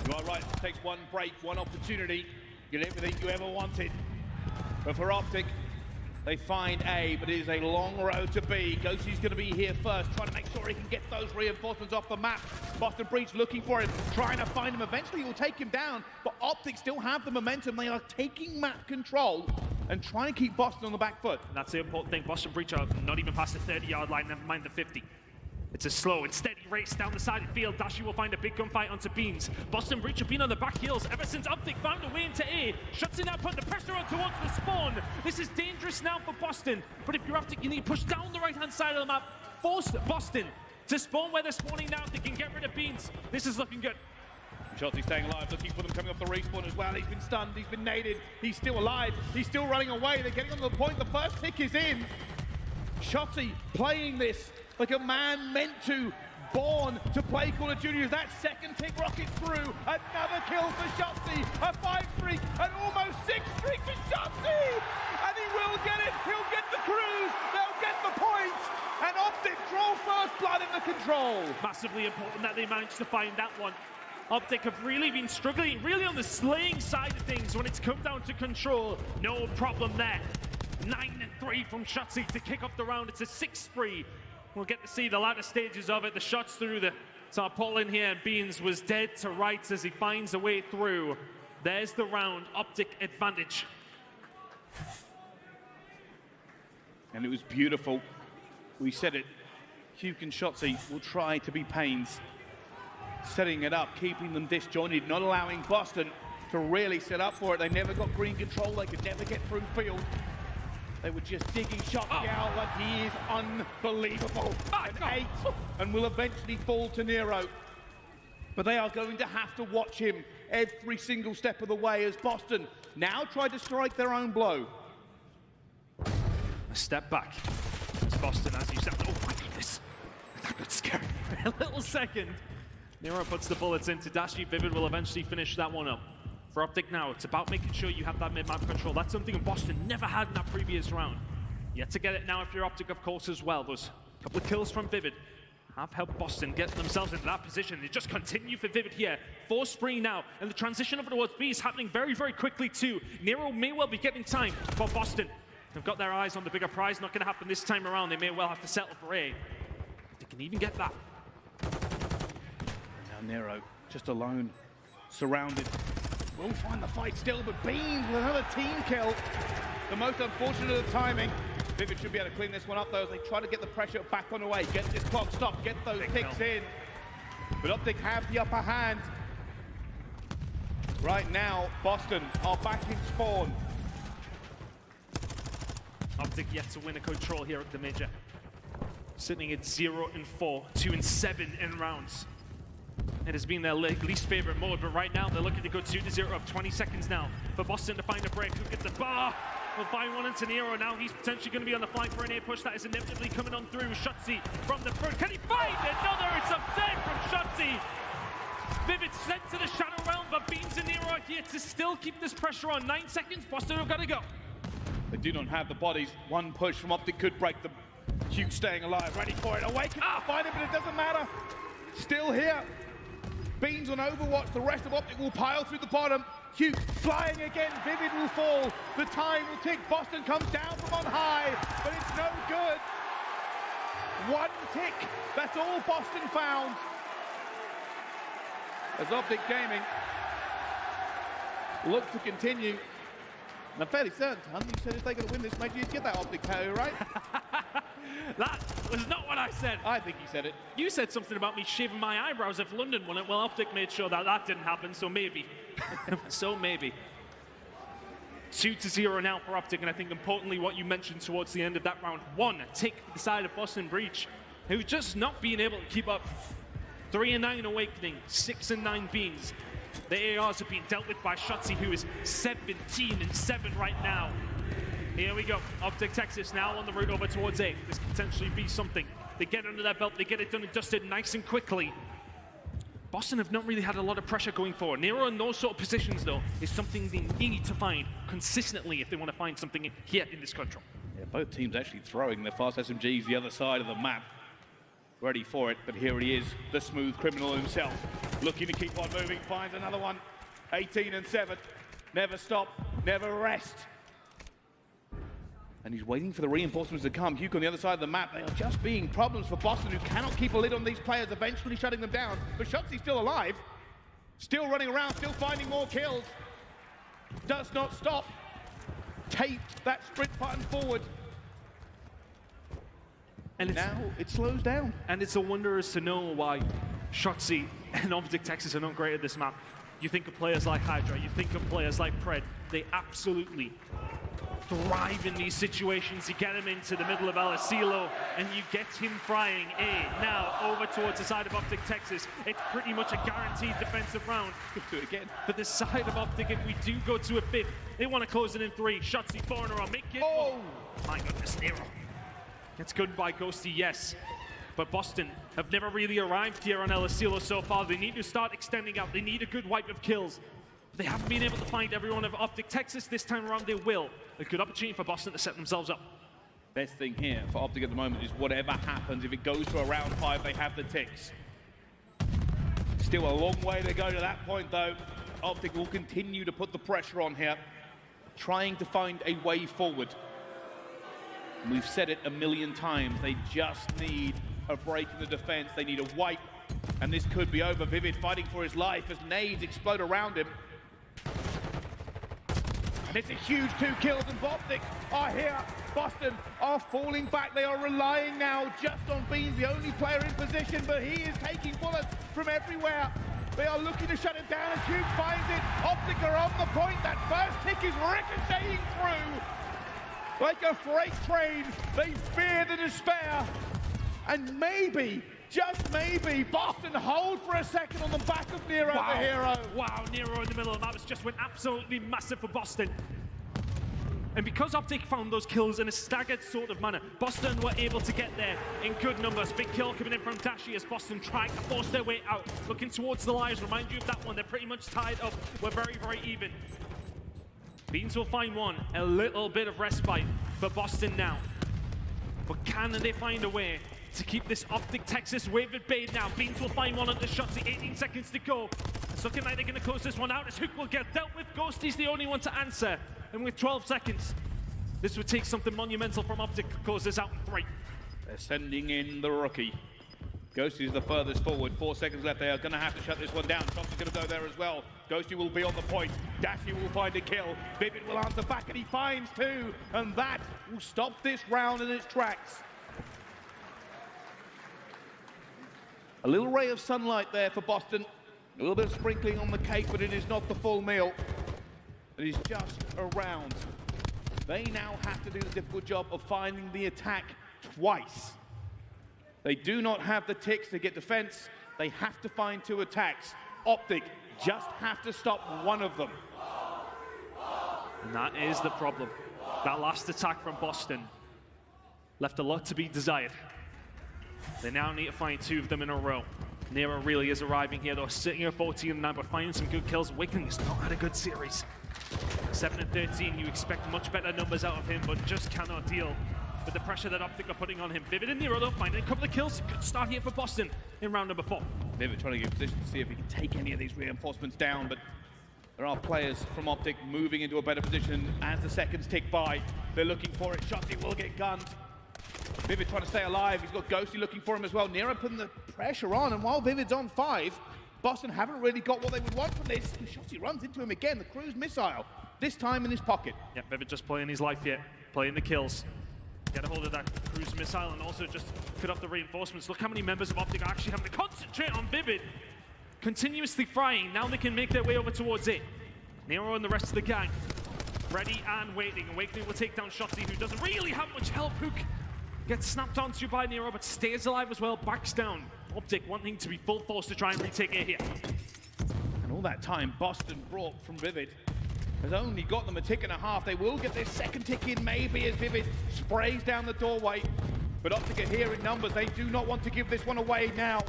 You are right, it takes one break, one opportunity. Get everything you ever wanted. But for Optic, they find A, but it is a long road to B. Ghosty's going to be here first, trying to make sure he can get those reinforcements off the map. Boston Breach looking for him, trying to find him. Eventually, he will take him down, but Optic still have the momentum. They are taking map control and trying to keep Boston on the back foot. And that's the important thing. Boston Breach are not even past the 30-yard line, never mind the 50. It's a slow and steady race down the side of the field. Dashi will find a big gunfight onto Beans. Boston Breach have been on the back heels ever since Optic found a way into A. Shuts it now, putting the pressure on towards the spawn. This is dangerous now for Boston. But if you're Optic, you need to push down the right-hand side of the map. Force Boston to spawn where they're spawning now. They can get rid of Beans. This is looking good. Shotzi staying alive, looking for them coming off the respawn as well. He's been stunned, he's been naded, he's still alive, he's still running away. They're getting on the point, the first tick is in. Shotzi playing this like a man meant to, born to play Call of Duty as that second tick rockets through. Another kill for Shotzi, a 5 streak, an almost 6 streak for Shotzi! And he will get it, he'll get the cruise, they'll get the points, and Optic draw first blood in the control. Massively important that they managed to find that one. Optic have really been struggling, really on the slaying side of things when it's come down to control. No problem there. 9-3 from Shotzi to kick off the round. It's a 6-3. We'll get to see the latter stages of it. The shots through the tarpaulin here. Beans was dead to rights as he finds a way through. There's the round. Optic advantage. And it was beautiful. We said it. Puke and Shotzi will try to be pains. Setting it up, keeping them disjointed, not allowing Boston to really set up for it. They never got green control. They could never get through field. They were just digging Shotzi out like he is unbelievable. An 8 and will eventually fall to Nero. but they are going to have to watch him every single step of the way as Boston now try to strike their own blow. A step back. It's Boston, as you said. Oh my goodness. That got scary for a little second. Nero puts the bullets in. Tadashi Vivid will eventually finish that one up. For Optic now, it's about making sure you have that mid-map control. That's something Boston never had in that previous round. Yet to get it now if you're Optic, of course, as well. Those couple of kills from Vivid have helped Boston get themselves into that position. They just continue for Vivid here. 4 spree now, and the transition over towards B is happening very, very quickly too. Nero may well be getting time for Boston. They've got their eyes on the bigger prize. Not going to happen this time around. They may well have to settle for A. They can even get that. Now Nero, just alone, surrounded. Will find the fight still, but Beans with another team kill. The most unfortunate of the timing. Vivid should be able to clean this one up though as they try to get the pressure back on the way. Get this clock stopped, get those picks in. But Optic have the upper hand. Right now, Boston are back in spawn. Optic yet to win a control here at the major. Sitting at 0-4, 2-7 in rounds. It has been their least favorite mode, but right now they're looking to go 2-0 up. 20 seconds now for Boston to find a break. Who gets the bar? We'll find one into Nero. Now he's potentially going to be on the flank for an A push that is inevitably coming on through. Shotzi from the front. Can he find another? It's upset from Shotzi. Vivid sent to the shadow realm, but Beans and Nero are here to still keep this pressure on. 9 seconds. Boston have got to go. They do not have the bodies. One push from Optic could break them. Hugh staying alive, ready for it. Awaken, find it, but it doesn't matter. Still here. Beans on Overwatch. The rest of Optic will pile through the bottom. Hugh flying again. Vivid will fall. The time will tick. Boston comes down from on high, but it's no good. 1 tick. That's all Boston found. As Optic Gaming look to continue. And I'm fairly certain, Tom, you said if they're going to win this match, you'd get that Optic KO, right? That was not what I said. I think you said it. You said something about me shaving my eyebrows if London won it. Well, Optic made sure that that didn't happen, so maybe. So maybe. 2-0 now for Optic, and I think importantly what you mentioned towards the end of that round. 1 tick for the side of Boston Breach, who's just not being able to keep up. 3-9 Awakening, 6-9 Beans. The ARs are being dealt with by Shotzi, who is 17-7 right now. Here we go. Optic Texas now on the route over towards A. This could potentially be something. They get under their belt, they get it done and dusted nice and quickly. Boston have not really had a lot of pressure going forward. Nero in those sort of positions, though, is something they need to find consistently if they want to find something here in this control. Yeah, both teams actually throwing their fast SMGs the other side of the map. Ready for it, but here he is, the smooth criminal himself. Looking to keep on moving, finds another one. 18-7. Never stop, never rest. And he's waiting for the reinforcements to come. Hugh on the other side of the map. They are just being problems for Boston, who cannot keep a lid on these players, eventually shutting them down. But Shotzi's still alive. Still running around, still finding more kills. Does not stop. Taped that sprint button forward. And now it slows down. And it's a wonder as to know why Shotzi and Optic Texas are not great at this map. You think of players like Hydra, you think of players like Pred. They absolutely thrive in these situations. You get him into the middle of El Asilo, and you get him frying A. Now over towards the side of Optic Texas. It's pretty much a guaranteed defensive round. Do it again. For the side of Optic, if we do go to a 5th, they want to close it in 3. Shotzi, 4 in a row. Make it. Oh! My goodness, Nero. It's good by Ghosty, yes. But Boston have never really arrived here on El Asilo so far. They need to start extending out. They need a good wipe of kills. They haven't been able to find everyone of Optic Texas. This time around, they will. A good opportunity for Boston to set themselves up. Best thing here for Optic at the moment is whatever happens, if it goes to a round 5, they have the ticks. Still a long way to go to that point, though. Optic will continue to put the pressure on here, trying to find a way forward. We've said it a million times. They just need a break in the defense. They need a wipe, and this could be over. Vivid fighting for his life as nades explode around him. And it's a huge 2 kills, and Optic are here. Boston are falling back. They are relying now just on Beans, the only player in position, but he is taking bullets from everywhere. They are looking to shut it down as Hugh finds it. Optic are on the point. That first tick is ricocheting through. Like a freight train, they fear the despair. And maybe Just maybe. Boston hold for a second on the back of Nero the hero. Wow, Nero in the middle, and that was just went absolutely massive for Boston. And because Optic found those kills in a staggered sort of manner, Boston were able to get there in good numbers. Big kill coming in from Dashi as Boston tried to force their way out. Looking towards the lives, remind you of that one, they're pretty much tied up. We're very, very even. Beans will find one, a little bit of respite for Boston now. But can they find a way to keep this Optic Texas wave at bay now? Beans will find one on the shots, 18 seconds to go. It's looking like they're going to close this one out as Hook will get dealt with. Ghosty's the only one to answer. And with 12 seconds, this would take something monumental from Optic to close this out in 3. They're sending in the rookie. Ghosty is the furthest forward. 4 seconds left. They are going to have to shut this one down. Shots are going to go there as well. Ghosty will be on the point. Dashi will find a kill. Vivid will answer back, and he finds 2. And that will stop this round in its tracks. A little ray of sunlight there for Boston. A little bit of sprinkling on the cake, but it is not the full meal. It is just around. They now have to do the difficult job of finding the attack twice. They do not have the ticks to get defense. They have to find 2 attacks. Optic just have to stop one of them. And that is the problem. That last attack from Boston left a lot to be desired. They now need to find 2 of them in a row. Nero really is arriving here, though, sitting at 14-9, but finding some good kills. Awakening has not had a good series. 7-13, you expect much better numbers out of him, but just cannot deal with the pressure that Optic are putting on him. Vivid and Nero, though, finding a couple of kills. Good start here for Boston in round number 4. Vivid trying to get in position to see if he can take any of these reinforcements down, but there are players from Optic moving into a better position as the seconds tick by. They're looking for it. Shotzi will get gunned. Vivid trying to stay alive. He's got Ghosty looking for him as well. Nero putting the pressure on, and while Vivid's on 5, Boston haven't really got what they would want from this. Shotzi runs into him again. The cruise missile, this time in his pocket. Yeah, Vivid just playing his life here, playing the kills. Get a hold of that cruise missile and also just cut off the reinforcements. Look how many members of Optic are actually having to concentrate on Vivid. Continuously frying. Now they can make their way over towards it. Nero and the rest of the gang ready and waiting. Awakening will take down Shotzi, who doesn't really have much help. Hook gets snapped onto by Nero, but stays alive as well, backs down. Optic wanting to be full force to try and retake it here. And all that time, Boston brought from Vivid has only got them a tick and a half. They will get this second tick in maybe as Vivid sprays down the doorway. But Optic are here in numbers. They do not want to give this one away now.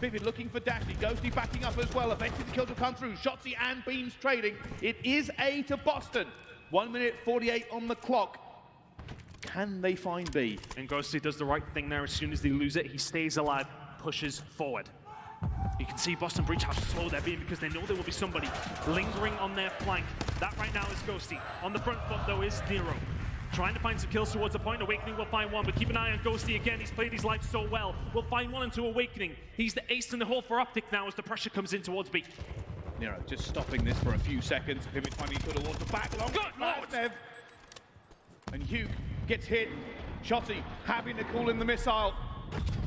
Vivid looking for Dashi. Ghosty backing up as well. Eventually the kills will come through. Shotzi and Beams trading. It is A to Boston. 1 minute 48 on the clock. Can they find B? And Ghosty does the right thing there. As soon as they lose it, he stays alive, pushes forward. You can see Boston Breach how slow they're being because they know there will be somebody lingering on their flank. That right now is Ghosty. On the front foot, though, is Nero. Trying to find some kills towards the point. Awakening will find one, but keep an eye on Ghosty again. He's played his life so well. We'll find one into Awakening. He's the ace in the hole for Optic now as the pressure comes in towards B. Nero just stopping this for a few seconds. Vivid finding each other towards the back. Long Nev. And Hugh gets hit. Shotzi having to call in the missile.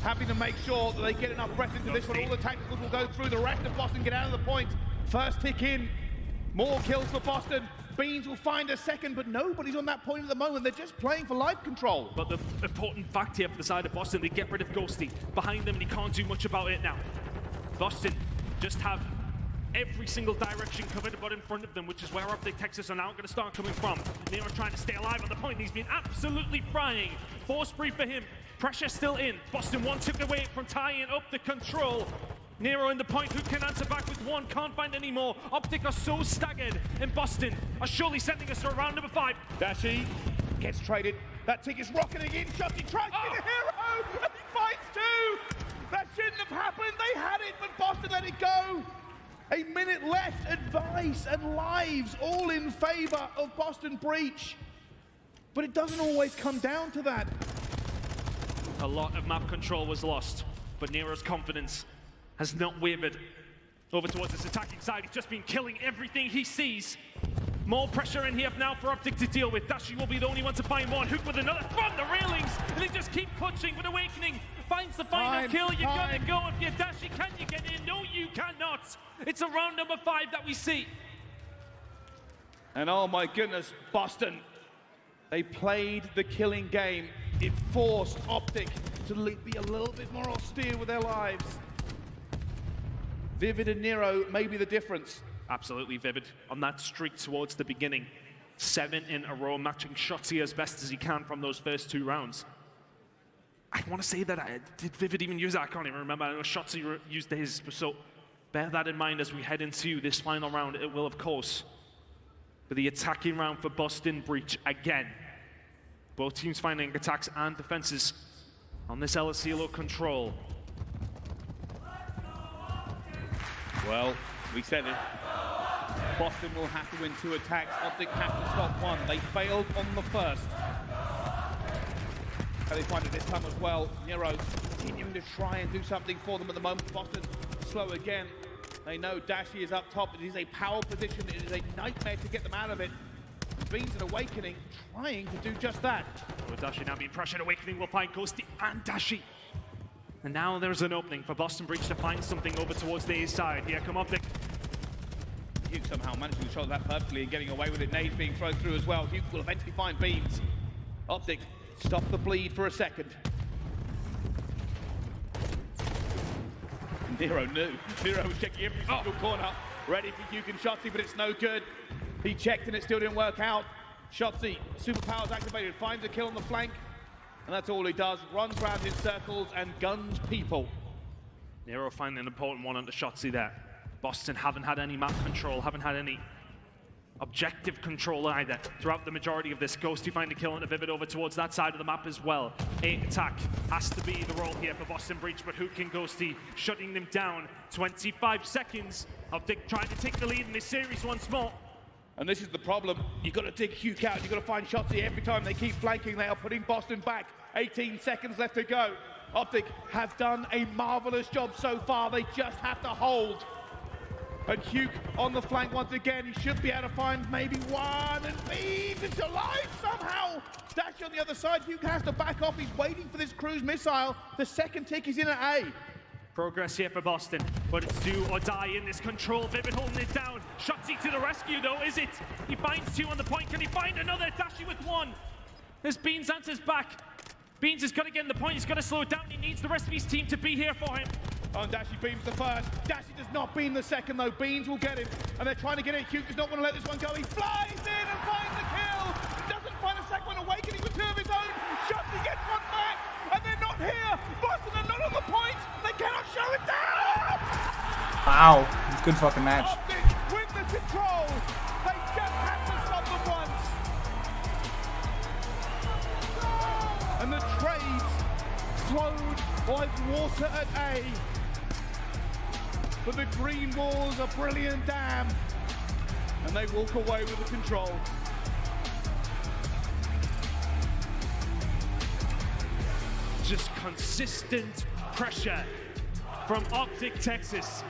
Having to make sure that they get enough breath into this one. All the tacticals will go through. The rest of Boston get out of the point. First tick in. More kills for Boston. Beans will find a second, but nobody's on that point at the moment. They're just playing for life control. But the important fact here for the side of Boston, they get rid of Ghosty behind them, and he can't do much about it now. Boston just have every single direction covered but in front of them, which is where Optic Texas are now going to start coming from. Nero trying to stay alive on the point. He's been absolutely frying. Force free for him. Pressure still in. Boston one took away from tying up the control. Nero in the point, who can answer back with one, can't find any more. Optic are so staggered, and Boston are surely sending us to round number 5. Dashi gets traded. That tick is rocketing in. Shotzi tries to be the hero, and he finds 2. That shouldn't have happened. They had it, but Boston let it go. A minute left. Advice and lives all in favor of Boston Breach. But it doesn't always come down to that. A lot of map control was lost, but Nero's confidence has not wavered. Over towards this attacking side, he's just been killing everything he sees. More pressure in here now for Optic to deal with. Dashi will be the only one to find one. Hook with another from the railings, and they just keep pushing with Awakening. Finds the final kill. You gotta go if you're Dashi. Can you get in? No, you cannot. It's a round number 5 that we see. And oh my goodness, Boston. They played the killing game. it forced Optic to be a little bit more austere with their lives. Vivid and Nero may be the difference. Absolutely Vivid on that streak towards the beginning. 7 in a row, matching Shotzi as best as he can from those first 2 rounds. I want to say that, did Vivid even use that? I can't even remember. I know Shotzi used his, so bear that in mind as we head into this final round. It will, of course, be the attacking round for Boston Breach again. Both teams finding attacks and defenses on this El Asilo control. Well, we said it. Boston will have to win 2 attacks. Optic have to stop 1. They failed on the first. How they find it this time as well. Nero continuing to try and do something for them at the moment. Boston slow again. They know Dashi is up top. It is a power position. It is a nightmare to get them out of it. Beans and Awakening trying to do just that. Oh, Dashi now being pressured. Awakening will find Ghosty and Dashi. And now there's an opening for Boston Breach to find something over towards the A side. Here come Optic. Hugh somehow managing to control that perfectly and getting away with it. Nades being thrown through as well. Hugh will eventually find Beans. Optic, stop the bleed for a second. Nero knew. Nero was checking every single corner, ready for Hugh and Shotzi, but it's no good. He checked and it still didn't work out. Shotzi, superpowers activated, finds a kill on the flank, and that's all he does. Runs around in circles and guns people. Nero finding an important one onto Shotzi there. Boston haven't had any map control, haven't had any objective control either throughout the majority of this. Ghosty find a kill on a Vivid over towards that side of the map as well. A attack has to be the role here for Boston Breach, but who can Ghosty shutting them down? 25 seconds of Dick trying to take the lead in this series once more. And this is the problem. You've got to dig Hugh out. You've got to find Shotzi every time they keep flanking. They are putting Boston back. 18 seconds left to go. Optic have done a marvelous job so far. They just have to hold. And Hugh on the flank once again. He should be able to find maybe one. And Beans is alive somehow. Dash on the other side. Hugh has to back off. He's waiting for this cruise missile. The second tick is in at A. Progress here for Boston, but it's do or die in this control. Vivid holding it down. Shotzi to the rescue though, is it? He finds 2 on the point. Can he find another? Dashi with 1. This Beans answers back. Beans has got to get in the point. He's got to slow it down. He needs the rest of his team to be here for him. Oh, and Dashi beams the first. Dashi does not beam the second, though. Beans will get him. And they're trying to get it. Hugh does not want to let this one go. He flies in and finds the kill. He doesn't find a second one. Awakening with 2 of his own. Shotzi gets 1 back. And they're not here. Boston are not on the point. They cannot show it down. Wow. Good fucking match. Optic with the control. They just had to stop them once. And the trades flowed like water at A. But the green walls a brilliant dam. And they walk away with the control. Just consistent pressure from Optic Texas.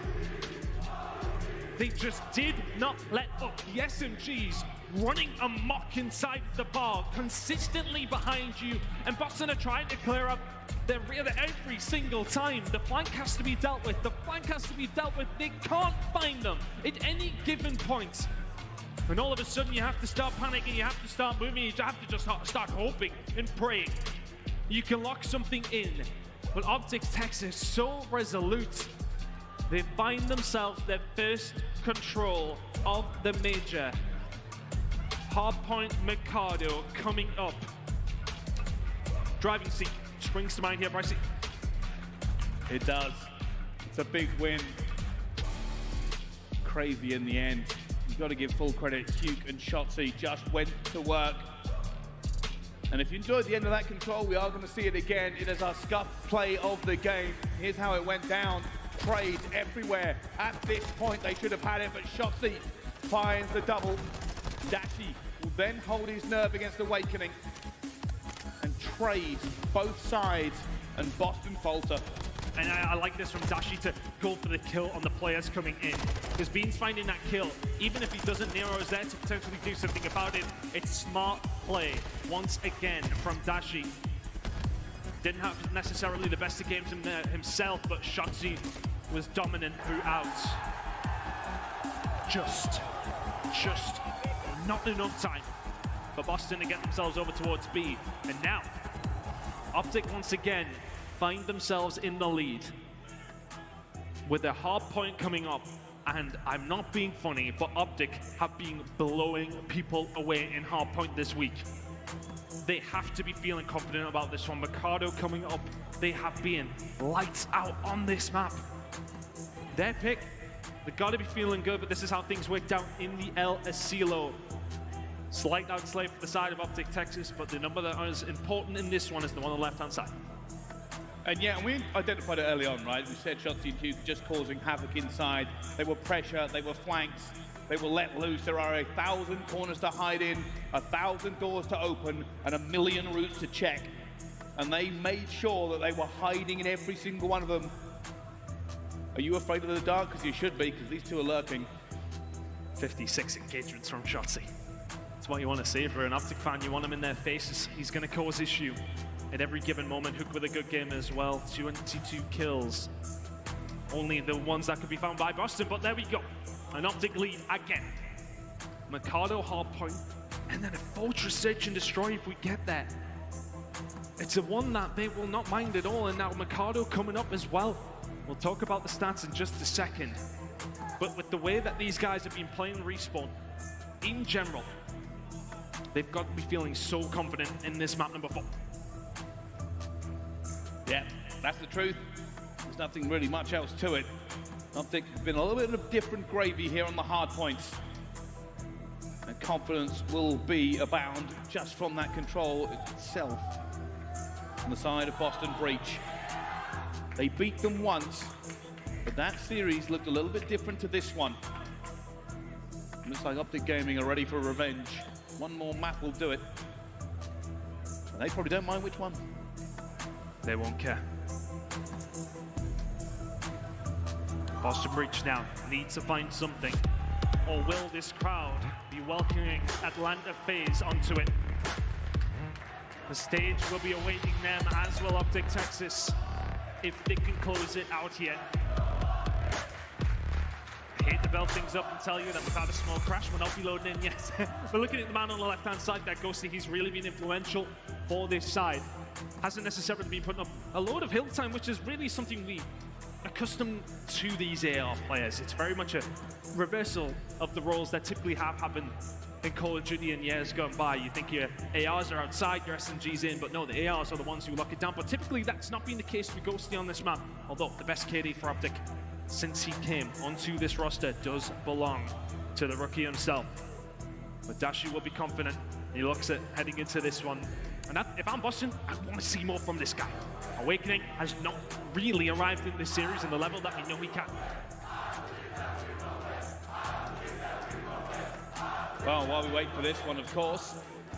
They just did not let up. The SMGs running amok inside the bar, consistently behind you, and Boston are trying to clear up their rear every single time. The flank has to be dealt with. The flank has to be dealt with. They can't find them at any given point. And all of a sudden you have to start panicking, you have to start moving, you have to just start hoping and praying you can lock something in. But Optic Texas so resolute. They find themselves their first control of the major. Hardpoint Mikado coming up. Driving seat springs to mind here, Brycey. It does. It's a big win. Crazy in the end. You've got to give full credit. Hugh and Shotzi just went to work. And if you enjoyed the end of that control, we are going to see it again. It is our scuffed play of the game. Here's how it went down. Trades everywhere. At this point, they should have had it, but Shotzi finds the double. Dashi will then hold his nerve against Awakening and trade both sides, and Boston falter. And I like this from Dashi to go for the kill on the players coming in. Because Bean's finding that kill, even if he doesn't, Nero is there to potentially do something about it. It's smart play, once again, from Dashi. Didn't have necessarily the best of games himself, but Shotzi was dominant throughout. Just not enough time for Boston to get themselves over towards B. And now, Optic once again find themselves in the lead with a hard point coming up, and I'm not being funny, but Optic have been blowing people away in hard point this week. They have to be feeling confident about this one. Mikado coming up, they have been lights out on this map. Their pick, they gotta be feeling good, but this is how things worked out in the El Asilo. Slight outslay for the side of Optic Texas, but the number that is important in this one is the one on the left-hand side. And yeah, we identified it early on, right? We said Shotzi and Hughes just causing havoc inside. They were pressure, they were flanks, they were let loose. There are 1,000 corners to hide in, 1,000 doors to open, and 1,000,000 routes to check. And they made sure that they were hiding in every single one of them. Are you afraid of the dark? Because you should be, because these two are lurking. 56 engagements from Shotzi. That's what you want to see for an Optic fan. You want him in their faces. He's going to cause issue at every given moment. Hook with a good game as well. 22 kills. Only the ones that could be found by Boston, but there we go. An Optic lead again. Mikado hard point, and then a Fortress Search and Destroy if we get there. It's a one that they will not mind at all, and now Mikado coming up as well. We'll talk about the stats in just a second. But with the way that these guys have been playing Respawn, in general, they've got to be feeling so confident in this map number 4. Yeah, that's the truth. There's nothing really much else to it. Optic has been a little bit of different gravy here on the hard points. And confidence will be abound just from that control itself. On the side of Boston Breach. They beat them once, but that series looked a little bit different to this one. Looks like Optic Gaming are ready for revenge. One more map will do it. And they probably don't mind which one. They won't care. Boston Breach now needs to find something. Or will this crowd be welcoming Atlanta FaZe onto it? The stage will be awaiting them, as will Optic Texas, if they can close it out here. I hate to belt things up and tell you that we've had a small crash. We're not be loading in yet. But looking at the man on the left-hand side, that Ghosty, he's really been influential for this side. Hasn't necessarily been putting up a load of hill time, which is really something we accustomed to these AR players. It's very much a reversal of the roles that typically have happened in Call of Duty in years gone by. You think your ARs are outside, your SMGs in, but no, the ARs are the ones who lock it down. But typically that's not been the case with Ghosty on this map, although the best KD for Optic since he came onto this roster does belong to the rookie himself. But Dashi will be confident. He looks at heading into this one. And if I'm Boston, I want to see more from this guy. Awakening has not really arrived in this series in the level that we know he can. Well, while we wait for this one, of course,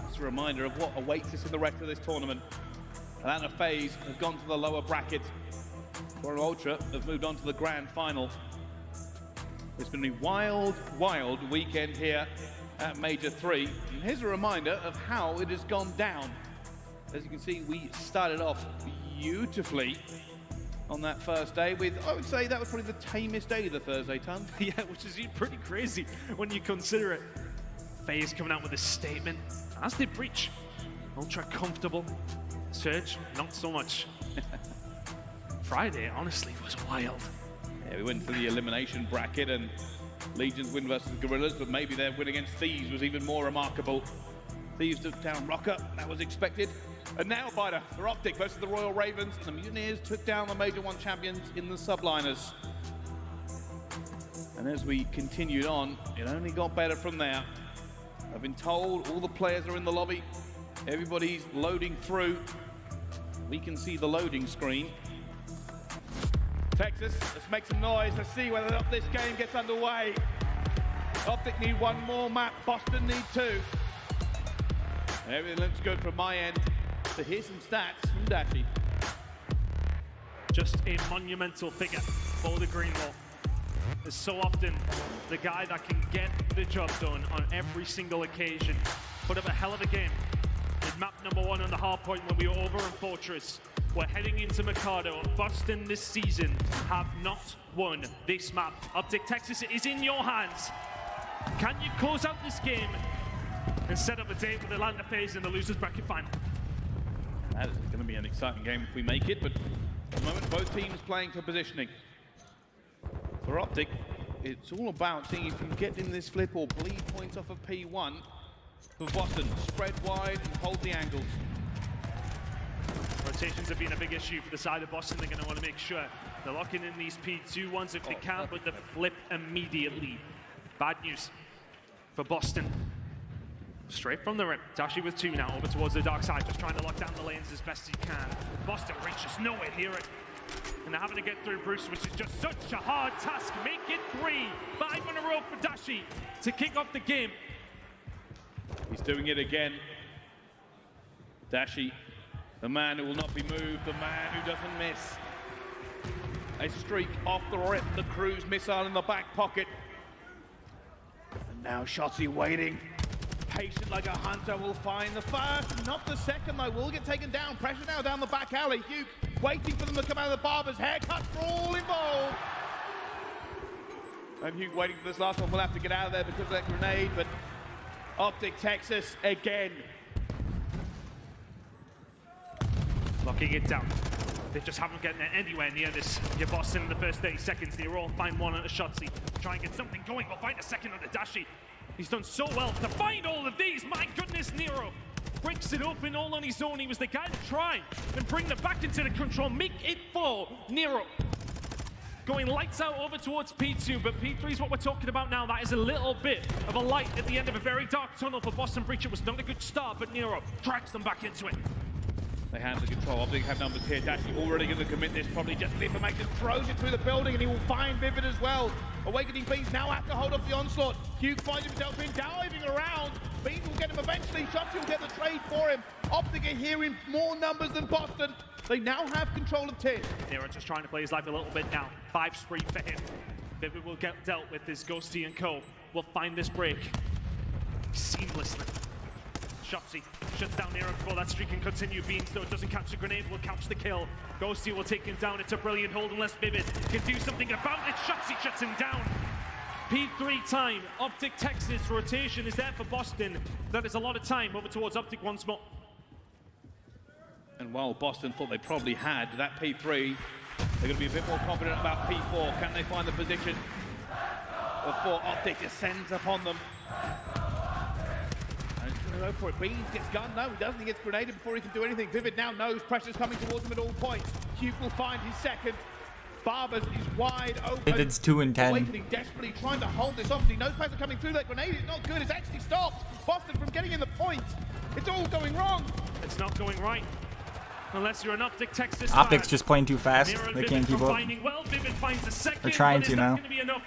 it's a reminder of what awaits us in the rest of this tournament. Atlanta FaZe has gone to the lower bracket. For Ultra have moved on to the grand final. It's been a wild, wild weekend here at Major 3. And here's a reminder of how it has gone down. As you can see, we started off beautifully on that first day with, I would say that was probably the tamest day of the Thursday, Ton. Yeah, which is pretty crazy when you consider it. FaZe coming out with a statement, as did Breach. Ultra comfortable. Surge, not so much. Friday, honestly, was wild. Yeah, we went for the elimination bracket and Legion's win versus Gorillas, but maybe their win against Thieves was even more remarkable. Thieves took down Rocker, that was expected. And now Biter for Optic versus the Royal Ravens, and the Mutineers took down the Major 1 champions in the Subliners. And as we continued on, it only got better from there. I've been told all the players are in the lobby. Everybody's loading through. We can see the loading screen. Texas, let's make some noise. Let's see whether or not this game gets underway. Optic need one more map. Boston need 2. Everything looks good from my end. So here's some stats from Dashi. Just a monumental figure for the Green Wall. There's so often the guy that can get the job done on every single occasion. Put up a hell of a game in map number 1 on the hard point when we were over in Fortress. We're heading into Mikado. Boston this season have not won this map. Optic Texas is in your hands. Can you close out this game and set up a date with Atlanta FaZe in the losers bracket final? That is going to be an exciting game if we make it, but at the moment both teams playing for positioning. For Optic, it's all about seeing if you can get in this flip or bleed points off of P1. For Boston, spread wide and hold the angles. Rotations have been a big issue for the side of Boston. They're going to want to make sure they're locking in these P2 ones if they can, but the flip immediately. Bad news for Boston. Straight from the rim. Dashi with 2 now, over towards the dark side, just trying to lock down the lanes as best he can. Boston reaches nowhere near it. And they're having to get through Bruce, which is just such a hard task. Make it 3. 5 in a row for Dashi to kick off the game. He's doing it again. Dashi, the man who will not be moved, the man who doesn't miss. A streak off the rip, the cruise missile in the back pocket. And now Shotzi waiting. Patient like a hunter, will find the first, not the second though, will get taken down. Pressure now down the back alley. Hugh waiting for them to come out of the Barber's haircut for all involved. And Hugh waiting for this last one, will have to get out of there because of that grenade, but Optic Texas again. Locking it down. They just haven't gotten anywhere near this. Your Boston in the first 30 seconds. They all find one on a Shotzi. Try and get something going. We'll find a second on the Dashi. He's done so well to find all of these. My goodness, Nero breaks it open all on his own. He was the guy to try and bring them back into the control. Make it 4. Nero going lights out over towards P2, but P3 is what we're talking about now. That is a little bit of a light at the end of a very dark tunnel for Boston Breach. It was not a good start, but Nero tracks them back into it. They handle the control. Optic have numbers here. Dashi already going to commit this. Probably just information. Throws it through the building, and he will find Vivid as well. Awakening Beans now have to hold off the onslaught. Hugh finds himself in, diving around. Beans will get him eventually. Shotzi will get the trade for him. Optic are here in more numbers than Boston. They now have control of 10. Nero just trying to play his life a little bit now. 5 spree for him. Vivid will get dealt with his Ghosty and co. Will find this break seamlessly. Shotzi shuts down Nero before that streak can continue. Beans, though, doesn't catch the grenade, will catch the kill. Ghosty will take him down. It's a brilliant hold unless Vivid can do something about it. Shotzi shuts him down. P3 time. Optic Texas rotation is there for Boston. That is a lot of time over towards Optic once more. And while Boston thought they probably had that P3, they're going to be a bit more confident about P4. Can they find the position before Optic descends upon them? And he's going to go for it. Beans gets gunned. No, he doesn't. He gets grenaded before he can do anything. Vivid now knows pressure's coming towards him at all points. Hugh will find his second. Barbers is wide open. Vivid's 2 and 10. Awakening desperately trying to hold this off. He knows pressure coming through. That grenade is not good. It's actually stopped Boston from getting in the point. It's all going wrong. It's not going right. Unless you're an Optic Texas Optic's fan. just playing too fast. They can't keep up. Well, Vivid finds a second. They're trying but to is now. Going to be enough.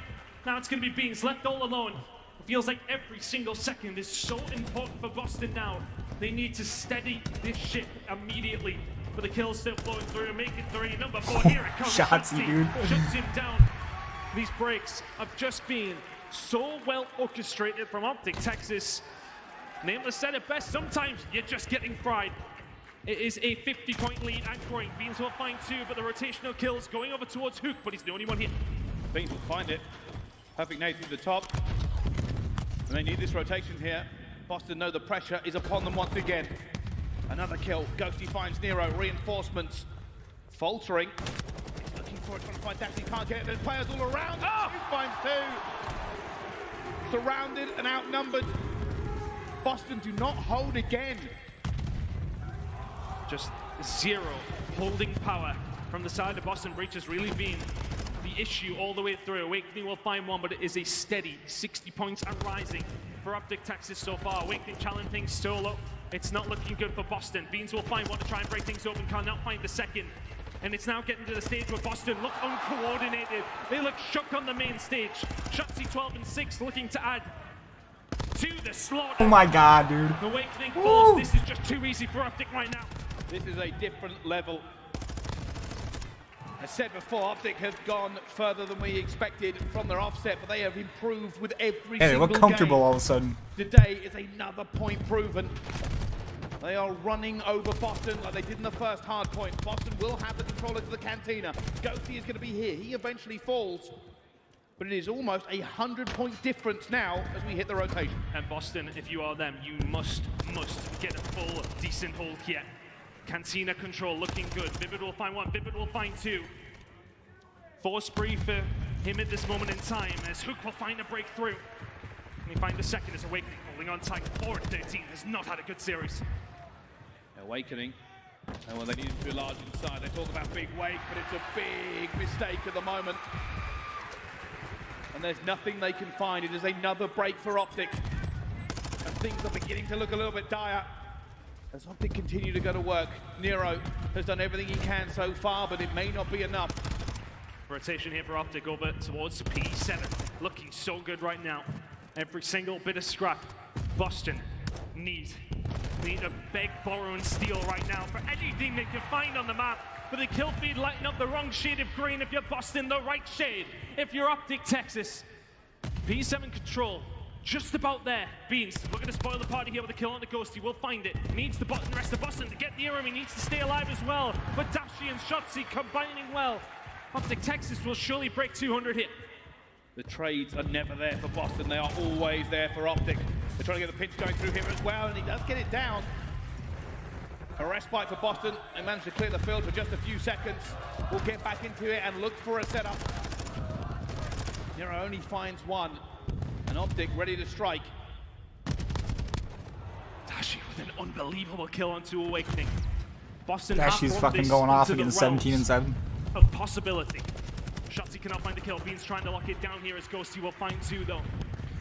Now it's going to be Beans left all alone. It feels like every single second is so important for Boston now. They need to steady this ship immediately. But the kill's still flowing through. Make it 3. Number 4. Here it comes. Shotzi, dude. Shuts him down. These breaks have just been so well orchestrated from Optic Texas. Nameless said it best. Sometimes you're just getting fried. It is a 50-point lead and growing. Beans will find 2, but the rotational kills going over towards Hook, but he's the only one here. Beans will find it. Perfect nade through the top. And they need this rotation here. Boston know the pressure is upon them once again. Another kill. Ghosty finds Nero. Reinforcements. Faltering. He's looking for it, trying to find Dashi. Can't get it. There's players all around. Oh! He finds 2. Surrounded and outnumbered. Boston do not hold again. Just 0 holding power from the side of Boston Breach has really been the issue all the way through. Awakening will find one, but it is a steady 60 points and rising for Optic Texas so far. Awakening challenge things solo. It's not looking good for Boston. Beans will find one to try and break things open. Cannot find the second. And it's now getting to the stage where Boston look uncoordinated. They look shook on the main stage. Shotzi 12 and 6 looking to add to the slaughter. Oh my god, dude. Awakening falls. This is just too easy for Optic right now. This is a different level. I said before, Optic have gone further than we expected from their offset, but they have improved with every Yeah, they single look comfortable game. all of a sudden. Today is another point proven. They are running over Boston like they did in the first hard point. Boston will have the controller to the Cantina. Ghosty is going to be here. He eventually falls. But it is almost a 100-point difference now as we hit the rotation. And Boston, if you are them, you must get a full, decent hold here. Cantina control looking good. Vivid will find one, Vivid will find two. Force spree for him at this moment in time as Hook will find a breakthrough. And he find the second as Awakening holding on tight. 4-13 has not had a good series. Awakening. And when they need to be large inside, they talk about big wake, but it's a big mistake at the moment. And there's nothing they can find. It is another break for Optic. And things are beginning to look a little bit dire as Optic continue to go to work. Nero has done everything he can so far, but it may not be enough. Rotation here for Optic over towards the P7. Looking so good right now. Every single bit of scrap. Boston need to beg, borrow, and steal right now for anything they can find on the map. But the kill feed lighting up the wrong shade of green if you're Boston, the right shade if you're Optic Texas. P7 control, just about there. Beans, looking to spoil the party here with a kill on the Ghosty. We'll find it. Needs the rest of Boston to get near him. He needs to stay alive as well. But Dashi and Shotzi combining well. Optic Texas will surely break 200 here. The trades are never there for Boston. They are always there for Optic. They're trying to get the pinch going through here as well, and he does get it down. A respite for Boston. They managed to clear the field for just a few seconds. We'll get back into it and look for a setup. Nero only finds one, and Optic ready to strike. Dashi with an unbelievable kill onto Awakening. Boston Dashi's fucking going off against 17-7. Of possibility. Shotzi cannot find the kill. Beans trying to lock it down here as Ghosty will find two though.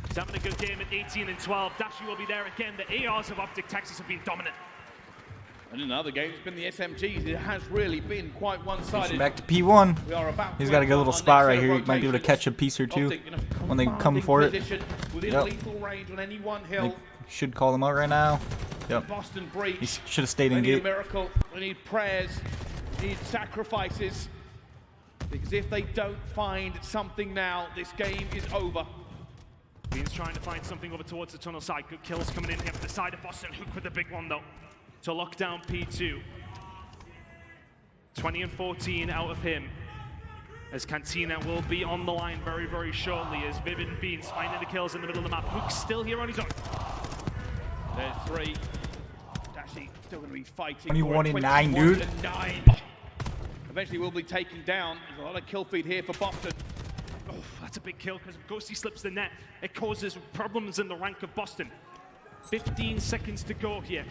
He's having a good game at 18 and 12. Dashi will be there again. The ARs of Optic Texas have been dominant. And in other games, it's been the SMGs. It has really been quite one-sided. Back to P1. He's got a good little spot right here. He might be able to catch a piece or two when they come for it. Yep. They should call them out right now. Yep. He should have stayed in gate. They need a miracle. They need prayers. They need sacrifices. Because if they don't find something now, this game is over. Beans trying to find something over towards the tunnel side. Good kills coming in here from the side of Boston. Hook with the big one though to lock down P2. 20 and 14 out of him. As Cantina will be on the line very, very shortly as Vivid and Beans finding the kills in the middle of the map. Hook's still here on his own. There's three. Dashi still going to be fighting. 21 and 9, dude. Eventually will be taken down. There's a lot of kill feed here for Boston. Oh, that's a big kill because Ghosty slips the net. It causes problems in the rank of Boston. 15 seconds to go here.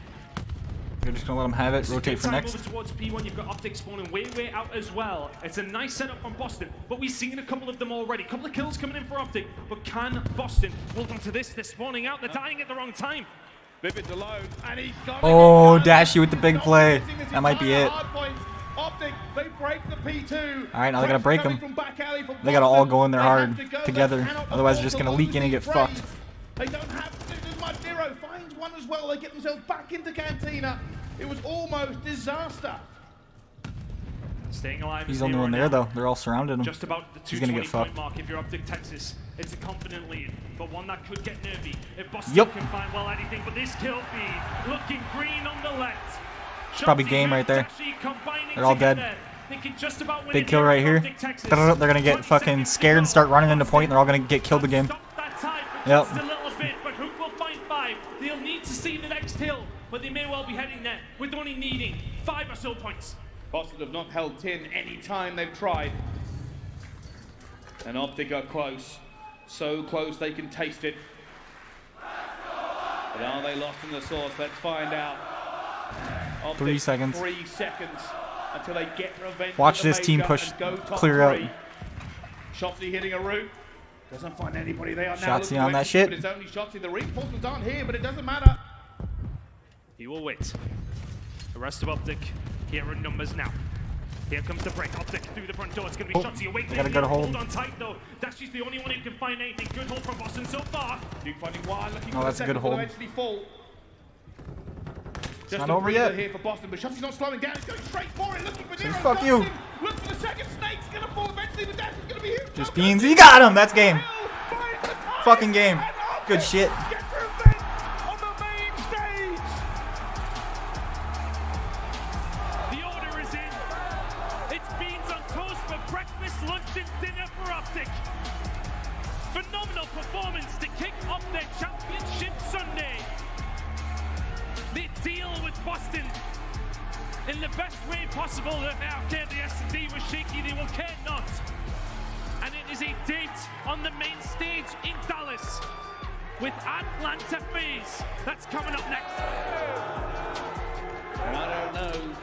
You're just gonna let him have it, rotate for next. Over towards P1, you've got Optic spawning way out as well. It's a nice setup from Boston, but we've seen a couple of them already. A couple of kills coming in for Optic, but can Boston hold on to this? They're spawning out, they're dying at the wrong time. Vivid's alone, and he's got Oh, Dashi with the big play. That might be it. Optic, they break the P2. Alright, now they gotta break them. They gotta all go in there hard together. Otherwise, they're just gonna leak in and get fucked. They don't have to do much. Nero finds one as well. They get themselves back into Cantina. It was almost disaster. Staying alive. He's the only one there, though. They're all surrounded him. Just about the 220 point mark if you're Optic Texas. It's a confident lead, but one that could get nervy if Boston can find well anything. But this kill feed looking green on the left. It's probably game right there. They're all dead. Big kill right here. They're gonna get fucking scared and start running into point, and they're all gonna get killed again. Yep. Just a little bit, but Hook will find 5. They'll need to see the next hill, but they may well be heading there with only needing 5 or so points. Boston have not held 10 any time they've tried. And Optic are close. So close they can taste it. But are they lost in the sauce? Let's find out. Optic, 3 seconds. 3 seconds until they get revenge. Watch this team push clear out. Shotzi hitting a route. Doesn't find anybody. They are now Shotzi on that shit. But it's only Shotzi. The reinforcements aren't here, but it doesn't matter. He will wait. The rest of Optic here in numbers now. Here comes the break. Optic through the front door. It's going to be Shotzi away. They got a good hold. On tight though. Dashi's the only one who can find anything. Good hold from Boston so far. Duke finding one. Looking that's a good hold. Eventually fall. It's not over yet. Here for Boston, but Shotzi's not slowing down. He's going straight for it. Looking for Nero. Fuck you. Look for the second. Snake's going to fall eventually, but Dash is going to be here. Just Beans. He got him. That's game. Fucking game. Good shit. Phenomenal performance to kick off their championship Sunday. They deal with Boston in the best way possible that they have care the S&D was shaky, they will care not. And it is a date on the main stage in Dallas with Atlanta FaZe. That's coming up next. And I don't know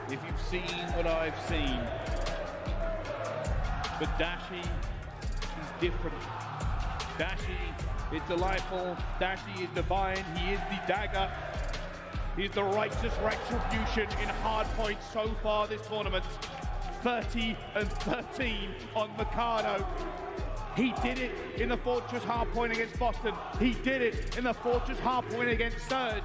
if you've seen what I've seen, but Dashi is different. Dashi is delightful. Dashi is divine. He is the dagger. He's the righteous retribution in hard points so far this tournament. 30 and 13 on Mikado. He did it in the Fortress hardpoint against Boston. He did it in the Fortress hardpoint against Surge.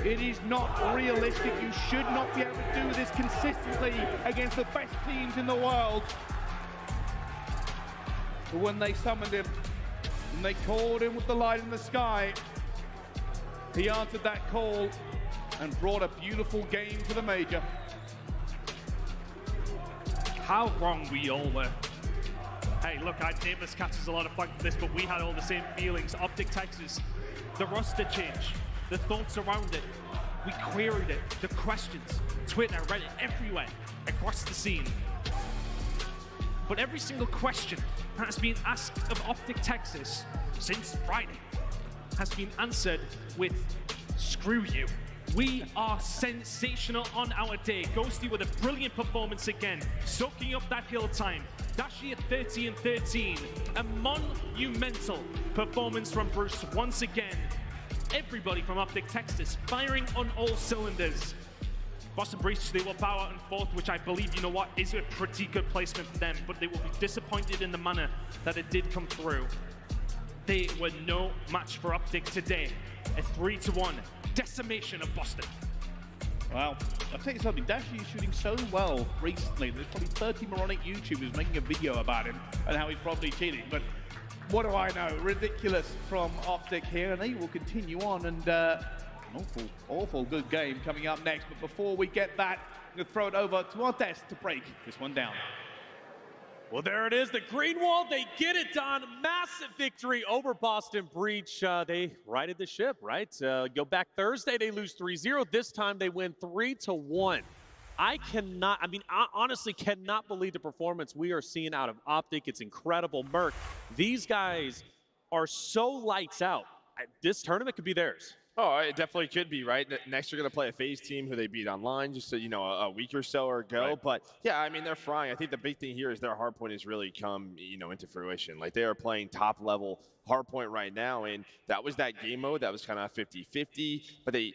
It is not realistic. You should not be able to do this consistently against the best teams in the world. But when they summoned him, and they called him with the light in the sky, he answered that call and brought a beautiful game to the major. How wrong we all were. Hey, look, Nameless catches a lot of flack for this, but we had all the same feelings. Optic Texas, the roster change, the thoughts around it. We queried it, the questions, Twitter, Reddit, everywhere, across the scene. But every single question that has been asked of Optic Texas since Friday has been answered with, screw you. We are sensational on our day. Ghosty with a brilliant performance again, soaking up that hill time. Dashi at 30 and 13. A monumental performance from Bruce once again. Everybody from Optic Texas firing on all cylinders. Boston Breach, they will bow out in fourth, which I believe, you know what, is a pretty good placement for them, but they will be disappointed in the manner that it did come through. They were no match for Optic today. A 3-1 decimation of Boston. Well, I'll tell you something, Dashi is shooting so well recently. There's probably 30 moronic YouTubers making a video about him and how he's probably cheating, but what do I know? Ridiculous from Optic here, and they will continue on, and an awful good game coming up next. But before we get that, I'm going to throw it over to our desk to break this one down. Well, there it is, the green wall, they get it done. Massive victory over Boston Breach. They righted the ship, right? Go back Thursday, they lose 3-0. This time they win 3-1. I honestly cannot believe the performance we are seeing out of Optic. It's incredible. Merc, these guys are so lights out. This tournament could be theirs. Oh, it definitely could be, right? Next, you're going to play a FaZe team who they beat online just a week or so ago. Right. But, yeah, I mean, they're frying. I think the big thing here is their hardpoint has really come, into fruition. Like, they are playing top-level hardpoint right now, and that was that game mode that was kind of 50-50. But they,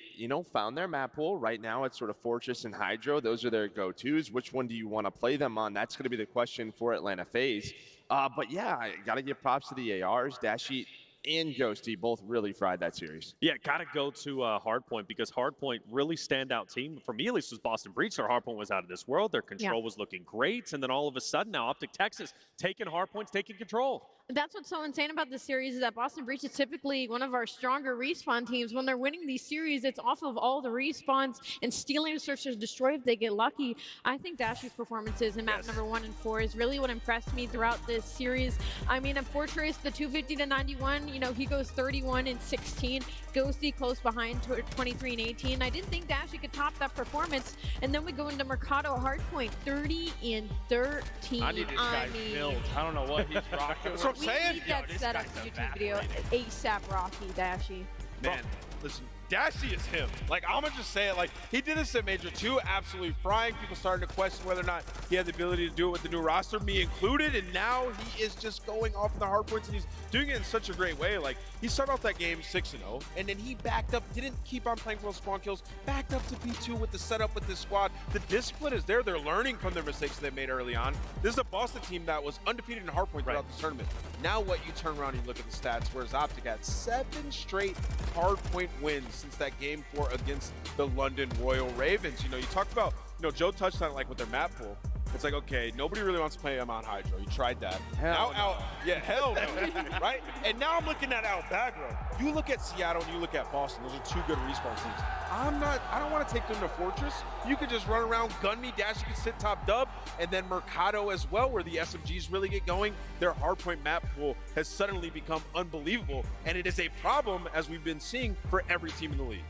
found their map pool. Right now, it's sort of Fortress and Hydro. Those are their go-tos. Which one do you want to play them on? That's going to be the question for Atlanta FaZe. But, yeah, I got to give props to the ARs. Dasheet and Ghosty both really fried that series. Yeah, got to go to Hardpoint because Hardpoint really standout team. For me, at least, was Boston Breach. Their Hardpoint was out of this world. Their control was looking great. And then all of a sudden now Optic Texas taking Hardpoints, taking control. That's what's so insane about this series is that Boston Breach is typically one of our stronger respawn teams. When they're winning these series, it's off of all the respawns and stealing search to destroy if they get lucky. I think Dashi's performances in map number 1 and 4 is really what impressed me throughout this series. I mean, in Fortress, the 250-91, he goes 31 and 16. Ghosty close behind, 23 and 18. I didn't think Dashi could top that performance. And then we go into Mercado Hardpoint, 30 and 13. I need this guy built. I don't know what he's rocking. That's what I'm saying. We need that set up YouTube video ASAP Rocky Dashi. Man, listen, Dashi is him. Like, I'm going to just say it. Like, he did this at Major 2, absolutely frying. People starting to question whether or not he had the ability to do it with the new roster, me included. And now he is just going off in the hard points, and he's doing it in such a great way. Like, he started off that game 6-0, and then he backed up, didn't keep on playing for spawn kills, backed up to P2 with the setup with this squad. The discipline is there. They're learning from their mistakes they made early on. This is a Boston team that was undefeated in hardpoint throughout the tournament. Now what you turn around and you look at the stats, whereas Optic had 7 straight hardpoint wins since that game 4 against the London Royal Ravens. You talk about, Joe touched on it, like with their map pool. It's like, okay, nobody really wants to play him on Hydro. You tried that. Hell no. Right? And now I'm looking at Albagro. You look at Seattle and you look at Boston. Those are 2 good respawn teams. I don't want to take them to Fortress. You could just run around, gun me, Dash, you can sit top dub, and then Mercado as well, where the SMGs really get going. Their hardpoint map pool has suddenly become unbelievable, and it is a problem, as we've been seeing, for every team in the league.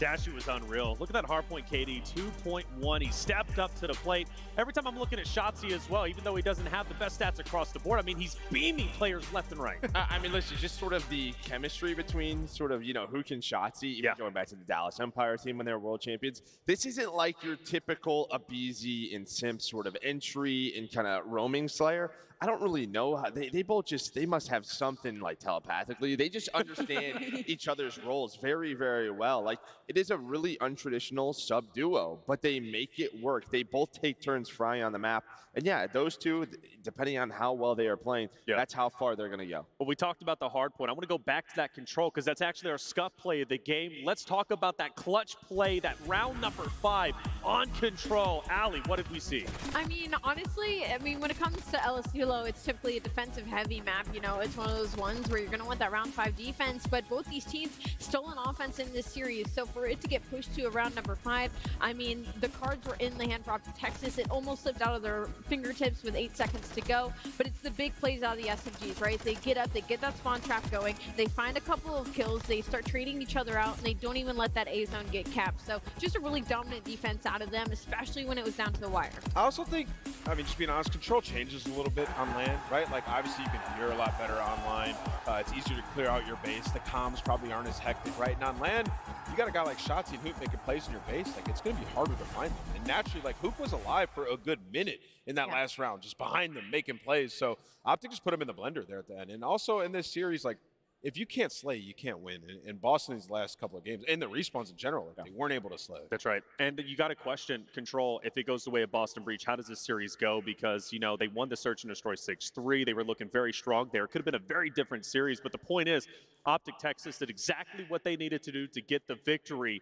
Dashu was unreal. Look at that hardpoint KD, 2.1. He stepped up to the plate. Every time I'm looking at Shotzi as well, even though he doesn't have the best stats across the board, I mean, he's beaming players left and right. I mean, listen, just sort of the chemistry between sort of, who can Shotzi, even going back to the Dallas Empire team when they were world champions. This isn't like your typical Abizi and Simp sort of entry and kind of roaming Slayer. I don't really know how they both they must have something like telepathically. They just understand each other's roles very, very well. Like, it is a really untraditional sub duo, but they make it work. They both take turns frying on the map. And yeah, those two, depending on how well they are playing, that's how far they're going to go. Well, we talked about the hard point. I want to go back to that control because that's actually our scuff play of the game. Let's talk about that clutch play, that round number 5 on control. Allie, what did we see? I mean, honestly, when it comes to LSU, it's typically a defensive heavy map. It's one of those ones where you're going to want that round 5 defense, but both these teams stolen offense in this series. So for it to get pushed to a round number 5, I mean, the cards were in the hand for Optic Texas. It almost slipped out of their fingertips with 8 seconds to go, but it's the big plays out of the SMGs, right? They get up, they get that spawn trap going, they find a couple of kills, they start trading each other out, and they don't even let that A zone get capped. So just a really dominant defense out of them, especially when it was down to the wire. I also think, just being honest, control changes a little bit on land, right? Like, obviously you can hear a lot better online. It's easier to clear out your base. The comms probably aren't as hectic, right? And on land, you got a guy like Shotzi and Hoop making plays in your base. Like, it's going to be harder to find them. And naturally, like, Hoop was alive for a good minute in that last round, just behind them, making plays. So Optic just put him in the blender there at the end. And also in this series, like, if you can't slay, you can't win. And Boston these last couple of games, and the respawns in general, like, they weren't able to slay. That's right. And you got to question Control. If it goes the way of Boston Breach, how does this series go? Because, they won the Search and Destroy 6-3. They were looking very strong there. It could have been a very different series. But the point is, Optic Texas did exactly what they needed to do to get the victory.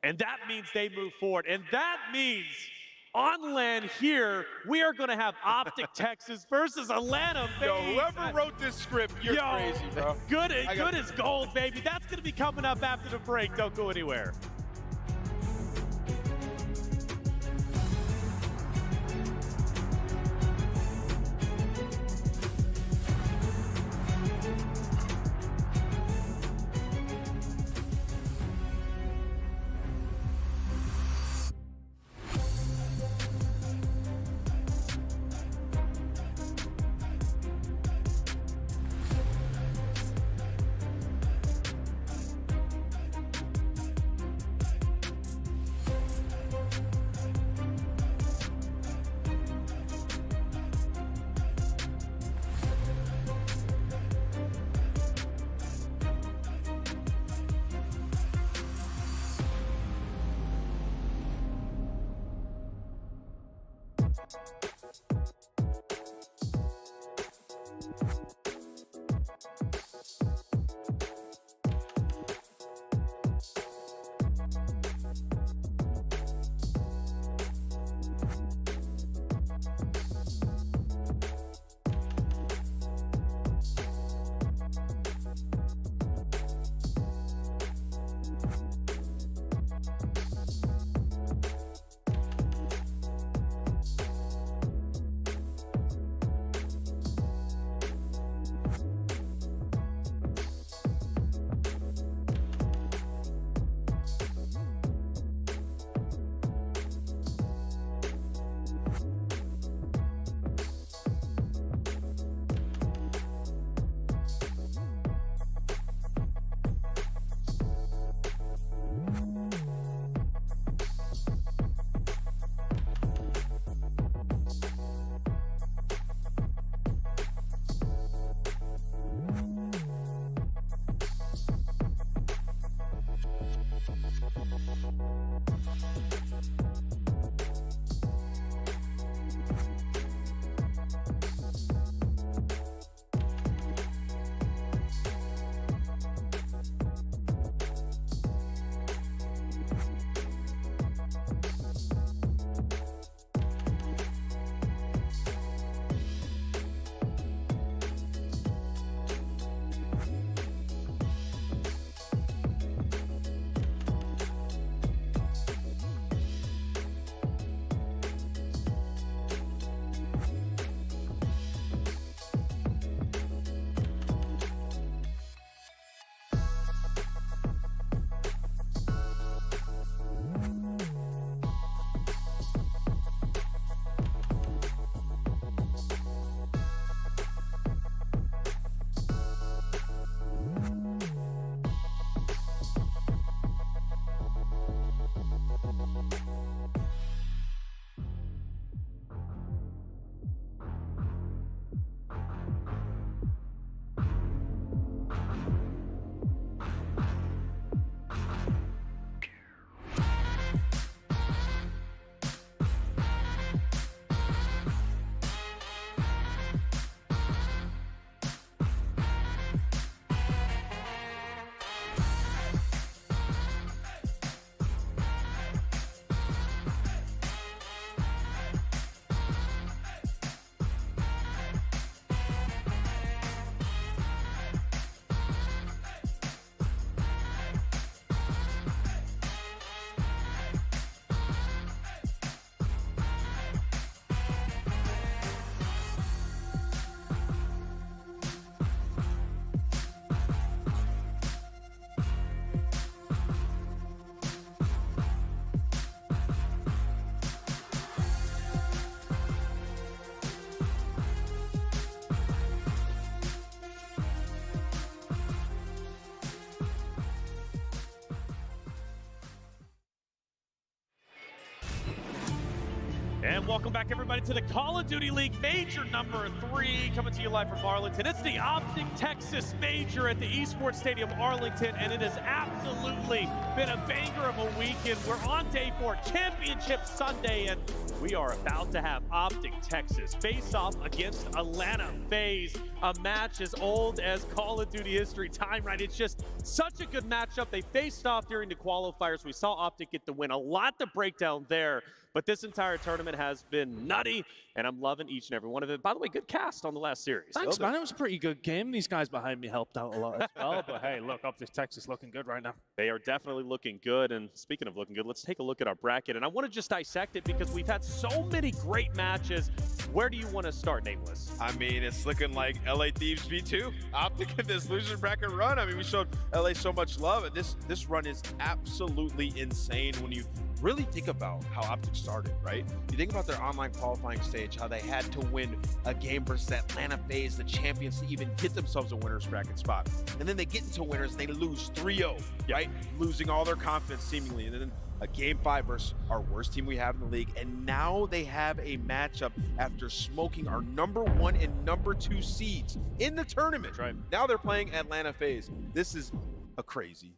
And that means they move forward. And that means on land here, we are going to have Optic Texas versus Atlanta. Yo, whoever wrote this script, you're crazy, bro. Good as gold, baby. That's going to be coming up after the break. Don't go anywhere. And welcome back, everybody, to the Call of Duty League Major number 3, coming to you live from Arlington. It's the Optic Texas Major at the Esports Stadium, Arlington, and it has absolutely been a banger of a weekend. We're on day 4, Championship Sunday, and we are about to have Optic Texas face off against Atlanta FaZe, a match as old as Call of Duty history. Time right, it's just such a good matchup. They faced off during the qualifiers. We saw Optic get the win. A lot to break down there. But this entire tournament has been nutty, and I'm loving each and every one of it. By the way, good cast on the last series. Thanks, man. It was a pretty good game. These guys behind me helped out a lot as well. But hey, look, Optic Texas looking good right now. They are definitely looking good. And speaking of looking good, let's take a look at our bracket. And I want to just dissect it because we've had so many great matches. Where do you want to start, Nameless? I mean, it's looking like LA Thieves v2. Optic in this loser bracket run. I mean, we showed LA so much love. And this run is absolutely insane when you really think about how Optic started, right? You think about their online qualifying stage, how they had to win a game versus Atlanta FaZe, the champions, to even get themselves a winner's bracket spot. And then they get into winners, they lose 3-0, right? Losing all their confidence seemingly. And then a game 5 versus our worst team we have in the league. And now they have a matchup after smoking our number 1 and number 2 seeds in the tournament. Right. Now they're playing Atlanta FaZe. This is a crazy.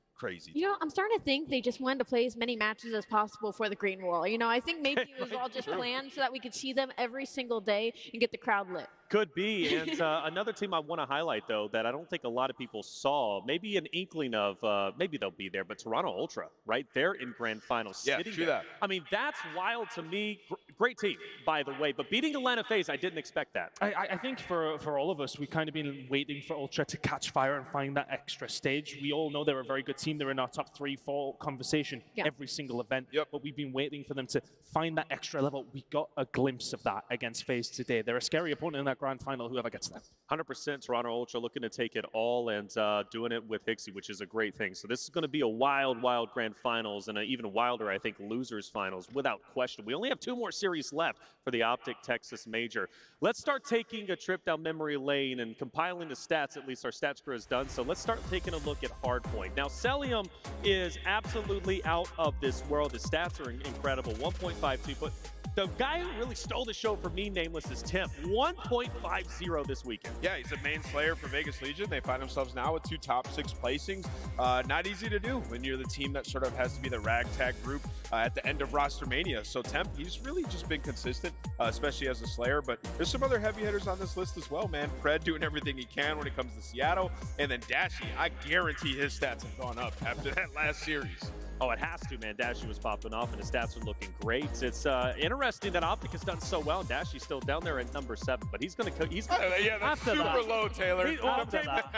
You know, I'm starting to think they just wanted to play as many matches as possible for the Green Wall. You know, I think maybe it was all just planned so that we could see them every single day and get the crowd lit. Could be. And another team I want to highlight, though, that I don't think a lot of people saw, maybe an inkling of, maybe they'll be there, but Toronto Ultra, right? They're in grand finals. Yeah, true that. I mean, that's wild to me. Great team, by the way. But beating Atlanta FaZe, I didn't expect that. I think for all of us, we've kind of been waiting for Ultra to catch fire and find that extra stage. We all know they're a very good team. They're in our top 3-4 conversation every single event. But we've been waiting for them to find that extra level. We got a glimpse of that against FaZe today. They're a scary opponent in that grand final, whoever gets them. 100% Toronto Ultra looking to take it all and doing it with Hixie, which is a great thing. So this is going to be a wild, wild grand finals and an even wilder, I think, losers finals without question. We only have 2 more series left for the Optic Texas Major. Let's start taking a trip down memory lane and compiling the stats. At least our stats crew has done. So let's start taking a look at Hardpoint. Now, Celium is absolutely out of this world. His stats are incredible, 1.52, but the guy who really stole the show for me, Nameless, is Tim. 1.50 this weekend. Yeah, he's a main slayer for Vegas Legion. They find themselves now with 2 top 6 placings. Not easy to do when you're the team that sort of has to be the ragtag group at the end of roster mania. So Temp, he's really just been consistent, especially as a slayer. But there's some other heavy hitters on this list as well, man. Fred doing everything he can when it comes to Seattle. And then Dashy, I guarantee his stats have gone up after that last series. Oh, it has to, man. Dashy was popping off, and his stats are looking great. It's interesting that Optic has done so well, and Dashy's still down there at number 7. But he's going to yeah, that's super low, Taylor.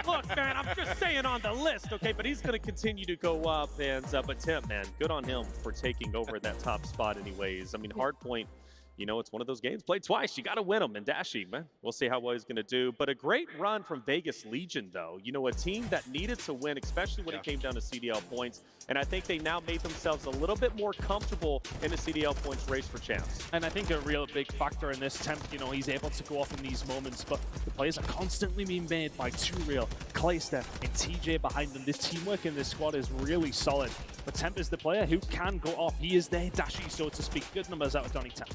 Look, man, I'm just saying on the list, okay? But he's going to continue to go up. And but Tim, man, good on him for taking over that top spot anyways. I mean, Hardpoint, you know, it's one of those games played twice. You got to win them. And Dashy, man, we'll see how well he's going to do. But a great run from Vegas Legion, though. You know, a team that needed to win, especially when it came down to CDL points. And I think they now made themselves a little bit more comfortable in the CDL points race for champs. And I think a real big factor in this Temp, you know, he's able to go off in these moments, but the plays are constantly being made by 2 Real, Clayster, and TJ behind them. This teamwork in this squad is really solid. But Temp is the player who can go off. He is their Dashy, so to speak. Good numbers out of Donnie Temp.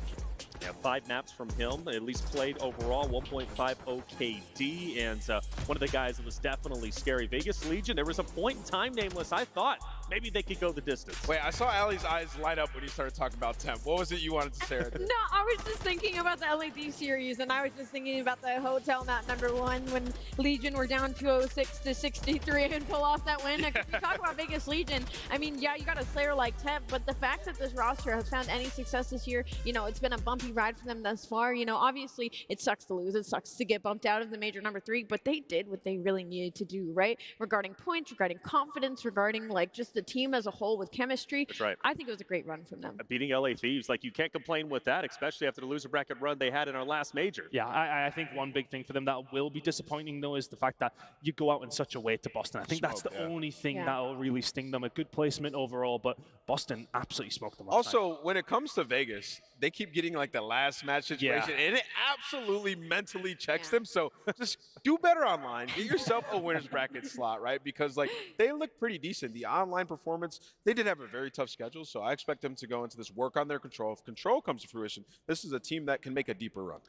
Yeah, 5 maps from him, at least played overall, 1.50 KD, and one of the guys that was definitely scary. Vegas Legion, there was a point in time, Nameless, I thought maybe they could go the distance. Wait, I saw Allie's eyes light up when you started talking about Temp. What was it you wanted to say right there? No, I was just thinking about the LAD series, and I was just thinking about the hotel map number 1 when Legion were down 206 to 63 and pull off that win. If you talk about Vegas Legion, I mean, yeah, you got a slayer like Temp, but the fact that this roster has found any success this year, you know, it's been a bumpy ride for them thus far. You know, obviously it sucks to lose. It sucks to get bumped out of the major number 3, but they did what they really needed to do, right? Regarding points, regarding confidence, regarding like just the team as a whole with chemistry. That's right. I think it was a great run from them. Beating LA Thieves, like you can't complain with that, especially after the loser bracket run they had in our last major. Yeah, I think one big thing for them that will be disappointing though is the fact that you go out in such a way to Boston. I think that's the only thing that'll really sting them. A good placement overall, but Boston absolutely smoked them. Also, when it comes to Vegas, they keep getting like the last match situation, and it absolutely mentally checks them. So just do better online. Get yourself a winner's bracket slot, right? Because like they look pretty decent. The online performance, they did have a very tough schedule, so I expect them to go into this, work on their control. If control comes to fruition, this is a team that can make a deeper run.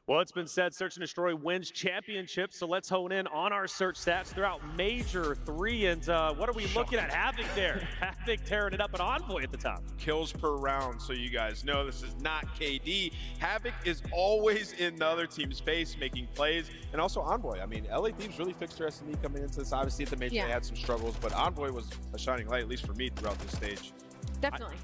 Well, it's been said Search and Destroy wins championships, so let's hone in on our search stats throughout Major 3. And what are we looking at? Havoc there. Havoc tearing it up, and Envoy at the top. Kills per round, so you guys know this is not KD. Havoc is always in the other team's face, making plays, and also Envoy. I mean, LA Thieves really fixed their S&D coming into this. Obviously, at the Major, they had some struggles, but Envoy was a shining light, at least for me, throughout this stage. Definitely.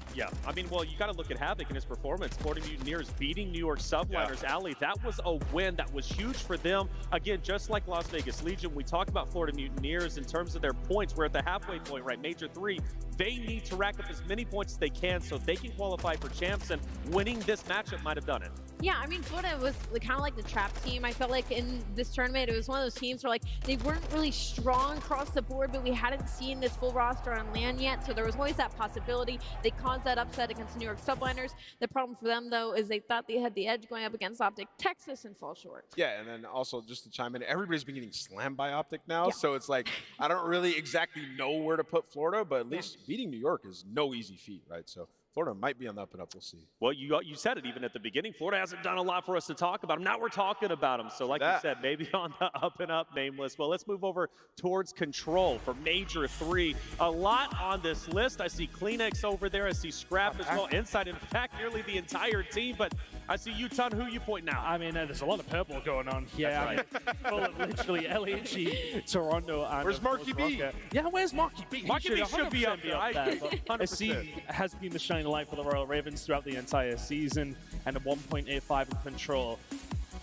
I mean, well, you got to look at Havoc in his performance. Florida Mutineers beating New York Subliners. Ali, that was a win that was huge for them. Again, just like Las Vegas Legion, we talk about Florida Mutineers in terms of their points. We're at the halfway point, right? Major 3. They need to rack up as many points as they can so they can qualify for champs, and winning this matchup might have done it. Yeah, I mean, Florida was kind of like the trap team. I felt like in this tournament, it was one of those teams where like they weren't really strong across the board, but we hadn't seen this full roster on land yet, so there was always that possibility. They caused that upset against the New York Subliners. The problem for them, though, is they thought they had the edge going up against Optic Texas and fall short. Yeah, and then also just to chime in, everybody's been getting slammed by Optic now, so it's like I don't really exactly know where to put Florida, but at least beating New York is no easy feat, right? So Florida might be on the up and up. We'll see. Well, you said it even at the beginning. Florida hasn't done a lot for us to talk about them. Now we're talking about them. So like you said, maybe on the up and up, Nameless. Well, let's move over towards Control for Major 3. A lot on this list. I see Kleenex over there. I see Scrap as well. Inside, in fact, nearly the entire team. But I see Uton. Who you pointing out? I mean, there's a lot of purple going on. Yeah, that's right. Full of literally LAG, Toronto, and where's Marky B? Yeah, where's Marky B? Marky B should be up there. SC has been the shining light for the Royal Ravens throughout the entire season, and a 1.85 in Control.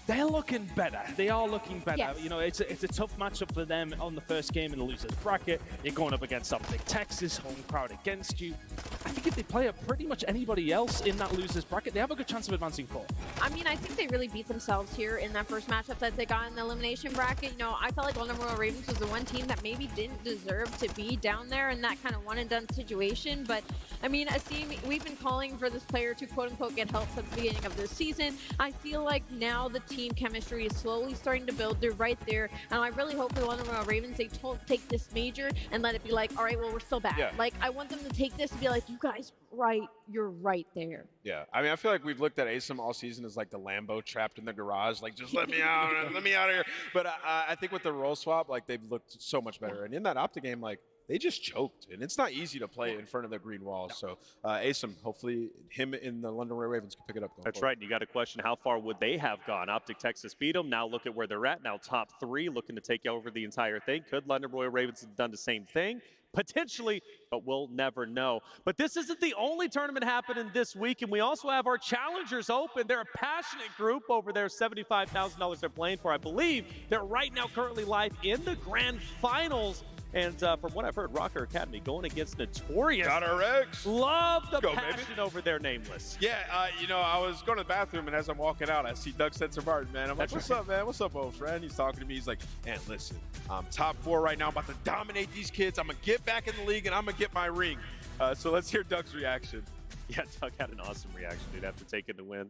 They're looking better. They are looking better. Yes. You know, it's a tough matchup for them on the first game in the losers bracket. You're going up against Optic Texas, home crowd against you. I think if they play up pretty much anybody else in that losers bracket, they have a good chance of advancing forward. I mean, I think they really beat themselves here in that first matchup that they got in the elimination bracket. You know, I felt like London Royal Ravens was the one team that maybe didn't deserve to be down there in that kind of one and done situation. But I mean, we've been calling for this player to quote unquote get help since the beginning of this season. I feel like now the team chemistry is slowly starting to build. They're right there, and I really hope for the London Royal Ravens they take this major and let it be like, all right, well, we're still bad. Yeah. Like, I want them to take this and be like, you guys, you're right there. Yeah, I mean, I feel like we've looked at ASIM all season as like the Lambo trapped in the garage, like just let me out, let me out of here. But I think with the role swap, like they've looked so much better. And in that Optic game, like they just choked, and it's not easy to play in front of the green wall. So ASIM, hopefully him in the London Royal Ravens can pick it up. That's right. And you got to question how far would they have gone? Optic Texas beat them. Now look at where they're at. Now top 3, looking to take over the entire thing. Could London Royal Ravens have done the same thing? Potentially, but we'll never know. But this isn't the only tournament happening this week, and we also have our challengers open. They're a passionate group over there, $75,000 they're playing for. I believe they're right now currently live in the grand finals. And from what I've heard, Rocker Academy going against Notorious. Got our eggs. Love the Go, passion baby. over there, Nameless. Yeah, you know, I was going to the bathroom, and as I'm walking out, I see Doug Spencer Martin, man. I'm like, what's up, man? What's up, old friend? He's talking to me. He's like, man, listen, I'm top 4 right now. I'm about to dominate these kids. I'm going to get back in the league, and I'm going to get my ring. So let's hear Doug's reaction. Yeah, Doug had an awesome reaction, dude, after taking the win.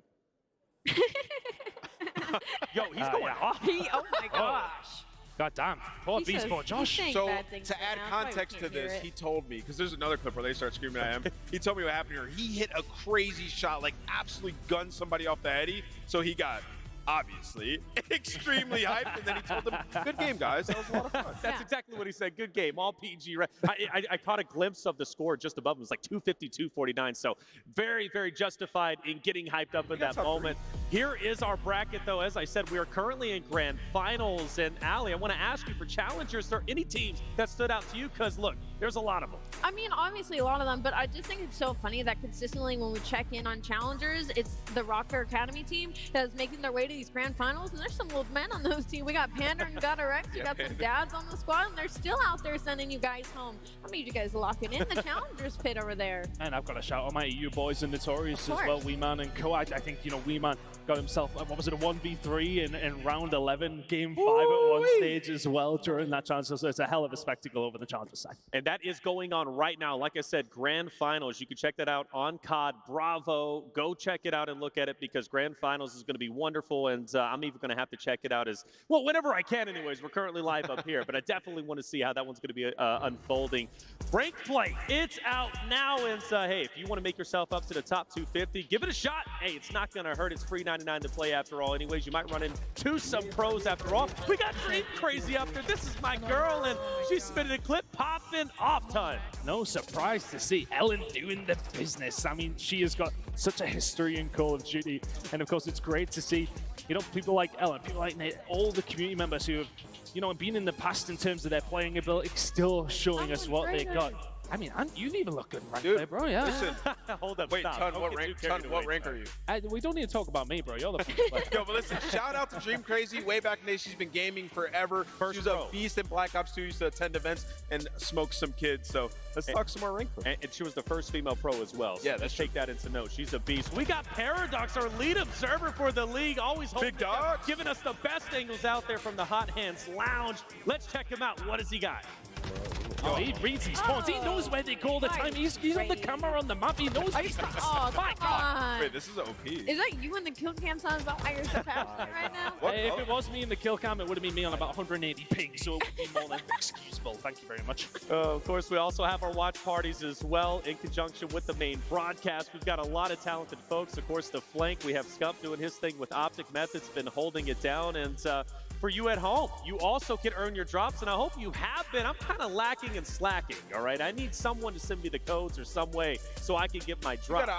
Yo, he's going off. Oh, my gosh. God damn. Poor Beast Boy Josh. So to add context to this, he told me, because there's another clip where they start screaming at him. He told me what happened here. He hit a crazy shot, like absolutely gunned somebody off the heady. So he got obviously extremely hyped, and then he told them, good game, guys. That was a lot of fun. That's exactly what he said. Good game, all PG. Right? I caught a glimpse of the score just above him. It was like 250-249. So very, very justified in getting hyped up in that moment. Here is our bracket, though. As I said, we are currently in grand finals. And Ali, I want to ask you for challengers. Are there any teams that stood out to you? Because look, there's a lot of them. I mean, obviously a lot of them, but I just think it's so funny that consistently when we check in on challengers, it's the Rocker Academy team that's making their way to these grand finals, and there's some old men on those teams. We got Panda and Got Rex, we got some dads on the squad, and they're still out there sending you guys home. I made you guys locking in the challengers pit over there. And I've got to shout out my EU boys and Notorious as well, Weeman and Co. I think, you know, Weeman got himself, what was it, a 1v3 in round 11, game 5 at one stage as well during that chance. So it's a hell of a spectacle over the challenger side. And that is going on right now. Like I said, Grand Finals. You can check that out on COD. Bravo. Go check it out and look at it because Grand Finals is going to be wonderful, and I'm even going to have to check it out as well whenever I can. Anyways, we're currently live up here, but I definitely want to see how that one's going to be unfolding. Rank play, it's out now, and hey, if you want to make yourself up to the top 250, give it a shot. Hey, it's not going to hurt. It's free 99 to play after all. Anyways, you might run into some pros after all. We got Dream Crazy up there. This is my girl, and she's spinning a clip, popping off time. No surprise to see Ellen doing the business. I mean, she has got such a history in Call of Duty, and of course, it's great to see, you know, people like Ellen, people like Nate, all the community members who have, you know, been in the past in terms of their playing ability, still showing us what they got. I mean, you even look good in rank play, bro. Yeah. Listen, hold up. Wait, stop. Ton, what rank are you? We don't need to talk about me, bro. You're the Yo, but listen, shout out to Dream Crazy. Way back in the day, she's been gaming forever. She was a beast in Black Ops 2. Used to attend events and smoke some kids. So let's talk some more rank play. And she was the first female pro as well. So yeah, let's take that into note. She's a beast. We got Paradox, our lead observer for the league. Always Big dog, giving us the best angles out there from the Hot Hands Lounge. Let's check him out. What has he got? Oh, he reads his spawns. He knows where they go the time. He's on the camera on the map. He knows these things. Oh, my God. Wait, this is OP. Is that you in the kill cam sound? Is that why you're so passionate right now? If it was me in the kill cam, it would have been me on about 180 ping, so it would be more than excusable. Thank you very much. Of course, we also have our watch parties as well in conjunction with the main broadcast. We've got a lot of talented folks. Of course, the flank, we have Scump doing his thing with Optic Methods, been holding it down. And for you at home, you also can earn your drops, and I hope you have been. I'm kind of lacking and slacking, all right? I need someone to send me the codes or some way so I can get my drops.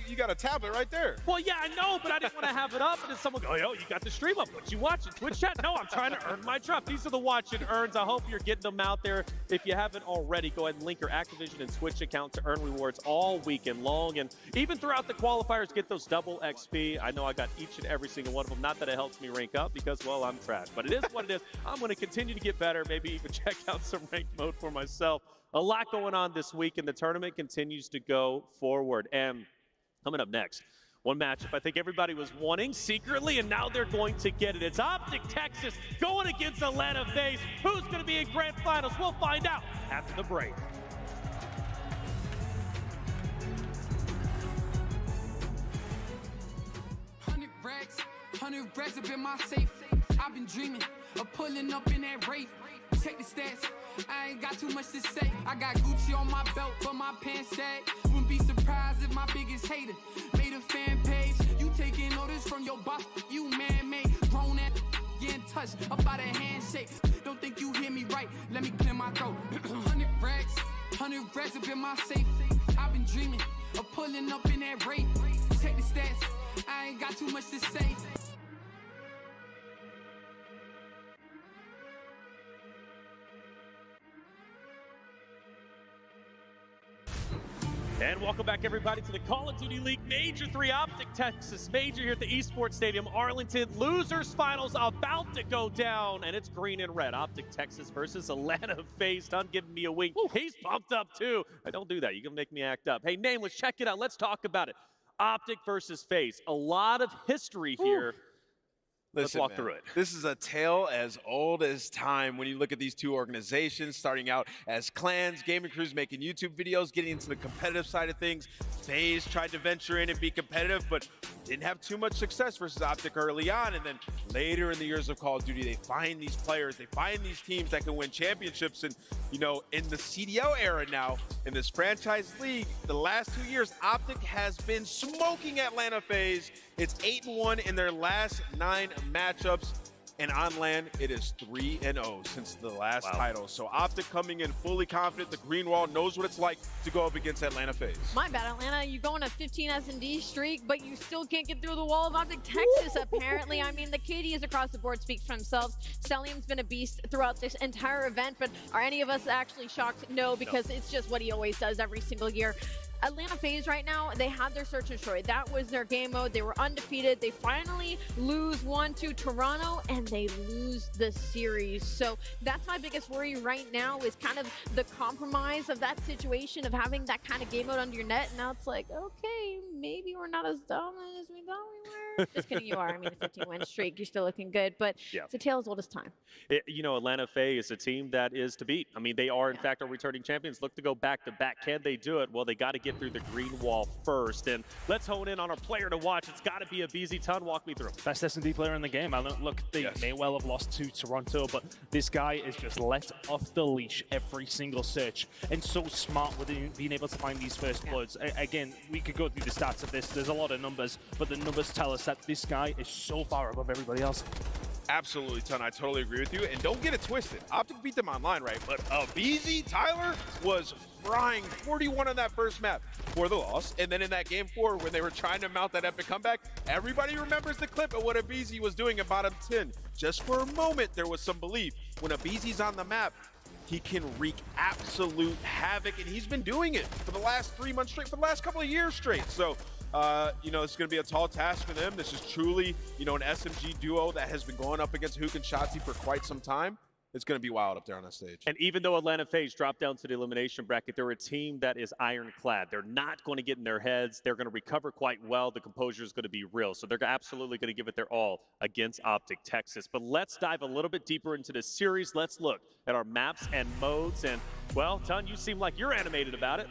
You got a tablet right there. Well, yeah, I know, but I didn't want to have it up, and then someone go, yo, you got the stream up. What you watching? Twitch chat? No, I'm trying to earn my drop. These are the watch and earns. I hope you're getting them out there. If you haven't already, go ahead and link your Activision and Twitch account to earn rewards all weekend long, and even throughout the qualifiers, get those double XP. I know I got each and every single one of them. Not that it helps me rank up because, well, I'm trash, but it is what it is. I'm going to continue to get better, maybe even check out some ranked mode for myself. A lot going on this week, and the tournament continues to go forward. And coming up next, one matchup I think everybody was wanting secretly, and now they're going to get it. It's Optic Texas going against Atlanta FaZe. Who's going to be in Grand Finals? We'll find out after the break. Hundred racks up in my safe. I've been dreaming of pulling up in that Wraith. Check the stats, I ain't got too much to say. I got Gucci on my belt, but my pants sag. Wouldn't be surprised if my biggest hater made a fan page. You taking notice from your boss, you man-made. Grown at getting touched up by the handshake. Don't think you hear me right, let me clear my throat. 100 racks up in my safe. I've been dreaming of pulling up in that Wraith. Check the stats, I ain't got too much to say. And welcome back, everybody, to the Call of Duty League Major 3 Optic Texas Major here at the Esports Stadium, Arlington. Losers finals about to go down, and it's green and red. Optic Texas versus Atlanta FaZe. Done giving me a wink. Ooh, he's pumped up, too. I don't do that. You can make me act up. Hey, Nameless, check it out. Let's talk about it. Optic versus FaZe. A lot of history here. Let's walk through it. This is a tale as old as time when you look at these two organizations starting out as clans, gaming crews making YouTube videos, getting into the competitive side of things. FaZe tried to venture in and be competitive, but didn't have too much success versus Optic early on. And then later in the years of Call of Duty, they find these players, they find these teams that can win championships. And, you know, in the CDL era now, in this franchise league, the last 2 years, Optic has been smoking Atlanta FaZe. It's 8-1 in their last 9 matchups. And on LAN, it is 3-0 since the last title. So Optic coming in fully confident. The Green Wall knows what it's like to go up against Atlanta FaZe. My bad, Atlanta. You go on a 15 S&D streak, but you still can't get through the wall of Optic Texas, apparently. I mean, the KDs across the board speak for themselves. Stellium's been a beast throughout this entire event, but are any of us actually shocked? No, because it's just what he always does every single year. Atlanta FaZe right now, they had their search and destroy. That was their game mode. They were undefeated. They finally lose 1-2 Toronto, and they lose the series. So that's my biggest worry right now is kind of the compromise of that situation of having that kind of game mode under your net. Now it's like, okay, maybe we're not as dominant as we thought we were. Just kidding, you are. I mean, a 15-win streak, you're still looking good, but it's a tale as old as time. Atlanta Faye is a team that is to beat. I mean, they are, in fact, our returning champions. Look to go back-to-back. Can they do it? Well, they got to get through the green wall first. And let's hone in on our player to watch. It's got to be a BZ Ton. Walk me through. Best S&D player in the game. Look, they may well have lost to Toronto, but this guy is just let off the leash every single search, and so smart with being able to find these first bloods. Again, we could go through the stats of this. There's a lot of numbers, but the numbers tell us that this guy is so far above everybody else. Absolutely, Ton. I totally agree with you. And don't get it twisted. Optic beat them online, right? But BZ Tyler was frying 41 on that first map for the loss. And then in that game 4, when they were trying to mount that epic comeback, everybody remembers the clip of what BZ was doing at bottom 10. Just for a moment, there was some belief. When BZ's on the map, he can wreak absolute havoc, and he's been doing it for the last 3 months straight, for the last couple of years straight. So, it's going to be a tall task for them. This is truly, an SMG duo that has been going up against Hook and Shotzi for quite some time. It's going to be wild up there on that stage. And even though Atlanta FaZe dropped down to the elimination bracket, they're a team that is ironclad. They're not going to get in their heads. They're going to recover quite well. The composure is going to be real. So they're absolutely going to give it their all against Optic Texas. But let's dive a little bit deeper into this series. Let's look at our maps and modes. And, well, Ton, you seem like you're animated about it.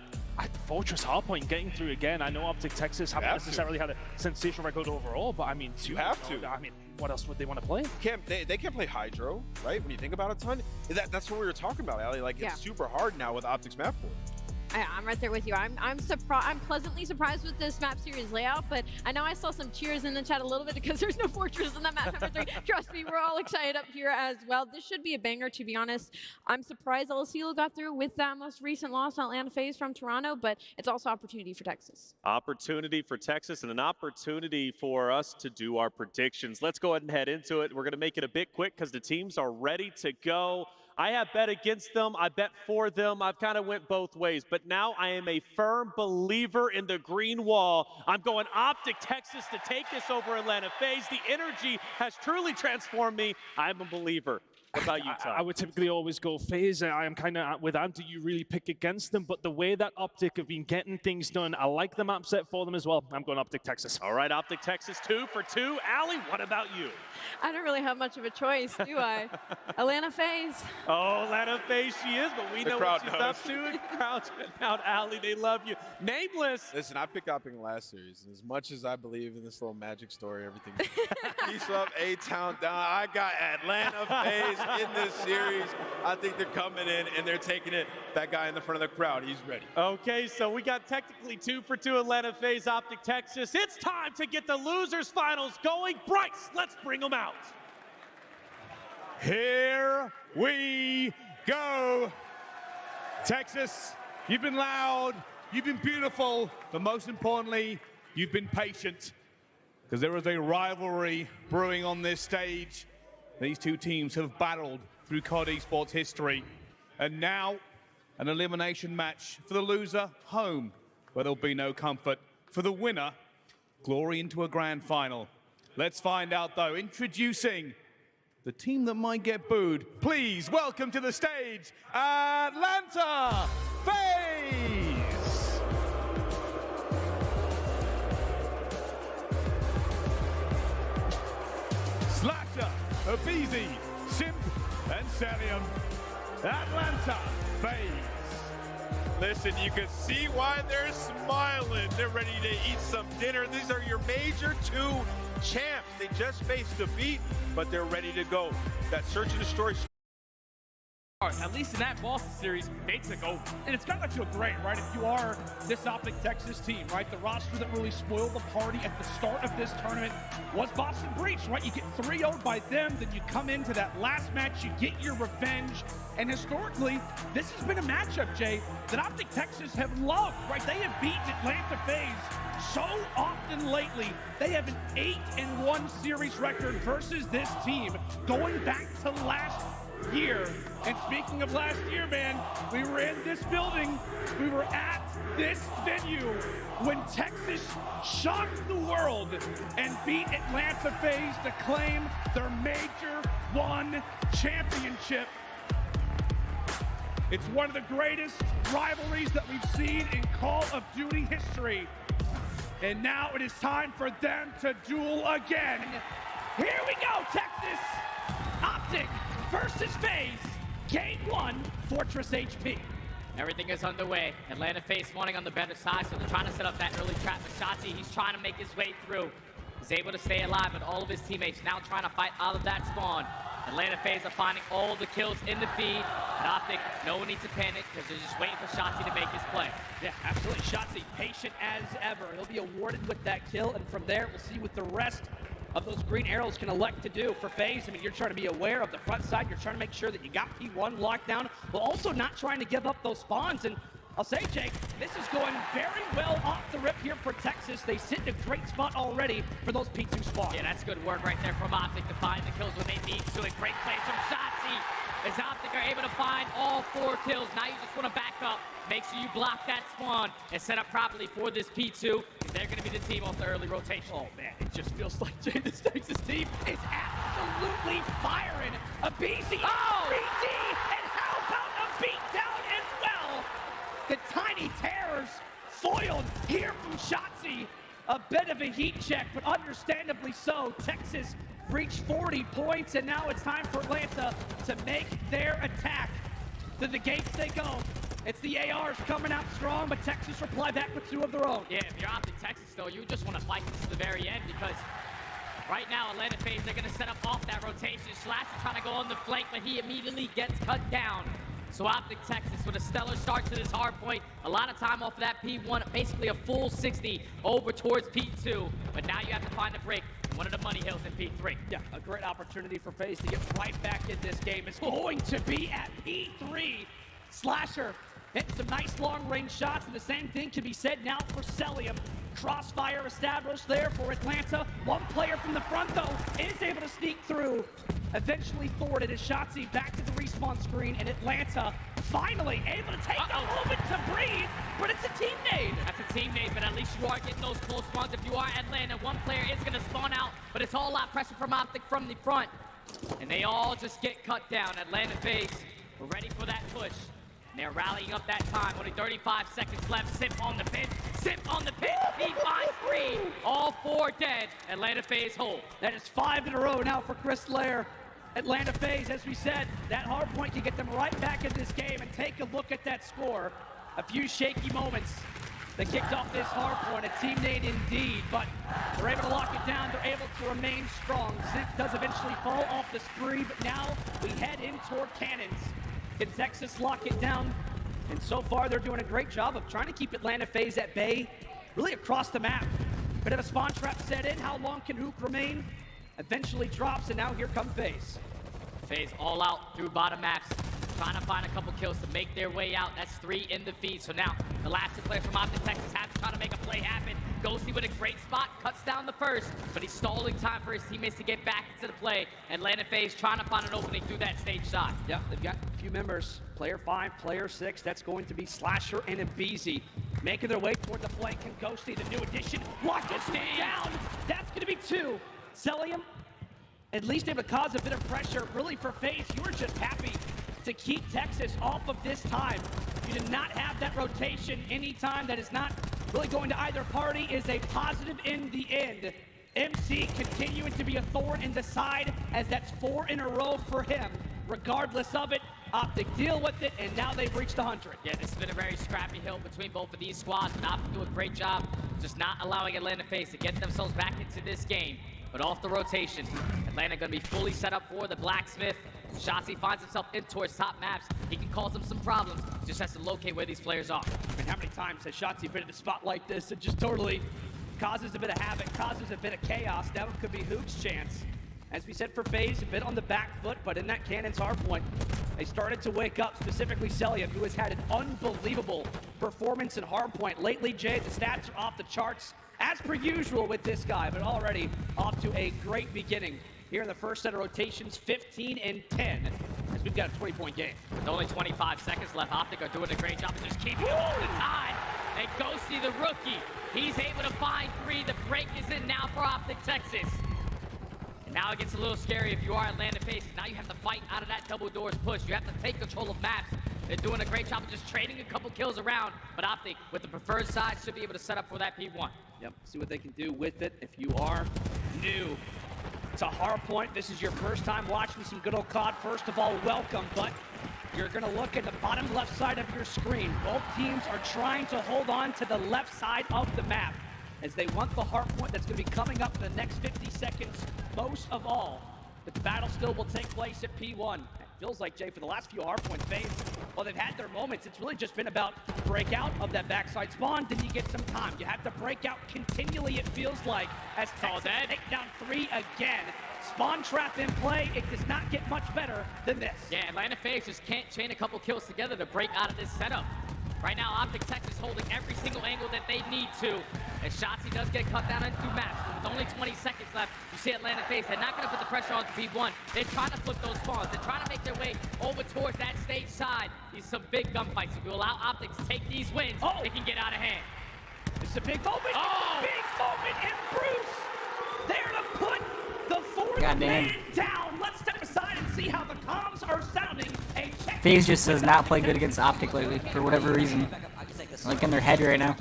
Fortress Hardpoint getting through again. I know Optic Texas haven't necessarily had a sensational record overall, but I mean, you have to. I mean, what else would they want to play? They can't play Hydro, right? When you think about it, Ton, that's what we were talking about, Ali. Like, it's super hard now with Optic's map board. I'm right there with you. I'm surprised. I'm pleasantly surprised with this map series layout, but I know I saw some cheers in the chat a little bit because there's no Fortress in that map number 3. Trust me, we're all excited up here as well. This should be a banger, to be honest. I'm surprised LSU got through with that most recent loss on Atlanta FaZe from Toronto, but it's also opportunity for Texas. Opportunity for Texas and an opportunity for us to do our predictions. Let's go ahead and head into it. We're going to make it a bit quick because the teams are ready to go. I have bet against them. I bet for them. I've kind of went both ways. But now I am a firm believer in the green wall. I'm going Optic Texas to take this over Atlanta FaZe. The energy has truly transformed me. I'm a believer. What about you, Tom? I would typically always go FaZe. I am kind of with Ant. Do you really pick against them? But the way that Optic have been getting things done, I like the map set for them as well. I'm going Optic Texas. All right, Optic Texas 2 for 2. Allie, what about you? I don't really have much of a choice, do I? Atlanta FaZe. Oh, Atlanta FaZe she is, but we know what she's up to. Crowd's out, Allie. They love you. Nameless. Listen, I picked Optic in the last series. And as much as I believe in this little magic story, everything. East up, A-Town down. I got Atlanta FaZe in this series. I think they're coming in and they're taking it. That guy in the front of the crowd, he's ready. Okay, so we got technically 2 for 2 Atlanta FaZe, Optic Texas. It's time to get the losers finals going. Bryce, let's bring them out. Here we go. Texas, you've been loud, you've been beautiful, but most importantly, you've been patient. Because there is a rivalry brewing on this stage. These two teams have battled through COD Esports history. And now, an elimination match for the loser, home, where there'll be no comfort. For the winner, glory into a grand final. Let's find out, though. Introducing the team that might get booed. Please welcome to the stage, Atlanta FaZe! Slasher, Abizi, Simp, and Salium. Atlanta FaZe. Listen, you can see why they're smiling. They're ready to eat some dinner. These are your major 2 champs. They just faced defeat, but they're ready to go. That search and destroy. At least in that Boston series, they took over. And it's gotta feel great, right? If you are this Optic Texas team, right? The roster that really spoiled the party at the start of this tournament was Boston Breach, right? You get 3-0'd by them, then you come into that last match, you get your revenge. And historically, this has been a matchup, Jay, that Optic Texas have loved, right? They have beaten Atlanta FaZe so often lately. They have an 8-1 series record versus this team going back to last year. And speaking of last year, man, we were in this building, we were at this venue when Texas shocked the world and beat Atlanta FaZe to claim their Major 1 championship. It's one of the greatest rivalries that we've seen in Call of Duty history. And now it is time for them to duel again. Here we go, Texas. Optic versus FaZe. Game 1, Fortress HP. Everything is underway. Atlanta FaZe wanting on the better side, so they're trying to set up that early trap for Shotzi. He's trying to make his way through. He's able to stay alive, but all of his teammates now trying to fight out of that spawn. Atlanta FaZe are finding all the kills in the feed. And Optic, no one needs to panic because they're just waiting for Shotzi to make his play. Yeah, absolutely. Shotzi, patient as ever. He'll be awarded with that kill, and from there, we'll see what the rest of those green arrows can elect to do for FaZe. I mean, you're trying to be aware of the front side. You're trying to make sure that you got P1 locked down, while also not trying to give up those spawns. And I'll say, Jake, this is going very well off the rip here for Texas. They sit in a great spot already for those P2 spawns. Yeah, that's good work right there from Optic to find the kills when they need to. A great play from Shotzi as Optic are able to find all 4 kills. Now you just want to back up. Make sure you block that spawn and set up properly for this P2. They're going to be the team off the early rotation. Oh, man, it just feels like this Texas team is absolutely firing. A BC, oh! 3D, and how about a beatdown as well? The Tiny Terrors foiled here from Shotzi. A bit of a heat check, but understandably so. Texas reached 40 points, and now it's time for Atlanta to make their attack. To the gates they go. It's the ARs coming out strong, but Texas reply back with 2 of their own. Yeah, if you're Optic Texas, though, you just want to fight this to the very end because right now, Atlanta FaZe, they're going to set up off that rotation. Slash is trying to go on the flank, but he immediately gets cut down. So Optic Texas with a stellar start to this hard point. A lot of time off of that P1, basically a full 60 over towards P2. But now you have to find a break. One of the money hills in P3. Yeah, a great opportunity for FaZe to get right back in this game. It's going to be at P3. Slasher hitting some nice long-range shots, and the same thing can be said now for Celium. Crossfire established there for Atlanta. One player from the front, though, is able to sneak through. Eventually thwarted as Shotzi back to the respawn screen, and Atlanta finally able to take a moment to breathe, but it's a team nade. That's a team nade, but at least you are getting those close spawns. If you are Atlanta, one player is going to spawn out, but it's all out pressure from Optic from the front. And they all just get cut down. Atlanta FaZe, we're ready for that push. And they're rallying up that time. Only 35 seconds left. Sip on the pin. Sip on the pin. He finds 3. All 4 dead. Atlanta FaZe hold. That is 5 in a row now for Chris Lair. Atlanta FaZe, as we said, that hard point can get them right back in this game. And take a look at that score. A few shaky moments that kicked off this hard point. A team nade indeed, but they're able to lock it down. They're able to remain strong. Sip does eventually fall off the spree, but now we head in toward cannons. Can Texas lock it down? And so far, they're doing a great job of trying to keep Atlanta FaZe at bay, really across the map. Bit of a spawn trap set in. How long can Hook remain? Eventually drops, and now here come FaZe. FaZe all out through bottom maps, trying to find a couple kills to make their way out. That's 3 in the feed. So now the last 2 players from Optic Texas have to try to make a play happen. Ghosty with a great spot, cuts down the first, but he's stalling time for his teammates to get back into the play. Atlanta FaZe trying to find an opening through that stage side. Yeah, they've got a few members. Player 5, player 6. That's going to be Slasher and Abizi making their way toward the flank. And Ghosty, the new addition, lock it down. That's going to be 2. Celium, at least able to cause a bit of pressure. Really for FaZe, you were just happy to keep Texas off of this time. You did not have that rotation anytime that is not really going to either party is a positive in the end. MC continuing to be a thorn in the side as that's 4 in a row for him. Regardless of it, Optic deal with it, and now they've reached 100. Yeah, this has been a very scrappy hill between both of these squads, but Optic do a great job just not allowing Atlanta FaZe to get themselves back into this game. But off the rotation, Atlanta going to be fully set up for the Blacksmith. Shotzi finds himself in towards top maps. He can cause them some problems. Just has to locate where these players are. I mean, how many times has Shotzi been in a spot like this and just totally causes a bit of havoc, causes a bit of chaos? Now it could be Hook's chance. As we said for FaZe, a bit on the back foot, but in that Cannon's hard point, they started to wake up, specifically Celium, who has had an unbelievable performance in hard point. Lately, Jay, the stats are off the charts, as per usual with this guy, but already off to a great beginning. Here in the first set of rotations, 15 and 10, as we've got a 20-point game. With only 25 seconds left, Optic are doing a great job of just keeping all the time. And Ghosty, the rookie, he's able to find 3. The break is in now for Optic Texas. And now it gets a little scary if you are Atlanta FaZe. Now you have to fight out of that double doors push. You have to take control of maps. They're doing a great job of just trading a couple kills around, but Optic, with the preferred side, should be able to set up for that P1. Yep, see what they can do with it. If you are new to Hardpoint, this is your first time watching some good old COD. First of all, welcome, but you're gonna look at the bottom left side of your screen. Both teams are trying to hold on to the left side of the map as they want the hardpoint that's gonna be coming up in the next 50 seconds most of all. But the battle still will take place at P1. It feels like, Jay, for the last few hardpoint fades, well, they've had their moments. It's really just been about breakout of that backside spawn, then you get some time. You have to break out continually, it feels like, as Texas take down 3 again. Spawn trap in play, it does not get much better than this. Yeah, Atlanta FaZe just can't chain a couple kills together to break out of this setup. Right now, Optic Texas holding every single angle that they need to. As Shotzi does get cut down into maps, with only 20 seconds left, you see Atlanta FaZe, they're not gonna put the pressure on P1. They're trying to flip those spawns. They're trying to make their way over towards that stage side. These some big gunfights. If you allow Optic to take these wins, they can get out of hand. It's a big moment, it's a big moment, and Bruce there to put the fourth man down. Let's step aside and see how the comms are sounding. FaZe just does not play good against Optic lately, for whatever reason. Like in their head right now.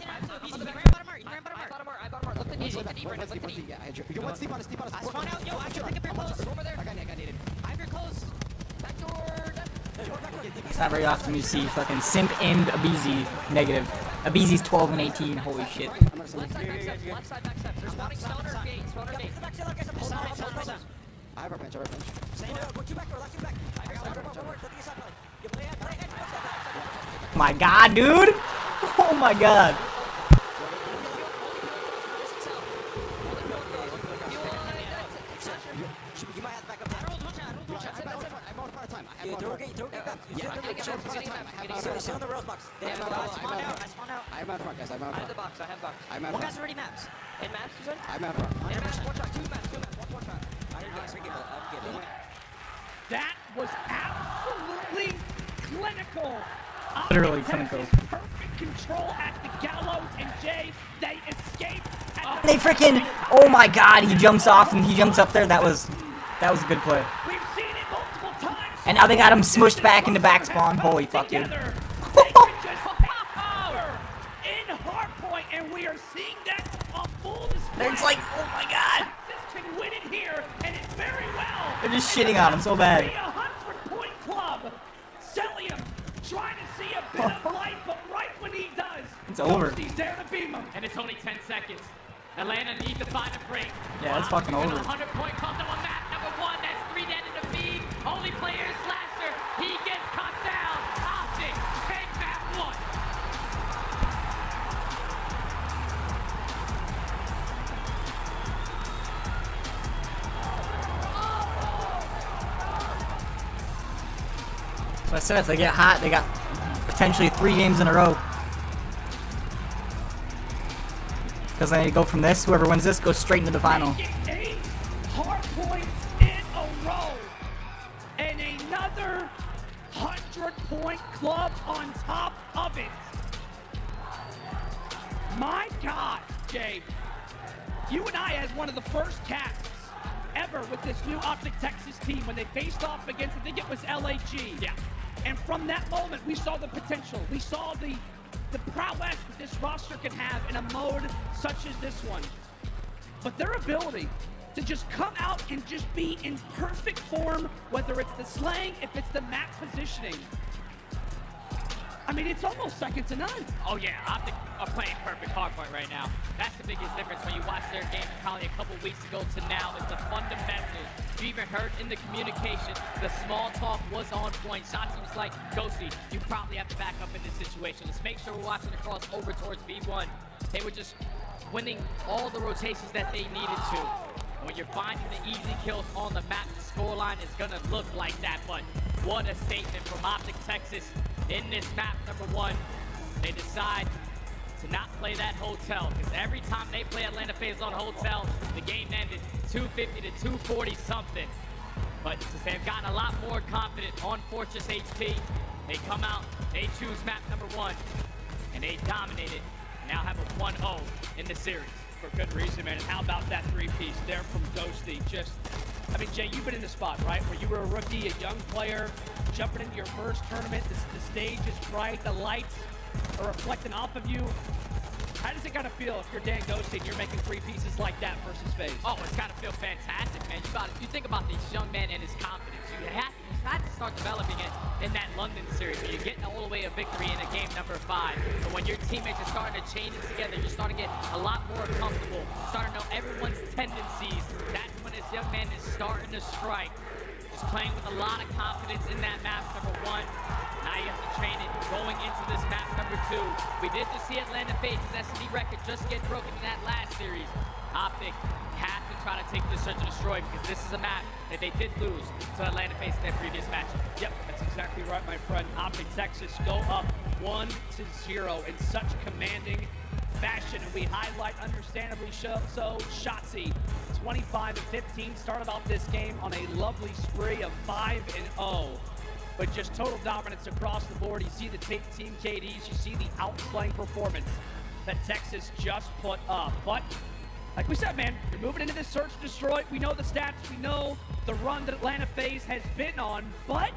It's not very often you see fucking Simp and Abizi negative. Abizi's 12 and 18, holy shit. I have a bench, My god, dude! Oh my god. One guy's already maps. In maps, you said? I'm out front. In maps, one shot, 2 maps, 2 maps, 1 shot. That was absolutely clinical. Literally clinical. Perfect control at the gallows, and Jay, they escaped. They freaking, oh my god, he jumps off and he jumps up there. That was a good play. We've seen it multiple times. And now they got him smushed back into back spawn. Holy fuck, dude. They can just power in hardpoint, and we are seeing that on full display. It's like, oh my god. Texas can win it here, and it's very well. They're just shitting on him so bad. The 100-point club. Cellium trying to see a bit of light, but right when he does, it's over. He's there to beam him. And it's only 10 seconds. Atlanta need to find a break. Yeah, it's fucking over. 100-point club number map number 1. That's 3 dead in the feed. Only player is Slasher. He gets cut down. Optic take map 1. So I said if they get hot, they got potentially 3 games in a row. Because then you go from this, whoever wins this goes straight into the final. 8 hard points in a row. And another 100-point club on top of it. My God, Jay. You and I, as one of the first casts ever with this new Optic Texas team, when they faced off against, I think it was LAG. Yeah. And from that moment, we saw the potential. We saw the prowess that this roster can have in a mode such as this one. But their ability to just come out and just be in perfect form, whether it's the slang, if it's the map positioning. I mean, it's almost second to none. Oh yeah, Optic are playing perfect hardpoint right now. That's the biggest difference when you watch their game probably a couple weeks ago to now. Is the fundamentals. You even heard in the communication, the small talk was on point. Shotzi was like, Ghosty, you probably have to back up in this situation. Let's make sure we're watching across over towards B1. They were just winning all the rotations that they needed to. When you're finding the easy kills on the map, the scoreline is gonna look like that. But what a statement from Optic Texas in this map number 1. They decide to not play that hotel, because every time they play Atlanta FaZe on hotel, the game ended 250 to 240 something. But since they've gotten a lot more confident on Fortress HP, they come out, they choose map number 1, and they dominate it. Now have a 1-0 in the series. For good reason, man. And how about that 3-piece there from Ghosty? Just I mean, Jay, you've been in the spot, right, where you were a rookie, a young player, jumping into your first tournament. The stage is bright, the lights are reflecting off of you. How does it kind of feel if you're Dan Ghosty and you're making three pieces like that versus FaZe? Oh, it's got to feel fantastic, man. You think about this young man and his confidence. You had to start developing it in that London series where you're getting all the way a victory in a game number 5. But when your teammates are starting to chain it together, you're starting to get a lot more comfortable, starting to know everyone's tendencies. That's when this young man is starting to strike. Just playing with a lot of confidence in that map, number 1. Now you have to train it going into this map number 2. We did just see Atlanta FaZe's SD record just get broken in that last series. Optic have to try to take this search and destroy because this is a map that they did lose to Atlanta FaZe in their previous match. Yep, that's exactly right, my friend. Optic Texas go up 1-0 in such commanding fashion, and we highlight, understandably so, Shotzi. 25-15, started off this game on a lovely spree of 5-0. But just total dominance across the board. You see the Team KDs, you see the outplaying performance that Texas just put up. But like we said, man, you're moving into this search and destroy. We know the stats, we know the run that Atlanta FaZe has been on, but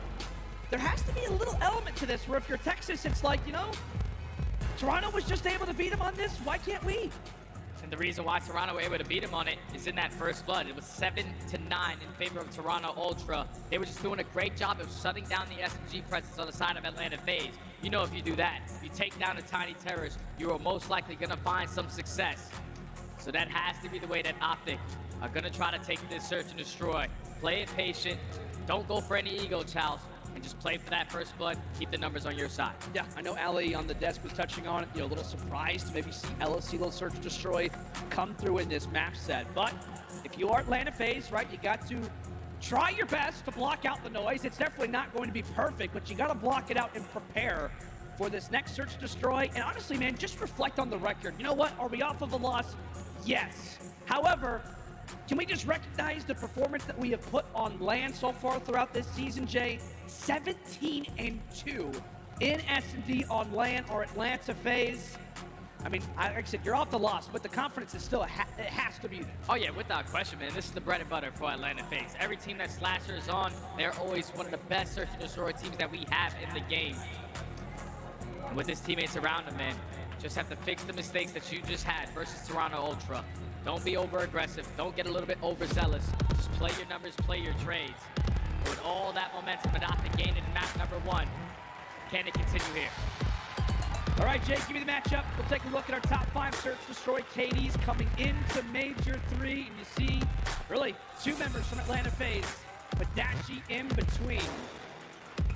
there has to be a little element to this where if you're Texas, it's like, you know, Toronto was just able to beat them on this, why can't we? And the reason why Toronto were able to beat him on it is in that first blood. It was 7-9 in favor of Toronto Ultra. They were just doing a great job of shutting down the SMG presence on the side of Atlanta FaZe. You know, if you do that, if you take down a tiny terrorist, you are most likely going to find some success. So that has to be the way that Optic are going to try to take this search and destroy. Play it patient. Don't go for any ego chows. And just play for that first blood, keep the numbers on your side. Yeah, I know Ali on the desk was touching on it, you know, a little surprised to maybe see LSC Search and Destroy come through in this map set. But if you are Atlanta FaZe, right, you got to try your best to block out the noise. It's definitely not going to be perfect, but you got to block it out and prepare for this next Search and Destroy. And honestly, man, just reflect on the record. You know what? Are we off of a loss? Yes. However, can we just recognize the performance that we have put on LAN so far throughout this season, Jay? 17-2 in S&D on LAN or Atlanta FaZe. I mean, like I said, you're off the loss, but the confidence is still, it has to be there. Oh yeah, without question, man. This is the bread and butter for Atlanta FaZe. Every team that Slasher is on, they're always one of the best search and destroy teams that we have in the game. And with his teammates around him, man, just have to fix the mistakes that you just had versus Toronto Ultra. Don't be over-aggressive. Don't get a little bit overzealous. Just play your numbers, play your trades. With all that momentum and Optic gained in map number 1, can it continue here? All right, Jake, give me the matchup. We'll take a look at our top 5 search destroy KDs coming into Major 3. And you see, really, 2 members from Atlanta FaZe, but Dashi in between.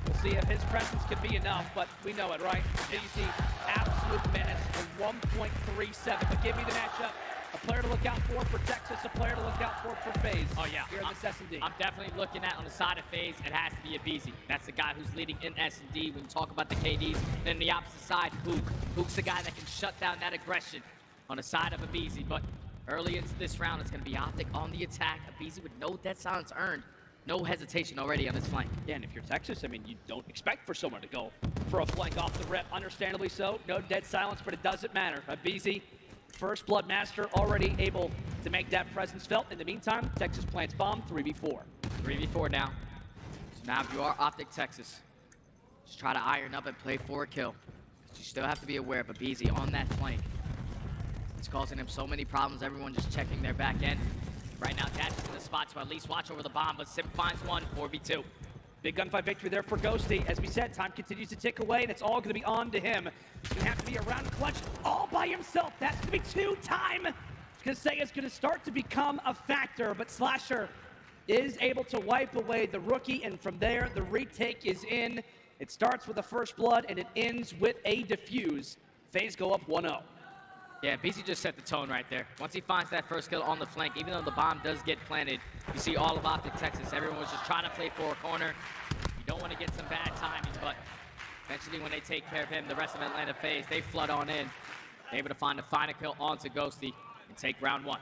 We'll see if his presence can be enough, but we know it, right? Easy, absolute menace, a 1.37. But give me the matchup. A player to look out for Texas, a player to look out for FaZe. Oh yeah, here in this S&D. I'm definitely looking at on the side of FaZe, it has to be a Beezy. That's the guy who's leading in S&D when you talk about the KDs. Then the opposite side, Hook. Hook's the guy that can shut down that aggression on the side of a Beezy. But early into this round, it's going to be Optic on the attack. A Beezy with no dead silence earned. No hesitation already on his flank. Yeah, and if you're Texas, I mean, you don't expect for someone to go for a flank off the rip. Understandably so. No dead silence, but it doesn't matter. A Beezy, first blood master, already able to make that presence felt. In the meantime, Texas plants bomb, 3v4. 3v4 now. So now if you are Optic Texas, just try to iron up and play for a kill. You still have to be aware of a Beezy on that flank. It's causing him so many problems. Everyone just checking their back end. Right now, Dash is in the spot to at least watch over the bomb, but Sim finds one, 4v2. Big gunfight victory there for Ghosty. As we said, time continues to tick away, and it's all going to be on to him. He's going to have to be around clutch all by himself. That's going to be 2 time. I was going to say it's going to start to become a factor, but Slasher is able to wipe away the rookie, and from there, the retake is in. It starts with a first blood, and it ends with a defuse. FaZe go up 1-0. Yeah, BC just set the tone right there. Once he finds that first kill on the flank, even though the bomb does get planted, you see all of Optic Texas. Everyone was just trying to play for a corner. You don't want to get some bad timing, but eventually when they take care of him, the rest of Atlanta FaZe, they flood on in. They're able to find a final kill onto Ghosty and take round 1.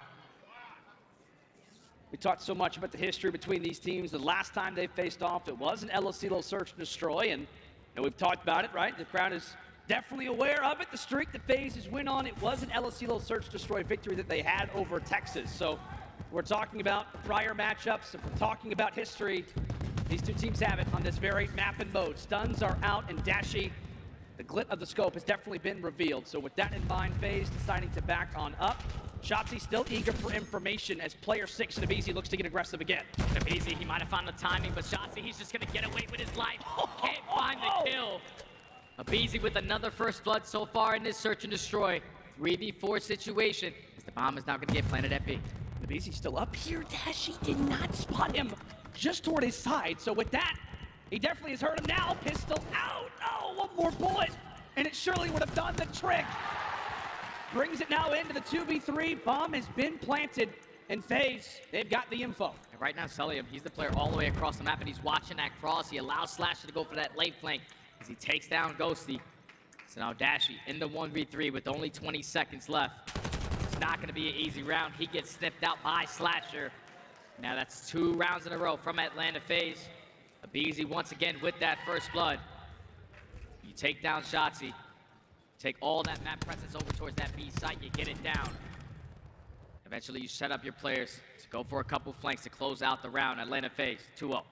We talked so much about the history between these teams. The last time they faced off, it was an El Asilo search and destroy, and we've talked about it, right? The crowd is definitely aware of it. The streak that FaZe has win on, it was an El Asilo search destroy victory that they had over Texas. So we're talking about prior matchups, if we're talking about history, these two teams have it on this very map and mode. Stuns are out, and Dashi, the glint of the scope has definitely been revealed. So with that in mind, FaZe deciding to back on up. Shotzzy still eager for information as player 6 Nabizi looks to get aggressive again. Nabizi, he might have found the timing, but Shotzzy, he's just gonna get away with his life. Can't find the kill. Nabizi with another first blood so far in this search and destroy. 3v4 situation, as the bomb is now gonna get planted at B. Nabizi's still up here. Dashi did not spot him just toward his side. So with that, he definitely has heard him now. Pistol out. Oh, one more bullet, and it surely would have done the trick. Brings it now into the 2v3. Bomb has been planted, and FaZe, they've got the info. And right now, Celium, he's the player all the way across the map, and he's watching that cross. He allows Slasher to go for that late flank as he takes down Ghosty. So now Dashi in the 1v3 with only 20 seconds left. It's not going to be an easy round. He gets snipped out by Slasher. Now that's 2 rounds in a row from Atlanta FaZe. Abizi once again with that first blood. You take down Shotzzy. Take all that map presence over towards that B site, you get it down. Eventually you set up your players to go for a couple flanks to close out the round. Atlanta FaZe, 2-0.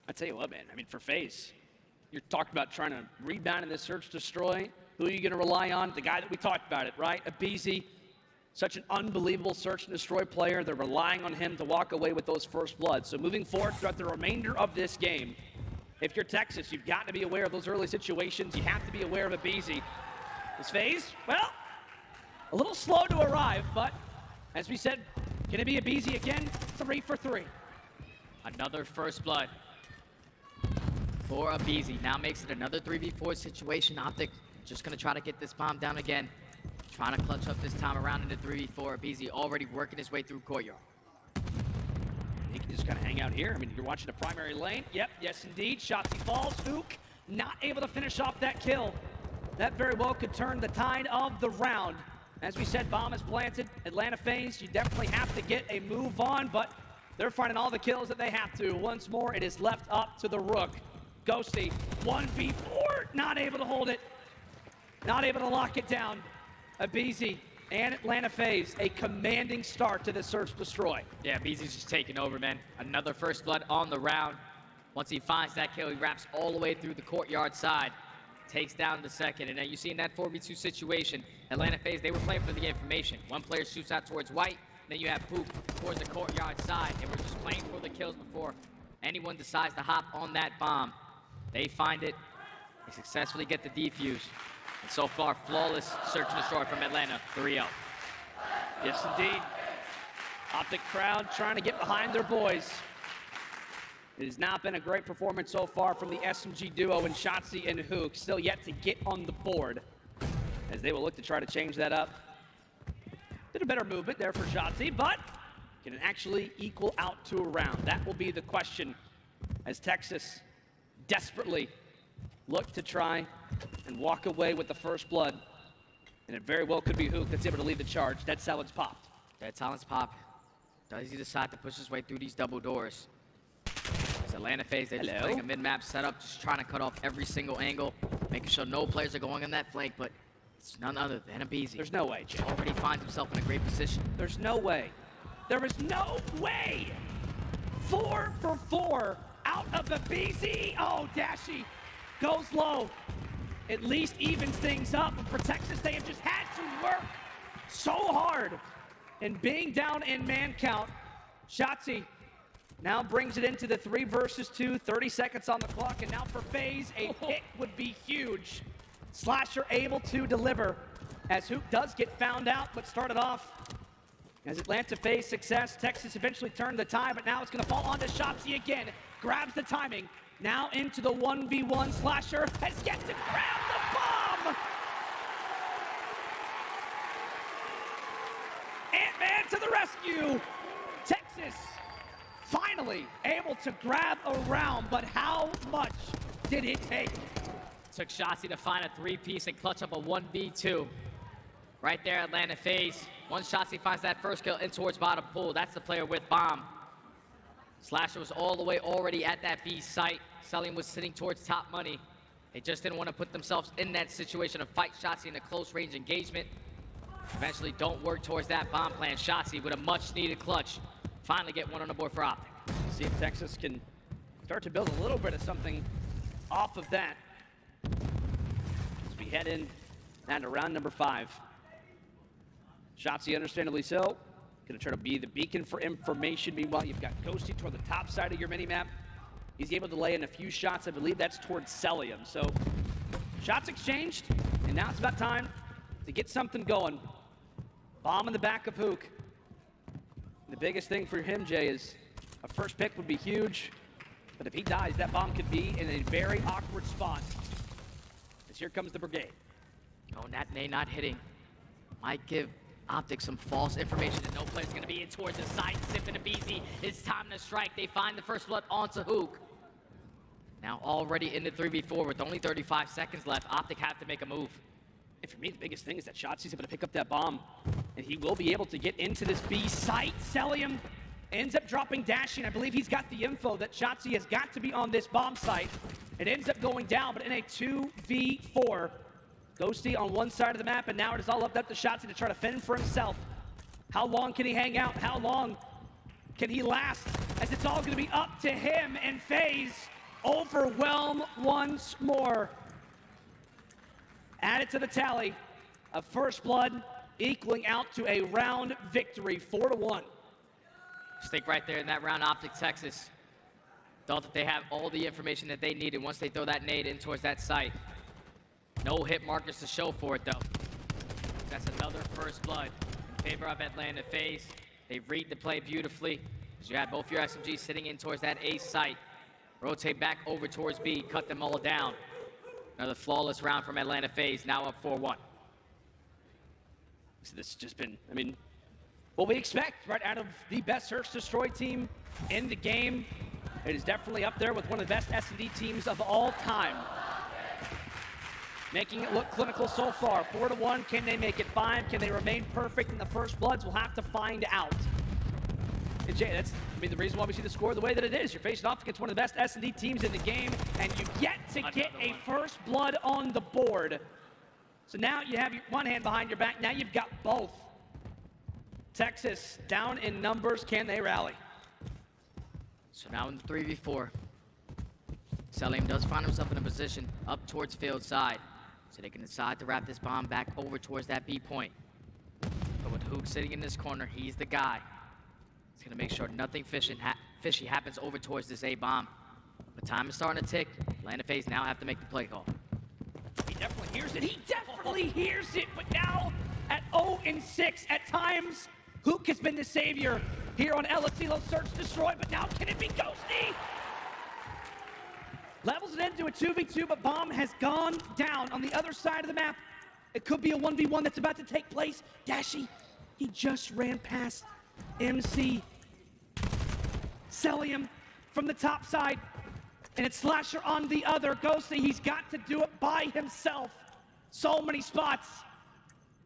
I tell you what, man, I mean, for FaZe, you're talking about trying to rebound in this search destroy. Who are you gonna rely on? The guy that we talked about it, right? Abizi, such an unbelievable search and destroy player. They're relying on him to walk away with those first bloods. So moving forward throughout the remainder of this game, if you're Texas, you've got to be aware of those early situations. You have to be aware of Abizi. This FaZe, well, a little slow to arrive, but as we said, can it be Abizi again? 3 for 3. Another first blood for Abizi. Now makes it another 3v4 situation. Optic just gonna try to get this bomb down again. Trying to clutch up this time around into 3v4. Abizi already working his way through courtyard. He can just kind of hang out here. I mean, you're watching the primary lane. Yep, yes indeed. Shotzzy falls. Ook not able to finish off that kill. That very well could turn the tide of the round. As we said, bomb is planted. Atlanta FaZe, you definitely have to get a move on, but they're finding all the kills that they have to. Once more, it is left up to the Rook. Ghosty, 1v4, not able to hold it. Not able to lock it down. Abizi and Atlanta FaZe, a commanding start to this search destroy. Yeah, Abizi's just taking over, man. Another first blood on the round. Once he finds that kill, he wraps all the way through the courtyard side. Takes down the second, and now you see in that 4v2 situation, Atlanta FaZe, they were playing for the information. One player shoots out towards white, then you have Poop towards the courtyard side, and we're just playing for the kills before anyone decides to hop on that bomb. They find it, they successfully get the defuse, and so far, flawless search and destroy from Atlanta, 3-0. Yes, indeed. Optic crowd trying to get behind their boys. It has not been a great performance so far from the SMG duo in Shotzzy and Hook. Still yet to get on the board as they will look to try to change that up. Did a better movement there for Shotzzy, but can it actually equal out to a round? That will be the question as Texas desperately look to try and walk away with the first blood. And it very well could be Hook that's able to lead the charge. Dead Silence popped. Dead Silence pop. Does he decide to push his way through these double doors? Atlanta FaZe, they're just playing a mid-map setup, just trying to cut off every single angle, making sure no players are going on that flank, but it's none other than Abizi. There's no way, Jay. Already finds himself in a great position. There's no way. There is no way! 4 for 4 out of Abizi. Oh, Dashi goes low. At least evens things up, but for Texas, they have just had to work so hard. And being down in man count, Shotzzy now brings it into the 3 versus 2, 30 seconds on the clock, and now for FaZe, a pick would be huge. Slasher able to deliver, as Hoop does get found out, but started off as Atlanta FaZe success. Texas eventually turned the tie, but now it's gonna fall onto Shotzzy again. Grabs the timing, now into the 1v1. Slasher has yet to grab the bomb! Ant-Man to the rescue! Texas finally able to grab a round, but how much did it take? Took Shotzzy to find a 3-piece and clutch up a 1v2. Right there, Atlanta FaZe. Once Shotzzy finds that first kill in towards bottom pool, that's the player with bomb. Slasher was all the way already at that B site. Celium was sitting towards top money. They just didn't want to put themselves in that situation of fight Shotzzy in a close range engagement. Eventually don't work towards that bomb plan. Shotzzy with a much needed clutch finally get one on the board for Optic. See if Texas can start to build a little bit of something off of that. As we head in and round number 5. Shotzzy, understandably so, gonna try to be the beacon for information. Meanwhile, you've got Ghosty toward the top side of your mini-map. He's able to lay in a few shots. I believe that's towards Celium. So shots exchanged, and now it's about time to get something going. Bomb in the back of Hook. The biggest thing for him, Jay, is a first pick would be huge, but if he dies, that bomb could be in a very awkward spot. As here comes the Brigade. Oh, and that nade not hitting might give Optic some false information that no player's gonna be in towards the side. Sip and a BZ. It's time to strike. They find the first blood onto Hook. Now already in the 3v4 with only 35 seconds left, Optic have to make a move. And for me, the biggest thing is that Shotzzy's able to pick up that bomb, and he will be able to get into this B site. Celium ends up dropping Dashing. I believe he's got the info that Shotzzy has got to be on this bomb site. It ends up going down, but in a 2v4. Ghosty on one side of the map, and now it is all up to Shotzzy to try to fend for himself. How long can he hang out? How long can he last? As it's all gonna be up to him, and FaZe overwhelm once more. Added to the tally of first blood, equaling out to a round victory, 4-1. Stake right there in that round, Optic Texas. Thought that they have all the information that they needed once they throw that nade in towards that site. No hit markers to show for it, though. That's another first blood in favor of Atlanta FaZe. They read the play beautifully, as you have both your SMGs sitting in towards that A site. Rotate back over towards B, cut them all down. Another flawless round from Atlanta FaZe, now up 4-1. So this has just been, I mean, what we expect right out of the best Search Destroy team in the game. It is definitely up there with one of the best S&D teams of all time. Making it look clinical so far. 4-1. Can they make it 5? Can they remain perfect in the first bloods? We'll have to find out. And Jay, that's the reason why we see the score the way that it is. You're facing off against one of the best S&D teams in the game, and you yet to get a first blood on the board. So now you have one hand behind your back. Now you've got both. Texas down in numbers. Can they rally? So now in the 3v4, Celium does find himself in a position up towards field side. So they can decide to wrap this bomb back over towards that B point. But with Hook sitting in this corner, he's the guy. He's gonna make sure nothing fishy happens over towards this A bomb. But time is starting to tick. Atlanta FaZe now have to make the play call. He definitely hears it. He definitely hears it. But now at 0-6, at times, Hook has been the savior here on El Asilo Search Destroy. But now can it be Ghosty? Levels it into a 2v2, but bomb has gone down on the other side of the map. It could be a 1v1 that's about to take place. Dashi, he just ran past MC. Celium from the top side, and it's Slasher on the other. Ghosty, he's got to do it by himself. So many spots,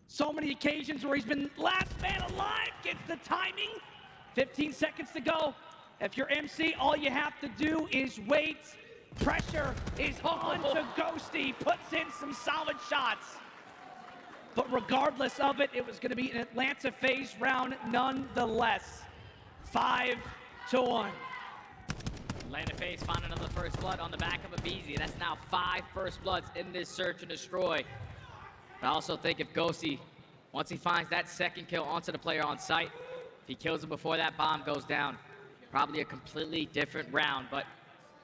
so many occasions where he's been last man alive. Gets the timing. 15 seconds to go. If you're MC, all you have to do is wait. Pressure is on to Ghosty, puts in some solid shots. But regardless of it, it was going to be an Atlanta FaZe round nonetheless. 5-1. Atlanta FaZe found another first blood on the back of a BZ. That's now 5 first bloods in this Search and Destroy. But I also think if Ghosty, once he finds that second kill onto the player on site, if he kills him before that bomb goes down, probably a completely different round. But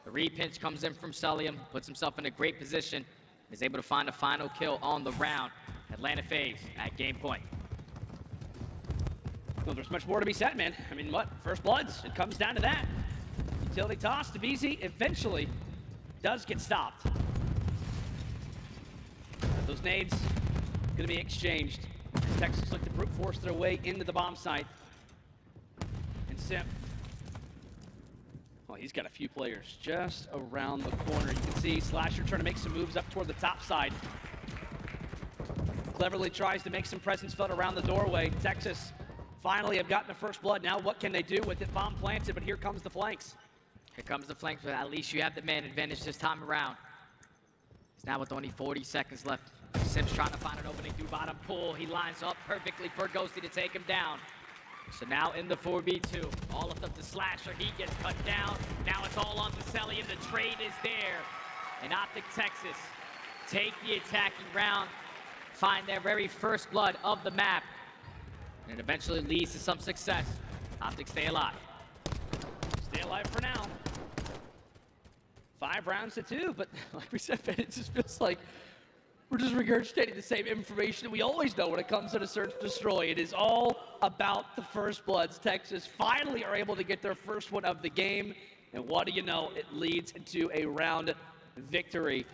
the repinch comes in from Celium, puts himself in a great position, is able to find a final kill on the round. Atlanta FaZe at game point. Well, there's much more to be said, man. I mean, what? First bloods, it comes down to that. Utility toss to BZ eventually does get stopped. But those nades gonna be exchanged. Texas look to brute force their way into the bomb site. And Simp, well, he's got a few players just around the corner. You can see Slasher trying to make some moves up toward the top side. Cleverly tries to make some presence felt around the doorway. Texas finally have gotten the first blood. Now what can they do with it? Bomb planted, but here comes the flanks. Here comes the flanks, but at least you have the man advantage this time around. It's now with only 40 seconds left. Sim's trying to find an opening through bottom pool. He lines up perfectly for Ghosty to take him down. So now in the 4v2, all left up to Slasher, he gets cut down. Now it's all on to Selly, and the trade is there. And Optic Texas take the attacking round, find their very first blood of the map, and it eventually leads to some success. Optic stay alive. Stay alive for now. 5 rounds to 2, but like we said, it just feels like we're just regurgitating the same information we always know when it comes to the Search and Destroy. It is all about the first bloods. Texas finally are able to get their first one of the game, and what do you know? It leads into a round victory.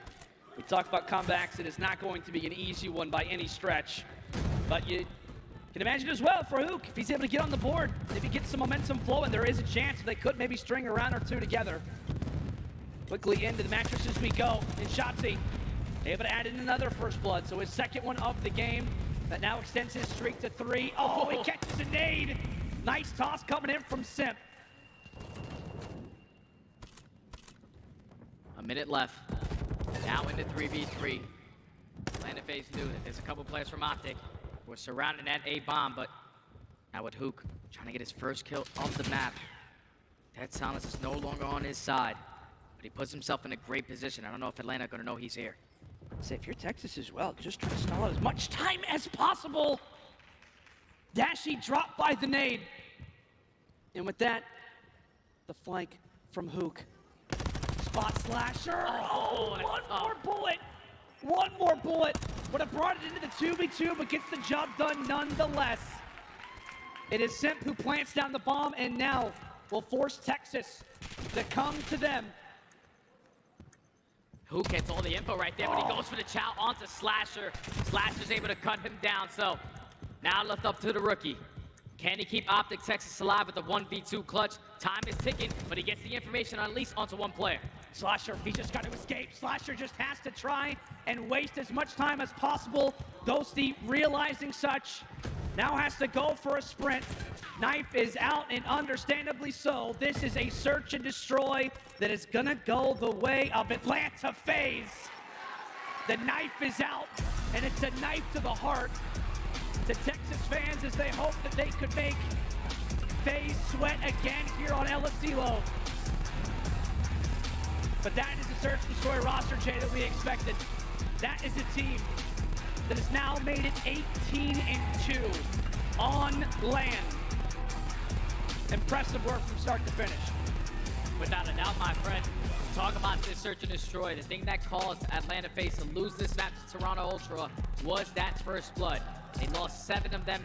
We talk about comebacks. It is not going to be an easy one by any stretch, but you can imagine as well for Hook, if he's able to get on the board, maybe get some momentum flowing, there is a chance they could maybe string a round or 2 together. Quickly into the mattresses we go, and Shotzi able to add in another first blood, so his second one of the game. That now extends his streak to 3. Oh, he catches a nade. Nice toss coming in from Simp. A minute left. Now into 3v3. Atlanta FaZe knew that there's a couple players from Optic who are surrounding that A-bomb, but now with Hook trying to get his first kill off the map. Dead Silence is no longer on his side, but he puts himself in a great position. I don't know if Atlanta are going to know he's here. Say, if you're Texas as well, just try to stall out as much time as possible. Dashy dropped by the nade. And with that, the flank from Hook. Spot Slasher. Oh, one more bullet. One more bullet. Would have brought it into the 2v2, but gets the job done nonetheless. It is Simp who plants down the bomb, and now will force Texas to come to them. Who gets all the info right there, but he goes for the chow onto Slasher. Slasher's able to cut him down, so now left up to the rookie. Can he keep Optic Texas alive with the 1v2 clutch? Time is ticking, but he gets the information at least onto one player. Slasher, he just got to escape. Slasher just has to try and waste as much time as possible. Ghosty, realizing such, now has to go for a sprint. Knife is out, and understandably so. This is a search and destroy that is gonna go the way of Atlanta FaZe. The knife is out, and it's a knife to the heart to Texas fans as they hope that they could make FaZe sweat again here on El Asilo. But that is the search and destroy roster, Jay, that we expected. That is a team that has now made it 18-2 on land. Impressive work from start to finish. Without a doubt, my friend. Talk about this search and destroy. The thing that caused Atlanta FaZe to lose this map to Toronto Ultra was that first blood. They lost 7 of them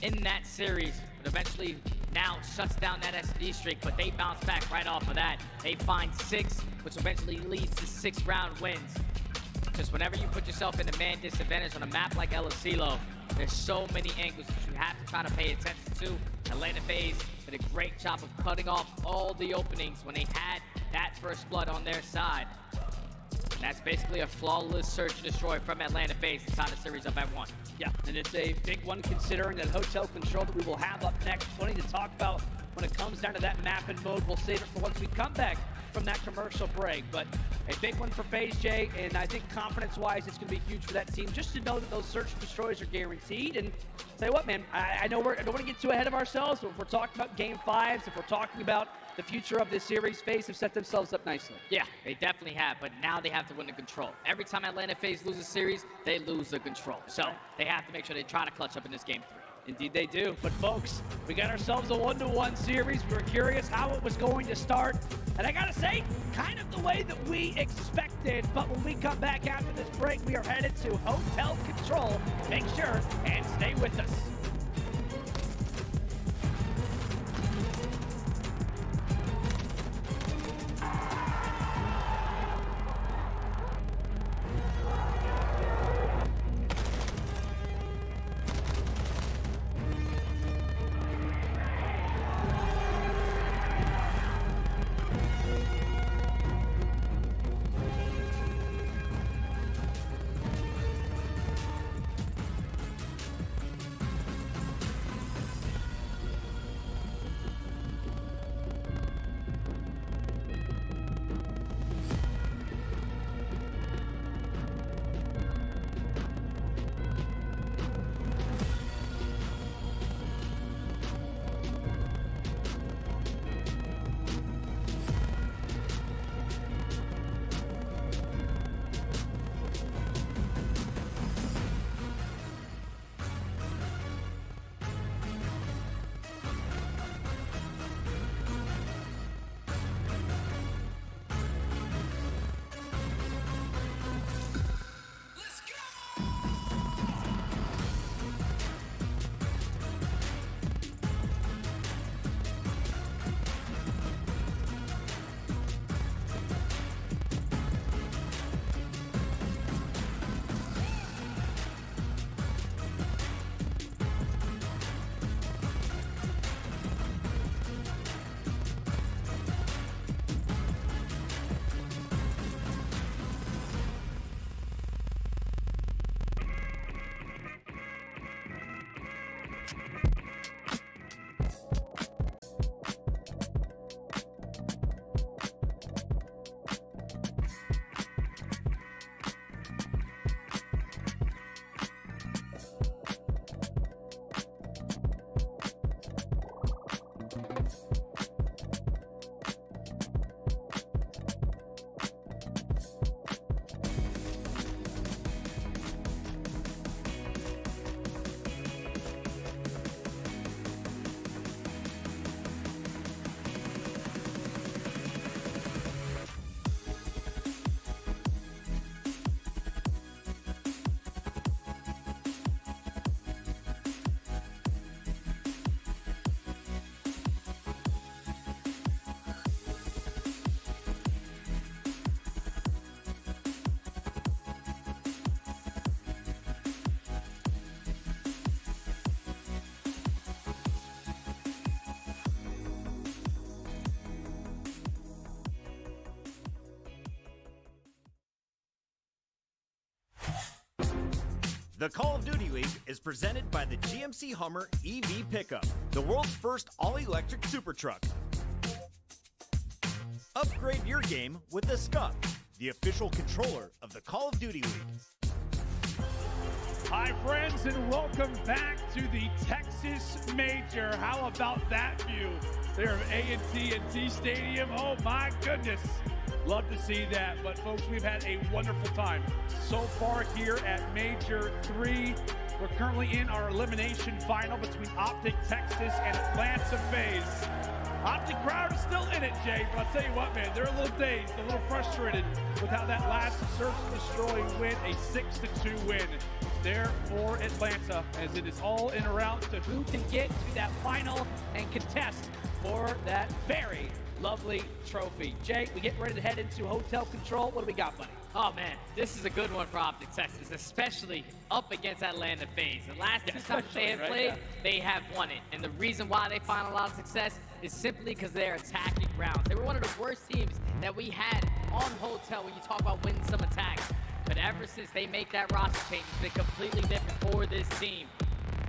in that series, but eventually now shuts down that SD streak, but they bounce back right off of that. They find 6, which eventually leads to 6-round wins. Just whenever you put yourself in a man disadvantage on a map like El Asilo, there's so many angles that you have to try to pay attention to. Atlanta FaZe did a great job of cutting off all the openings when they had that first blood on their side. And that's basically a flawless search and destroy from Atlanta FaZe inside a series up at 1. Yeah, and it's a big one considering that hotel control that we will have up next. Plenty to talk about when it comes down to that map and mode. We'll save it for once we come back from that commercial break. But a big one for FaZe, Jay, and I think confidence-wise it's going to be huge for that team just to know that those search and destroys are guaranteed. And say what, man, I know I don't want to get too ahead of ourselves, but if we're talking about Game 5s, if we're talking about the future of this series, FaZe have set themselves up nicely. Yeah, they definitely have, but now they have to win the control. Every time Atlanta FaZe loses a series, they lose the control. So they have to make sure they try to clutch up in this Game 3. Indeed they do. But folks, we got ourselves a 1-1 series. We were curious how it was going to start. And I gotta say, kind of the way that we expected. But when we come back after this break, we are headed to hotel control. Make sure and stay with us. The Call of Duty League is presented by the GMC Hummer EV Pickup, the world's first all-electric super truck. Upgrade your game with the Scuff, the official controller of the Call of Duty League. Hi, friends, and welcome back to the Texas Major. How about that view there of A&T Stadium? Oh, my goodness. Love to see that. But, folks, we've had a wonderful time so far here at Major 3. We're currently in our elimination final between Optic Texas and Atlanta FaZe. Optic crowd is still in it, Jay, but I'll tell you what, man, they're a little dazed, a little frustrated with how that last Search and Destroy win, a 6-2 win there for Atlanta, as it is all in around to who can get to that final and contest for that very lovely trophy. Jay, we get ready to head into hotel control. What do we got, buddy? Oh man, this is a good one for Optic Texas, especially up against Atlanta FaZe. The last two times they have played, they have won it. And the reason why they find a lot of success is simply because they're attacking rounds. They were one of the worst teams that we had on hotel when you talk about winning some attacks. But ever since they make that roster change, it's been completely different for this team.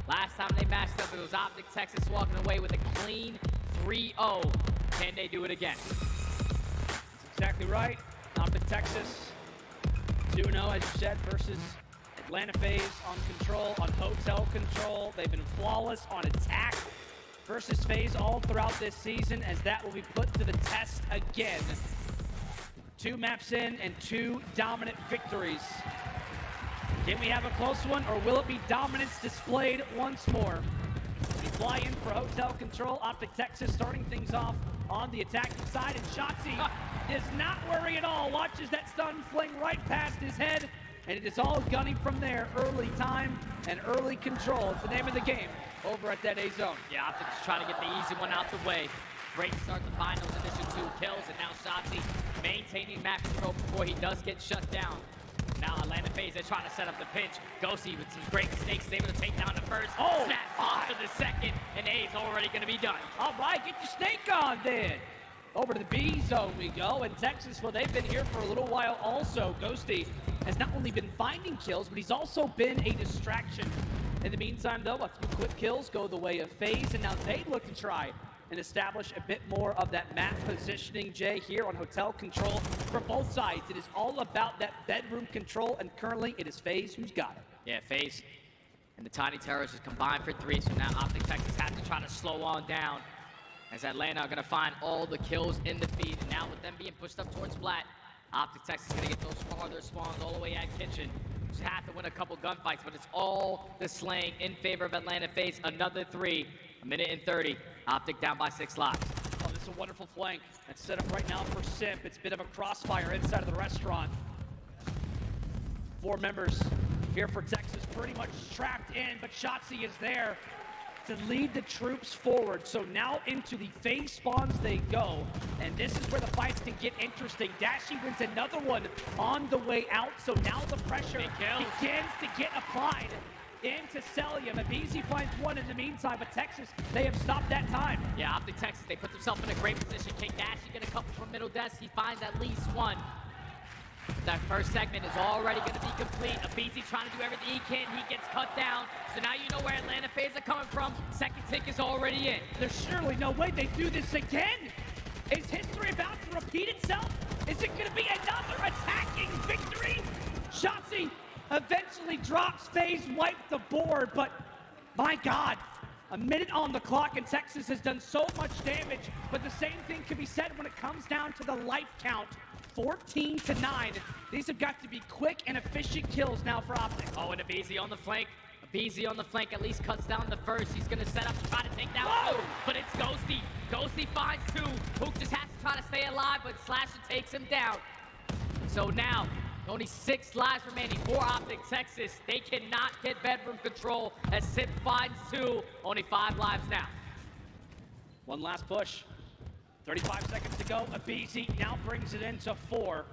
Last time they matched up, it was Optic Texas walking away with a clean 3-0. Can they do it again? That's exactly right. Optic Texas 2-0, as you said, versus Atlanta FaZe on control, on hotel control. They've been flawless on attack versus FaZe all throughout this season, as that will be put to the test again. 2 maps in and 2 dominant victories. Can we have a close one, or will it be dominance displayed once more? We fly in for hotel control. Optic Texas starting things off on the attacking side, and Shotzi does not worry at all. Watches that stun fling right past his head, and it is all gunning from there. Early time and early control. It's the name of the game over at that A zone. Yeah, Optic is trying to get the easy one out the way. Great start to find those initial 2 kills, and now Shotzi maintaining map control before he does get shut down. Now Atlanta FaZe, they're trying to set up the pinch. Ghosty with some great mistakes is able to take down the first. Snap off to the second, and A's already going to be done. All right, get your snake on then. Over to the B zone we go, and Texas, well, they've been here for a little while also. Ghosty has not only been finding kills, but he's also been a distraction. In the meantime, though, a few quick kills go the way of FaZe, and now they look to try and establish a bit more of that map positioning, Jay, here on hotel control for both sides. It is all about that bedroom control, and currently it is FaZe who's got it. Yeah, FaZe and the Tiny Terrors is combined for 3, so now Optic Texas has to try to slow on down, as Atlanta are going to find all the kills in the feed. And now with them being pushed up towards flat, Optic Texas is going to get those farther spawns all the way at kitchen. Just have to win a couple gunfights, but it's all the slaying in favor of Atlanta FaZe. Another 3, 1:30. Optic down by 6 lives. Oh, this is a wonderful flank. That's set up right now for Simp. It's a bit of a crossfire inside of the restaurant. 4 members here for Texas pretty much trapped in, but Shotzi is there to lead the troops forward. So now into the FaZe spawns they go, and this is where the fights can get interesting. Dashy wins another one on the way out, so now the pressure begins to get applied into Celium. And BZ finds one in the meantime, but Texas, they have stopped that time. Yeah, Optic Texas, they put themselves in a great position. Kate Dashy get a couple from middle desk. He finds at least one. That first segment is already going to be complete. BZ trying to do everything he can. He gets cut down. So now you know where Atlanta FaZe are coming from. Second tick is already in. There's surely no way they do this again. Is history about to repeat itself? Is it going to be another attacking victory? Shotzi eventually drops. FaZe wiped the board, but my God, a minute on the clock, and Texas has done so much damage. But the same thing can be said when it comes down to the life count. 14-9. These have got to be quick and efficient kills now for Optic. Oh, and a BZ on the flank. A BZ on the flank at least cuts down the first. He's going to set up to try to take down 2, but it's Ghosty. Ghosty finds 2. Hook just has to try to stay alive, but Slasher takes him down. So now, only 6 lives remaining for Optic Texas. They cannot get bedroom control as Sip finds 2. Only 5 lives now. One last push. 35 seconds to go. A BZ now brings it into 4.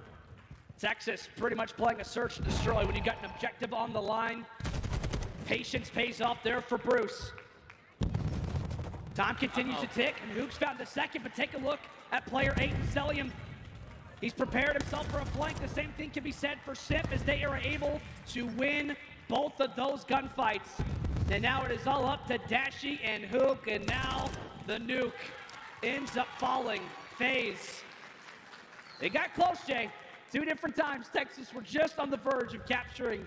Texas pretty much playing a search and destroy when you got an objective on the line. Patience pays off there for Bruce. Time continues to tick, and Hoops found the second, but take a look at player 8 in Celium. He's prepared himself for a flank. The same thing can be said for Simp, as they are able to win both of those gunfights. And now it is all up to Dashy and Hook, and now the nuke ends up falling. FaZe. It got close, Jay. 2 different times Texas were just on the verge of capturing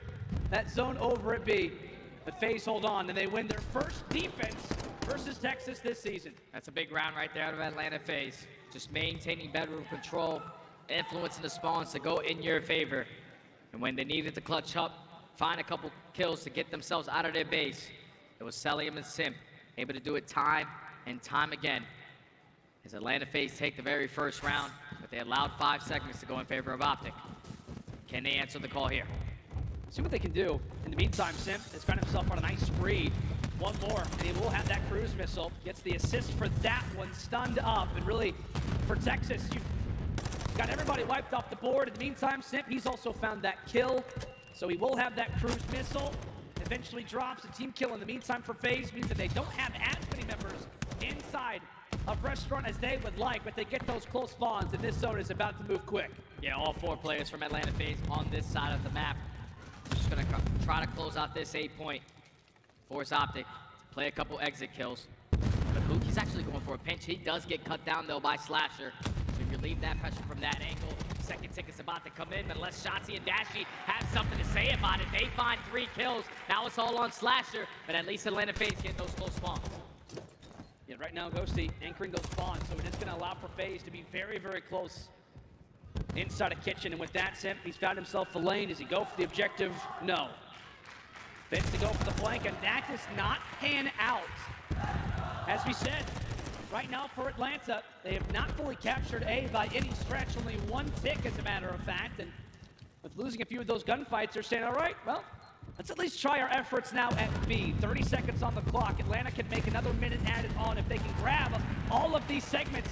that zone over at B. But FaZe hold on, and they win their first defense versus Texas this season. That's a big round right there out of Atlanta FaZe. Just maintaining bedroom control, influencing the spawns to go in your favor. And when they needed to clutch up, find a couple kills to get themselves out of their base, it was Celium and Simp able to do it time and time again. As Atlanta FaZe take the very first round, but they allowed 5 seconds to go in favor of Optic. Can they answer the call here? See what they can do. In the meantime, Simp has found himself on a nice spree. One more, and he will have that cruise missile. Gets the assist for that one, stunned up. And really, for Texas, you've got everybody wiped off the board. In the meantime, Simp, he's also found that kill. So he will have that cruise missile. Eventually drops a team kill. In the meantime, for FaZe, means that they don't have as many members inside of Restaurant as they would like, but they get those close spawns, and this zone is about to move quick. Yeah, all 4 players from Atlanta FaZe on this side of the map. Just gonna try to close out this 8-point. Force Optic to play a couple exit kills. But Hook, he's actually going for a pinch. He does get cut down though by Slasher. So if you relieve that pressure from that angle, second ticket's about to come in, but unless Shotzi and Dashy have something to say about it, they find 3 kills. Now it's all on Slasher, but at least Atlanta FaZe getting those close spawns. Yeah, right now Ghosty anchoring those spawns, so it is going to allow for FaZe to be very, very close inside a kitchen. And with that, Simp, he's found himself a lane. Does he go for the objective? No. Fits to go for the flank, and that does not pan out. As we said, right now for Atlanta, they have not fully captured A by any stretch. Only 1 tick, as a matter of fact. And with losing a few of those gunfights, they're saying, all right, well, let's at least try our efforts now at B. 30 seconds on the clock. Atlanta can make another minute added on if they can grab all of these segments.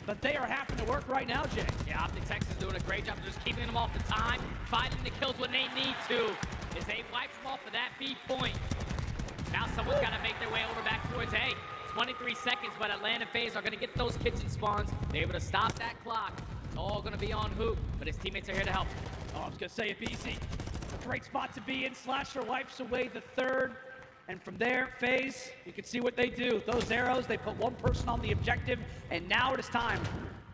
But they are having to work right now, Jay. Yeah, Optic Texas doing a great job of just keeping them off the time, finding the kills when they need to. As they wipe them off of that B point. Now someone's got to make their way over back towards A. 23 seconds, but Atlanta FaZe are going to get those kitchen spawns. They're able to stop that clock. It's all going to be on Hoop, but his teammates are here to help. Oh, I was going to say it, BC. Great spot to be in. Slasher wipes away the 3rd. And from there, FaZe, you can see what they do. Those arrows, they put 1 person on the objective, and now it is time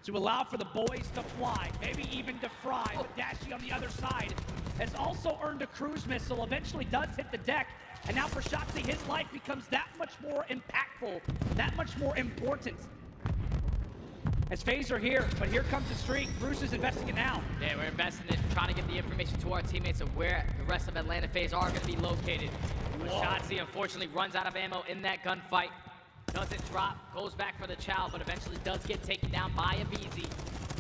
to allow for the boys to fly, maybe even to fry. But Dashy on the other side has also earned a cruise missile, eventually does hit the deck, and now for Shotzi, his life becomes that much more impactful, that much more important. As FaZe are here, but here comes the streak. Bruce is investing it now. Yeah, we're investing it, trying to get the information to our teammates of where the rest of Atlanta FaZe are going to be located. But Shotzi unfortunately runs out of ammo in that gunfight. Doesn't drop, goes back for the chow, but eventually does get taken down by a BZ.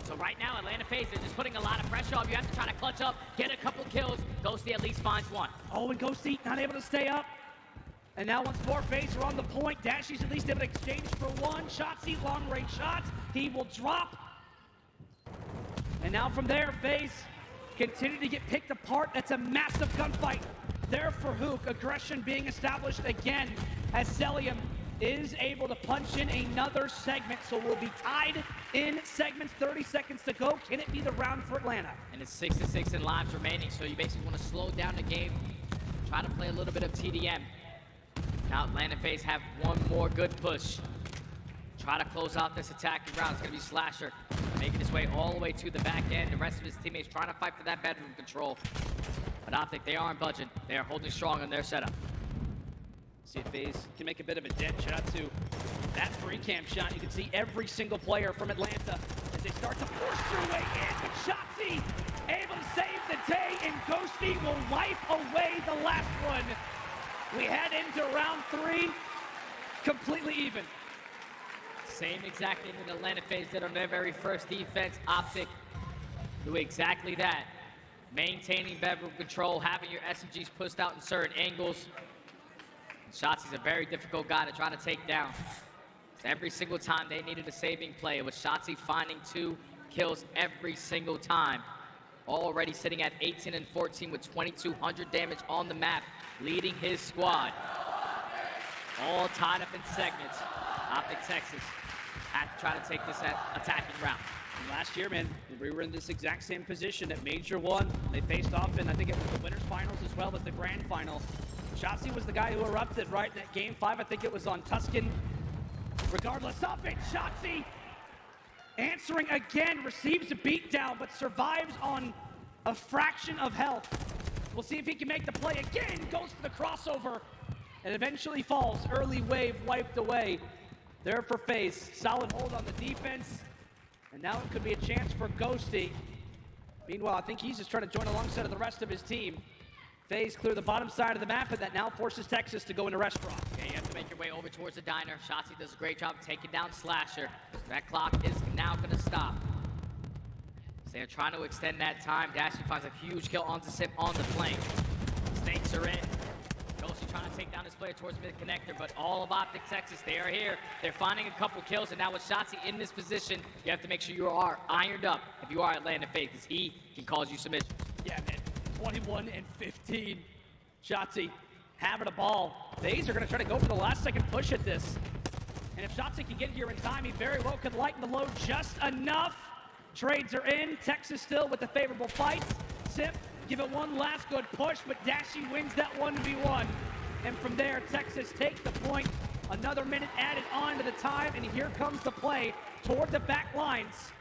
So right now, Atlanta FaZe, they're just putting a lot of pressure on. You have to try to clutch up, get a couple kills. Ghosty at least finds 1. Oh, and Ghosty not able to stay up. And now once more, FaZe are on the point. Dashy's at least able to exchange for 1. Shotzi, long-range shots. He will drop. And now from there, FaZe continue to get picked apart. That's a massive gunfight there for Hook. Aggression being established again as Celium is able to punch in another segment. So we'll be tied in segments. 30 seconds to go. Can it be the round for Atlanta? And it's 6-6 in lives remaining. So you basically want to slow down the game. Try to play a little bit of TDM. Now Atlanta FaZe have 1 more good push. Try to close out this attacking round. It's going to be Slasher making his way all the way to the back end. The rest of his teammates trying to fight for that bedroom control. But Optic, they aren't budging. They are holding strong on their setup. See if FaZe can make a bit of a dent. Shout out to that free cam shot. You can see every single player from Atlanta as they start to force their way in. But Shotzi able to save the day, and Ghosty will wipe away the last one. We head into round 3, completely even. Same exact thing that Atlanta FaZe did on their very first defense. Optic do exactly that. Maintaining bedroom control, having your SMGs pushed out in certain angles. Shotzi's a very difficult guy to try to take down. So every single time they needed a saving play, it was Shotzi finding 2 kills every single time. Already sitting at 18 and 14 with 2,200 damage on the map, leading his squad. All tied up in segments. Optic Texas had to try to take this attacking route. And last year, man, we were in this exact same position at Major 1. They faced off in, I think it was the winners finals as well as the grand final. Shotzzy was the guy who erupted right in that game 5. I think it was on Tuscan. Regardless of it, Shotzzy answering again, receives a beatdown, but survives on a fraction of health. We'll see if he can make the play again. Goes for the crossover and eventually falls. Early wave wiped away. There for FaZe. Solid hold on the defense. And now it could be a chance for Ghosty. Meanwhile, I think he's just trying to join alongside of the rest of his team. FaZe clear the bottom side of the map, and that now forces Texas to go into restaurant. Yeah, you have to make your way over towards the diner. Shotzzy does a great job taking down Slasher. That clock is now going to stop. So they're trying to extend that time. Dashy finds a huge kill onto Sip on the flank. Snakes are in. Ghosty trying to take down his player towards mid-connector, but all of Optic Texas, they are here. They're finding a couple kills, and now with Shotzzy in this position, you have to make sure you are ironed up if you are Atlanta FaZe, because he can cause you submission. Yeah, man. 21 and 15. Shotzzy having a ball. FaZe are going to try to go for the last second push at this. And if Shotzzy can get here in time, he very well could lighten the load just enough. Trades are in. Texas still with the favorable fights. Sip, give it one last good push, but Dashy wins that 1v1. And from there, Texas take the point. Another minute added on to the time, and here comes the play toward the back lines.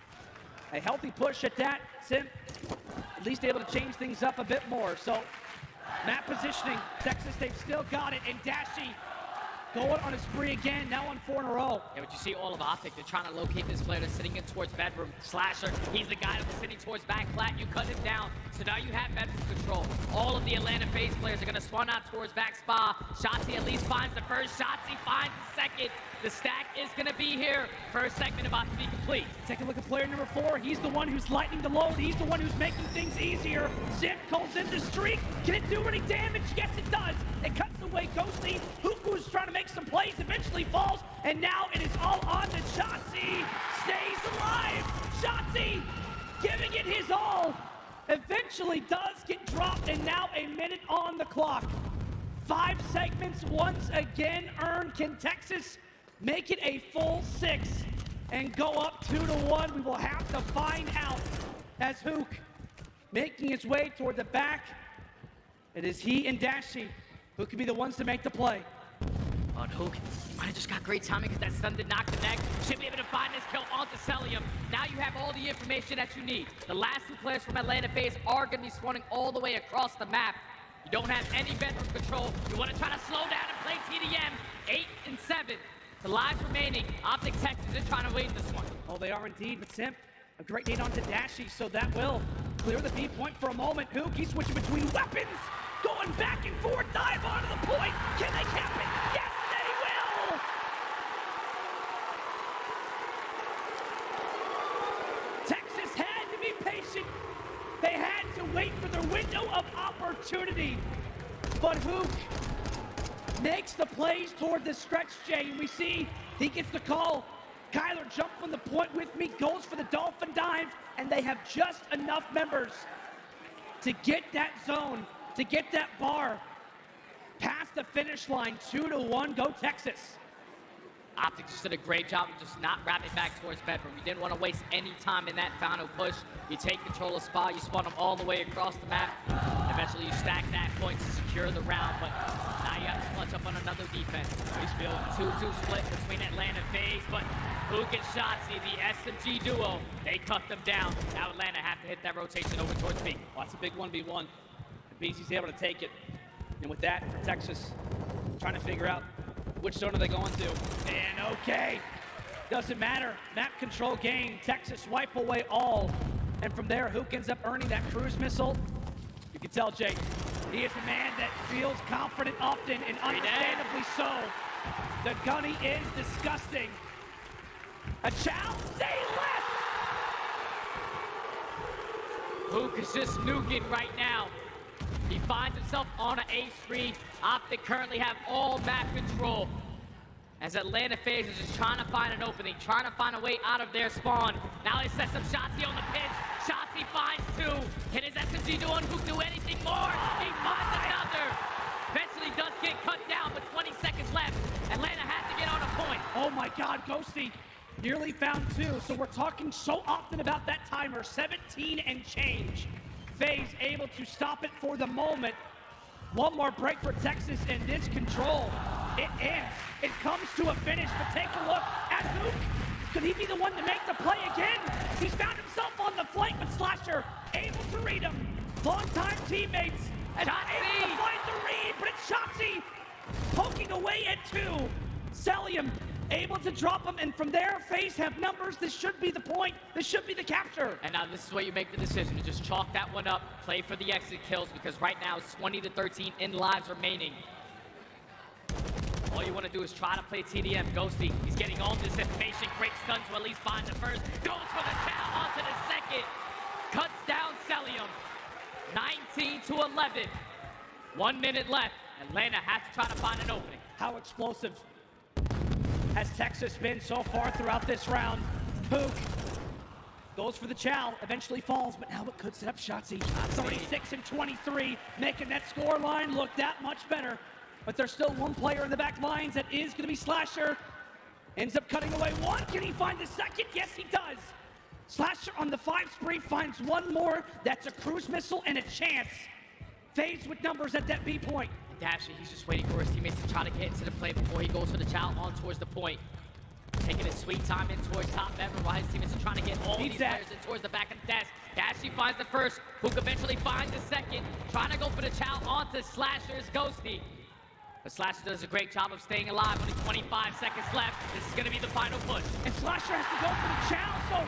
A healthy push at that. Sim at least able to change things up a bit more. So map positioning, Texas, they've still got it, and Dashy going on a spree again, now on 4 in a row. Yeah, but you see all of Optic, they're trying to locate this player that's sitting in towards bedroom. Slasher, he's the guy that was sitting towards back flat, you cut him down, so now you have bedroom control. All of the Atlanta FaZe players are gonna spawn out towards back spa. Shotzzy at least finds the first, Shotzzy finds the second. The stack is gonna be here. First segment about to be complete. Take a look at player number 4. He's the one who's lightening the load. He's the one who's making things easier. Zip calls in the streak. Can it do any damage? Yes, it does. It cuts away Ghosty. Huku's trying to make some plays, eventually falls, and now it is all on to Shotzzy. Stays alive. Shotzzy giving it his all. Eventually does get dropped, and now a minute on the clock. 5 segments once again earned. Can Texas make it a full 6 and go up 2-1? We will have to find out as Hook making his way toward the back. It is he and Dashy who could be the ones to make the play. On Hook, might have just got great timing because that stun did knock the neck. Should be able to find this kill onto Celium. Now you have all the information that you need. The last 2 players from Atlanta FaZe are going to be spawning all the way across the map. You don't have any bedroom control. You want to try to slow down and play TDM. 8 and 7. The lives remaining. Optic Texas is trying to win this one. Oh, they are indeed, but Simp, a great nade onto Dashy, so that will clear the B point for a moment. Hook, he's switching between weapons, going back and forth, dive onto the point. Can they cap it? Yes, they will! Texas had to be patient. They had to wait for their window of opportunity. But Hook makes the plays toward the stretch, Jay. And we see he gets the call. Kyler jump from the point with me, goes for the dolphin dive, and they have just enough members to get that zone, to get that bar past the finish line. 2-1, go Texas. Optic just did a great job of just not wrapping back towards bedroom. You didn't want to waste any time in that final push. You take control of Spa, you spawn them all the way across the map. Eventually you stack that point to secure the round, but now you have to clutch up on another defense. We feel 2-2 split between Atlanta FaZe, but Hook and Shotzzy, the SMG duo, they cut them down. Now Atlanta have to hit that rotation over towards B. Well, that's a big 1v1. And BC's able to take it. And with that, for Texas, trying to figure out which zone are they going to? And okay, doesn't matter. Map control gain. Texas wipe away all. And from there, Hook ends up earning that cruise missile. You can tell, Jake, he is a man that feels confident often, and understandably so. The gunny is disgusting. A chow, say less! Hook is just nuking right now. He finds himself on an ace spree. Optic currently have all map control. As Atlanta FaZe is just trying to find an opening, trying to find a way out of their spawn. Now they set some Shotzzy on the pitch. Shotzzy finds 2. Can his SMG do on Hook do anything more? He finds another. Eventually does get cut down, but 20 seconds left. Atlanta has to get on a point. Oh my God, Ghosty nearly found 2. So we're talking so often about that timer, 17 and change. FaZe able to stop it for the moment. One more break for Texas, and this control, it ends. It comes to a finish, but take a look at Luke. Could he be the one to make the play again? He's found himself on the flank, but Slasher able to read him. Longtime teammates, and not able to find the read, but it's Shotzi poking away at 2. Celium able to drop him, and from there, FaZe have numbers. This should be the point. This should be the capture. And now this is where you make the decision to just chalk that one up, play for the exit kills, because right now it's 20-13 in lives remaining. All you want to do is try to play TDM. Ghosty, he's getting all this information. Great stun to at least find the first. Goes for the towel onto the second. Cuts down Celium. 19-11. 1 minute left. Atlanta has to try to find an opening. How explosive has Texas been so far throughout this round? Pook goes for the chow, eventually falls, but now it could set up Shotzi. 36-23, making that score line look that much better. But there's still one player in the back lines that is going to be Slasher. Ends up cutting away 1. Can he find the second? Yes, he does. Slasher on the 5 spree finds 1 more. That's a cruise missile and a chance. FaZe with numbers at that B point. Dashy, he's just waiting for his teammates to try to get into the play before he goes for the chow on towards the point. Taking his sweet time in towards top ever while his teammates are trying to get all these players in towards the back of the desk. Dashy finds the first, Hook eventually finds the second. Trying to go for the chow onto Slasher's Ghosty. But Slasher does a great job of staying alive. Only 25 seconds left. This is going to be the final push. And Slasher has to go for the chow, so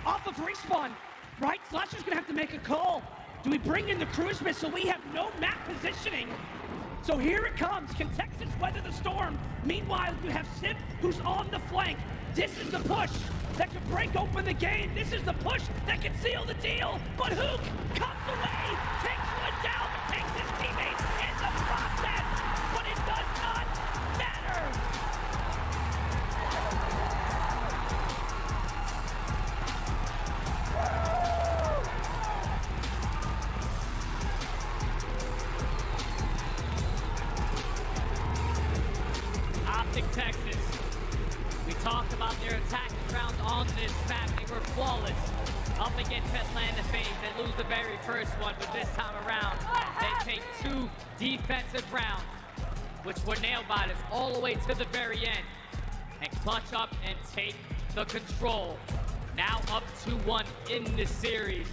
off of respawn, right? Slasher's going to have to make a call. Do we bring in the cruise missile? We have no map positioning. So here it comes. Can Texas weather the storm? Meanwhile, you have Sip, who's on the flank. This is the push that could break open the game. This is the push that can seal the deal. But Hook comes away, takes one down, but takes his teammates in the process. But it does not matter. Optic Texas. We talked about their attacking rounds on this map. They were flawless. Up against Atlanta FaZe, they lose the very first one, but this time around, they take 2 defensive rounds, which were nailed by this all the way to the very end, and clutch up and take the control. Now up 2-1 in this series.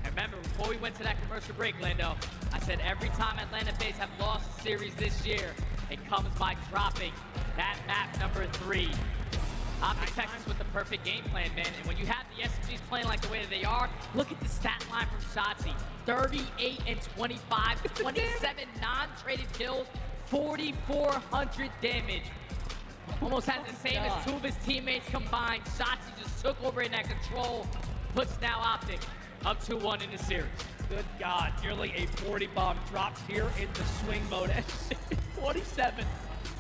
And remember, before we went to that commercial break, Lando, I said every time Atlanta FaZe have lost a series this year, it comes by dropping that map number 3. Optic Texas with the perfect game plan, man. And when you have the SMGs playing like the way that they are, look at the stat line from Shotzi. 38 and 25, 27 non-traded kills, 4,400 damage. Almost has the same as 2 of his teammates combined. Shotzi just took over in that control. Puts now Optic up 2-1 in the series. Good God, nearly a 40 bomb drops here in the swing mode. 47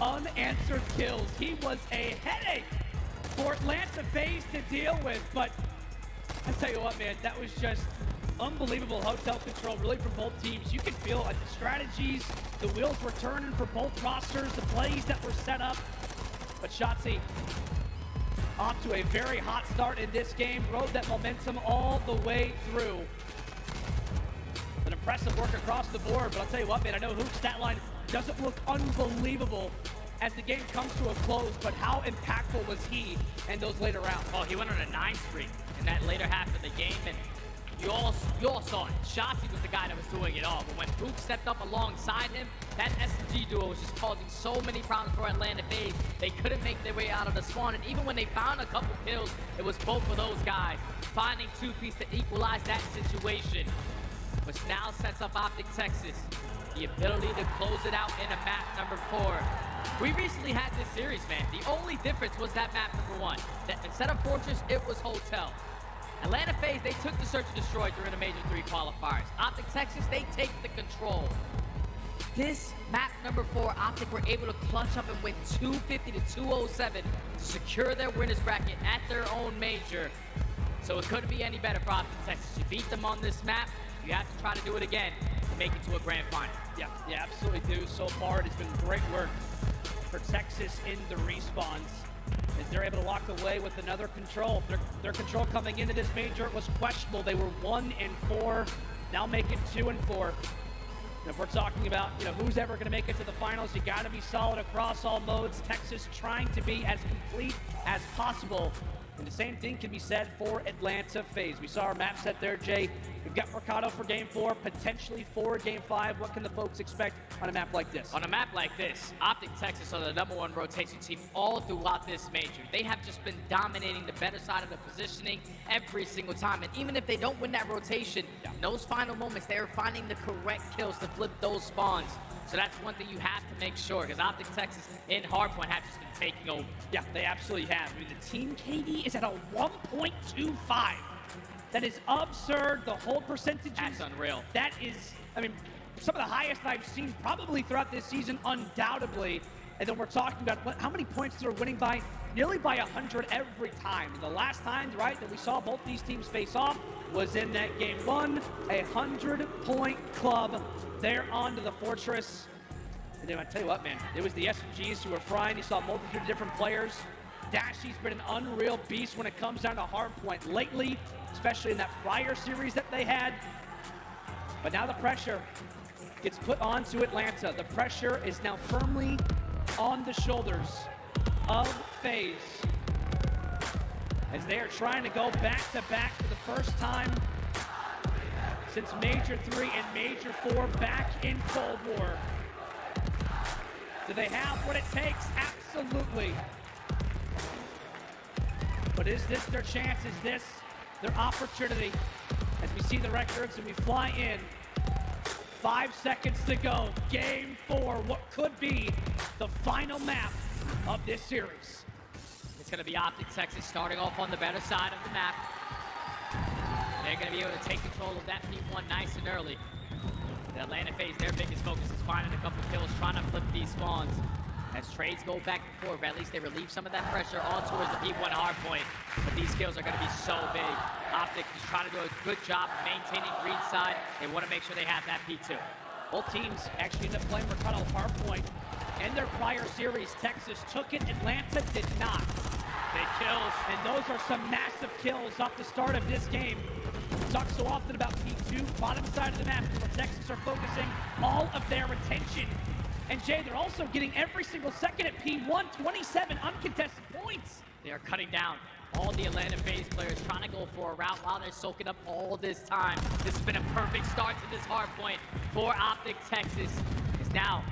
unanswered kills. He was a headache for Atlanta FaZe to deal with, but I tell you what, man, that was just unbelievable hotel control, really, from both teams. You could feel like the strategies, the wheels were turning for both rosters, the plays that were set up. But Shotzi off to a very hot start in this game, rode that momentum all the way through. An impressive work across the board, but I'll tell you what, man, I know Hook's stat line doesn't look unbelievable as the game comes to a close, but how impactful was he in those later rounds? Oh, he went on a 9 streak in that later half of the game, and you all saw it. Shotzi was the guy that was doing it all, but when Hook stepped up alongside him, that SMG duo was just causing so many problems for Atlanta FaZe. They couldn't make their way out of the spawn, and even when they found a couple kills, it was both of those guys finding 2-piece to equalize that situation, which now sets up Optic Texas the ability to close it out in a map number 4. We recently had this series, man. The only difference was that map number 1. That instead of Fortress, it was Hotel. Atlanta FaZe, they took the Search and Destroy during the Major 3 qualifiers. Optic Texas, they take the control. This map number 4, Optic were able to clutch up and win 250 to 207 to secure their winners bracket at their own major. So it couldn't be any better for Optic Texas. You beat them on this map, you have to try to do it again to make it to a grand final. Yeah, you absolutely do. So far, it has been great work for Texas in the respawns. as they're able to walk away with another control. Their control coming into this major was questionable. They were 1-4, now make it 2-4. And if we're talking about, who's ever going to make it to the finals, you got to be solid across all modes. Texas trying to be as complete as possible. And the same thing can be said for Atlanta FaZe. We saw our map set there, Jay. We've got Mercado for Game 4, potentially for Game 5. What can the folks expect on a map like this? On a map like this, Optic Texas are the #1 rotation team all throughout this major. They have just been dominating the better side of the positioning every single time. And even if they don't win that rotation, in those final moments, they're finding the correct kills to flip those spawns. So that's one thing you have to make sure, because Optic Texas in Hardpoint have just been taking over. Yeah, they absolutely have. I mean, the team KD is at a 1.25. That is absurd. The hold percentages. That's unreal. That is, some of the highest I've seen probably throughout this season, undoubtedly. And then we're talking about how many points they're winning by, nearly by 100 every time. And the last times, right, that we saw both these teams face off was in that Game 1, a 100-point club. They're onto the Fortress. And then I tell you what, man, it was the SMGs who were frying. You saw a multitude of different players. Dashy's been an unreal beast when it comes down to Hardpoint lately, especially in that prior series that they had. But now the pressure gets put onto Atlanta. The pressure is now firmly on the shoulders of FaZe, as they are trying to go back-to-back for the first time since Major 3 and Major 4 back in Cold War. Do they have what it takes? Absolutely. But is this their chance? Is this their opportunity? As we see the records and we fly in, 5 seconds to go. Game 4, what could be the final map of this series. It's going to be Optic Texas starting off on the better side of the map. They're going to be able to take control of that P1 nice and early. The Atlanta FaZe, their biggest focus is finding a couple kills, trying to flip these spawns. As trades go back and forth, at least they relieve some of that pressure on towards the P1 hardpoint. But these kills are going to be so big. Optic is trying to do a good job maintaining green side. They want to make sure they have that P2. Both teams actually end up playing Mercado hardpoint. In their prior series, Texas took it, Atlanta did not. Big kills. And those are some massive kills off the start of this game. We talk so often about P2, bottom side of the map, where Texas are focusing all of their attention. And Jay, they're also getting every single second at P1, 27 uncontested points. They are cutting down all the Atlanta FaZe players, trying to go for a route while they're soaking up all this time. This has been a perfect start to this hard point for Optic Texas. Because now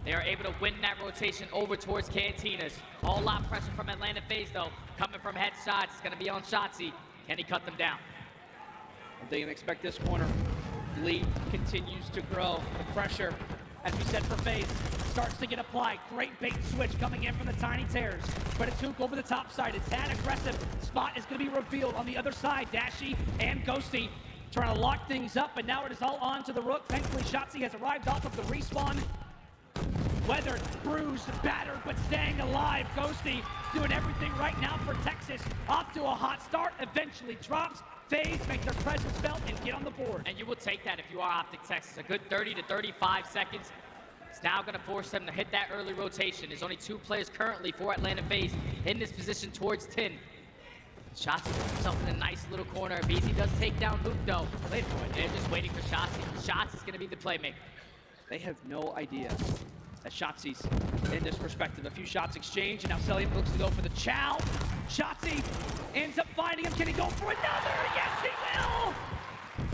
they are able to win that rotation over towards Cantinas. A whole lot of pressure from Atlanta FaZe though, coming from headshots. It's going to be on Shotzi. Can he cut them down? They can expect this corner. Lead continues to grow. The pressure, as we said for FaZe, starts to get applied. Great bait switch coming in from the Tiny Tears. Predatook over the top side. It's that aggressive. Spot is going to be revealed on the other side. Dashy and Ghosty trying to lock things up, but now it is all on to the Rook. Thankfully, Shotzi has arrived off of the respawn. Weathered, bruised, battered, but staying alive. Ghosty doing everything right now for Texas. Off to a hot start, eventually drops. FaZe make their presence felt and get on the board. And you will take that if you are Optic Texas. A good 30 to 35 seconds. It's now going to force them to hit that early rotation. There's only 2 players currently for Atlanta FaZe in this position towards 10. Shotzi puts himself in a nice little corner. BZ does take down Luke though. They're just waiting for Shotzi. Shotzi's going to be the playmaker. They have no idea that Shotzi's in this perspective. A few shots exchanged, and now Celium looks to go for the chow. Shotzi ends up finding him. Can he go for another? Yes, he will!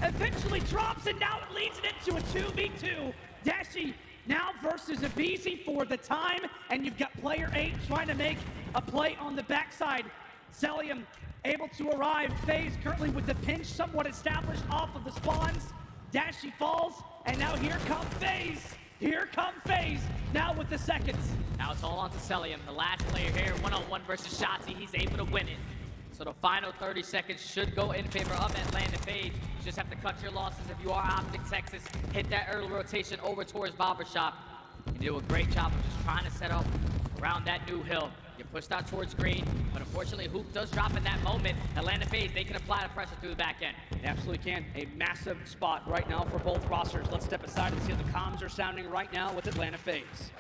Eventually drops, and now it leads it into a 2v2. Dashy now versus Abizi for the time, and you've got player 8 trying to make a play on the backside. Celium able to arrive. FaZe currently with the pinch somewhat established off of the spawns. Dashy falls, and now here comes FaZe. Here come FaZe, now with the seconds. Now it's all on to Celium, the last player here, one-on-one versus Shotzi. He's able to win it. So the final 30 seconds should go in favor of Atlanta FaZe. You just have to cut your losses if you are Optic Texas. Hit that early rotation over towards Barbershop. You do a great job of just trying to set up around that new hill. You pushed out towards green, but unfortunately Hoop does drop in that moment. Atlanta FaZe, they can apply the pressure through the back end. They absolutely can. A massive spot right now for both rosters. Let's step aside and see how the comms are sounding right now with Atlanta FaZe.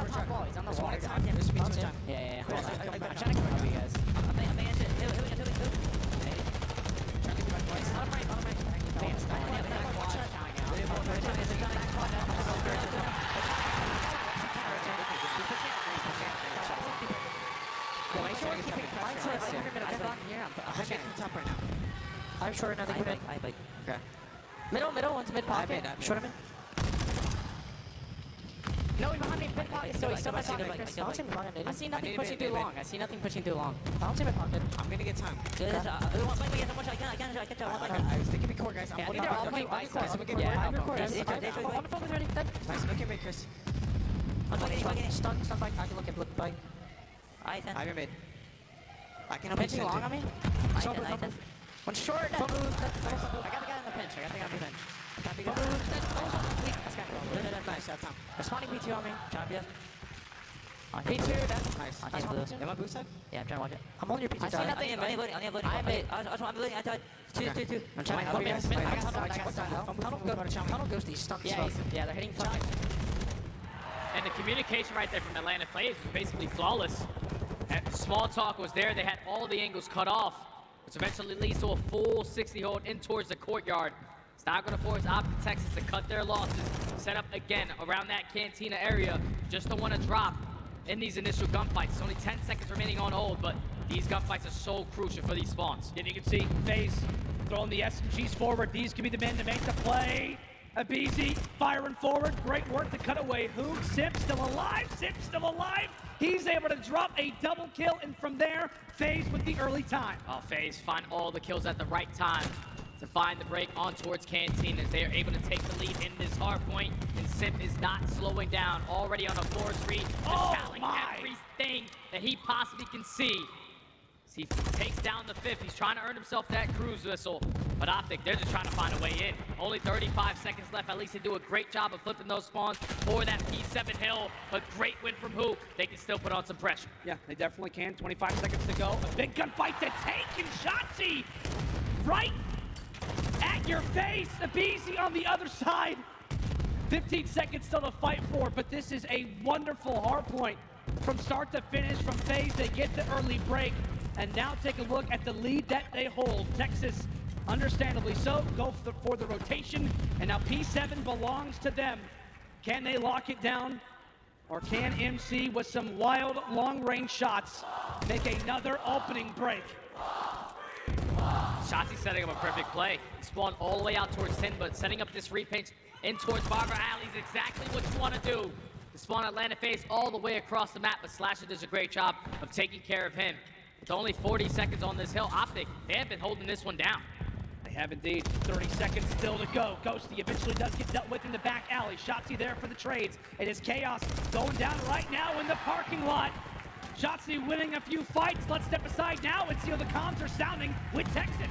on top wall. He's on the wall. Yeah. Hold on. I'm trying to cover you guys. I'm thinking it. Bottom right. I'm short another unit. Okay. Middle, one's mid pocket. Short him in. No, he's behind me, mid pocket. So he's still mid pocket. I see nothing pushing too long. Bounce him mid pocket. I'm gonna get time. I was thinking be core, guys. I'm holding up. I'm your core. Nice, look at me, Chris. Stun bike. I can look bike. I'm your mid. I can help you long on me. One short. I got the guy in the pinch. Nice, time. Responding P2 on me. Champion. P2, that's nice. Blue. Am I blue side? Yeah, I'm trying to watch it. I'm on your P2 side. I see nothing. I'm loading. I'm loading. I thought 2. I'm trying to help you guys. Tunnel goes these stuck. Yeah, they're hitting fire. And the communication right there from Atlanta FaZe was basically flawless. And small talk was there. They had all the angles cut off, which eventually leads to a full 60 hold in towards the courtyard. It's not going to force Optic Texas to cut their losses, set up again around that Cantina area, just don't want to drop in these initial gunfights. It's only 10 seconds remaining on hold, but these gunfights are so crucial for these spawns. And you can see FaZe throwing the SMGs forward. These could be the men to make the play. Abizi firing forward. Great work to cut away. Hook, Sip still alive. He's able to drop a double kill, and from there, FaZe with the early time. Oh, FaZe find all the kills at the right time to find the break on towards Canteen as they are able to take the lead in this hard point, and Simp is not slowing down. Already on a 4-3, battling everything that he possibly can see. As he takes down the 5th, he's trying to earn himself that cruise missile. But Optic, they're just trying to find a way in. Only 35 seconds left. At least they do a great job of flipping those spawns for that P7 hill. A great win from Hook. They can still put on some pressure. Yeah, they definitely can. 25 seconds to go. A big gunfight to take, and Shotzi right at your face. Abizi on the other side. 15 seconds still to fight for, but this is a wonderful hard point. From start to finish, from FaZe, they get the early break. And now take a look at the lead that they hold. Texas, understandably so, go for the rotation. And now P7 belongs to them. Can they lock it down? Or can MC, with some wild long-range shots, make another opening break? Shotzi setting up a perfect play. Spawn all the way out towards 10, but setting up this repaint in towards Barber Alley is exactly what you want to do. The spawn Atlanta FaZe all the way across the map, but Slasher does a great job of taking care of him. With only 40 seconds on this hill, Optic, they have been holding this one down. They have indeed. 30 seconds still to go. Ghosty eventually does get dealt with in the back alley. Shotzi there for the trades. It is chaos going down right now in the parking lot. Shotzi winning a few fights. Let's step aside now and see how the comms are sounding with Texas. I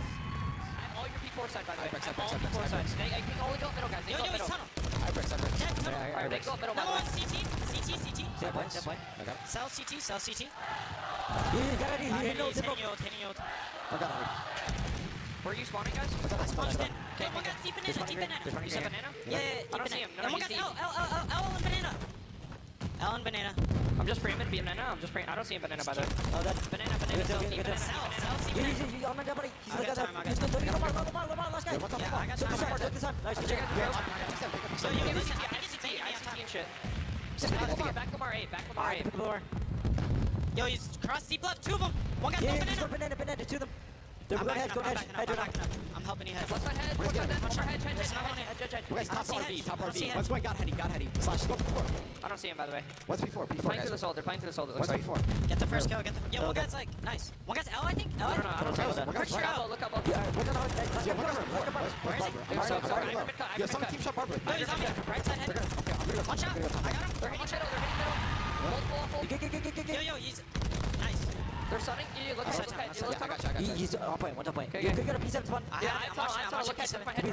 have all your P4 side, by the way. I have all P4 sides. They only go middle, guys. They go middle. Alright, they go middle, by the way. CT. Cell CT. Where are you spawning, guys? I spawned in. Okay, one guy's deep banana. You said banana? Yeah. I don't see him. No, one guy's L and banana. I'm just framing banana. I don't see him banana, by the way. Oh, that's banana. Cell, deep banana. He's on my double. He's like that. He's good. Yeah, I got time. Nice. So you can listen. I see and shit. Back Lamar 8. Yo, he's cross deep left. 2 of them. One guy's banana. Banana. 2 of them. They're going head. I'm helping you head. What's my head? Head. Guys, top RB. One's going got heady. Slash, go before. I don't see him, by the way. What's before? Playing to the soldier. What's before? Get the first kill. Yo, one guy's like, nice. One guy's L, I think. I don't know that. Look up. Where is he? Yo, someone keep shot Barbara. Oh, he's on me. Right side head. One shot. I got him. They're hitting middle. Yo, he's nice. They're sunning. You look at it. He's on point. One's on point. Okay. Good. P7 spawn. Yeah, I'm watching. Look at my head.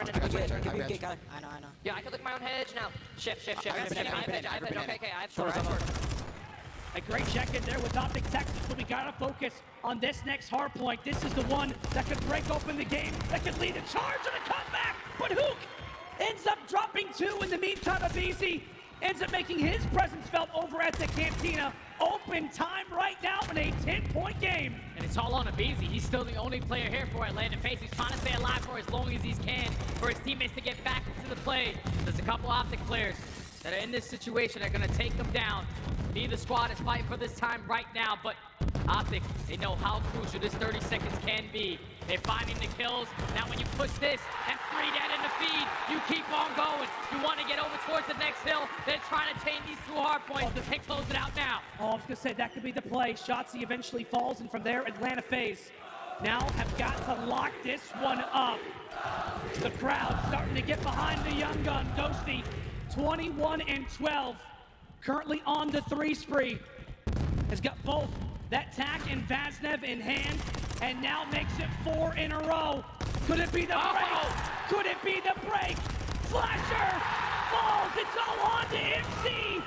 I know. Yeah, I can look at my own hedge now. Shift. I have hedge. Okay, I have sword. A great check in there with Optic Texas, but we gotta focus on this next hard point. This is the one that could break open the game, that could lead a charge and a comeback. But Hook ends up dropping 2 in the meantime. Abizi ends up making his presence felt over at the Cantina. Open time right now in a 10-point game. And it's all on Abizi. He's still the only player here for Atlanta FaZe. He's trying to stay alive for as long as he can for his teammates to get back into the play. There's a couple Optic players that are in this situation are going to take them down. Neither squad is fighting for this time right now, but Optic, they know how crucial this 30 seconds can be. They're finding the kills. Now when you push this and free that in the feed, you keep on going. You want to get over towards the next hill. They're trying to tame these 2 hard points. They close it out now. Oh, I was going to say, that could be the play. Shotzzy eventually falls, and from there, Atlanta FaZe now have got to lock this one up. The crowd starting to get behind the young gun. Ghosty, 21 and 12, currently on the 3 spree. Has got both that tack and Vaznev in hand, and now makes it 4 in a row. Could it be the break? Could it be the break? Slasher falls. It's all on to MC.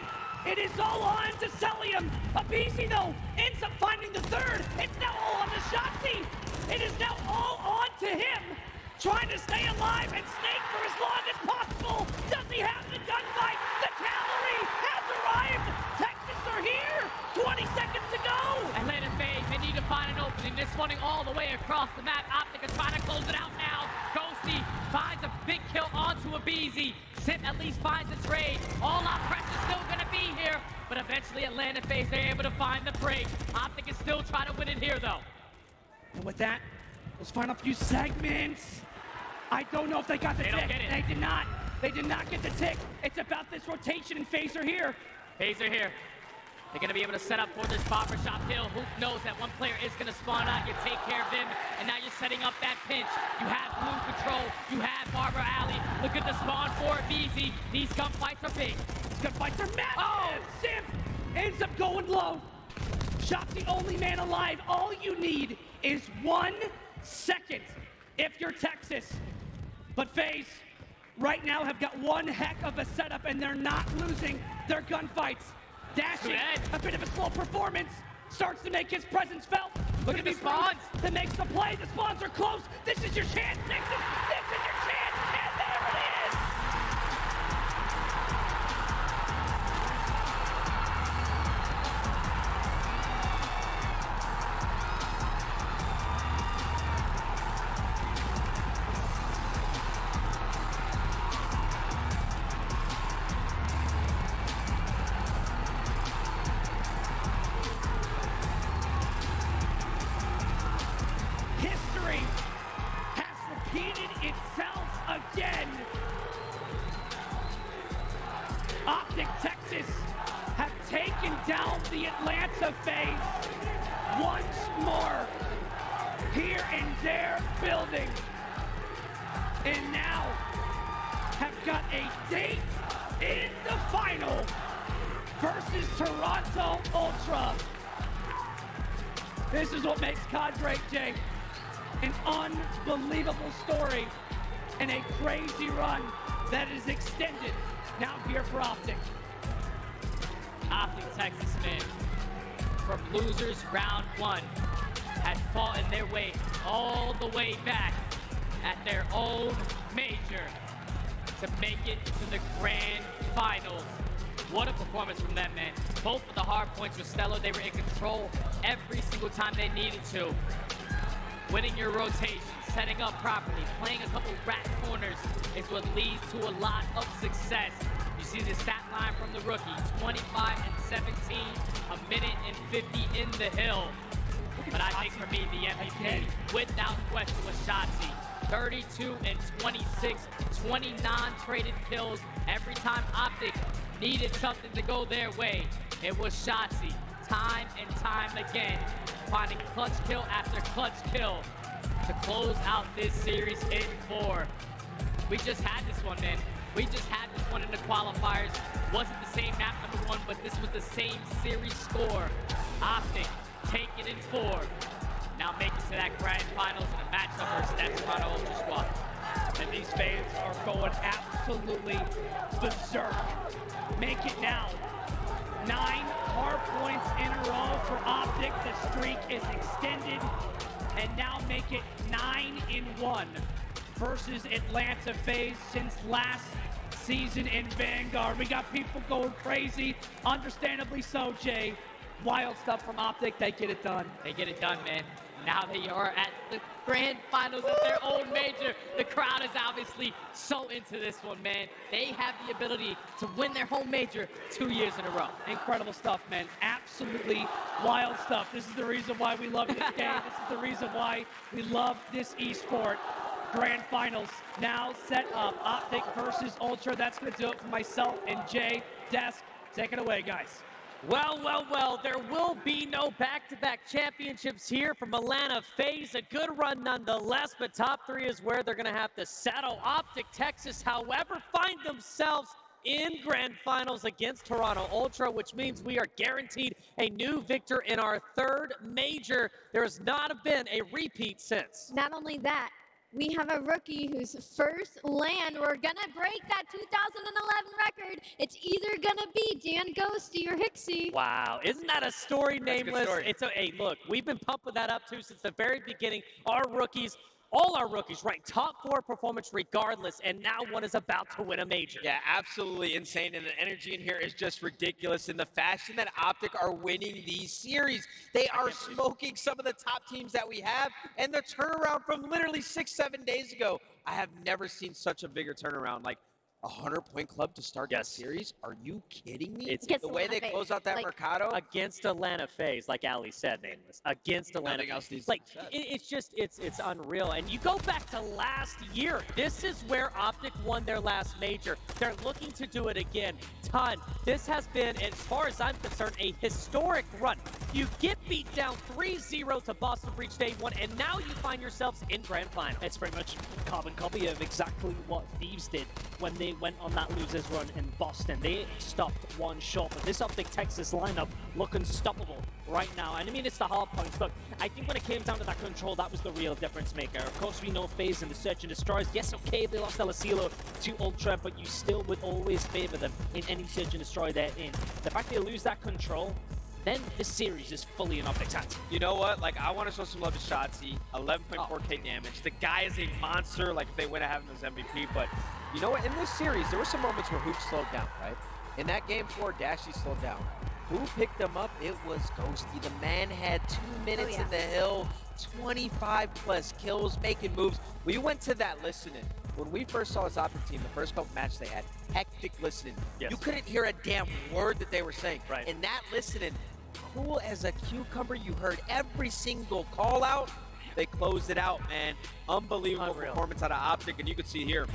It is all on to Celium. Abizi, though, ends up finding the 3rd. It's now all on to Shotzzy. It is now all on to him, trying to stay alive and snake for as long as possible. Does he have the gunfight? The cavalry has arrived. Texas are here. 20 seconds to go. Atlanta FaZe, they need to find an opening. They're running all the way across the map. Optic are trying to close it out now. Ghosty finds a big kill onto Abizi. Sip at least finds a trade. All out pressure's still gonna be here, but eventually Atlanta FaZe, they're able to find the break. Optic is still trying to win it here, though. And with that, let's find a few segments. I don't know if they got the tick. They did not. They did not get the tick. It's about this rotation, and FaZe are here. FaZe are here. They're going to be able to set up for this barbershop kill. Who knows that one player is going to spawn out. You take care of him, and now you're setting up that pinch. You have Blue Control. You have Barber Alley. Look at the spawn for Abizi. These gunfights are big. These gunfights are massive. Oh, Simp ends up going low. Shop's the only man alive. All you need is 1 second if you're Texas. But FaZe right now have got one heck of a setup, and they're not losing their gunfights. Dashing, a bit of a slow performance, starts to make his presence felt. Look at the spawns. That makes the play. The spawns are close. This is your chance, Texas. This is your chance, and there it is. Optic Texas have taken down the Atlanta FaZe once more here in their building, and now have got a date in the final versus Toronto Ultra. This is what makes COD great, Jay. An unbelievable story and a crazy run that is extended now here for Optic. Optic Texas, man, from losers round 1, had fought in their way all the way back at their own major to make it to the grand finals. What a performance from them, man. Both of the hard points were stellar. They were in control every single time they needed to. Winning your rotation, setting up properly, playing a couple rat corners is what leads to a lot of success. You see the stat line from the rookie, 25 and 17, a minute and 50 in the hill. But I think for me, the MVP, without question, was Shotzzy. 32 and 26, 20 non-traded kills. Every time Optic needed something to go their way, it was Shotzzy. Time and time again, finding clutch kill after clutch kill to close out this series in 4. We just had this one, man. We just had this one in the qualifiers. Wasn't the same map number 1, but this was the same series score. Optic take it in 4. Now make it to that grand finals in a matchup versus that Toronto Ultra squad. And these fans are going absolutely berserk. Make it now 9 hard points in a row for Optic. The streak is extended. And now make it 9-1 versus Atlanta FaZe since last season in Vanguard. We got people going crazy, understandably so, Jay. Wild stuff from Optic. They get it done. They get it done, man. Now they are at the grand finals of their own major. The crowd is obviously so into this one, man. They have the ability to win their home major 2 years in a row. Incredible stuff, man. Absolutely wild stuff. This is the reason why we love this game. This is the reason why we love this esport. Grand finals now set up. Optic versus Ultra. That's going to do it for myself and Jay. Desk, take it away, guys. Well, there will be no back-to-back championships here from Atlanta FaZe. A good run nonetheless, but top 3 is where they're going to have to settle. Optic Texas, however, find themselves in grand finals against Toronto Ultra, which means we are guaranteed a new victor in our 3rd major. There has not been a repeat since. Not only that, we have a rookie whose first LAN, we're going to break that 2011 record. It's either going to be Dan Ghosty or Hixie. Wow, isn't that a story, Nameless? Story. Hey, look, we've been pumping that up too since the very beginning. Our rookies, all our rookies ranked top 4 performance regardless, and now one is about to win a major. Yeah, absolutely insane, and the energy in here is just ridiculous in the fashion that Optic are winning these series. They are smoking some of the top teams that we have, and the turnaround from literally 6-7 days ago. I have never seen such a bigger turnaround. Like, a 100-point club to start that series? Are you kidding me? It's the way they close out that Mercado. Against Atlanta FaZe, like Ali said, Nameless. Against Atlanta FaZe. Like, it's unreal. And you go back to last year. This is where Optic won their last major. They're looking to do it again. This has been, as far as I'm concerned, a historic run. You get beat down 3-0 to Boston Breach day 1, and now you find yourselves in grand final. It's pretty much a carbon copy of exactly what Thieves did when they went on that losers run in Boston. They stopped one shot, but this Optic Texas lineup look unstoppable right now. And I mean, it's the hard points. Look, I think when it came down to that control, that was the real difference maker. Of course, we know FaZe and the Search and Destroyers. Yes, okay, they lost Elasilo to Ultra, but you still would always favor them in any Search and Destroy they're in. The fact they lose that control, then this series is fully in Optic's hands. You know what? Like, I want to show some love to Shotzi. 11.4k damage. The guy is a monster. Like, if they win, I have him as MVP. But you know what? In this series, there were some moments where Hoop slowed down, right? In that game 4, Dashy slowed down. Who picked him up? It was Ghosty. The man had 2 minutes in the hill, 25+ kills, making moves. We went to that listening. When we first saw this Optic team, the first couple matches they had, hectic listening. Yes. You couldn't hear a damn word that they were saying. Right. And that listening, cool as a cucumber, you heard every single call out. They closed it out, man. Unbelievable performance out of Optic, and you can see here,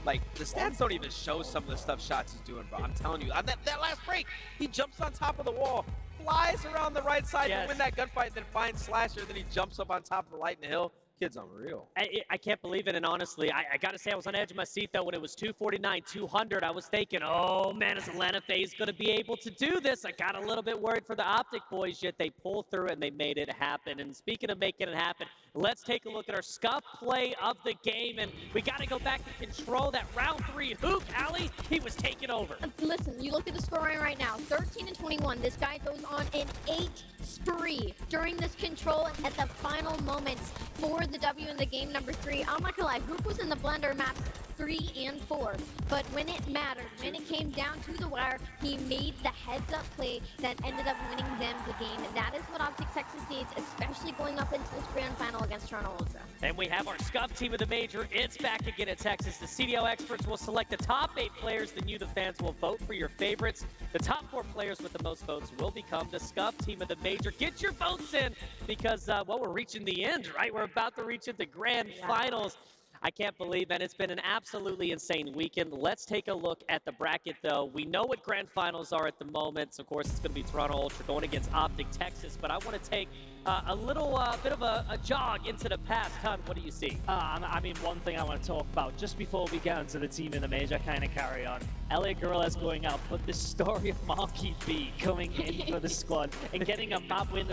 like, the stats don't even show some of the stuff Shots is doing, bro. I'm telling you, on that last break, he jumps on top of the wall, flies around the right side to win that gunfight, then finds Slasher, then he jumps up on top of the light in the hill. Kid's unreal. I can't believe it, and honestly, I gotta say I was on the edge of my seat though when it was 249, 200. I was thinking, oh man, is Atlanta FaZe gonna be able to do this? I got a little bit worried for the Optic boys, yet they pulled through and they made it happen. And speaking of making it happen, let's take a look at our scuff play of the game, and we gotta go back and control that round 3 Hoop. Ali, he was taking over. Listen, you look at the scoring right now, 13-21. This guy goes on an 8 spree during this control at the final moments for the W in the game number 3. I'm not gonna lie, Hoop was in the blender maps 3 and 4, but when it mattered, when it came down to the wire, he made the heads-up play that ended up winning them the game. And that is what Optic Texas needs, especially going up into this grand final against Toronto Ultra. And we have our scuff team of the major. It's back again at Texas. The CDO experts will select the top 8 players. Then you, the fans, will vote for your favorites. The top 4 players with the most votes will become the scuff team of the major. Get your votes in because, well, we're reaching the end, right? We're about to reach the grand finals. I can't believe it. It's been an absolutely insane weekend. Let's take a look at the bracket, though. We know what grand finals are at the moment. Of course, it's going to be Toronto Ultra going against Optic Texas. But I want to take a little bit of a jog into the past. Ton, what do you see? I mean, one thing I want to talk about, just before we get into the team in the major, kind of carry on. Elliot Gorillas going out, but the story of Marquis B coming in for the squad and getting a map win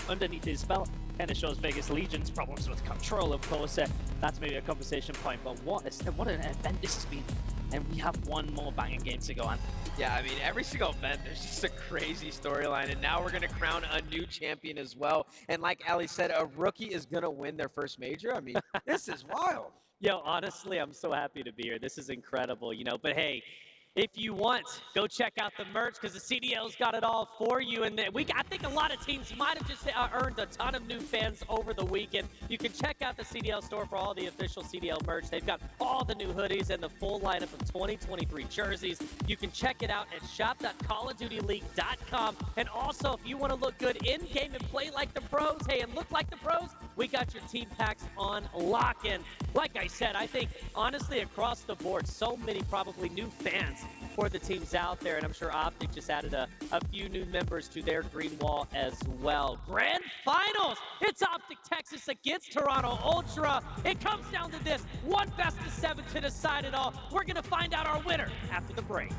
underneath his belt kind of shows Vegas Legion's problems with control, of course. That's maybe a conversation point, but what an event this has been. And we have one more banging game to go on. Yeah, I mean, every single event, there's just a crazy storyline. And now we're going to crown a new champion as well. And like Ali said, a rookie is going to win their first major. I mean, this is wild. Yo, honestly, I'm so happy to be here. This is incredible, you know. But hey, if you want, go check out the merch because the CDL's got it all for you. And I think a lot of teams might have just earned a ton of new fans over the weekend. You can check out the CDL store for all the official CDL merch. They've got all the new hoodies and the full lineup of 2023 jerseys. You can check it out at shop.callofdutyleague.com. And also, if you want to look good in-game and play like the pros, hey, and look like the pros, we got your team packs on lock-in. Like I said, I think, honestly, across the board, so many probably new fans for the teams out there, and I'm sure Optic just added a few new members to their green wall as well. Grand Finals! It's Optic Texas against Toronto Ultra. It comes down to this, one best of 7 to decide it all. We're going to find out our winner after the break.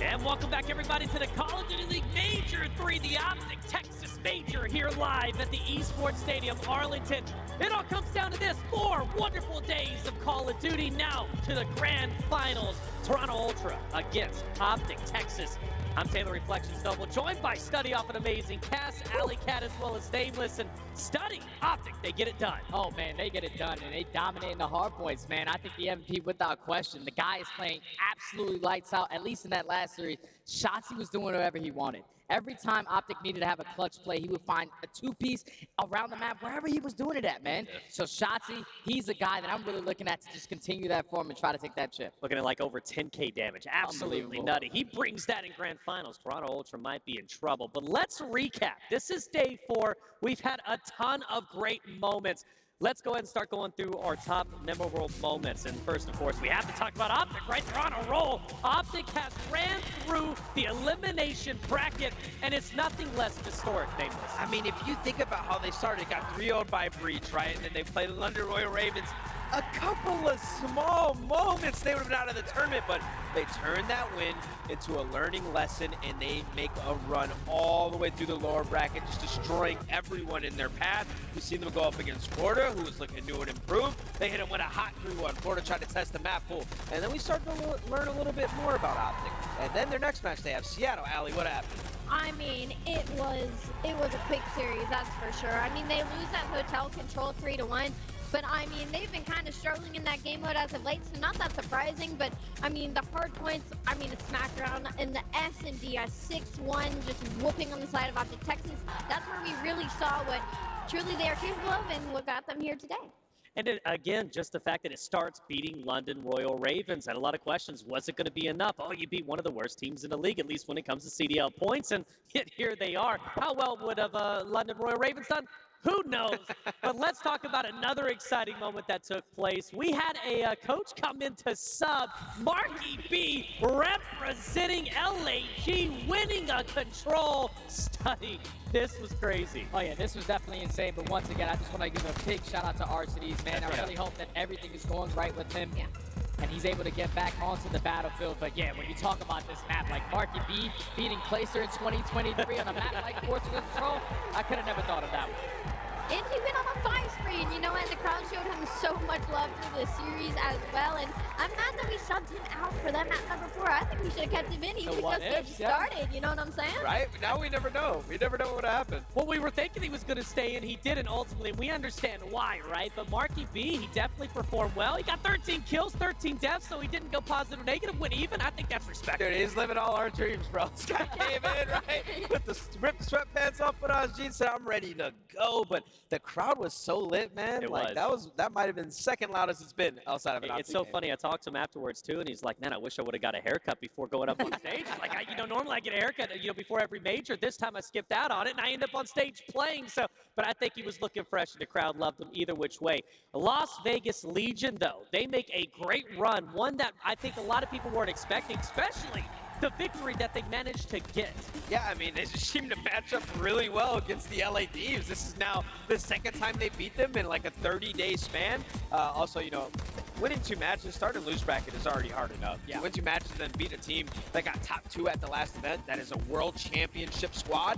And welcome back, everybody, to the Call of Duty League Major 3, the Optic Texas Major, here live at the Esports Stadium, Arlington. It all comes down to this: 4 wonderful days of Call of Duty, now to the grand finals. Toronto Ultra against Optic Texas. I'm Taylor Reflections Double, joined by Study off an amazing cast, Alley Cat as well as Nameless, and Study, Optic, they get it done. Oh, man, they get it done, and they dominate in the hard points, man. I think the MVP without question. The guy is playing absolutely lights out, at least in that last series. Shotzzy was doing whatever he wanted. Every time Optic needed to have a clutch play, he would find a two-piece around the map, wherever he was doing it at, man. So Shotzzy, he's a guy that I'm really looking at to just continue that form and try to take that chip. Looking at like over 10K damage. Absolutely nutty. He brings that in grand finals. Toronto Ultra might be in trouble. But let's recap. This is day 4. We've had a ton of great moments. Let's go ahead and start going through our top memorable moments. And first, of course, we have to talk about Optic, right? They're on a roll. Optic has ran through the elimination bracket, and it's nothing less historic, Nameless. I mean, if you think about how they started, got 3-0'd by Breach, right? And then they played the London Royal Ravens. A couple of small moments, they would have been out of the tournament, but they turned that win into a learning lesson, and they make a run all the way through the lower bracket, just destroying everyone in their path. We've seen them go up against Florida, who was looking new and improved. They hit them with a hot 3-1. Florida tried to test the map pool, and then we started to learn a little bit more about Optic. And then their next match, they have Seattle. Allie, what happened? I mean, it was a quick series, that's for sure. I mean, they lose that hotel control 3-1. But, I mean, they've been kind of struggling in that game mode as of late, so not that surprising. But, I mean, the hard points, I mean, a smackdown in the S&D, a 6-1, just whooping on the side of Optic Texas. That's where we really saw what truly they are capable of and what got them here today. And again, just the fact that it starts beating London Royal Ravens. Had a lot of questions. Was it going to be enough? Oh, you beat one of the worst teams in the league, at least when it comes to CDL points. And yet here they are. How well would have London Royal Ravens done? Who knows? But let's talk about another exciting moment that took place. We had a coach come in to sub. Marky B representing LAG, winning a control study. This was crazy. Oh, yeah, this was definitely insane. But once again, I just want to give a big shout out to Arcides, man. I really hope that everything is going right with him. Yeah. And he's able to get back onto the battlefield. But yeah, when you talk about this map, like Marky B beating Placer in 2023 on a map like Force Control, I could have never thought of that one. And he went on a 5 spree, and, you know, and the crowd showed him so much love through the series as well. And I'm mad that we subbed him out for that map number 4. I think we should have kept him in. He was just getting started, you know what I'm saying? Right? Now we never know. We never know what would happen. Well, we were thinking he was going to stay in. He didn't ultimately. We understand why, right? But Marky B, he definitely performed well. He got 13 kills, 13 deaths, so he didn't go positive or negative, went even. I think that's respectable. Dude, he's living all our dreams, bro. This guy came in, right? Ripped the sweatpants off, put on his jeans, said, I'm ready to go. But the crowd was so lit, man. It like was. That might have been second loudest it's been outside of an It's so funny. I talked to him afterwards too, and he's like, "Man, I wish I would have got a haircut before going up on stage." Like, normally I get a haircut, before every major. This time I skipped out on it, and I ended up on stage playing. So, but I think he was looking fresh, and the crowd loved him either which way. Las Vegas Legion, though, they make a great run, one that I think a lot of people weren't expecting, especially the victory that they managed to get. Yeah, I mean, they just seem to match up really well against the LA Thieves. This is now the second time they beat them in like a 30-day span. Also, winning 2 matches, starting lose bracket is already hard enough. Yeah. To win 2 matches and then beat a team that got top 2 at the last event, that is a world championship squad.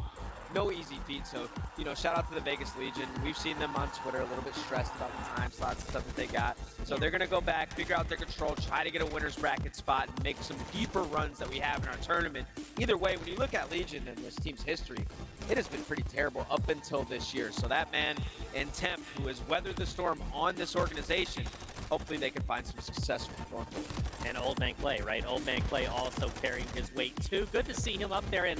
No easy feat. So, shout out to the Vegas Legion. We've seen them on Twitter a little bit stressed about the time slots and stuff that they got. So they're going to go back, figure out their control, try to get a winner's bracket spot, and make some deeper runs that we have in our tournament. Either way, when you look at Legion and this team's history, it has been pretty terrible up until this year. So that man in Temp, who has weathered the storm on this organization, hopefully they can find some success going forward. And Old Man Clay, right? Old Man Clay also carrying his weight too. Good to see him up there. And,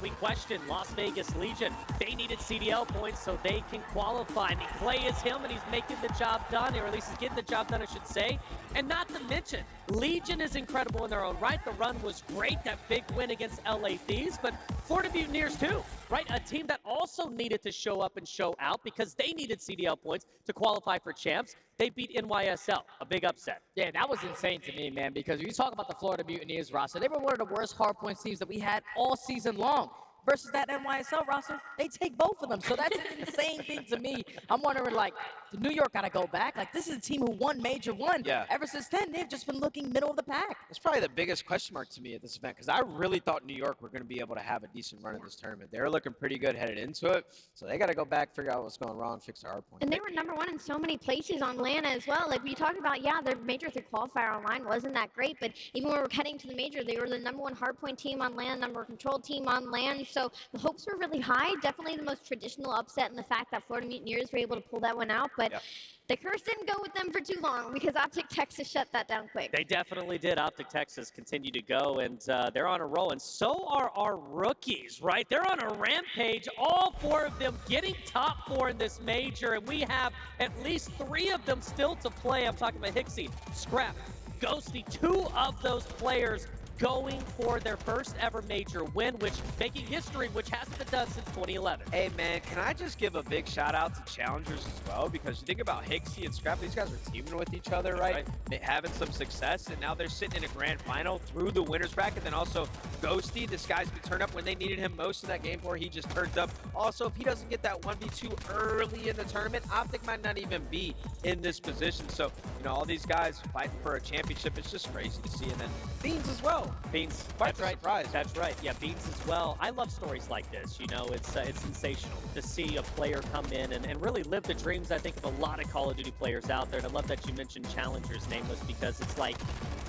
we questioned Las Vegas Legion. They needed CDL points so they can qualify. And Clay is him, and he's making the job done, or at least he's getting the job done, I should say. And not to mention, Legion is incredible in their own right. The run was great, that big win against LA Thieves, but Florida Mutineers too, right? A team that also needed to show up and show out because they needed CDL points to qualify for champs. They beat NYSL, a big upset. Yeah, that was insane to me, man, because when you talk about the Florida Mutineers roster, they were one of the worst hardpoint teams that we had all season long. versus that NYSL roster, they take both of them. So that's an insane thing to me. I'm wondering, like, did New York got to go back? Like, this is a team who won Major 1. Yeah. Ever since then, they've just been looking middle of the pack. That's probably the biggest question mark to me at this event, because I really thought New York were going to be able to have a decent run in this tournament. They were looking pretty good headed into it, so they got to go back, figure out what's going wrong, fix their hard point. And they were #1 in so many places on LAN as well. Like we talked about, yeah, their Major 3 qualifier online wasn't that great, but even when we were heading to the Major, they were the #1 hardpoint team on LAN, #1 control team on LAN. So the hopes were really high. Definitely the most traditional upset in the fact that Florida Mutineers were able to pull that one out. But the curse didn't go with them for too long because Optic Texas shut that down quick. They definitely did. Optic Texas continue to go, and they're on a roll, and so are our rookies, right? They're on a rampage, all 4 of them getting top 4 in this major, and we have at least 3 of them still to play. I'm talking about Hixie, Scrap, Ghosty, 2 of those players going for their first ever major win, which making history, which hasn't been done since 2011. Hey man, can I just give a big shout out to challengers as well? Because you think about Hixie and Scrap, these guys are teaming with each other, right? Having some success, and now they're sitting in a grand final through the winners bracket. Then also Ghosty, this guy's been turned up when they needed him most in that game 4. He just turns up. Also, if he doesn't get that 1v2 early in the tournament, Optic might not even be in this position. So, you know, all these guys fighting for a championship, it's just crazy to see. And then Beans as well. Beans, quite that's right. Surprise. That's right. Yeah, Beans as well. I love stories like this. You know, it's sensational to see a player come in and really live the dreams, I think, of a lot of Call of Duty players out there. And I love that you mentioned challengers, Nameless, because it's like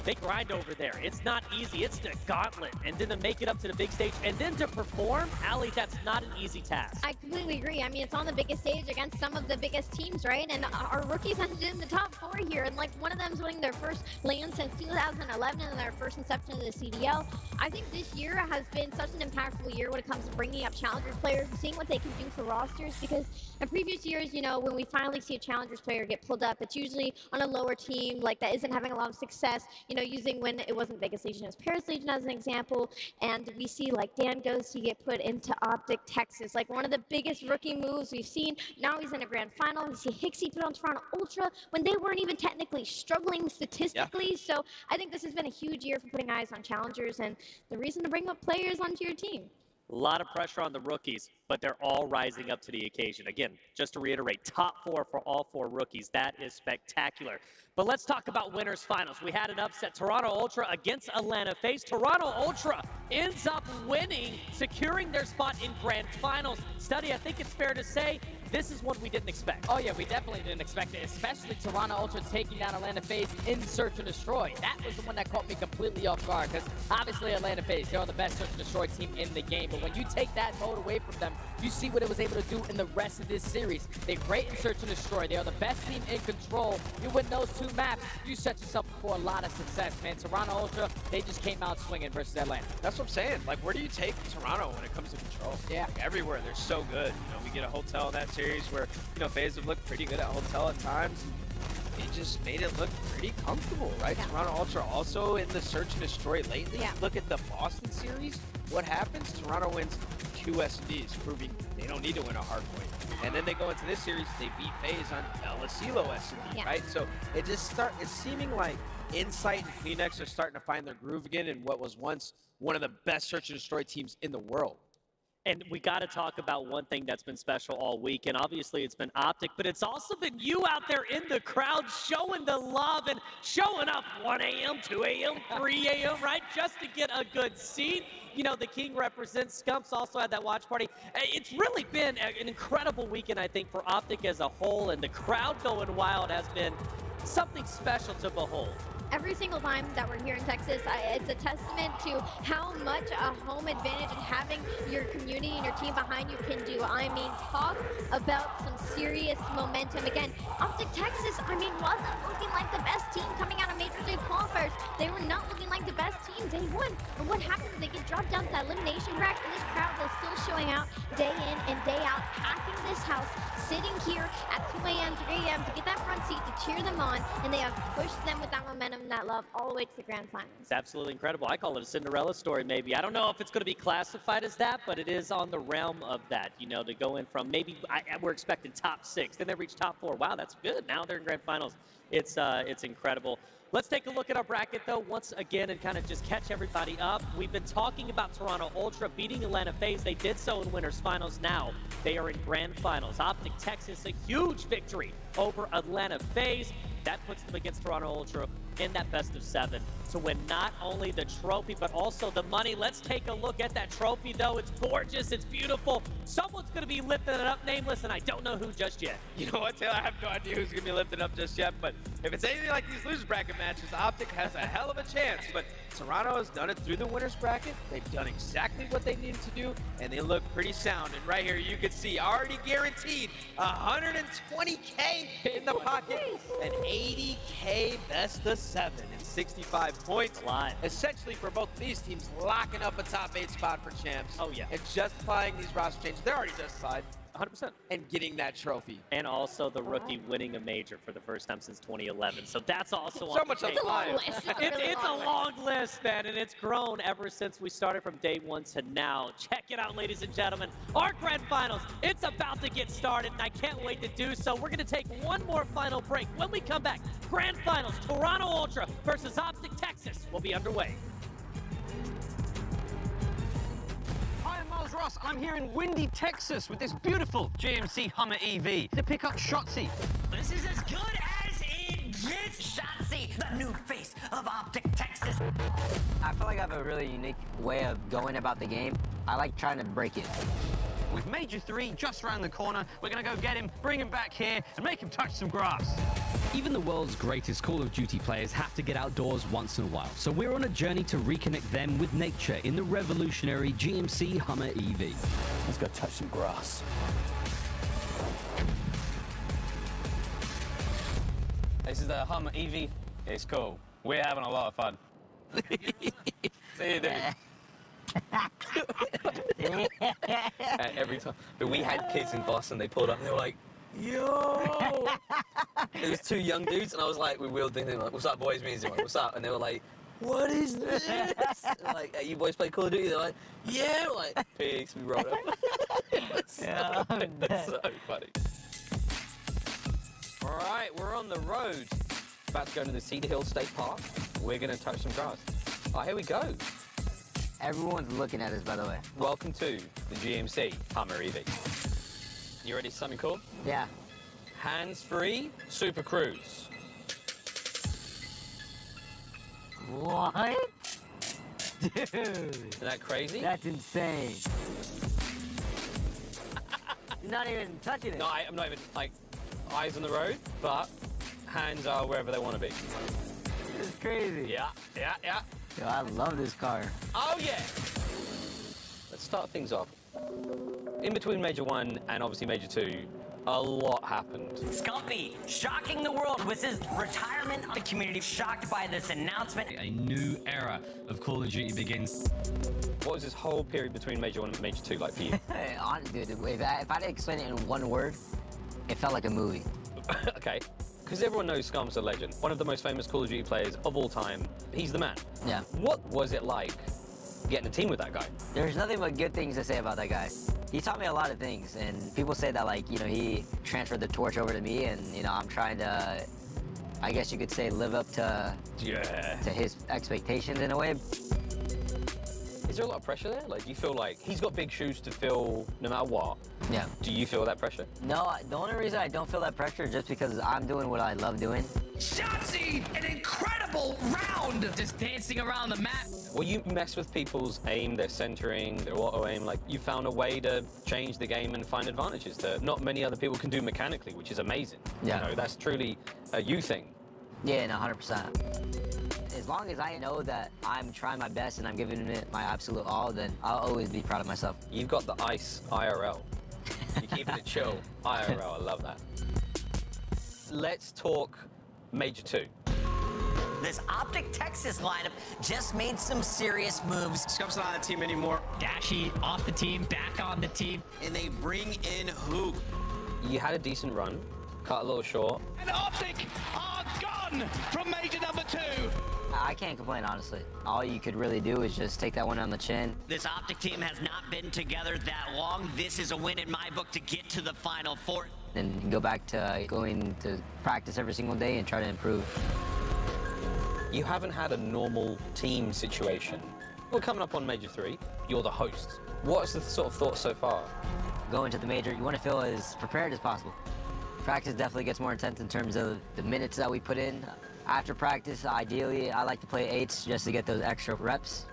they grind over there. It's not easy. It's the gauntlet. And then to make it up to the big stage and then to perform, Allie, that's not an easy task. I completely agree. I mean, it's on the biggest stage against some of the biggest teams, right? And our rookies ended in the top 4 here. And like one of them's winning their first LAN since 2011 and their first inception of the CDL. I think this year has been such an impactful year when it comes to bringing up challengers players and seeing what they can do for rosters, because in previous years, you know, when we finally see a challengers player get pulled up, it's usually on a lower team like that isn't having a lot of success, you know, using when it wasn't Vegas Legion as Paris Legion as an example. And we see like Dan Ghosty get put into Optic Texas, like one of the biggest rookie moves we've seen. Now he's in a grand final. We see Hixie put on Toronto Ultra when they weren't even technically struggling statistically. Yeah. So I think this has been a huge year for putting eyes on challengers and the reason to bring up players onto your team. A lot of pressure on the rookies, but they're all rising up to the occasion. Again, just to reiterate, top 4 for all 4 rookies. That is spectacular. But let's talk about winners finals. We had an upset, Toronto Ultra against Atlanta FaZe. Toronto Ultra ends up winning, securing their spot in grand finals. Study, I think it's fair to say, this is one we didn't expect. Oh yeah, we definitely didn't expect it, especially Toronto Ultra taking down Atlanta FaZe in Search and Destroy. That was the one that caught me completely off guard, because obviously Atlanta FaZe, they're the best Search and Destroy team in the game, but when you take that mode away from them, you see what it was able to do in the rest of this series. They're great in Search and Destroy. They are the best team in Control. You win those 2 maps, you set yourself up for a lot of success, man. Toronto Ultra, they just came out swinging versus Atlanta. That's what I'm saying. Like, where do you take Toronto when it comes to Control? Yeah. Like, everywhere. They're so good. You know, we get a Hotel in that series where, you know, FaZe have looked pretty good at Hotel at times. They just made it look pretty comfortable, right? Yeah. Toronto Ultra also in the Search and Destroy lately. Yeah. Look at the Boston series. What happens? Toronto wins 2 S&Ds, proving they don't need to win a hard point. And then they go into this series, they beat FaZe on El Asilo S&D, right? So it just it's seeming like Insight and Phoenix are starting to find their groove again in what was once one of the best Search and Destroy teams in the world. And we got to talk about one thing that's been special all week, and obviously it's been Optic, but it's also been you out there in the crowd showing the love and showing up 1 a.m., 2 a.m., 3 a.m., right, just to get a good seat. You know, the King represents. Scumps also had that watch party. It's really been an incredible weekend, I think, for Optic as a whole, and the crowd going wild has been something special to behold. Every single time that we're here in Texas, it's a testament to how much a home advantage and having your community and your team behind you can do. I mean, talk about some serious momentum. Again, Optic Texas, I mean, wasn't looking like the best team coming out of Major 3 qualifiers. They were not looking like the best team day 1. And what happens? They get dropped down to that elimination bracket, and this crowd is still showing out day in and day out, packing this house, sitting here at 2 a.m., 3 a.m. to get that front seat to cheer them on, and they have pushed them with that momentum gotten that love all the way to the grand finals. It's absolutely incredible. I call it a Cinderella story, maybe. I don't know if it's going to be classified as that, but it is on the realm of that, you know, to go in from maybe we're expecting top 6, then they reach top 4. Wow, that's good. Now they're in grand finals. It's incredible. Let's take a look at our bracket, though, once again, and kind of just catch everybody up. We've been talking about Toronto Ultra beating Atlanta FaZe. They did so in winners finals. Now they are in grand finals. Optic Texas, a huge victory over Atlanta FaZe. That puts them against Toronto Ultra in that best of 7 to win not only the trophy, but also the money. Let's take a look at that trophy, though. It's gorgeous. It's beautiful. Someone's going to be lifting it up, nameless, and I don't know who just yet. You know what, Taylor? I have no idea who's going to be lifted up just yet, but if it's anything like these losers bracket matches, Optic has a hell of a chance. But Toronto has done it through the winners bracket. They've done exactly what they needed to do, and they look pretty sound. And right here, you can see already guaranteed 120K in the pocket, an 80K best of 7 and 65 points. A lot. Essentially, for both of these teams, locking up a top 8 spot for champs. Oh, yeah. And justifying these roster changes. They're already justified. 100%. And getting that trophy. And also the rookie winning a major for the first time since 2011. So that's also so much on the line. It's a long list, man, and it's grown ever since we started from day 1 to now. Check it out, ladies and gentlemen. Our grand finals, it's about to get started, and I can't wait to do so. We're going to take one more final break. When we come back, grand finals, Toronto Ultra versus Optic Texas will be underway. Hi, I'm Miles Ross. I'm here in windy Texas with this beautiful GMC Hummer EV to pick up Shotzi. This is as good as it gets. Shotzi, the new face of Optic Texas. I feel like I have a really unique way of going about the game. I like trying to break it. With Major 3 just around the corner, we're going to go get him, bring him back here, and make him touch some grass. Even the world's greatest Call of Duty players have to get outdoors once in a while, so we're on a journey to reconnect them with nature in the revolutionary GMC Hummer EV. Let's go touch some grass. This is the Hummer EV. It's cool. We're having a lot of fun. See you, dude. Every time. But we had kids in Boston, they pulled up and they were like, yo! It was 2 young dudes, and I was like, we wheeled in, like, what's up, boys? Me and like, what's up? And they were like, what is this? Like, hey, you boys play Call of Duty? They're like, yeah! We're like, pigs, we rolled up. It's so funny. All right, we're on the road. About to go to the Cedar Hill State Park. We're going to touch some grass. Oh, here we go. Everyone's looking at us, by the way. Welcome to the GMC Hummer EV. You ready for something cool? Yeah. Hands-free Super Cruise. What? Dude. Isn't that crazy? That's insane. You're not even touching it. No, I'm not even, like, eyes on the road, but hands are wherever they want to be. This is crazy. Yeah. Yo, I love this car. Oh, yeah. Let's start things off. In between Major 1 and obviously Major 2, a lot happened. Scumpy, shocking the world with his retirement. The community shocked by this announcement. A new era of Call of Duty begins. What was this whole period between Major 1 and Major 2 like for you? Honestly, dude, if I had to explain it in one word, it felt like a movie. Okay. Because everyone knows Scum's a legend. One of the most famous Call of Duty players of all time. He's the man. Yeah. What was it like getting a team with that guy? There's nothing but good things to say about that guy. He taught me a lot of things, and people say that, like, you know, he transferred the torch over to me, and, you know, I'm trying to, I guess you could say, live up to his expectations in a way. Is there a lot of pressure there? Like, do you feel like he's got big shoes to fill no matter what? Yeah. Do you feel that pressure? No, the only reason I don't feel that pressure is just because I'm doing what I love doing. Shotzi, an incredible round! Just dancing around the map. Well, you mess with people's aim, their centering, their auto aim. Like, you found a way to change the game and find advantages that not many other people can do mechanically, which is amazing. Yeah. You know, that's truly a you thing. Yeah, no, 100%. As long as I know that I'm trying my best and I'm giving it my absolute all, then I'll always be proud of myself. You've got the ice IRL. You're keeping it chill. IRL, I love that. Let's talk Major 2. This Optic Texas lineup just made some serious moves. Scump's not on the team anymore. Dashy off the team, back on the team. And they bring in Hoop. You had a decent run, cut a little short. And Optic are gone from major number 2. I can't complain, honestly. All you could really do is just take that one on the chin. This Optic team has not been together that long. This is a win in my book to get to the Final Four. And go back to going to practice every single day and try to improve. You haven't had a normal team situation. We're coming up on Major 3. You're the host. What's the sort of thought so far? Going to the major, you want to feel as prepared as possible. Practice definitely gets more intense in terms of the minutes that we put in. After practice, ideally, I like to play 8s just to get those extra reps.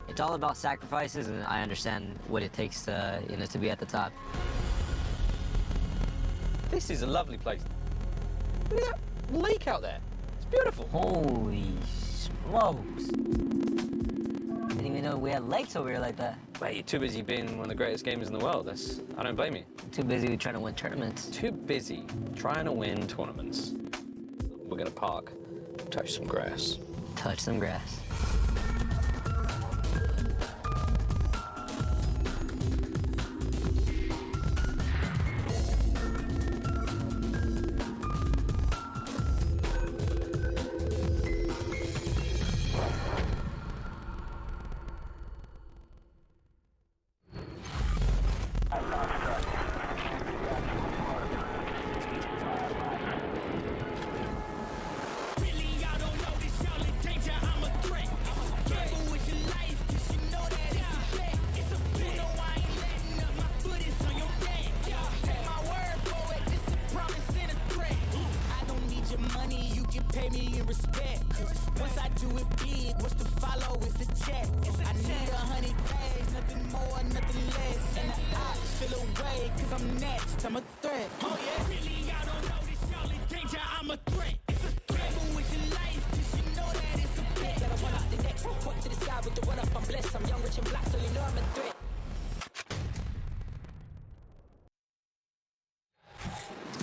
It's all about sacrifices, and I understand what it takes to, to be at the top. This is a lovely place. Look at that lake out there. It's beautiful. Holy smokes. Didn't even know we had lakes over here like that. Wait, you're too busy being one of the greatest gamers in the world. I don't blame you. Too busy trying to win tournaments. Too busy trying to win tournaments. We're gonna park, touch some grass. Touch some grass. I'm a threat. Oh yeah, really, I don't know this, y'all in danger. I'm a threat. It's a threat. Move with your life, 'cause you know that it's a bet. Gotta run out the next. Point to the sky with the run up. I'm blessed. I'm young, rich, and black, so you know I'm a threat.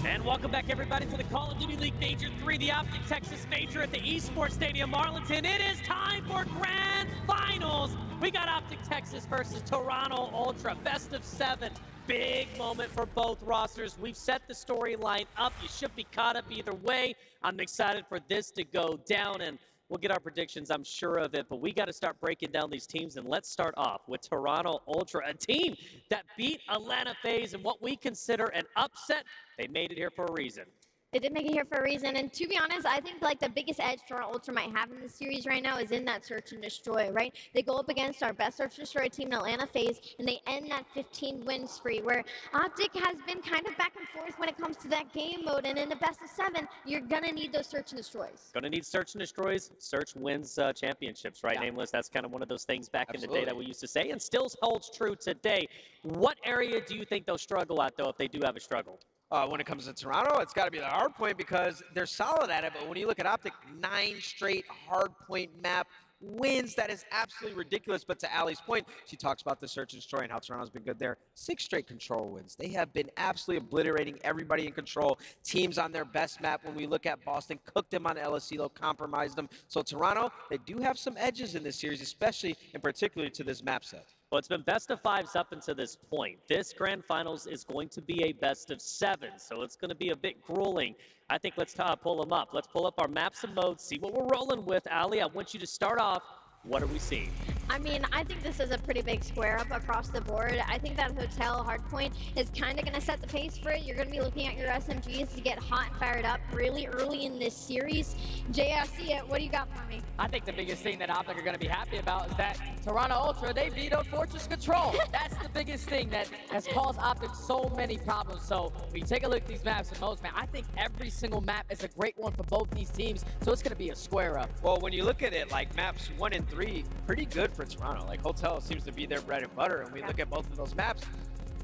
And welcome back, everybody, to the Call of Duty League Major 3, the Optic Texas Major at the Esports Stadium, Arlington. It is time for Grand Finals. We got Optic Texas versus Toronto Ultra, best of 7. Big moment for both rosters. We've set the storyline up. You should be caught up either way. I'm excited for this to go down, and we'll get our predictions, I'm sure of it. But we got to start breaking down these teams, and let's start off with Toronto Ultra, a team that beat Atlanta FaZe in what we consider an upset. They made it here for a reason. They did make it here for a reason, and to be honest, I think like the biggest edge Toronto Ultra might have in this series right now is in that search and destroy, right? They go up against our best search and destroy team in Atlanta FaZe, and they end that 15-win spree, where Optic has been kind of back and forth when it comes to that game mode, and in the best of 7, you're gonna need those search and destroys. Gonna need search and destroys. Search wins championships, right? Yeah. Nameless, that's kind of one of those things back in the day that we used to say, and still holds true today. What area do you think they'll struggle at, though, if they do have a struggle? When it comes to Toronto, it's got to be the hard point because they're solid at it. But when you look at Optic, 9 straight hard point map wins. That is absolutely ridiculous. But to Allie's point, she talks about the search and destroy and how Toronto's been good there. 6 straight control wins. They have been absolutely obliterating everybody in control. Teams on their best map. When we look at Boston, cooked them on LSCLO, compromised them. So Toronto, they do have some edges in this series, especially in particular to this map set. Well, it's been best of 5s up until this point. This Grand Finals is going to be a best of 7, so it's going to be a bit grueling. I think let's pull them up. Let's pull up our maps and modes, see what we're rolling with. Ali, I want you to start off. What are we seeing? I mean, I think this is a pretty big square up across the board. I think that hotel hardpoint is kind of going to set the pace for it. You're going to be looking at your SMGs to get hot and fired up really early in this series. Jay, I see it. What do you got for me? I think the biggest thing that Optic are going to be happy about is that Toronto Ultra, they beat up Fortress Control. That's the biggest thing that has caused Optic so many problems. So when you take a look at these maps and modes, man, I think every single map is a great one for both these teams. So it's going to be a square up. Well, when you look at it, like maps 1 and 3, pretty good for Toronto. Like Hotel seems to be their bread and butter. And we look at both of those maps.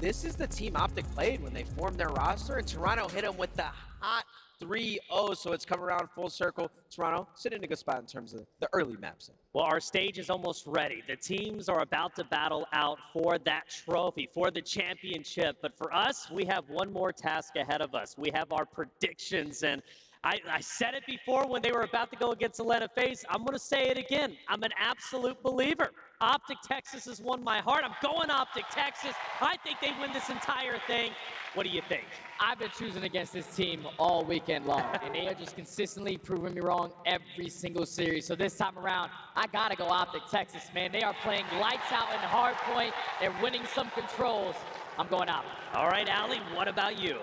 This is the team Optic played when they formed their roster, and Toronto hit them with the hot 3-0, so it's come around full circle. Toronto sitting in a good spot in terms of the early maps. Well, our stage is almost ready. The teams are about to battle out for that trophy, for the championship. But for us, we have one more task ahead of us. We have our predictions, and I said it before when they were about to go against Atlanta FaZe. I'm going to say it again. I'm an absolute believer. Optic Texas has won my heart. I'm going Optic Texas. I think they win this entire thing. What do you think? I've been choosing against this team all weekend long, and they are just consistently proving me wrong every single series. So this time around, I gotta go Optic Texas, man. They are playing lights out in hard point. They're winning some controls. I'm going out. All right, Allie, what about you?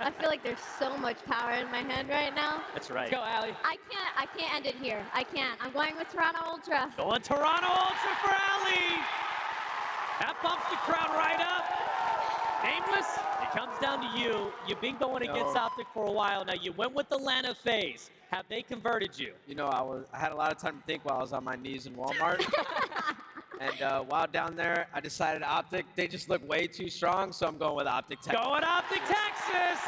I feel like there's so much power in my head right now. That's right. Let's go, Allie. I can't end it here. I can't. I'm going with Toronto Ultra. Going Toronto Ultra for Allie. That bumps the crowd right up. Nameless, it comes down to you. You've been going against Optic for a while now. You went with the Atlanta phase. Have they converted you? You know, I had a lot of time to think while I was on my knees in Walmart. And while down there, I decided Optic, they just look way too strong, so I'm going with Optic Texas. Going Optic Texas!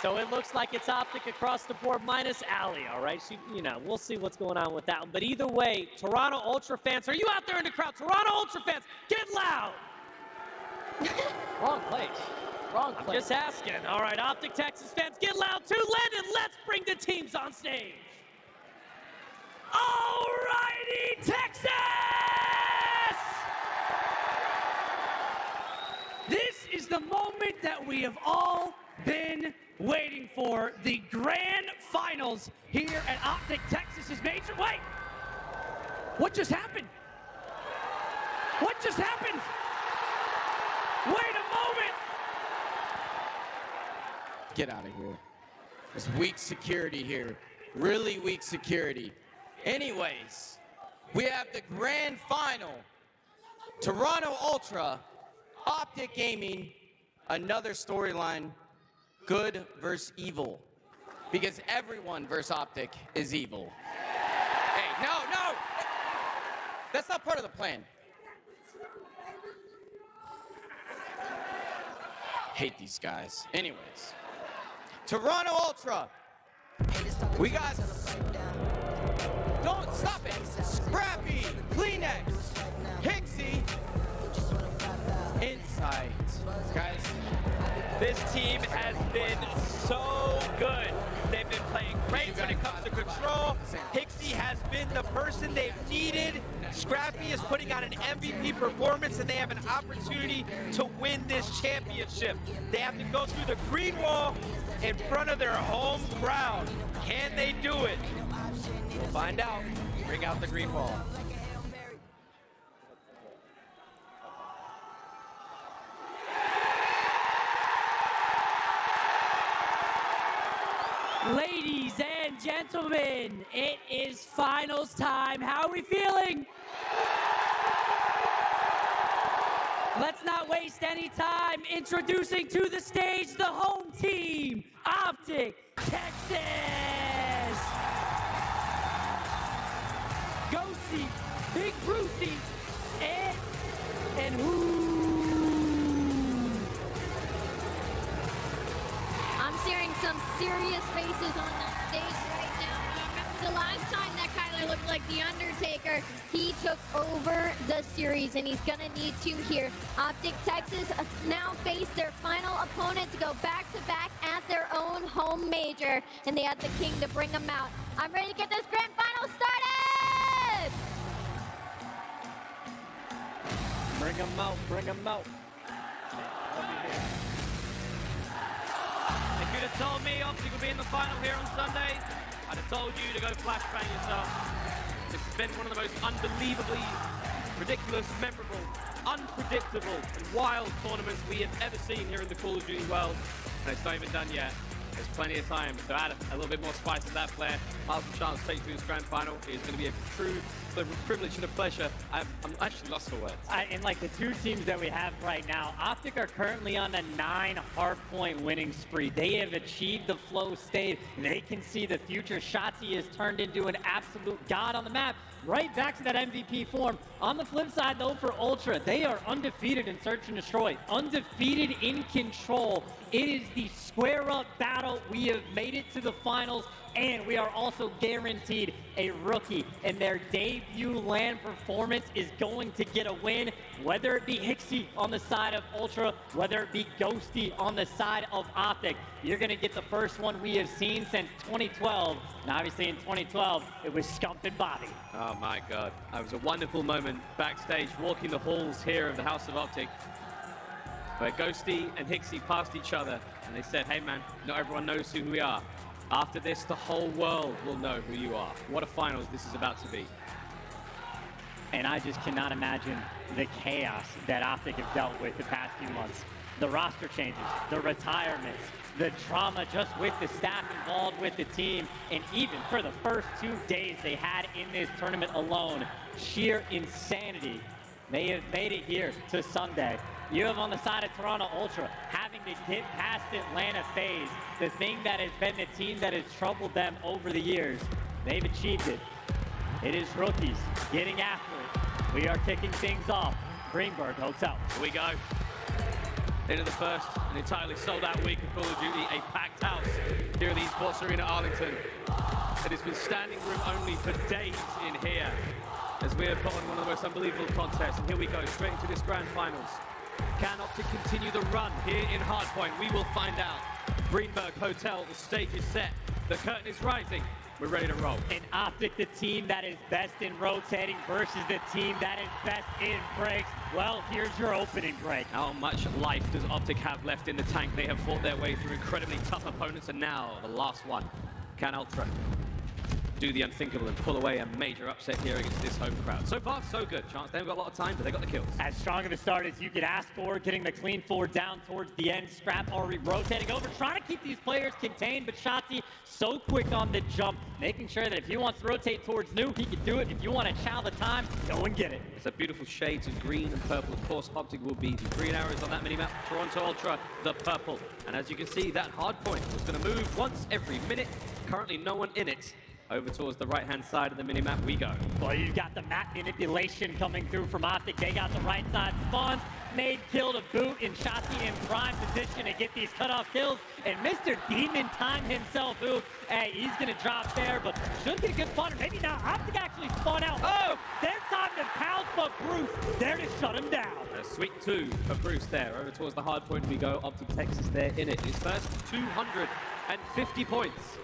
So it looks like it's Optic across the board minus Allie, all right? So, you know, we'll see what's going on with that one. But either way, Toronto Ultra fans, are you out there in the crowd? Toronto Ultra fans, get loud! Wrong place. Wrong place. I'm just asking. All right, Optic Texas fans, get loud too. Landon, let's bring the teams on stage. Alrighty, Texas! This is the moment that we have all been waiting for. The grand finals here at Optic Texas's major. Wait! What just happened? What just happened? Wait a moment! Get out of here. There's weak security here. Really weak security. Anyways, we have the grand final. Toronto Ultra, Optic Gaming, another storyline, good versus evil. Because everyone versus Optic is evil. Hey, no! That's not part of the plan. Hate these guys. Anyways, Toronto Ultra, we got... Don't stop it! Scrappy, Kleenex, Hixie, Insight. Guys, this team has been so good. They've been playing great when it comes to control. Hixie has been the person they've needed. Scrappy is putting on an MVP performance, and they have an opportunity to win this championship. They have to go through the green wall in front of their home crowd. Can they do it? We'll find out. Bring out the green wall. Ladies and gentlemen, it is finals time. How are we feeling? Let's not waste any time. Introducing to the stage the home team, Optic Texas. Ghosty, Big Brucey, and who? I'm seeing some serious faces on that stage right now. Remember the last time that Kyler looked like The Undertaker, he took over the series, and he's going to need to here. Optic Texas now face their final opponent to go back-to-back at their own home major, and they had the king to bring them out. I'm ready to get this grand final started! Bring them out, bring them out. If you'd have told me Optic would be in the final here on Sunday, I'd have told you to go flashbang yourself. This has been one of the most unbelievably ridiculous, memorable, unpredictable, and wild tournaments we have ever seen here in the Call of Duty world. And it's not even done yet. There's plenty of time to add a little bit more spice to that flair. Miles and Chance take to this grand final. It is going to be a true privilege and a pleasure. I'm actually lost for words. And like the two teams that we have right now, Optic are currently on a 9 hardpoint winning spree. They have achieved the flow state. They can see the future. Shotzi has turned into an absolute god on the map. Right back to that MVP form. On the flip side, though, for Ultra, they are undefeated in Search and Destroy. Undefeated in Control. It is the square-up battle. We have made it to the finals. and we are also guaranteed a rookie, and their debut LAN performance is going to get a win, whether it be Hixie on the side of Ultra, whether it be Ghosty on the side of Optic. You're going to get the first one we have seen since 2012, and obviously in 2012, it was Scump and Bobby. Oh my God, that was a wonderful moment backstage, walking the halls here of the House of Optic, where Ghosty and Hixie passed each other, and they said, hey man, not everyone knows who we are. After this, the whole world will know who you are. What a finals this is about to be. And I just cannot imagine the chaos that Optic have dealt with the past few months. The roster changes, the retirements, the drama just with the staff involved with the team, and even for the first 2 days they had in this tournament alone, sheer insanity. They have made it here to Sunday. You have on the side of Toronto Ultra having to get past Atlanta FaZe, the thing that has been the team that has troubled them over the years. They've achieved it. It is rookies getting after it. We are kicking things off. Greenberg Hotel. Here we go. Into the first, an entirely sold out week of Call of Duty, a packed house here at the Esports Arena Arlington. It has been standing room only for days in here as we have put on one of the most unbelievable contests. And here we go, straight into this grand finals. Can Optic continue the run here in Hardpoint? We will find out. Greenberg Hotel, the stage is set. The curtain is rising. We're ready to roll. And Optic, the team that is best in rotating versus the team that is best in breaks. Well, here's your opening break. How much life does Optic have left in the tank? They have fought their way through incredibly tough opponents, and now the last one. Can Ultra do the unthinkable and pull away a major upset here against this home crowd? So far, so good. Chance, they haven't got a lot of time, but they got the kills. As strong of a start as you could ask for, getting the clean forward down towards the end. Scrap already rotating over, trying to keep these players contained, but Shotzi so quick on the jump, making sure that if he wants to rotate towards New, he can do it. If you want to chow the time, go and get it. It's a beautiful shades of green and purple. Of course, Optic will be the green arrows on that minimap. Toronto Ultra, the purple. And as you can see, that hard point is going to move once every minute. Currently, no one in it. Over towards the right-hand side of the minimap we go. Well, you've got the map manipulation coming through from Optic. They got the right side spawns. Nade kill to boot, and Shotzi in prime position to get these cutoff kills. And Mr. Demon Time himself, who, hey, he's going to drop there, but should get a good spawn. Maybe not. Optic actually spawn out. Oh, their time to pounce, but Bruce there to shut him down. A sweet 2 for Bruce there. Over towards the hard point we go. Optic Texas there in it. His first 250 points.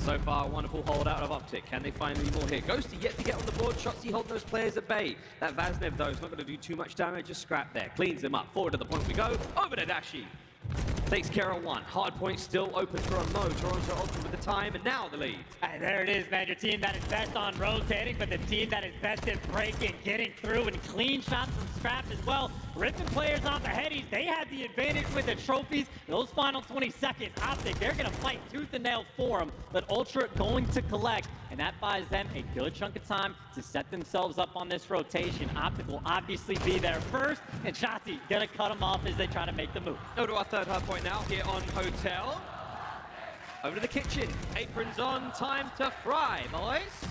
So far, a wonderful hold out of Optic. Can they find any more here? Ghosty yet to get on the board. Shotzi holding those players at bay. That Vaznev, though, is not going to do too much damage. Just scrap there. Cleans him up. Forward to the point we go. Over to Dashi. Takes care of one. Hard point still open for a low. Toronto Ultra with the time, and now the lead. And there it is, man. Your team that is best on rotating, but the team that is best at breaking, getting through, and clean shots from scrap as well. Ripping players off the headies. They had the advantage with the trophies. Those final 20 seconds, Optic, they're going to fight tooth and nail for them, but Ultra going to collect, and that buys them a good chunk of time to set themselves up on this rotation. Optic will obviously be there first, and Shotzi going to cut them off as they try to make the move. Go to our third hard point now here on Hotel. Over to the kitchen. Aprons on. Time to fry, boys.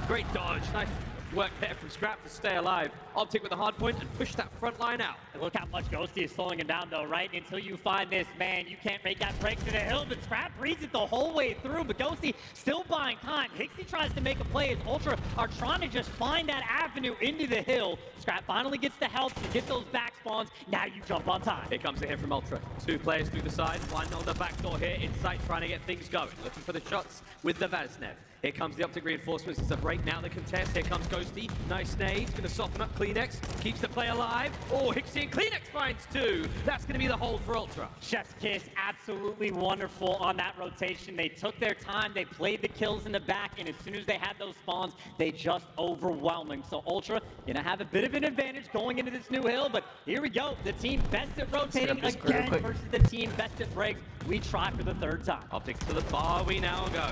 Great dodge. Nice work there from Scrap to stay alive. Optic with the hard point and push that front line out. And look how much Ghosty is slowing him down, though, right? Until you find this, man, you can't make that break to the hill, but Scrap reads it the whole way through, but Ghosty still buying time. Hixie tries to make a play as Ultra are trying to just find that avenue into the hill. Scrap finally gets the help to get those back spawns. Now you jump on time. Here comes the hit from Ultra. 2 players through the side, one on the back door here, inside trying to get things going. Looking for the shots with the Vaznev. Here comes the Optic reinforcements. It's a break now, the contest. Here comes Ghosty. Nice nade. Going to soften up Kleenex. Keeps the play alive. Oh, Hixie and Kleenex finds 2. That's going to be the hold for Ultra. Chef's Kiss, absolutely wonderful on that rotation. They took their time. They played the kills in the back. And as soon as they had those spawns, they just overwhelming. So Ultra going to have a bit of an advantage going into this new hill. But here we go. The team best at rotating again versus the team best at breaks. We try for the 3rd time. Optic to the bar we now go.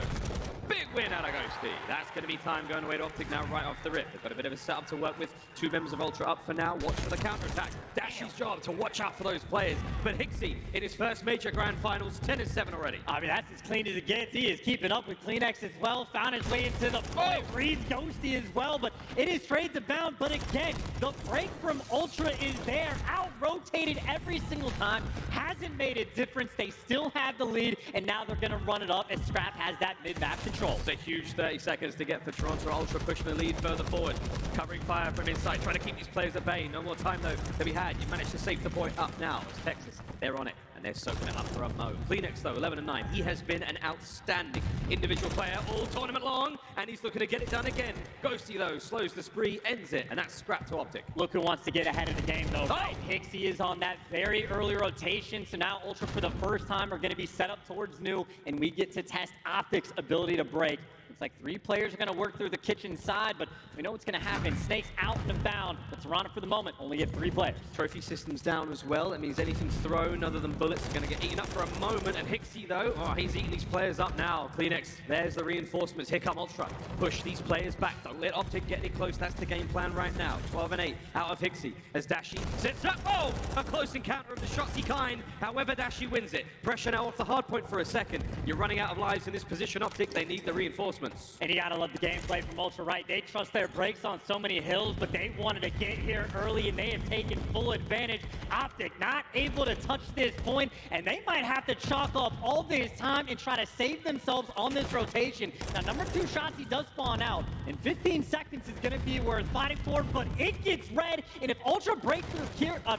Big win out of Ghosty. That's going to be time going away to Optic now right off the rip. They've got a bit of a setup to work with. 2 members of Ultra up for now. Watch for the counterattack. Dashy's job to watch out for those players. But Hixie, in his first major grand finals, 10-7 already. I mean, that's as clean as it gets. He is keeping up with Kleenex as well. Found his way into the point. Reads Ghosty as well, but it is straight to bound. But again, the break from Ultra is there. Out-rotated every single time. Hasn't made a difference. They still have the lead, and now they're going to run it up as Scrap has that mid-map control. It's a huge 30 seconds to get for Toronto Ultra, pushing the lead further forward. Covering fire from inside, trying to keep these players at bay. No more time, though, to be had. You managed to save the point up now. It's Texas. They're on it, and they're soaking it up for a mo. Kleenex, though, 11-9. He has been an outstanding individual player all tournament long, and he's looking to get it done again. Ghosty, though, slows the spree, ends it, and that's Scrap to Optic. Look who wants to get ahead of the game, though, right? Hixie is on that very early rotation, so now Ultra, for the first time, are going to be set up towards new, and we get to test Optic's ability to break. It's like 3 players are going to work through the kitchen side, but we know what's going to happen. Snake's out and about, but Toronto, for the moment, only get 3 players. Trophy system's down as well. That means anything thrown other than bullets is going to get eaten up for a moment. And Hixie, though, he's eating these players up now. Kleenex, there's the reinforcements. Here come Ultra. Push these players back. Don't let Optic get any close. That's the game plan right now. 12-8 out of Hixie as Dashy sits up. Oh, a close encounter of the Shotzzy kind. However, Dashy wins it. Pressure now off the hard point for a second. You're running out of lives in this position, Optic. They need the reinforcements. And you gotta love the gameplay from Ultra, right? They trust their brakes on so many hills, but they wanted to get here early, and they have taken full advantage. Optic not able to touch this point, and they might have to chalk up all this time and try to save themselves on this rotation. Now, number 2 Shotzzy does spawn out, and 15 seconds is gonna be worth fighting for, but it gets red, and if Ultra break through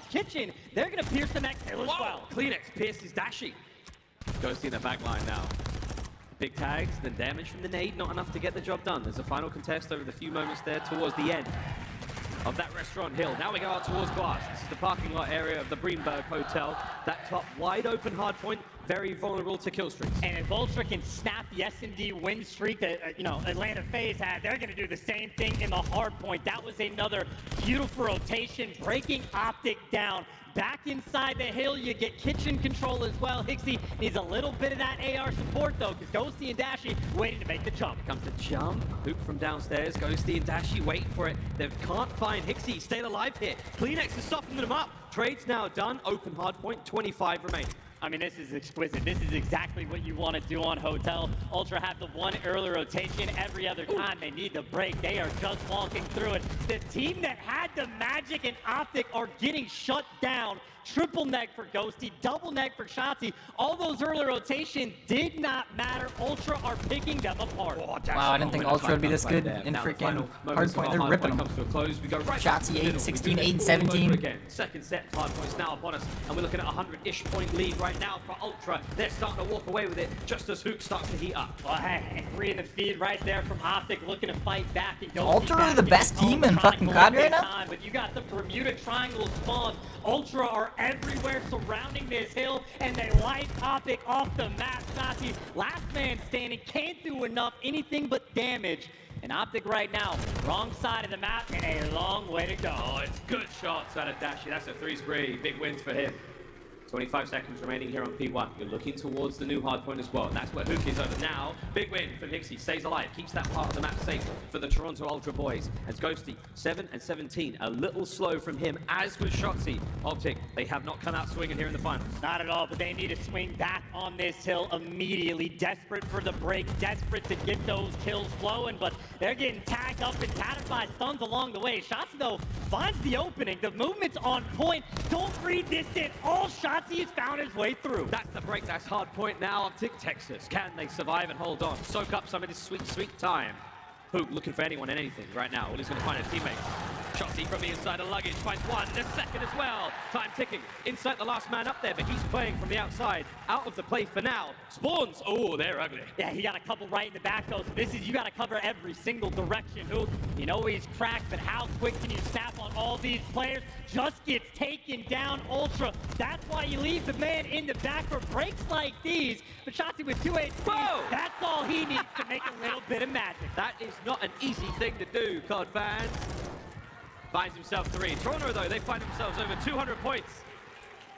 kitchen, they're gonna pierce the next hill as well. Kleenex pierces Dashy. Ghosty in the back line now. Big tags, then damage from the nade, not enough to get the job done. There's a final contest over the few moments there towards the end of that restaurant hill. Now we go out towards Glass. This is the parking lot area of the Greenberg Hotel. That top wide open hard point, very vulnerable to kill streaks. And if Ultra can snap the S&D win streak that, Atlanta FaZe had, they're going to do the same thing in the hard point. That was another beautiful rotation, breaking Optic down. Back inside the hill, you get kitchen control as well. Hixie needs a little bit of that AR support, though, because Ghosty and Dashy waiting to make the jump. Here comes the jump. Hoop from downstairs. Ghosty and Dashy waiting for it. They can't find Hixie. Stay alive here. Kleenex is softening them up. Trade's now done. Open hard point. 25 remaining. I mean, this is exquisite. This is exactly what you want to do on Hotel. Ultra have the one early rotation. Every other time they need the break, they are just walking through it. The team that had the Magic and Optic are getting shut down. Triple neck for Ghosty, double neck for Shotzzy. All those early rotations did not matter. Ultra are picking them apart. Wow, I didn't think Ultra would be this good in freaking hardpoint. They're ripping them. Shotzzy 8-16, 8-17. Again. Second set, hardpoint's now upon us, and we're looking at a 100-ish point lead right now for Ultra. They're starting to walk away with it just as Hook starts to heat up. Well, hey, 3 in the feed right there from Optic, looking to fight back. Ultra are the best team in fucking COD right now? But you got the Bermuda Triangle spawn. Ultra are everywhere surrounding this hill, and they light Optic off the map. Shotzzy, last man standing, can't do enough, anything but damage. And Optic right now, wrong side of the map, and a long way to go. Oh, it's good shots out of Dashy. That's a 3 spree. Big wins for him. 25 seconds remaining here on P1. You're looking towards the new hardpoint as well, and that's where Hook is over now. Big win from Hixie, stays alive, keeps that part of the map safe for the Toronto Ultra boys. As Ghosty, 7-17, a little slow from him, as was Shotzzy. Optic, they have not come out swinging here in the finals. Not at all, but they need to swing back on this hill immediately. Desperate for the break, desperate to get those kills flowing, but they're getting tagged up and tattered by stuns along the way. Shotzzy, though, finds the opening. The movement's on point. Don't read this in. All Shotzzy has found his way through. That's the break, that's hard point now. Optic Texas. Can they survive and hold on? Soak up some of this sweet, sweet time. Hook looking for anyone and anything right now. Well, he's going to find a teammate. Shotzzy from the inside of luggage finds one, the second as well. Time ticking. Inside the last man up there, but he's playing from the outside. Out of the play for now. Spawns. Oh, they're ugly. Yeah, he got a couple right in the back, though. So this is, you got to cover every single direction. Hook, you know he's cracked, but how quick can you snap on all these players? Just gets taken down. Ultra. That's why you leave the man in the back for breaks like these. But Shotzzy with 2 HP, that's all he needs to make a little bit of magic. That is not an easy thing to do, COD fans. Finds himself 3. Toronto, though, they find themselves over 200 points.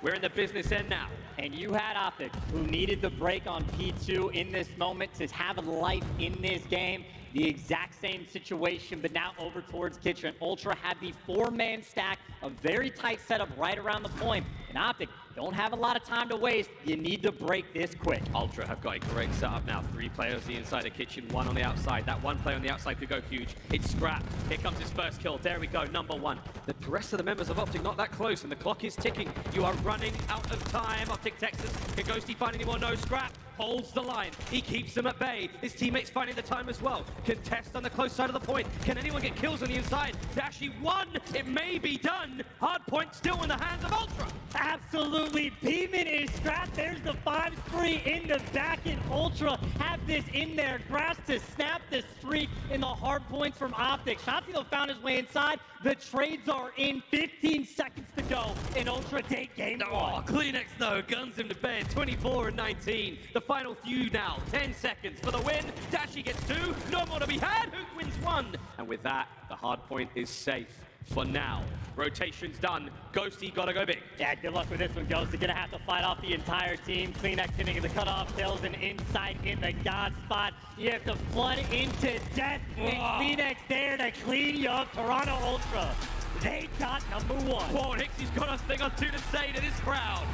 We're in the business end now. And you had Optic, who needed the break on P2 in this moment to have a life in this game. The exact same situation, but now over towards Kitchen. Ultra had the 4-man stack, a very tight setup right around the point. And Optic don't have a lot of time to waste. You need to break this quick. Ultra have got a great setup now. 3 players the inside of Kitchen, 1 on the outside. That 1 player on the outside could go huge. It's Scrap. Here comes his first kill. There we go, number 1. The rest of the members of Optic not that close, and the clock is ticking. You are running out of time. Optic Texas. Can Ghosty find any more? No. Scrap holds the line. He keeps them at bay. His teammates finding the time as well. Contest on the close side of the point. Can anyone get kills on the inside? Dashy 1. It may be done. Hard point still in the hands of Ultra. Absolutely. Beeman is Scrap. There's the 5 spree in the back, and Ultra have this in their grasp to snap the streak in the hard points from Optic. Shotzi found his way inside. The trades are in. 15 seconds to go, and Ultra take game 1. Oh, Kleenex though guns him to bed. 24 and 19. The final few now. 10 seconds for the win. Dashy gets 2. No more to be had. Hook wins 1. And with that, the hard point is safe for now. Rotation's done. Ghosty gotta go big. Yeah, good luck with this one, Ghost. You're gonna have to fight off the entire team. Kleenex hitting the cutoff kills and insight in the God spot. You have to flood into death. And Kleenex there to clean you up. Toronto Ultra, they got number 1. Whoa, Hixie's got a thing or 2 to say to this crowd.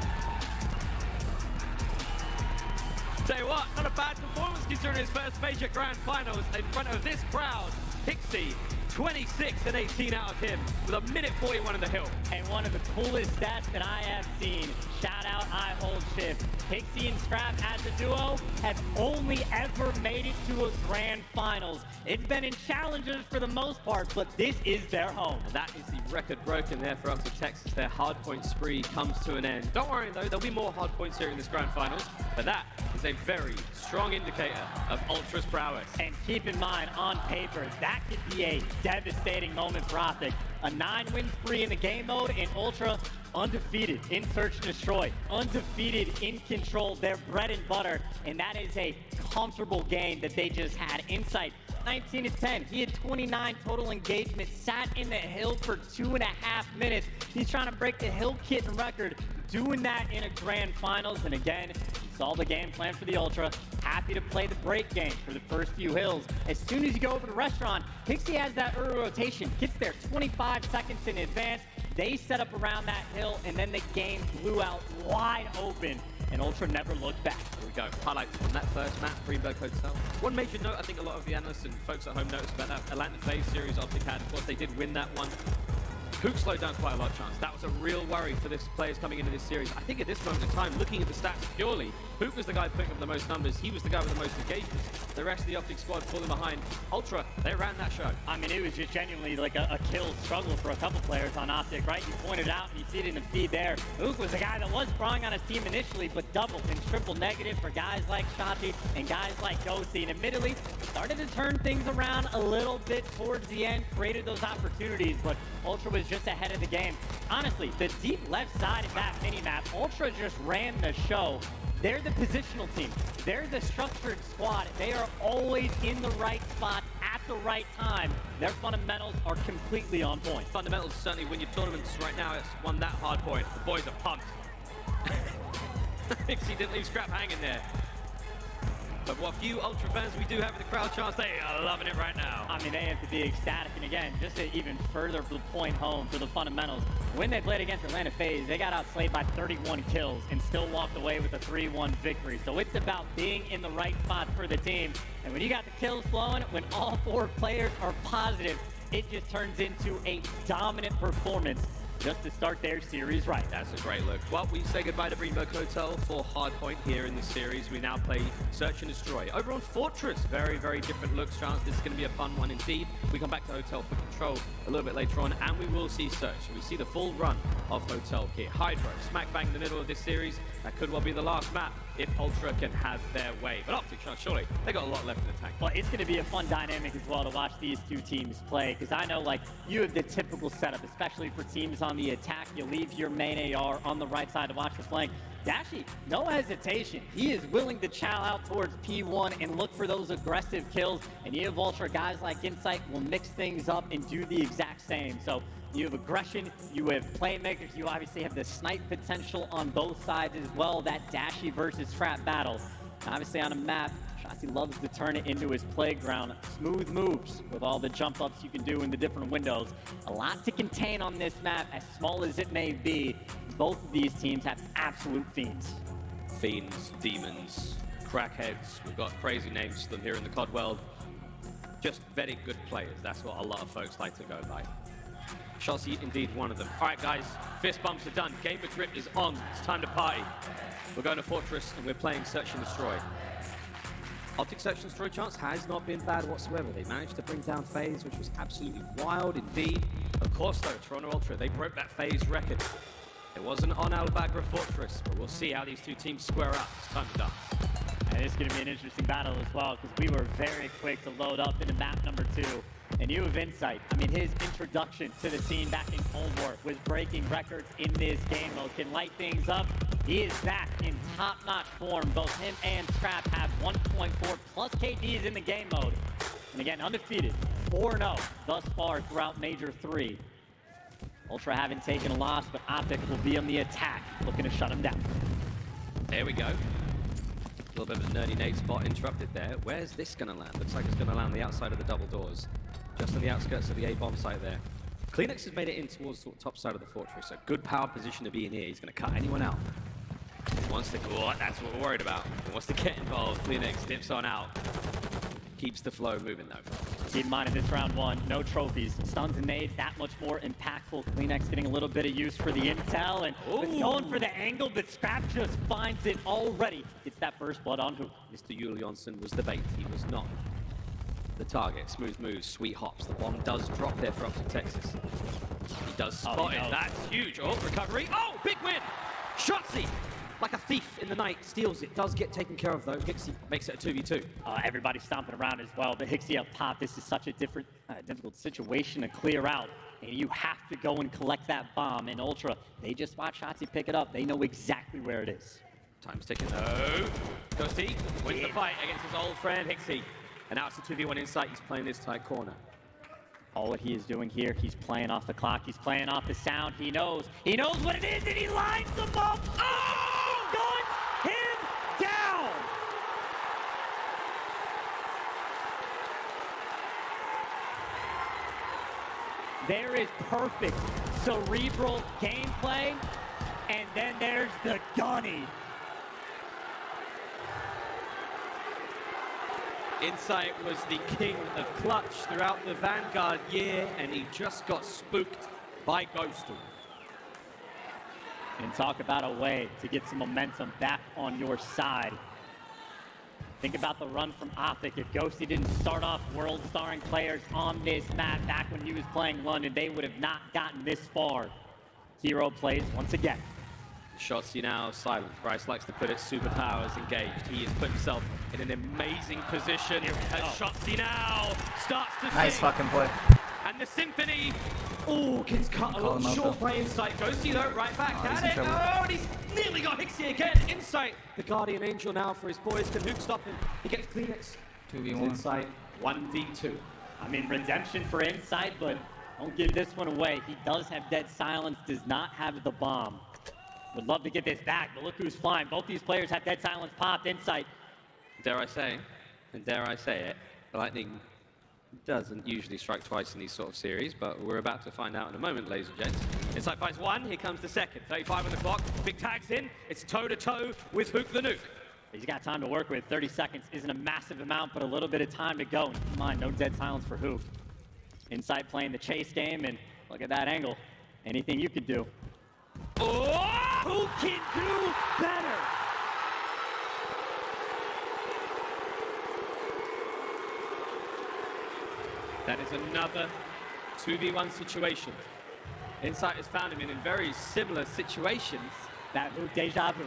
Tell you what, not a bad performance considering his first major grand finals in front of this crowd. Hixie, 26 and 18 out of him with a minute 41 in the hill. And one of the coolest stats that I have seen. Shout out I Hold Shift. Pixie and Scrap as a duo have only ever made it to a grand finals. It's been in challenges for the most part, but this is their home. And that is the record broken there for Optic Texas. Their hard point spree comes to an end. Don't worry though, there'll be more hard points here in this grand finals, but that is a very strong indicator of Ultra's prowess. And keep in mind, on paper, that could be a devastating moment for Optic. A 9-win spree in the game mode, and Ultra undefeated in Search and Destroy, undefeated in Control, their bread and butter, and that is a comfortable game that they just had. Insight, 19 to 10. He had 29 total engagement, sat in the hill for 2.5 minutes. He's trying to break the Hill Kitten record, doing that in a grand finals, and again, saw the game plan for the Ultra. Happy to play the break game for the first few hills. As soon as you go over to Restaurant, Pixie has that early rotation, gets there 25 seconds in advance. They set up around that hill, and then the game blew out wide open, and Ultra never looked back. Here we go. Highlights from that first map, Greenberg Hotel. One major note I think a lot of the analysts and folks at home noticed about that Atlanta phase series Optic had. Of course, they did win that one. Hook slowed down quite a lot of chance. That was a real worry for this players coming into this series. I think at this moment in time, looking at the stats purely, Hook was the guy putting up the most numbers. He was the guy with the most engagements. The rest of the Optic squad falling behind. Ultra, they ran that show. I mean, it was just genuinely like a kill struggle for a couple players on Optic, right? You pointed out, and you see it in the feed there. Hook was the guy that was drawing on his team initially, but double and triple negative for guys like Shotzi and guys like Ghosty. And admittedly, started to turn things around a little bit towards the end, created those opportunities, but Ultra was just ahead of the game. Honestly, the deep left side of that mini-map, Ultra just ran the show. They're the positional team. They're the structured squad. They are always in the right spot at the right time. Their fundamentals are completely on point. Fundamentals certainly win your tournaments right now. It's won that hard point. The boys are pumped. Pixie didn't leave Scrap hanging there. But what few Ultra fans we do have in the crowd chance, they are loving it right now. I mean, they have to be ecstatic. And again, just to even further the point home for the fundamentals, when they played against Atlanta FaZe, they got outslayed by 31 kills and still walked away with a 3-1 victory. So it's about being in the right spot for the team. And when you got the kills flowing, when all 4 players are positive, it just turns into a dominant performance just to start their series right. That's a great look. Well, we say goodbye to Greenberg Hotel for Hardpoint here in this series. We now play Search and Destroy. Over on Fortress, very, very different looks, chance. This is going to be a fun one indeed. We come back to Hotel for Control a little bit later on, and we will see Search. We see the full run of Hotel here. Hydro, smack bang in the middle of this series. That could well be the last map if Ultra can have their way. But Optic, surely, they got a lot left in the tank. Well, it's going to be a fun dynamic as well to watch these two teams play, because I know, like, you have the typical setup, especially for teams on the attack. You leave your main AR on the right side to watch the flank. Dashi, no hesitation. He is willing to chow out towards P1 and look for those aggressive kills. And you have Ultra guys like Insight will mix things up and do the exact same. So you have aggression, you have playmakers, you obviously have the snipe potential on both sides as well. That Dashi versus Trap battle. Obviously on a map, Shotzi loves to turn it into his playground. Smooth moves with all the jump ups you can do in the different windows. A lot to contain on this map, as small as it may be. Both of these teams have absolute fiends. Fiends, demons, crackheads. We've got crazy names for them here in the COD world. Just very good players. That's what a lot of folks like to go by. Shotzi, indeed one of them. All right, guys, fist bumps are done. Game of Grip is on. It's time to party. We're going to Fortress, and we're playing Search and Destroy. Optic Search and Destroy chance has not been bad whatsoever. They managed to bring down FaZe, which was absolutely wild indeed. Of course, though, Toronto Ultra, they broke that FaZe record. It wasn't on Albagra Fortress, but we'll see how these two teams square up. It's time to dance. And it's going to be an interesting battle as well, because we were very quick to load up into map number 2. And you have Insight. I mean, his introduction to the scene back in Cold War was breaking records in this game mode. Can light things up. He is back in top-notch form. Both him and Trap have 1.4 plus KDs in the game mode. And again, undefeated, 4-0 thus far throughout Major 3. Ultra haven't taken a loss, but Optic will be on the attack, looking to shut him down. There we go. A little bit of a nerdy nade spot interrupted there. Where's this going to land? Looks like it's going to land on the outside of the double doors. Just on the outskirts of the A-bomb site there. Kleenex has made it in towards the top side of the fortress. A good power position to be in here. He's going to cut anyone out. He wants to go, that's what we're worried about. He wants to get involved. Kleenex dips on out. Keeps the flow moving though. Keep in mind in this round 1, no trophies. Stuns and nades, that much more impactful. Kleenex getting a little bit of use for the intel and was going for the angle, but Scrap just finds it already. It's that first blood on Hook. Mr. Julianson was the bait. He was not the target. Smooth moves, sweet hops. The bomb does drop there for Optic Texas. He does spot it. That's huge. Oh, recovery. Oh, big win! Shotzi, like a thief in the night, steals it. Does get taken care of though. Hixie makes it a 2v2. Everybody's stomping around as well, but Hixie up top, this is such a difficult situation to clear out. And you have to go and collect that bomb. And Ultra, they just watch Shotzi pick it up. They know exactly where it is. Time's ticking. Oh, Ghosty wins the fight against his old friend Hixie. And now it's a 2v1 Insight. He's playing this tight corner. All what he is doing here, he's playing off the clock. He's playing off the sound. He knows what it is, and he lines them up. Oh! Guns him down! There is perfect cerebral gameplay, and then there's the gunny. Insight was the king of clutch throughout the Vanguard year, and he just got spooked by Ghosty. And talk about a way to get some momentum back on your side. Think about the run from Optic. If Ghosty didn't start off world-starring players on this map back when he was playing London, they would have not gotten this far. Hero plays once again. Shotzi now silent. Bryce likes to put it, superpowers engaged. He has put himself in an amazing position as Shotzi now starts to Nice sing. fucking play. And the symphony, gets cut a little short by Insight. Ghosty though, right back at it. Oh, and he's nearly got Hixie again. Insight, the guardian angel now for his boys. Can Hook stop him? He gets Kleenex. 2v1. Insight, 1v2. I mean, redemption for Insight, but don't give this one away. He does have Dead Silence, does not have the bomb. Would love to get this back, but look who's flying. Both these players have Dead Silence popped. Insight. Dare I say, and dare I say it, the lightning doesn't usually strike twice in these sort of series, but we're about to find out in a moment, ladies and gents. Insight finds one, here comes the second. 35 on the clock, big tags in. It's toe-to-toe with Hook the Nuke. He's got time to work with. 30 seconds isn't a massive amount, but a little bit of time to go. And keep in mind, no Dead Silence for Hook. Insight playing the chase game, and look at that angle. Anything you could do. Oh! Who can do better? That is another 2v1 situation. Insight has found him in very similar situations. That Hook deja vu.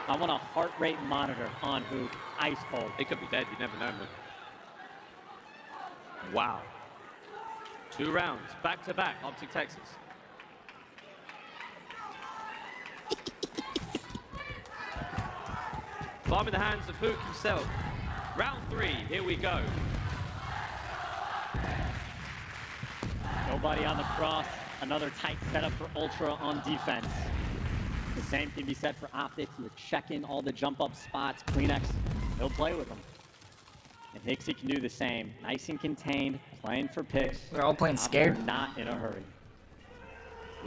I want a heart rate monitor on Hook. Ice cold. He could be dead, you never know, man. Wow. 2 rounds, back to back, Optic Texas. Bomb in the hands of Hook himself. Round 3, here we go. Nobody on the cross. Another tight setup for Ultra on defense. The same can be said for Optic. He was checking all the jump-up spots. Kleenex, he'll play with them. And Hixie can do the same. Nice and contained, playing for picks. They're all playing scared. Not in a hurry.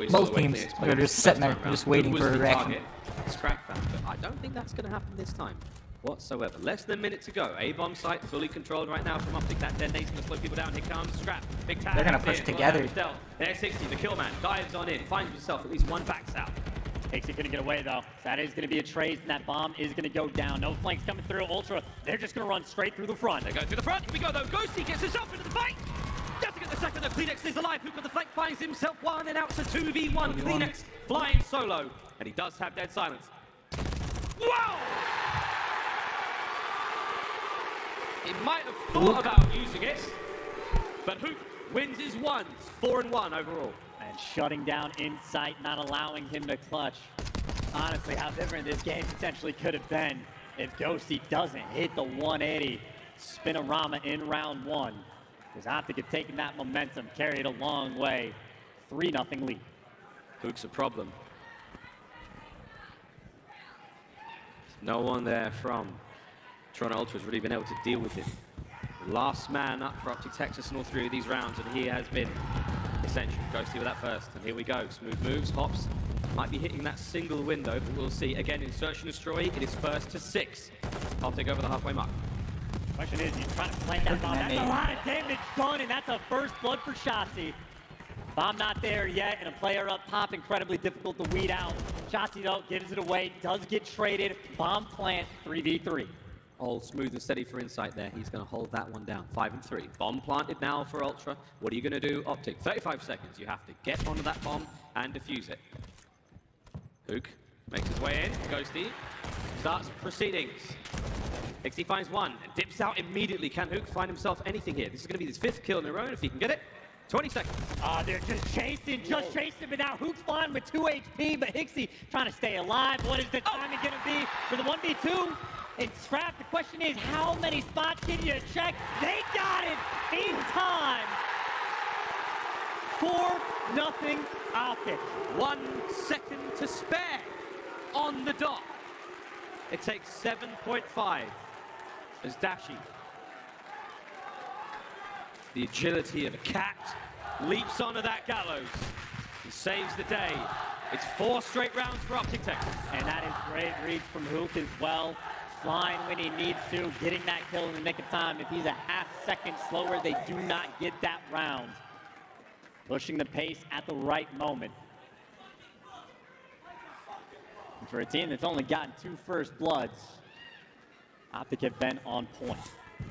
Both teams. They're just sitting there, just waiting for a reaction. Scrap that, but I don't think that's going to happen this time whatsoever. Less than a minute to go. A-bomb site fully controlled right now from Optic. That detonate's going to slow people down. Here comes Scrap. Big tag. They're going to push together. There's 60. The kill man dives on in. Finds himself at least one backs out. Hixie couldn't get away though. That is going to be a trace, and that bomb is going to go down. No flanks coming through. Ultra, they're just going to run straight through the front. They go through the front. Here we go though. Ghosty gets himself into the fight. Doesn't get the second though. Kleenex is alive. Hook on the flank finds himself one, and out it's a 2v1. Kleenex flying solo, and he does have dead silence. Whoa! He might have thought about using it, but Hook wins his ones. 4-1 overall. And shutting down Insight, not allowing him to clutch. Honestly, how different this game potentially could have been if Ghosty doesn't hit the 180 Spinorama in round 1. Because Optic have taken that momentum, carried a long way. 3-0 lead. Hook's a problem. No one there from Toronto Ultra's really been able to deal with him. Last man up for Optic Texas in all 3 of these rounds, and he has been essential. Ghosty with that first, and here we go. Smooth moves, hops. Might be hitting that single window, but we'll see. Again, in Search and Destroy, it is first to 6. Optic over the halfway mark. Question is, he's trying to plant that bomb. That's a lot of damage done, and that's a first blood for Shotzi. Bomb not there yet, and a player up top, incredibly difficult to weed out. Shotzi, though, gives it away, does get traded. Bomb plant, 3v3. All smooth and steady for Insight there. He's going to hold that one down. 5-3. Bomb planted now for Ultra. What are you going to do, Optic? 35 seconds. You have to get onto that bomb and defuse it. Hook makes his way in. Ghosty starts proceedings. Hixie finds one and dips out immediately. Can Hook find himself anything here? This is going to be his 5th kill in a row, and if he can get it, 20 seconds. They're just chasing, but now Hook's flying with 2 HP, but Hixie trying to stay alive. What is the timing going to be for the 1v2? And Scrap, the question is, how many spots can you check? They got it in time. 4-0 Optic. 1 second to spare on the dot. It takes 7.5 as Dashi, the agility of a cat, leaps onto that gallows and saves the day. It's 4 straight rounds for Optic Texas. And that is great reach from Hook as well. Flying when he needs to, getting that kill in the nick of time. If he's a half second slower, they do not get that round. Pushing the pace at the right moment. And for a team that's only gotten 2 first bloods, Optic have been on point.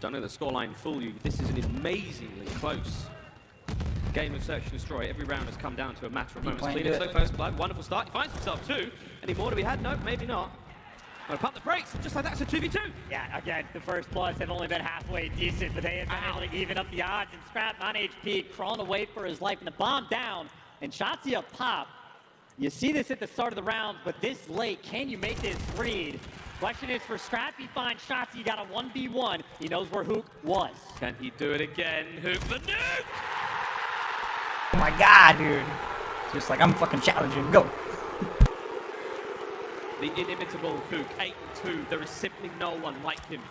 Don't let the scoreline fool you. This is an amazingly close game of Search and Destroy. Every round has come down to a matter of moments. Kleenex, so first blood, wonderful start. He finds himself 2. Any more to be had? No, maybe not. Gonna pump the brakes, just like that's a 2v2. Yeah, again, the first bloods have only been halfway decent, but they have been able to even up the odds. And Scrap on HP, crawling away for his life, and the bomb down, and Shotzi up pop. You see this at the start of the round, but this late, can you make this read? Question is for Scrap, he finds Shotzi, he got a 1v1. He knows where Hook was. Can he do it again? Hook the nuke! Oh my god, dude. Just like, I'm fucking challenging, go. The inimitable Hook, 8-2. There is simply no one like him.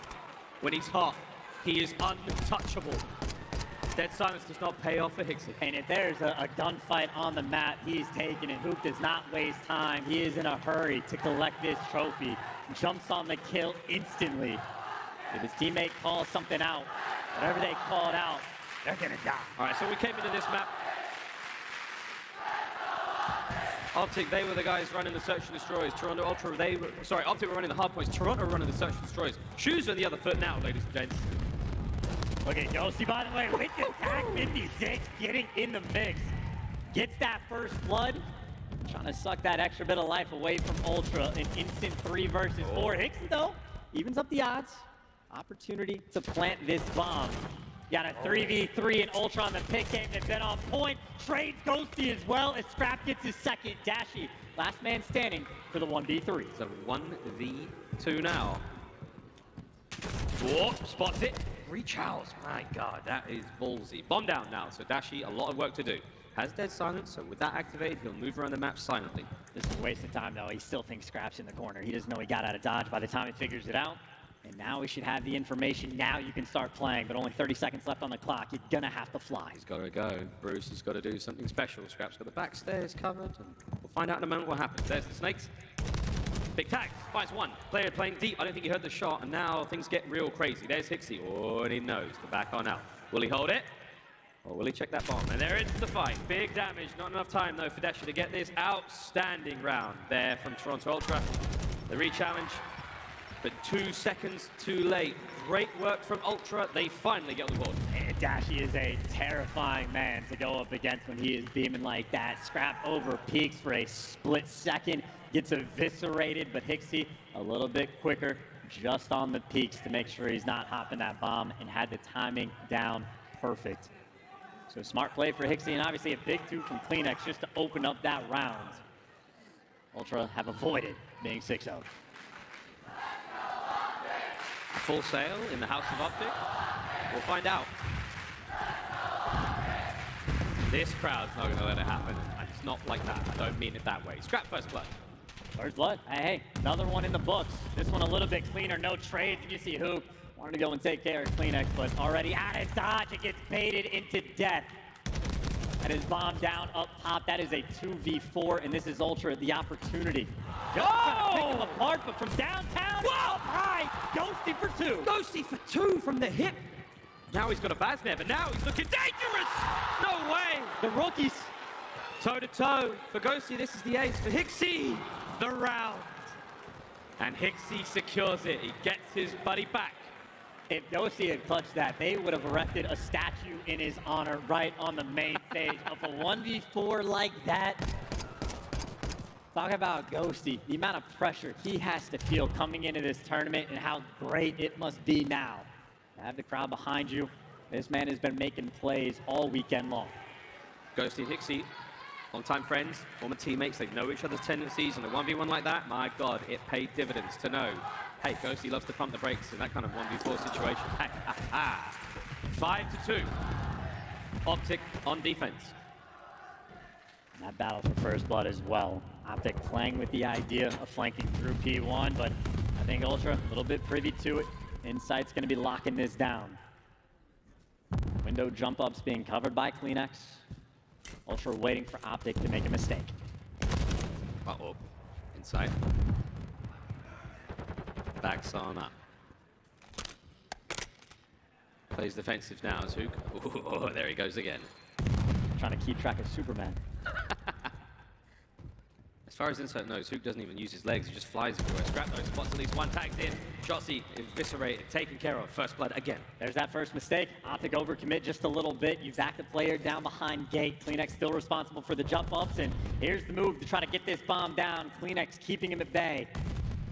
When he's hot, he is untouchable. Dead silence does not pay off for Hixie. And if there's a gunfight on the map, he's taking it. Hook does not waste time. He is in a hurry to collect this trophy. Jumps on the kill instantly. If his teammate calls something out, whatever they call it out, they're gonna die. All right, so we came into this map. Optic, they were the guys running the Search and Destroys. Toronto Ultra, Optic were running the hard points. Toronto were running the Search and Destroys. Shoes on the other foot now, ladies and gents. Okay, Ghosty, by the way, with the tag 56, getting in the mix. Gets that first blood. Trying to suck that extra bit of life away from Ultra. An instant 3 versus 4. Hixie, though, evens up the odds. Opportunity to plant this bomb. Got a 3v3 and Ultra on the pick game. They've been on point. Trades Ghosty as well as Scrap gets his second. Dashi, last man standing for the 1v3. So 1v2 now. Whoa, spots it. Recharge. My God, that is ballsy. Bomb down now, so Dashi, a lot of work to do. Has dead silence, so with that activated, he'll move around the map silently. This is a waste of time, though. He still thinks Scrap's in the corner. He doesn't know he got out of dodge by the time he figures it out. And now we should have the information. Now you can start playing, but only 30 seconds left on the clock. You're gonna have to fly. He's got to go. Bruce has got to do something special. Scrap's got the back stairs covered, and we'll find out in a moment what happens. There's the snakes. Big tag, finds one. Player playing deep. I don't think he heard the shot, and now things get real crazy. There's Hixie. Oh, and he knows the back on out. Will he hold it? Or will he check that bomb? And there is the fight. Big damage. Not enough time, though, for Dashi to get this outstanding round there from Toronto Ultra. The re-challenge, but 2 seconds too late. Great work from Ultra. They finally get on the board. And Dashi is a terrifying man to go up against when he is beaming like that. Scrap over peaks for a split second. Gets eviscerated, but Hixie a little bit quicker just on the peaks to make sure he's not hopping that bomb and had the timing down perfect. So smart play for Hixie, and obviously a big 2 from Kleenex just to open up that round. Ultra have avoided being 6-0. Full sale in the House of Optic? We'll find out. This crowd's not going to let it happen, and it's not like that. I don't mean it that way. Scrap first blood. First blood. Hey, another one in the books. This one a little bit cleaner. No trades. You see Hoop wanted to go and take care of Kleenex, but already out of dodge. It gets baited into death. That is bomb down up top. That is a 2v4, and this is Ultra the opportunity. Just trying to pick them apart, but from downtown, up high. Ghosty for 2. Ghosty for 2 from the hip. Now he's got a Baznev, but now he's looking dangerous. No way. The rookies. Toe-to-toe for Ghosty. This is the ace for Hixie. The round. And Hixie secures it. He gets his buddy back. If Ghosty had clutched that, they would have erected a statue in his honor right on the main stage of a 1v4 like that. Talk about Ghosty, the amount of pressure he has to feel coming into this tournament and how great it must be now. To have the crowd behind you, this man has been making plays all weekend long. Ghosty and Hixie, long-time friends, former teammates, they know each other's tendencies, and a 1v1 like that, my God, it paid dividends to know. Hey, Ghosty loves to pump the brakes in that kind of 1v4 situation. 5-2. Optic on defense. And that battle for first blood as well. Optic playing with the idea of flanking through P1, but I think Ultra a little bit privy to it. Insight's going to be locking this down. Window jump ups being covered by Kleenex. Ultra waiting for Optic to make a mistake. Uh-oh. Inside. Backs on up. Plays defensive now as Hook. Oh, there he goes again. Trying to keep track of Superman. As far as Insert knows, Hook doesn't even use his legs, he just flies everywhere. Scrap those spots, at least one tags in. Shotzzy eviscerated, taken care of. First blood again. There's that first mistake. Optic overcommit just a little bit. You back the player down behind gate. Kleenex still responsible for the jump ups, and here's the move to try to get this bomb down. Kleenex keeping him at bay.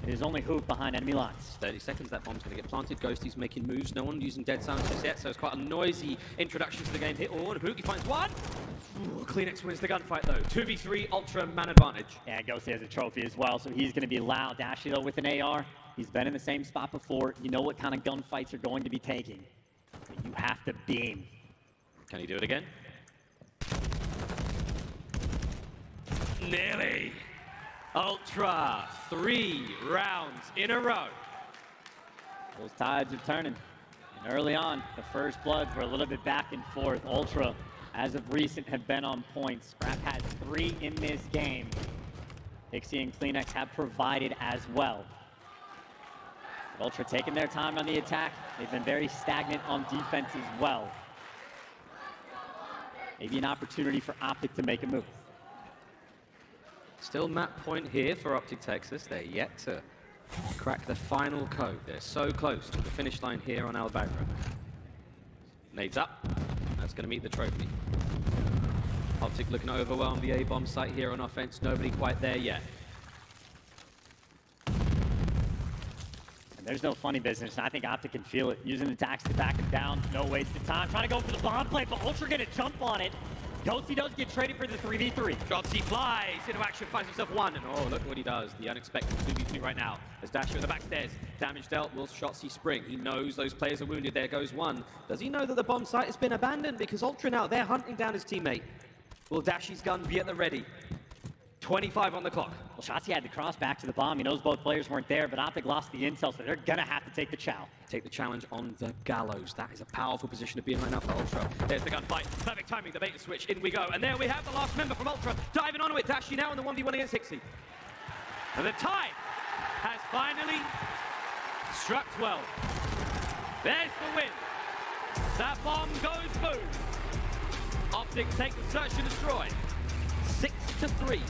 It is only Hoop behind enemy lines. 30 seconds, that bomb's going to get planted. Ghosty's making moves. No one using dead silence just yet, so it's quite a noisy introduction to the game. Hit all, and Hook, he finds one. Ooh, Kleenex wins the gunfight, though. 2v3, Ultra, man advantage. Yeah, Ghosty has a trophy as well, so he's going to be loud. Dashi, though, with an AR. He's been in the same spot before. You know what kind of gunfights are going to be taking. But you have to beam. Can he do it again? Nearly. Ultra, 3 rounds in a row. Those tides are turning. And early on, the first bloods were a little bit back and forth. Ultra, as of recent, have been on point. Scrap has 3 in this game. Hixie and Kleenex have provided as well. Ultra taking their time on the attack. They've been very stagnant on defense as well. Maybe an opportunity for Optic to make a move. Still map point here for Optic Texas. They're yet to crack the final code. They're so close to the finish line here on Albagra. Nades up. That's going to meet the trophy. Optic looking to overwhelm the A-bomb site here on offense. Nobody quite there yet. And there's no funny business. I think Optic can feel it. Using attacks to back him down. No waste of time. Trying to go for the bomb play, but Ultra going to jump on it. Ghosty does get traded for the 3v3. Shotzi flies into action, finds himself one, and oh, look what he does. The unexpected 2v2 right now. As Dasher in the back stairs. Damage dealt, will Shotzi spring. He knows those players are wounded. There goes one. Does he know that the bomb site has been abandoned? Because Ultra now, they're hunting down his teammate. Will Dashy's gun be at the ready? 25 on the clock. Well, Shotzi had to cross back to the bomb. He knows both players weren't there, but Optic lost the intel, so they're gonna have to take the chow. Take the challenge on the gallows. That is a powerful position to be in right now for Ultra. There's the gunfight. Perfect timing, the bait and switch. In we go. And there we have the last member from Ultra diving onto it. Dashy now in the 1v1 against Hixie. And the tide has finally struck 12. There's the win. That bomb goes boom. Optic take the search and destroy. 6-3.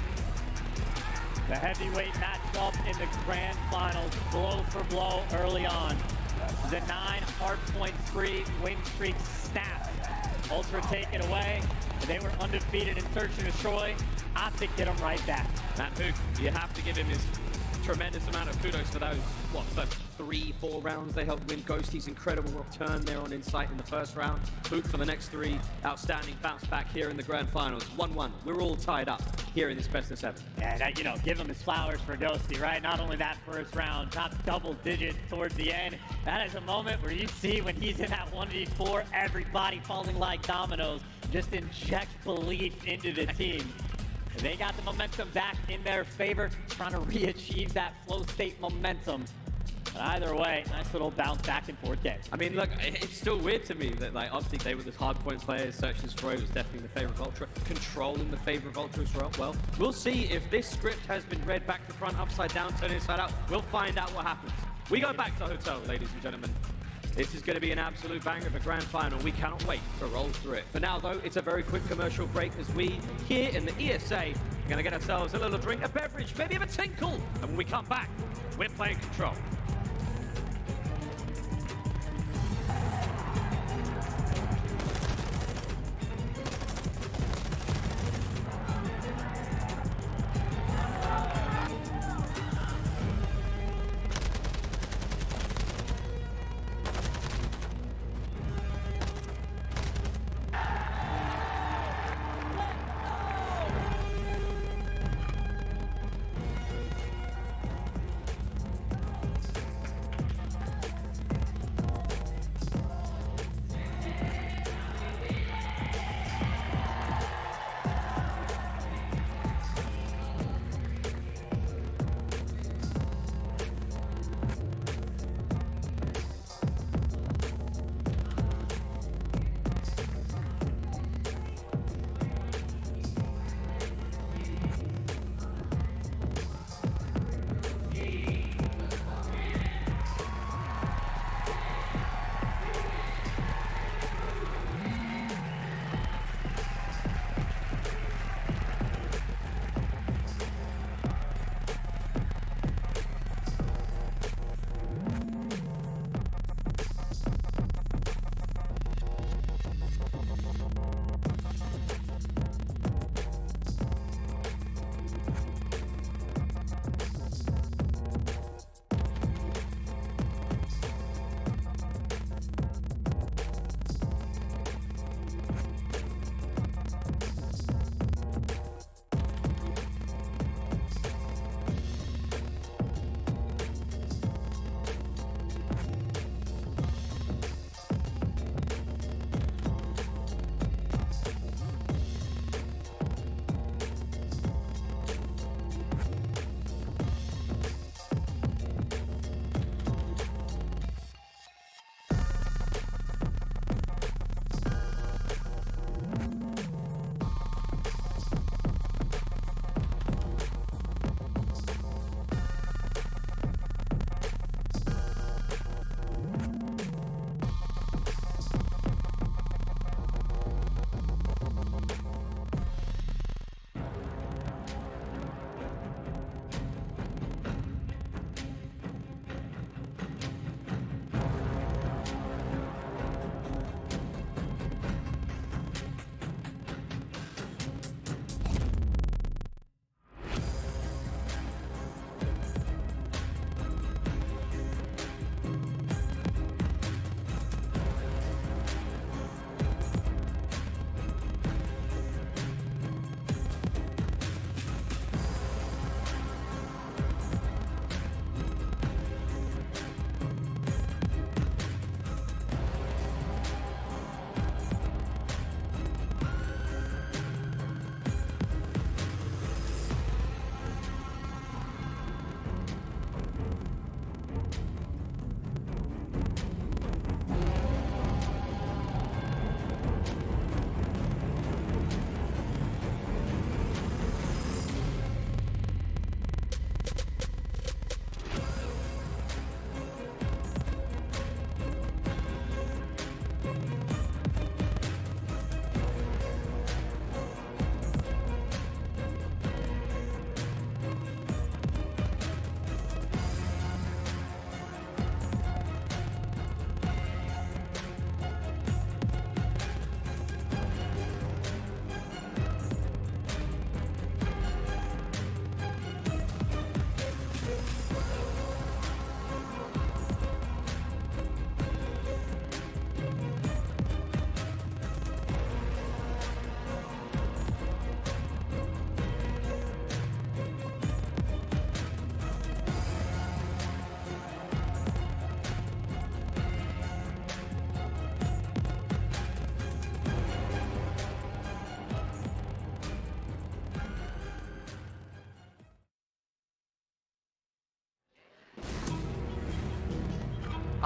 The heavyweight matchup in the grand finals, blow for blow early on. The 9 hardpoint free win streak snapped. Ultra take it away. They were undefeated in search and destroy. Optic get them right back. Matt Hook, you have to give him his tremendous amount of kudos for those, what, first 3-4 rounds they helped win. Ghosty's incredible return there on Insight in the first round. Hook for the next 3, outstanding bounce back here in the grand finals. 1-1, we're all tied up here in this best of 7. Yeah, you know, give him his flowers for Ghosty, right? Not only that first round, top double digits towards the end. That is a moment where you see when he's in that 1v4, everybody falling like dominoes, just inject belief into the team. They got the momentum back in their favor, trying to re-achieve that flow state momentum. But either way, nice little bounce back and forth game. I mean, look, it's still weird to me that, like, obviously they were the hardpoint players. Search and Destroy was definitely the favorite of Ultra. Control in the favor of Ultra as well. We'll see if this script has been read back to front, upside down, turn inside out. We'll find out what happens. We go back to hotel, ladies and gentlemen. This is going to be an absolute banger of a grand final. We cannot wait to roll through it. For now, though, it's a very quick commercial break as we, here in the ESA, are going to get ourselves a little drink, a beverage, maybe a tinkle. And when we come back, we're playing Control.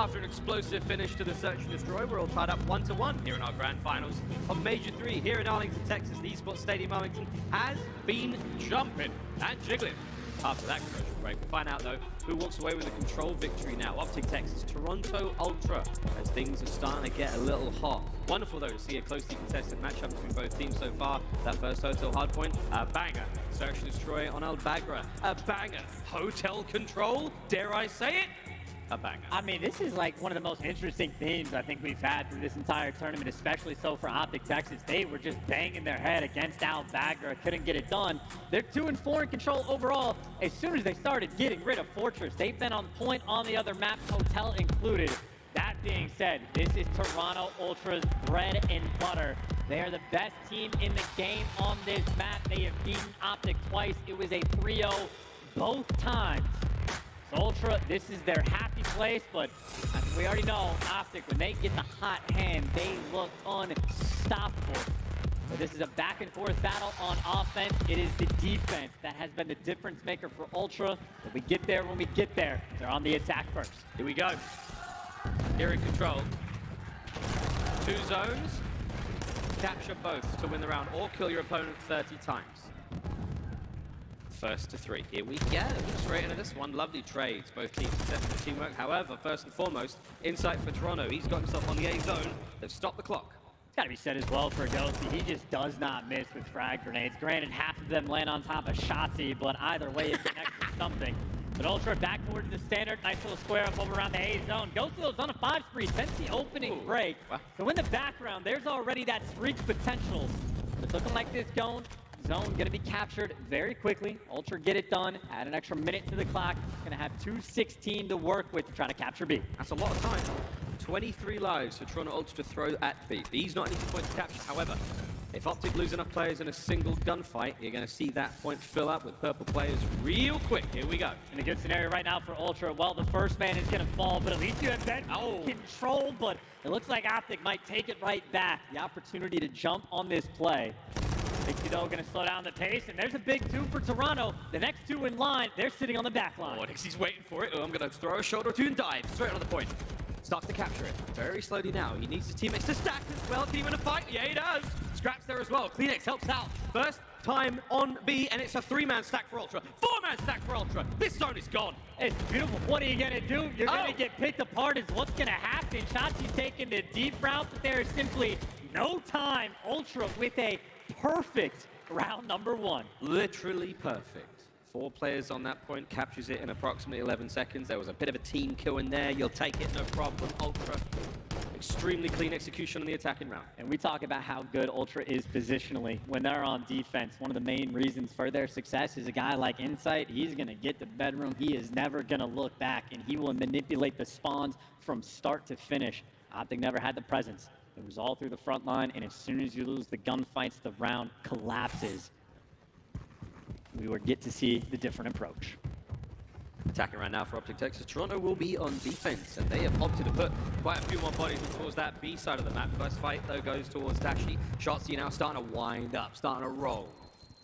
After an explosive finish to the Search and Destroy, we're all tied up 1-1 here in our grand finals of Major 3 here in Arlington, Texas. The Esports Stadium Arlington has been jumping and jiggling. After that commercial break, we'll find out though who walks away with a control victory now. Optic Texas, Toronto Ultra, as things are starting to get a little hot. Wonderful though to see a closely contested matchup between both teams so far. That first Hotel Hardpoint, a banger. Search and Destroy on Albagra, a banger. Hotel Control, dare I say it? A banger. I mean, this is like one of the most interesting themes I think we've had through this entire tournament, especially so for Optic Texas. They were just banging their head against Albagra, couldn't get it done. They're 2-4 in control overall. As soon as they started getting rid of Fortress, they've been on point on the other maps, Hotel included. That being said, this is Toronto Ultra's bread and butter. They are the best team in the game on this map. They have beaten Optic twice. It was a 3-0 both times. Ultra, this is their happy place, but as we already know, Optic, when they get the hot hand, they look unstoppable. But this is a back and forth battle on offense. It is the defense that has been the difference maker for Ultra. But we get there when we get there. They're on the attack first. Here we go. Here in control. 2 zones. Capture both to win the round or kill your opponent 30 times. First to 3. Here we go. Straight into this one. Lovely trades. Both teams successful teamwork. However, first and foremost, insight for Toronto. He's got himself on the A zone. They've stopped the clock. It's got to be said as well for Ghosty. He just does not miss with frag grenades. Granted, half of them land on top of Shotzi, but either way, it connects to something. But Ultra back towards the standard. Nice little square up over around the A zone. Ghosty on a 5 spree since the opening break. Wow. So in the background, there's already that streak potential. It's looking like this zone gonna be captured very quickly. Ultra get it done, add an extra minute to the clock. Gonna have 2:16 to work with to try to capture B. That's a lot of time. 23 lives for Toronto Ultra to throw at B. B's not an easy point to capture. However, if Optic lose enough players in a single gunfight, you're gonna see that point fill up with purple players real quick. Here we go. In a good scenario right now for Ultra. Well, the first man is gonna fall, but at least you have that control, but it looks like Optic might take it right back. The opportunity to jump on this play. Dixie though gonna slow down the pace, and there's a big 2 for Toronto. The next 2 in line, they're sitting on the back line. Oh, Dixie's waiting for it. Oh, I'm gonna throw a shot or 2 and dive straight on the point. Starts to capture it very slowly now. He needs his teammates to stack as well. Can he win a fight? Yeah, he does. Scraps there as well. Kleenex helps out. First time on B, and it's a 3-man stack for Ultra. 4-man stack for Ultra. This zone is gone. It's beautiful. What are you gonna do? You're gonna get picked apart is what's gonna happen. Shotzi's taking the deep route, but there is simply no time. Ultra with a perfect round number 1. Literally perfect. 4 players on that point, captures it in approximately 11 seconds. There was a bit of a team kill in there. You'll take it, no problem. Ultra, extremely clean execution on the attacking round. And we talk about how good Ultra is positionally when they're on defense. One of the main reasons for their success is a guy like Insight. He's going to get the bedroom. He is never going to look back, and he will manipulate the spawns from start to finish. Optic never had the presence. It was all through the front line, and as soon as you lose the gunfights, the round collapses. We will get to see the different approach. Attacking right now for Optic Texas. Toronto will be on defense, and they have opted to put quite a few more bodies towards that B side of the map. First fight, though, goes towards Dashi. Shotzi now starting to wind up, starting to roll.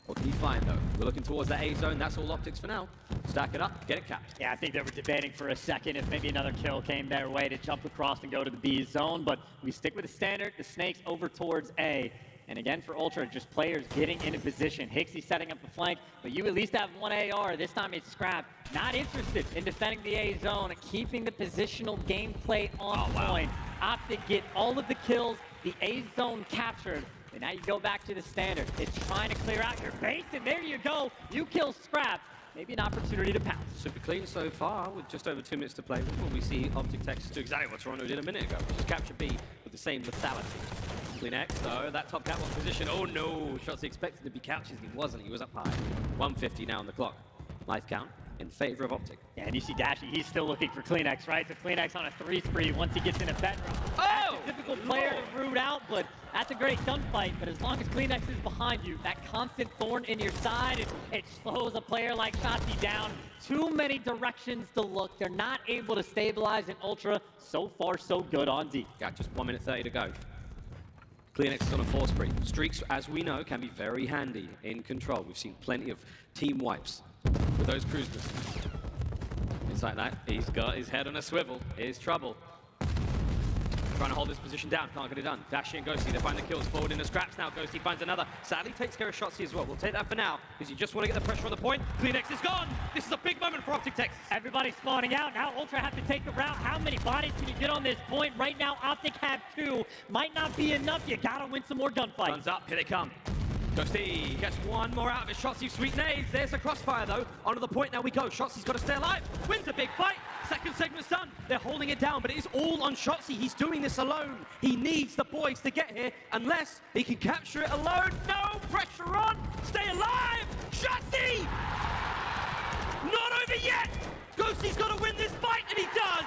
What can he find, though? We're looking towards that A zone. That's all Optics for now. Stack it up, get it capped. Yeah, I think they were debating for a second if maybe another kill came their way to jump across and go to the B zone, but we stick with the standard. The Snakes over towards A. And again, for Ultra, just players getting into position. Hixie setting up the flank, but you at least have 1 AR. This time it's Scrap. Not interested in defending the A zone, keeping the positional gameplay on point. Optic get all of the kills, the A zone captured. And now you go back to the standard. It's trying to clear out your base, and there you go. You kill Scrap. Maybe an opportunity to pounce. Super clean so far, with just over 2 minutes to play. Will we see Optic Texas do exactly what Toronto did a minute ago, which is capture B with the same lethality. Kleenex, though, that top catwalk position. Oh no, Shotzi expected to be captured. He wasn't. He was up high. 150 now on the clock. Life count in favor of Optic. Yeah, and you see Dashi, he's still looking for Kleenex, right? So Kleenex on a 3 spree once he gets in a bedroom. That's a difficult player to root out, but that's a great gunfight. But as long as Kleenex is behind you, that constant thorn in your side, it slows a player like Shotzi down. Too many directions to look. They're not able to stabilize in Ultra. So far, so good on D. Got just 1 minute 30 to go. Kleenex is on a 4 spree. Streaks, as we know, can be very handy in control. We've seen plenty of team wipes with those cruisers. Inside that, he's got his head on a swivel. Here's trouble. Trying to hold this position down, can't get it done. Dashi and Ghosty, they find the kills. Forward into scraps now. Ghosty finds another. Sadly takes care of Shotzi as well. We'll take that for now, because you just want to get the pressure on the point. Kleenex is gone! This is a big moment for Optic Texas. Everybody's spawning out. Now Ultra have to take the route. How many bodies can you get on this point? Right now, Optic have 2. Might not be enough. You gotta win some more gunfights. Guns up, here they come. Ghosty gets one more out of it. Shotzi, sweet nades. There's the crossfire though. Onto the point, now we go. Shotzi's got to stay alive. Wins a big fight. Second segment's done. They're holding it down, but it is all on Shotzi. He's doing this alone. He needs the boys to get here, unless he can capture it alone. No pressure on. Stay alive. Shotzi! Not over yet. Ghosty's got to win this fight, and he does.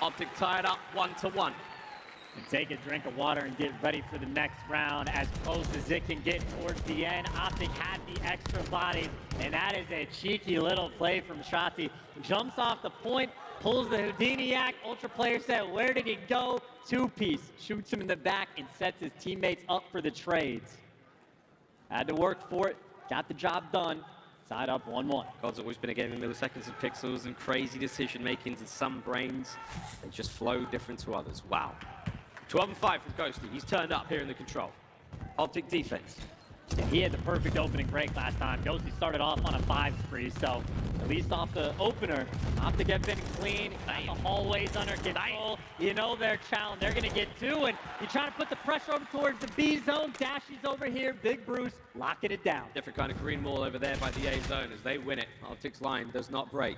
Optic tied up 1-1. And take a drink of water and get ready for the next round. As close as it can get towards the end, Optic had the extra bodies, and that is a cheeky little play from Shotzi. Jumps off the point, pulls the Houdini-act. Ultra player said, where did he go? Two-piece, shoots him in the back and sets his teammates up for the trades. Had to work for it, got the job done. Tied up 1-1. God's always been a game of milliseconds and pixels and crazy decision-makings, and some brains, they just flow different to others. Wow. 12-5 from Ghosty. He's turned up here in the control. Optic defense. And he had the perfect opening break last time. Ghosty started off on a 5 spree, so at least off the opener, Optic have been clean, got the hallways under control. You know their challenge, they're gonna get 2, and you're trying to put the pressure over towards the B zone. Dashy's over here, Big Bruce locking it down. Different kind of green wall over there by the A zone as they win it. Optic's line does not break.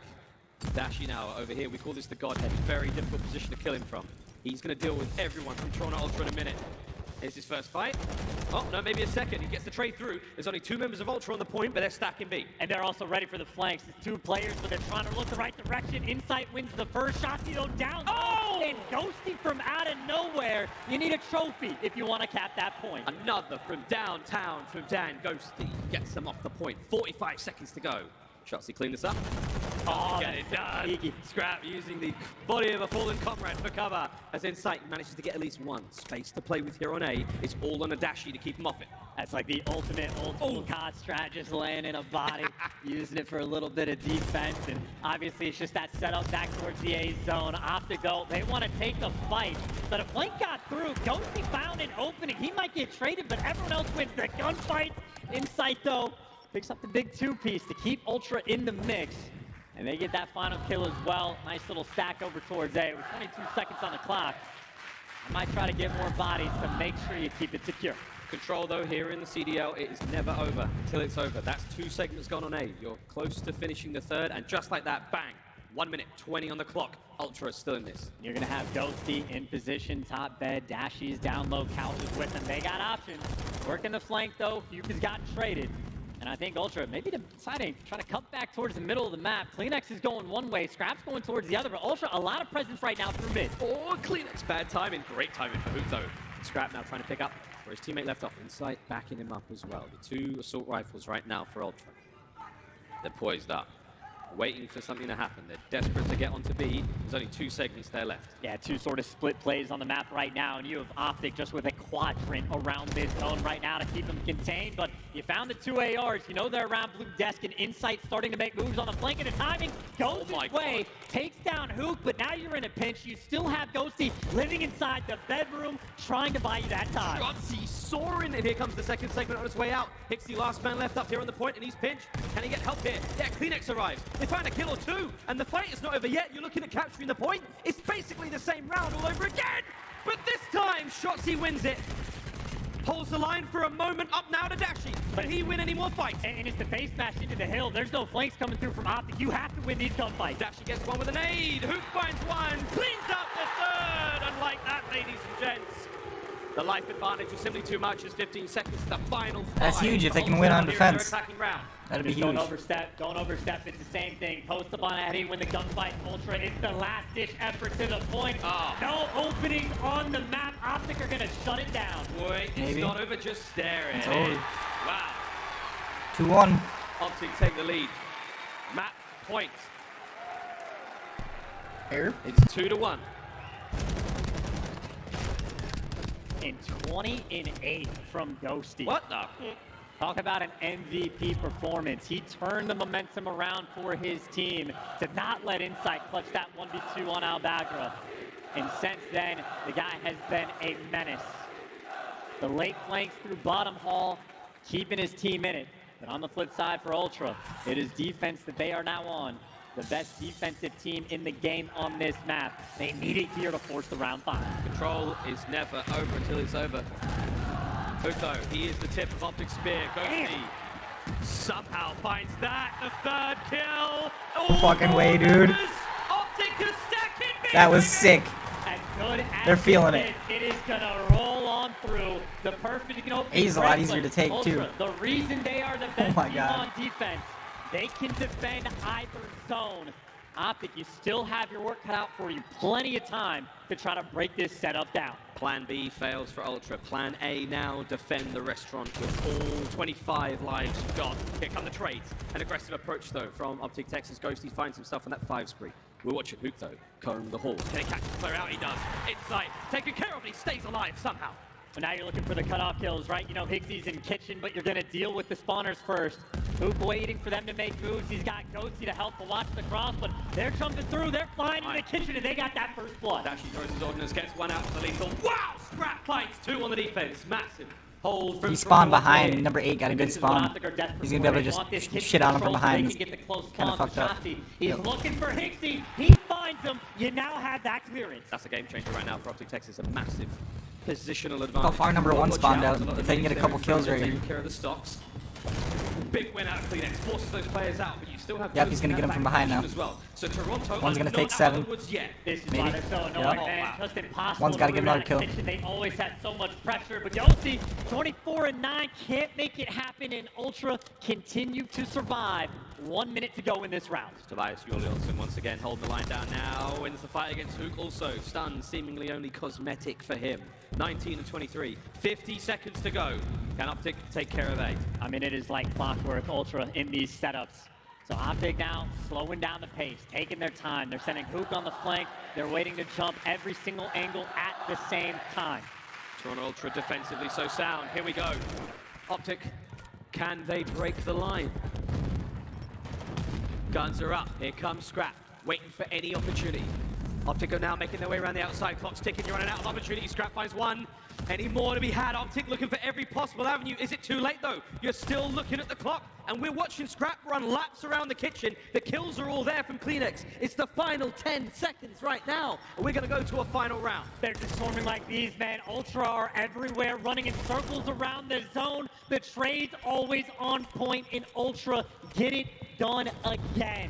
Dashi now over here, we call this the Godhead. Very difficult position to kill him from. He's gonna deal with everyone from Toronto Ultra in a minute. Here's his first fight. Oh, no, maybe a second. He gets the trade through. There's only 2 members of Ultra on the point, but they're stacking B. And they're also ready for the flanks. It's 2 players, but they're trying to look the right direction. Insight wins the first shot. Down. Oh! And Ghosty from out of nowhere. You need a trophy if you want to cap that point. Another from downtown from Dan. Ghosty gets them off the point. 45 seconds to go. Shotzi clean this up. Oh, get it done. Scrap using the body of a fallen comrade for cover. As Insight manages to get at least 1 space to play with here on A. It's all on a Dashi to keep him off it. That's like the ultimate COD strat, just laying in a body, using it for a little bit of defense. And obviously it's just that setup back towards the A zone. Optic though, they want to take the fight. But if Blink got through, Ghosty found an opening. He might get traded, but everyone else wins the gunfight. Insight though, picks up the big 2-piece to keep Ultra in the mix. And they get that final kill as well. Nice little stack over towards A with 22 seconds on the clock. I might try to get more bodies to make sure you keep it secure. Control though here in the CDL, it is never over until it's over. That's 2 segments gone on A. You're close to finishing the 3rd, and just like that, bang, 1 minute 20 on the clock. Ultra is still in this. You're gonna have Ghosty in position, top bed, Dashies down low, couches with them. They got options. Working the flank though, Fuka's gotten traded. And I think Ultra maybe deciding trying to cut back towards the middle of the map. Kleenex is going one way, Scrap's going towards the other, but Ultra a lot of presence right now through mid. Oh, Kleenex, bad timing, great timing for Hoot though. Scrap now trying to pick up where his teammate left off. Insight backing him up as well. The 2 assault rifles right now for Ultra. They're poised up, waiting for something to happen. They're desperate to get onto B. There's only 2 segments there left. Yeah, 2 sort of split plays on the map right now, and you have Optic just with a quadrant around this zone right now to keep them contained. But you found the 2 ARs. You know they're around blue desk, and Insight starting to make moves on the flank, and the timing goes his way. Takes down Hook, but now you're in a pinch. You still have Ghosty living inside the bedroom, trying to buy you that time. Shotzi soaring, and here comes the 2nd segment on its way out. Hixie last man left up here on the point, and he's pinched. Can he get help here? Yeah, Kleenex arrives. They find a kill or 2, and the fight is not over yet. You're looking at capturing the point. It's basically the same round all over again, but this time Shotzi wins it. Holds the line for a moment, up now to Dashi. Can he win any more fights? And it's the face smash into the hill. There's no flanks coming through from Optic. You have to win these gunfights. Dashi gets one with an aid. Hook finds 1, cleans up the 3rd. Unlike that, ladies and gents. The life advantage is simply too much. It's 15 seconds to the final 5. That's huge if they can win on defense. Round. That'd be huge. Don't overstep, don't overstep. It's the same thing. Post up on Eddie, win the gunfight. Ultra, it's the last ditch effort to the point. No openings on the map. Optic are gonna shut it down. Wait, it's not over, just staring. Totally. Wow. 2-1. Optic take the lead. Map point. Here. It's 2-1. And 20 and 8 from Ghosty. What the? Talk about an MVP performance. He turned the momentum around for his team to not let Insight clutch that 1v2 on Albagra. And since then, the guy has been a menace. The late flanks through bottom hall, keeping his team in it. But on the flip side for Ultra, it is defense that they are now on. The best defensive team in the game on this map. They need it here to force the round 5. Control is never over until it's over. Hugo, he is the tip of Optic Spear. Ghosty somehow finds that. The third kill. No fucking way, dude. Optic a second. That was sick. As good as They're feeling it. It is gonna roll on through. The perfect, A's a lot easier to take, Ultra, too. The reason they are the best my team God. on defense, they can defend either zone. Optic, you still have your work cut out for you. Plenty of time to try to break this setup down. Plan B fails for Ultra. Plan A now defend the restaurant with all 25 lives gone. Here come the trades. An aggressive approach though from Optic Texas. Ghosty finds himself on that 5 spree. We're watching Hook though, comb the hall. Can he catch the player out? He does. Insight, taken care of, he stays alive somehow. But now you're looking for the cutoff kills, right? Higgsy's in kitchen, but you're going to deal with the spawners first. Hoop waiting for them to make moves. He's got Ghosty to help to watch the cross, but they're jumping through. They're flying in the kitchen, and they got that first blood. Dashy throws his ordnance, gets one out for the lethal. Wow! Scrap fights, 2 on the defense. Massive hold from He spawned behind. Number 8 got a good spawn. He's gonna be able to just shit on him from behind. Kind of fucked up. He's looking for Higgsy. He finds him. You now have that clearance. That's a game changer right now for Optic Texas. A massive positional advantage. How far number 1 spawned out. If they can get a couple kills right here. Taking care of the stocks. Big win out of Kleenex, forces those players out, but you still have. Yep, he's gonna get him from behind now. As well. So Toronto One's gonna take 7. This is Maybe. why they're so annoying, man. Just impossible. One's gotta get another kill. They always had so much pressure, but Yossi, 24-9, can't make it happen, and Ultra continue to survive. 1 minute to go in this round. Tobias Juliusson once again holding the line down now. Wins the fight against Hook. Also stunned, seemingly only cosmetic for him. 19 and 23. 50 seconds to go. Can Optic take care of 8? I mean, it is like clockwork, Ultra, in these setups. So Optic now slowing down the pace, taking their time. They're sending Hook on the flank. They're waiting to jump every single angle at the same time. Toronto Ultra defensively so sound. Here we go. Optic, can they break the line? Guns are up. Here comes Scrap, waiting for any opportunity. Optic are now making their way around the outside. Clock's ticking. You're running out of opportunity. Scrap finds 1. Any more to be had? Optic looking for every possible avenue. Is it too late though? You're still looking at the clock, and we're watching Scrap run laps around the kitchen. The kills are all there from Kleenex. It's the final 10 seconds right now, and we're going to go to a final round. They're just swarming like these, man. Ultra are everywhere, running in circles around the zone. The trade's always on point, and Ultra get it done again.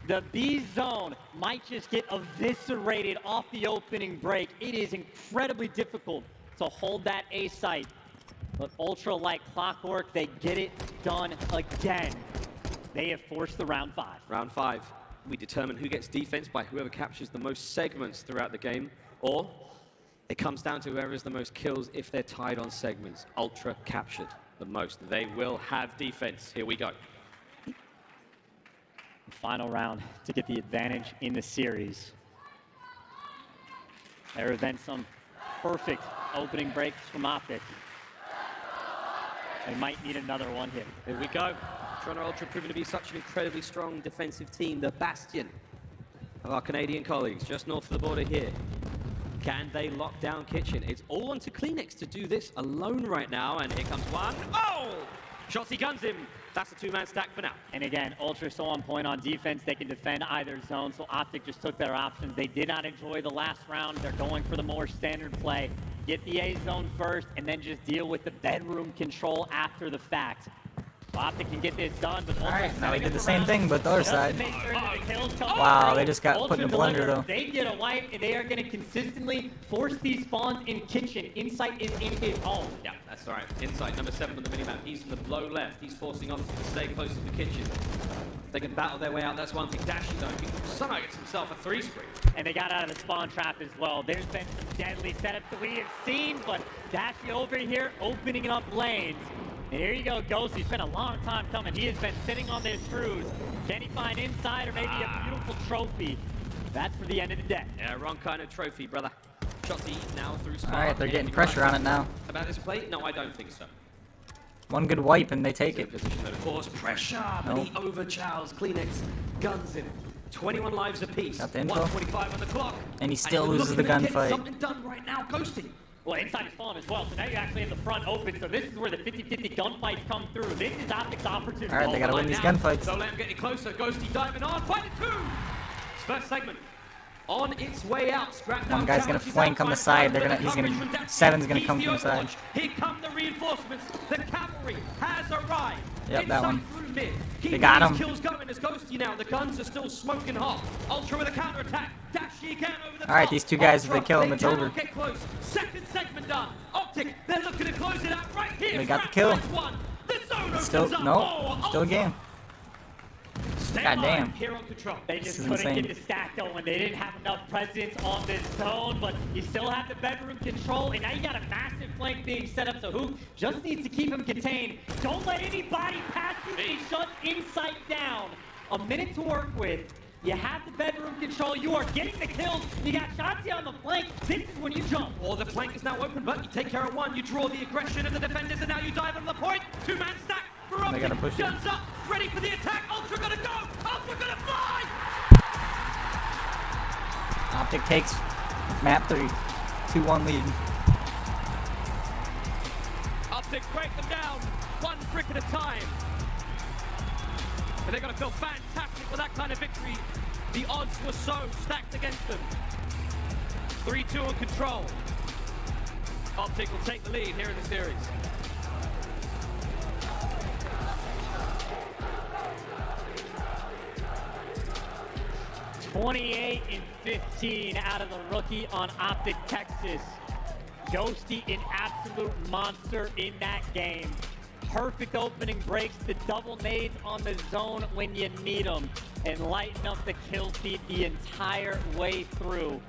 The B zone might just get eviscerated off the opening break. It is incredibly difficult to hold that A site. But Ultra, like clockwork, they get it done again. They have forced the round 5. Round 5. We determine who gets defense by whoever captures the most segments throughout the game, or it comes down to whoever has the most kills if they're tied on segments. Ultra captured the most. They will have defense. Here we go. Final round to get the advantage in the series. There have been some perfect opening breaks from Optic. They might need another one here. Here we go. Toronto Ultra proving to be such an incredibly strong defensive team. The bastion of our Canadian colleagues just north of the border here. Can they lock down Kitchen? It's all onto Kleenex to do this alone right now. And here comes one. Oh! Shotzi guns him. That's a 2-man stack for now. And again, Ultra so on point on defense. They can defend either zone, so Optic just took their options. They did not enjoy the last round. They're going for the more standard play. Get the A zone first, and then just deal with the bedroom control after the fact. Optic can get this done, but Alright, now we did the same thing, but the other side. Wow, Wow, they just got put in a blender though. They get a wipe, and they are going to consistently force these spawns in Kitchen. Insight is in his home. Yeah, that's all right. Insight, number 7 on the minimap. He's to the low left. He's forcing Optic to stay close to the Kitchen. They can battle their way out. That's one thing. Dashy, though, he somehow gets himself a 3 spree. And they got out of the spawn trap as well. There's been some deadly setups that we have seen, but Dashy over here opening up lanes. And here you go, Ghost. He's been a long time coming. He has been sitting on this cruise. Can he find inside or maybe a beautiful trophy? That's for the end of the day. Yeah, wrong kind of trophy, brother. Shotzi now through spawn. Alright, they're getting pressure on it now. About this play? No, I don't think so. One good wipe and they take it. Of course, pressure, but he overchows. Kleenex guns him. 21 lives apiece. Got the info. 125 on the clock. And he still loses looking the to get gunfight. Something done right now, Ghosty. Well, inside is falling as well, so now you're actually in the front open, so this is where the 50-50 gunfights come through. This is Optic's opportunity. Alright, they gotta win these gunfights. Don't let him get any closer. Ghosty diving on. Fight it two. His first segment on its way out. One guy's gonna flank on the side. Seven's gonna come from the side. Here come the reinforcements. The cavalry has arrived. Yep, that one. They got him. Kills going as Ghosty now. The guns are still smoking hot. Ultra with a counterattack. Dashi again over the top. Alright, these two guys, if they kill him, it's over. Get close. Second segment done. Optic, they're looking to close it out right here. They got the kill. It's still, no, still a game. God damn. Here on control. They just is couldn't insane. get the stack going. They didn't have enough presence on this zone, but you still have the bedroom control, and now you got a massive flank being set up, so Hoop just needs to keep him contained. Don't let anybody pass you. He shuts Insight down. A minute to work with. You have the bedroom control. You are getting the kills. You got Shotzi on the flank. This is when you jump. Or the flank is now open, but you take care of one. You draw the aggression of the defenders, and now you dive on the point. Two-man stack for Optic. They gotta push it. Guns up, ready for the attack. Ultra gonna go. Ultra gonna fly. Optic takes map 3. 2-1 lead. Optic break them down, one brick at a time. And they're going to feel fantastic with that kind of victory. The odds were so stacked against them. 3-2 on control. Optic will take the lead here in the series. $28-15 out of the rookie on Optic Texas. Ghosty, an absolute monster in that game. Perfect opening breaks, the double nades on the zone when you need them, and lighten up the kill feed the entire way through.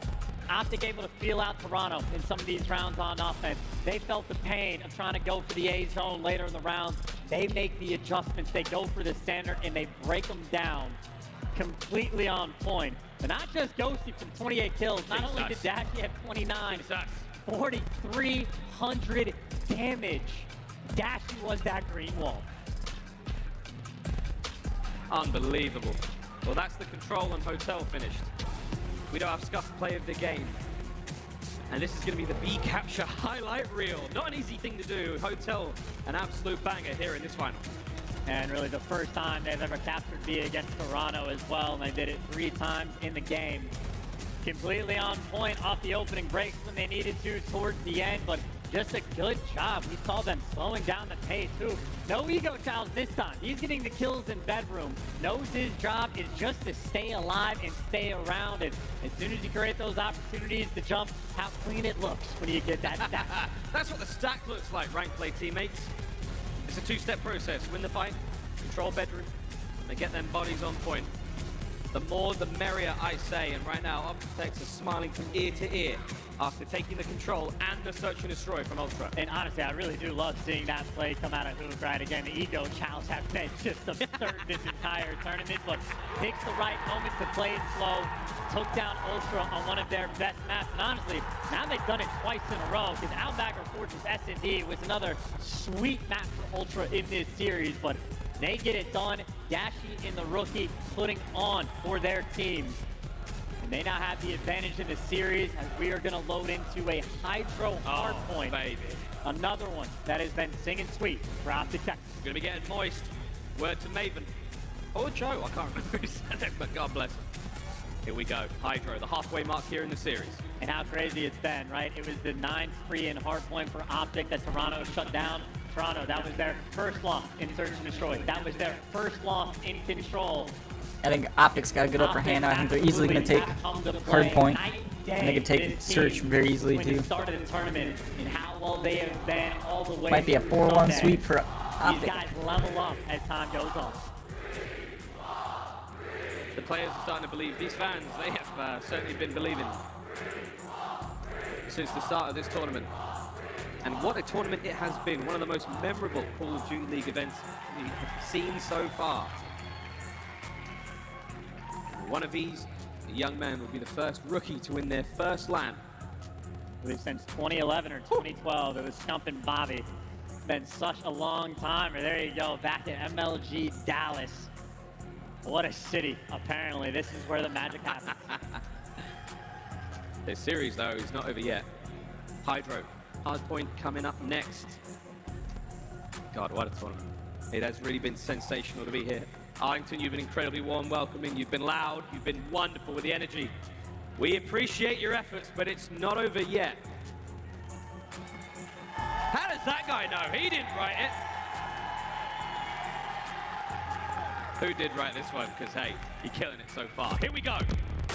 Optic able to feel out Toronto in some of these rounds on offense. They felt the pain of trying to go for the A zone later in the rounds. They make the adjustments, they go for the standard, and they break them down. Completely on point. But not just Ghosty from 28 kills, not only did Dashi have 29, 4,300 damage. Dashi was that green wall. Unbelievable. Well, that's the control and hotel finished. We don't have Scuff play of the game. And this is going to be the B capture highlight reel. Not an easy thing to do. Hotel, an absolute banger here in this final. And really the first time they've ever captured B against Toronto as well, and they did it 3 times in the game. Completely on point off the opening breaks when they needed to towards the end, but just a good job. We saw them slowing down the pace too. No ego Charles this time. He's getting the kills in bedroom. Knows his job is just to stay alive and stay around, and as soon as you create those opportunities to jump, how clean it looks when you get that stack. That's what the stack looks like, ranked play teammates. It's a 2-step process. Win the fight, control bedroom, and get them bodies on point. The more the merrier, I say, and right now Optic Texas smiling from ear to ear after taking the control and the search and destroy from Ultra. And honestly, I really do love seeing that play come out of Hoop right again. The ego chows have been just absurd this entire tournament, but picks the right moments to play it slow, took down Ultra on one of their best maps, and honestly, now they've done it twice in a row, because Outbacker Fortress S&D was another sweet map for Ultra in this series, but they get it done. Dashi and the rookie putting on for their team. And they now have the advantage in the series as we are going to load into a Hydro hardpoint. Baby. Another one that has been singing sweet for Optic Texas. Gonna be getting moist. Word to Maven. Or Joe, I can't remember who said it, but God bless him. Here we go. Hydro, the halfway mark here in the series. And how crazy it's been, right? It was the 9-free and hardpoint for Optic that Toronto shut down. Toronto, that was their first loss in Search and Destroy. That was their first loss in Control. I think Optic's got a good upper hand. I think they're easily going to take hardpoint. And they can take Search very easily too. Started the tournament and how well they have been all the way. Might be a 4-1 sweep for Optic. These guys level up as time goes on. The players are starting to believe. These fans, they have certainly been believing since the start of this tournament. And what a tournament it has been. One of the most memorable Call of Duty League events we have seen so far. One of these, a young man, will be the first rookie to win their first LAN. I believe since 2011 or 2012, it was Stump and Bobby. Been such a long time. There you go, back at MLG Dallas. What a city, apparently. This is where the magic happens. This series, though, is not over yet. Hydro, hardpoint coming up next. God, what a tournament. It has really been sensational to be here. Arlington, you've been incredibly warm, welcoming. You've been loud. You've been wonderful with the energy. We appreciate your efforts, but it's not over yet. How does that guy know? He didn't write it. Who did write this one? Because, hey, you're killing it so far. Here we go.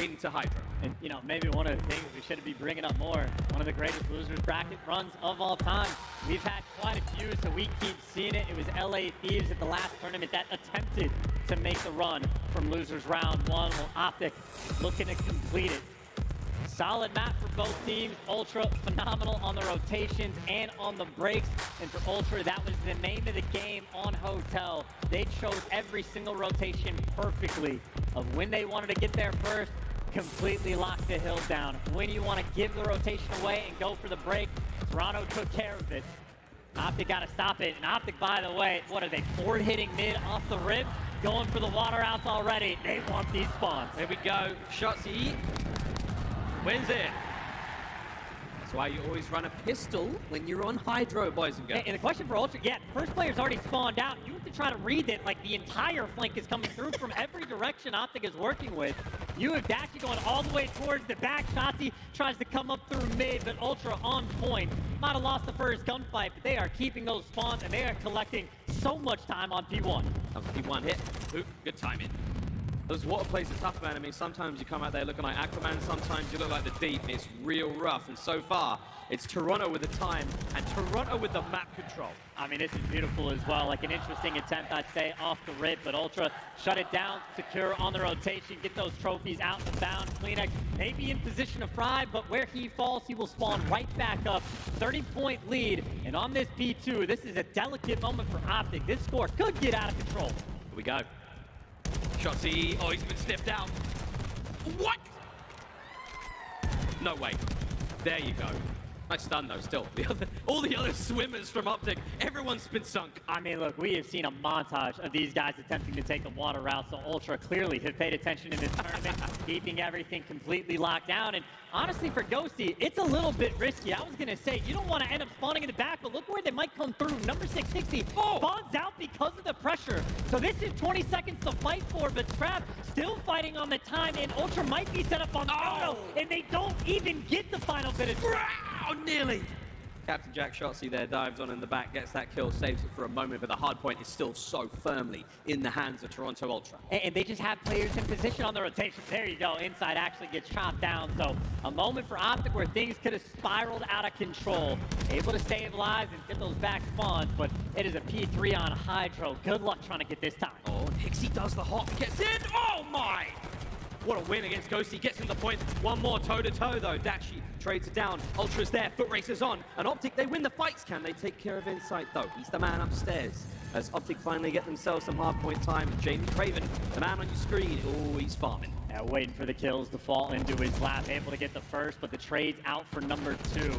Into Hydro. And, you know, maybe one of the things we should be bringing up more, one of the greatest losers bracket runs of all time. We've had quite a few, so we keep seeing it. It was LA Thieves at the last tournament that attempted to make the run from losers round 1. Well, Optic looking to complete it. Solid map for both teams. Ultra phenomenal on the rotations and on the breaks. And for Ultra, that was the name of the game on Hotel. They chose every single rotation perfectly of when they wanted to get there first, completely lock the hill down. When you want to give the rotation away and go for the break, Toronto took care of it. Optic got to stop it. And Optic, by the way, what are they, forward hitting mid off the rib? Going for the water outs already. They want these spawns. There we go. Shotsy wins it. That's why you always run a pistol when you're on Hydro, boys and girls. And the question for Ultra, yeah, the first player's already spawned out. You have to try to read it like the entire flank is coming through from every direction Optic is working with. You have Dashy going all the way towards the back. Shotsy tries to come up through mid, but Ultra on point. Might have lost the first gunfight, but they are keeping those spawns and they are collecting so much time on P1. P1 hit. Ooh, good timing. Those water plays are tough, man. I mean, sometimes you come out there looking like Aquaman, sometimes you look like the Deep. It's real rough, and so far, it's Toronto with the time, and Toronto with the map control. I mean, this is beautiful as well. Like an interesting attempt, I'd say, off the rip, but Ultra shut it down, secure on the rotation, get those trophies out and bound. Kleenex may be in position to fry, but where he falls, he will spawn right back up. 30-point lead, and on this P2, this is a delicate moment for Optic. This score could get out of control. Here we go. Shotsy, oh, he's been sniffed out. What? No way. There you go. Nice stun though, still. All the other swimmers from Optic, everyone's been sunk. I mean, look, we have seen a montage of these guys attempting to take the water route, so Ultra clearly have paid attention in this tournament, keeping everything completely locked down. And honestly, for Ghosty, it's a little bit risky. I was going to say, you don't want to end up spawning in the back, but look where they might come through. Number 660 spawns out because of the pressure. So this is 20 seconds to fight for, but Scrap still fighting on the time, and Ultra might be set up on photo, and they don't even get the final bit of Oh, nearly. Captain Jack Shotsy there dives on in the back, gets that kill, saves it for a moment, but the hard point is still so firmly in the hands of Toronto Ultra. And they just have players in position on the rotation. There you go. Inside actually gets chopped down. So a moment for Optic where things could have spiraled out of control. Able to stabilize and get those back spawns, but it is a P3 on Hydro. Good luck trying to get this time. Oh, Pixie does the hop, gets in. Oh my! What a win against Ghosty, gets him the point. One more toe-to-toe though. Dashy trades it down. Ultra's there, foot races on. And Optic, they win the fights. Can they take care of Insight though? He's the man upstairs. As Optic finally get themselves some hard point time. Jamie Craven, the man on your screen. Oh, he's farming. Yeah, waiting for the kills to fall into his lap. Able to get the first, but the trade's out for number 2.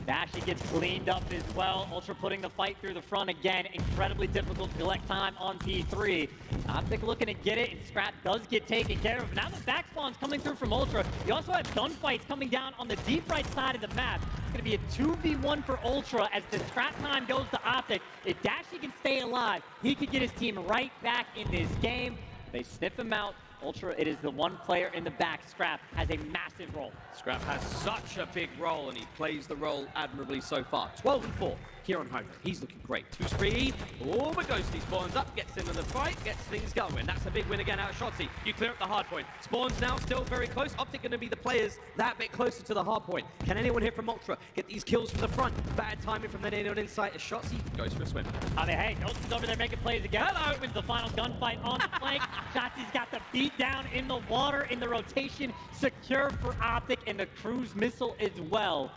Dashy gets cleaned up as well. Ultra putting the fight through the front again. Incredibly difficult to collect time on P3. Optic looking to get it, and Scrap does get taken care of. Now the back spawn's coming through from Ultra. You also have gunfights coming down on the deep right side of the map. It's going to be a 2v1 for Ultra as the Scrap time goes to Optic. If Dashy can stay alive, he could get his team right back in this game. They sniff him out. Ultra, it is the one player in the back. Scrap has a massive role. Scrap has such a big role, and he plays the role admirably so far. 12-4 here on Hydro. He's looking great. 2 spree. Oh, but Ghosty spawns up, gets into the fight, gets things going. That's a big win again out of Shotsy. You clear up the hard point. Spawns now still very close. Optic going to be the players that bit closer to the hard point. Can anyone here from Ultra get these kills from the front? Bad timing from the Nano Insight as Shotsy goes for a swim. I mean, hey, Ghosty's over there making plays again. Hello! Wins the final gunfight on the flank. Shotsy's got the beat down in the water, in the rotation, secure for Optic, and the cruise missile as well.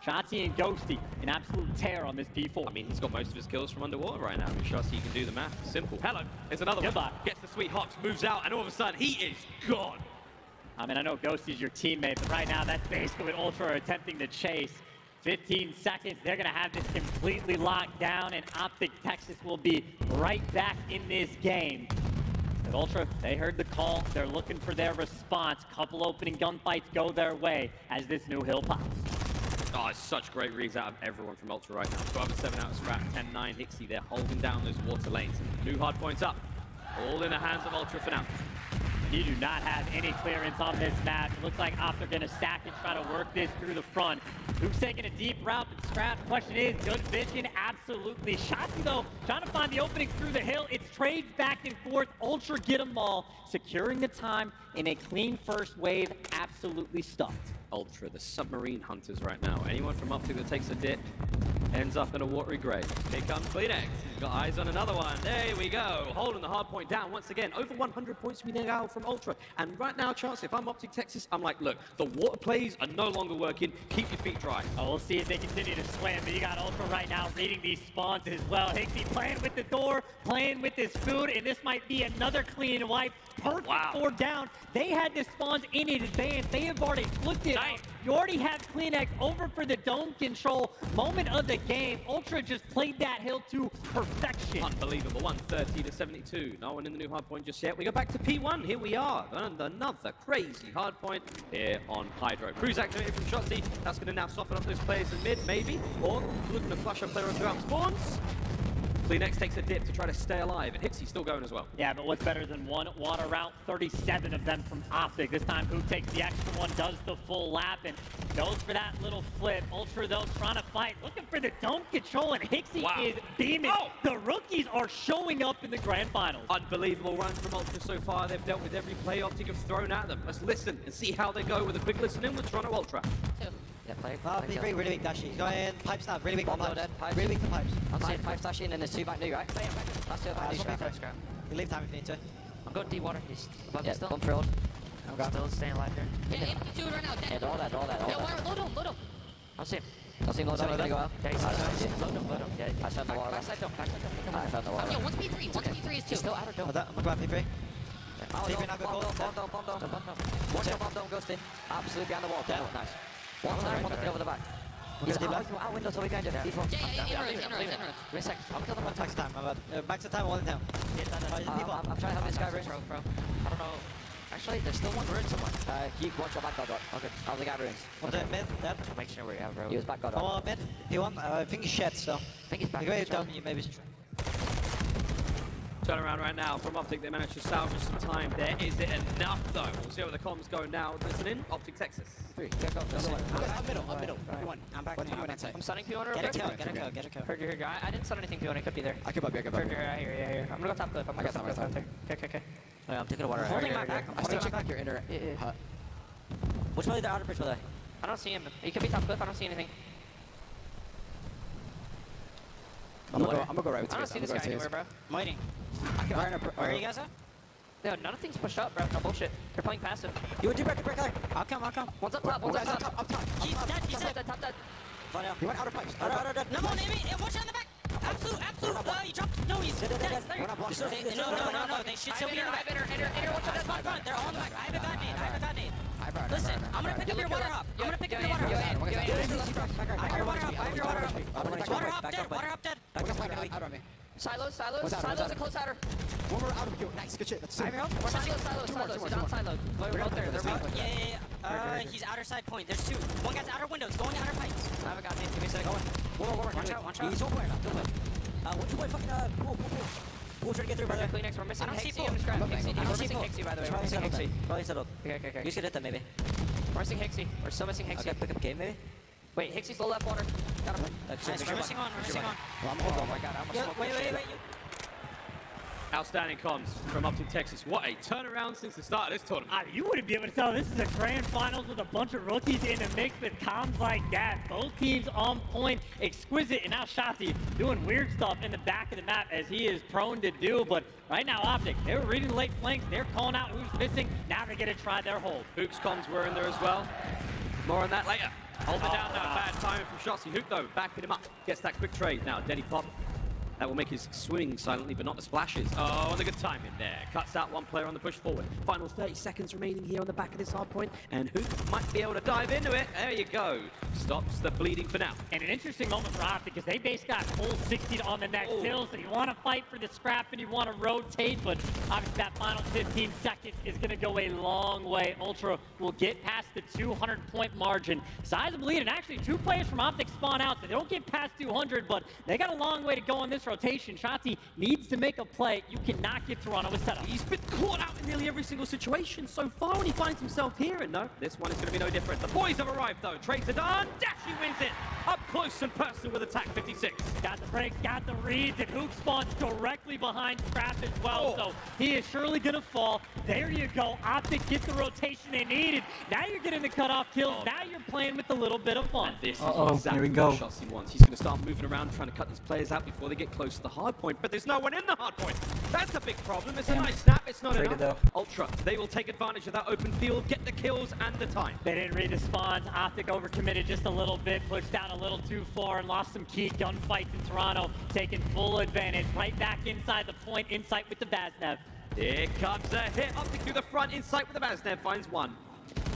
Shotsy and Ghosty, an absolute tear on this P4. I mean, he's got most of his kills from underwater right now. Shotsy can do the math. Simple. Hello. There's another one. Gets the sweet hops, moves out, and all of a sudden, he is gone. I mean, I know Ghosty's your teammate, but right now, that's basically what Ultra are attempting to chase. 15 seconds, they're gonna have this completely locked down, and Optic Texas will be right back in this game. But Ultra, they heard the call. They're looking for their response. Couple opening gunfights go their way as this new hill pops. Oh, it's such great reads out of everyone from Ultra right now. 12-7 out of Scrap, 10-9 Hixie. They're holding down those water lanes. New hard points up. All in the hands of Ultra for now. You do not have any clearance on this map. It looks like Opt are going to stack and try to work this through the front. Luke's taking a deep route, but Scrap, question is, good vision, absolutely. Shotzi, though, trying to find the openings through the hill. It's trades back and forth. Ultra get them all, securing the time in a clean first wave, absolutely stuffed. Ultra, the submarine hunters right now. Anyone from Optic that takes a dip ends up in a watery grave. Here comes Kleenex. He's got eyes on another one. There we go. Holding the hard point down once again. Over 100 points we now from Ultra. And right now, Chance, if I'm Optic Texas, I'm like, look, the water plays are no longer working. Keep your feet dry. Oh, we'll see if they continue to swim. But you got Ultra right now reading these spawns as well. Hixie playing with the door, playing with his food, and this might be another clean wipe. Perfect four down. They had the spawns in advance. They have already flipped it. You already have Kleenex over for the dome control. Moment of the game. Ultra just played that hill to perfection. Unbelievable. 130-72. No one in the new hard point just yet. We go back to P1. Here we are. And another crazy hard point here on Hydro. Cruise activated from Shotzi. That's going to now soften up those players in mid, maybe. Or looking to flush a player throughout spawns. Kleenex takes a dip to try to stay alive, and Hixie's still going as well. Yeah, but what's better than one water route? 37 of them from Optic. This time, Hoop takes the extra one, does the full lap, and goes for that little flip. Ultra, though, trying to fight, looking for the dome control, and Hixie is beaming. The rookies are showing up in the grand finals. Unbelievable run from Ultra so far. They've dealt with every play Optic have thrown at them. Let's listen and see how they go with a quick listen in with Toronto Ultra. Yeah, play. Really weak Dashi. Go in, pipes now, really weak on pipes. Really weak to pipes. I'm seeing pipes dash in and there's two back new, right? That's two back new, scrap. You leave time if you need to. I'm going D water. He's above Yeah, still. one field. I'm still staying alive there. Yeah, two right now. Yeah, all that. Load him. I'll see him. I'll see him load up, he's gonna go out. Yeah, he's load him. Yeah, I found the water. Backside dome. I found the water. Yo, 1v3 is two. He's still outer dome. I'm gonna grab P3. Bomb dome. Watch your bomb dome, Ghosty. Absolutely behind the wall. Yeah. Nice. One time, over the back. He's out window, so we can do that. Yeah, Wait a sec. I'll kill them on Back to time, my bad. Back to time, all in town. I'm trying to help this guy, Rich. I don't know. Actually, there's still one ruin somewhere. Watch your back god. Okay. How's the guy ruins? What's that, mid? Dead? Make sure we have, bro. He was back god. Oh, mid. P1, I think he's shed still. I think he's back. You down, maybe. Turn around right now from Optic. They managed to salvage some time there. Is it enough though? We'll see where the comms go now. Listen in, Optic Texas. Go. I'm middle. I'm back. I'm stunning P1 Get a kill. Heard you. I didn't stun anything P1. It could be there. I could bump you. Heard you. I hear. I'm gonna go top cliff. I'm gonna go top cliff. Okay. I'm taking a water. Holding my back. I still check back your inner hut. Which way the outer bridge were they? I don't see him. He could be top cliff. I don't see anything. I'm gonna go right with you. I don't see this guy anywhere, bro. I'm waiting. Where are you guys at? No, none of things pushed up, bro. No bullshit. They're playing passive. You would do break. I'll come. One's up top. Up top. He's dead. Top dead. He went outer pipes. Outer. No, watch out in the back. Absolute. He dropped. No, he's dead. No. They should still be in the back. That's my front. They're all in the back. I haven't got nade. Listen, I'm gonna pick up your water hop. I have your water hop. Water hop dead. Out on me. Silos and close outer. One more out of you. Nice, good shit. Let's see. Silos. He's on silos. They're out there. They're weak. Yeah. He's outer side point. There's two. One guy's outer windows, going outer pipes. I haven't got nade. Give me a second. Watch out. He's over. What's your boy fucking Pool trying to get through, brother. Kleenex, we're missing Hixie. I don't see We're missing Hixie, by the way. We're missing Hixie. Probably settled. Okay. You just get hit them, maybe. We're missing Hixie. We're still missing Hixie. Okay, pick up game, maybe. Wait, Hixie's low left water. Got him. Nice, we're missing on. Oh my god, I almost smoked this shit. Wait. Outstanding comms from Optic Texas. What a turnaround since the start of this tournament. You wouldn't be able to tell. This is a grand finals with a bunch of rookies in the mix with comms like that. Both teams on point, exquisite, and now Shotzi doing weird stuff in the back of the map as he is prone to do. But right now, Optic, they were reading the late flanks. They're calling out who's missing. Now they're going to try their hold. Hook's comms were in there as well. More on that later. Hold it down now. Bad timing from Shotzi. Hook, though, backing him up. Gets that quick trade now. Denny Pop. That will make his swing silently, but not the splashes. Oh, and the good timing there. Cuts out one player on the push forward. Final 30 seconds remaining here on the back of this hard point, and Hook might be able to dive into it. There you go. stops the bleeding for now. And an interesting moment for Optic because they basically got full 60 on the next hill, so you want to fight for the scrap and you want to rotate, but obviously that final 15 seconds is going to go a long way. Ultra will get past the 200-point margin. Sizable lead, and actually 2 players from Optic spawn out, so they don't get past 200, but they got a long way to go on this rotation. Shotzzy needs to make a play. You cannot get Toronto a setup. He's been caught out in nearly every single situation so far, and he finds himself here, and no, this one is going to be no different. The boys have arrived, though. Tracer done. Dashy wins it. Up close and personal with attack 56. Got the breaks, got the reads, and Hook spawns directly behind Scrap as well, so he is surely going to fall. There you go. Optic get the rotation they needed. Now you're getting the cutoff kills. Now you're playing with a little bit of fun. And this is Here we exactly go. what Shotzzy wants. He's going to start moving around, trying to cut these players out before they get close to the hard point, but there's no one in the hard point. That's a big problem. It's a nice snap. It's not Traded enough. Ultra, they will take advantage of that open field, get the kills and the time. They didn't read the spawns. Optic overcommitted just a little bit, pushed out a little too far, and lost some key gunfights in Toronto, taking full advantage. Right back inside the point, Insight with the Vaznev. Here comes a hit. Optic through the front, Insight with the Vaznev finds one.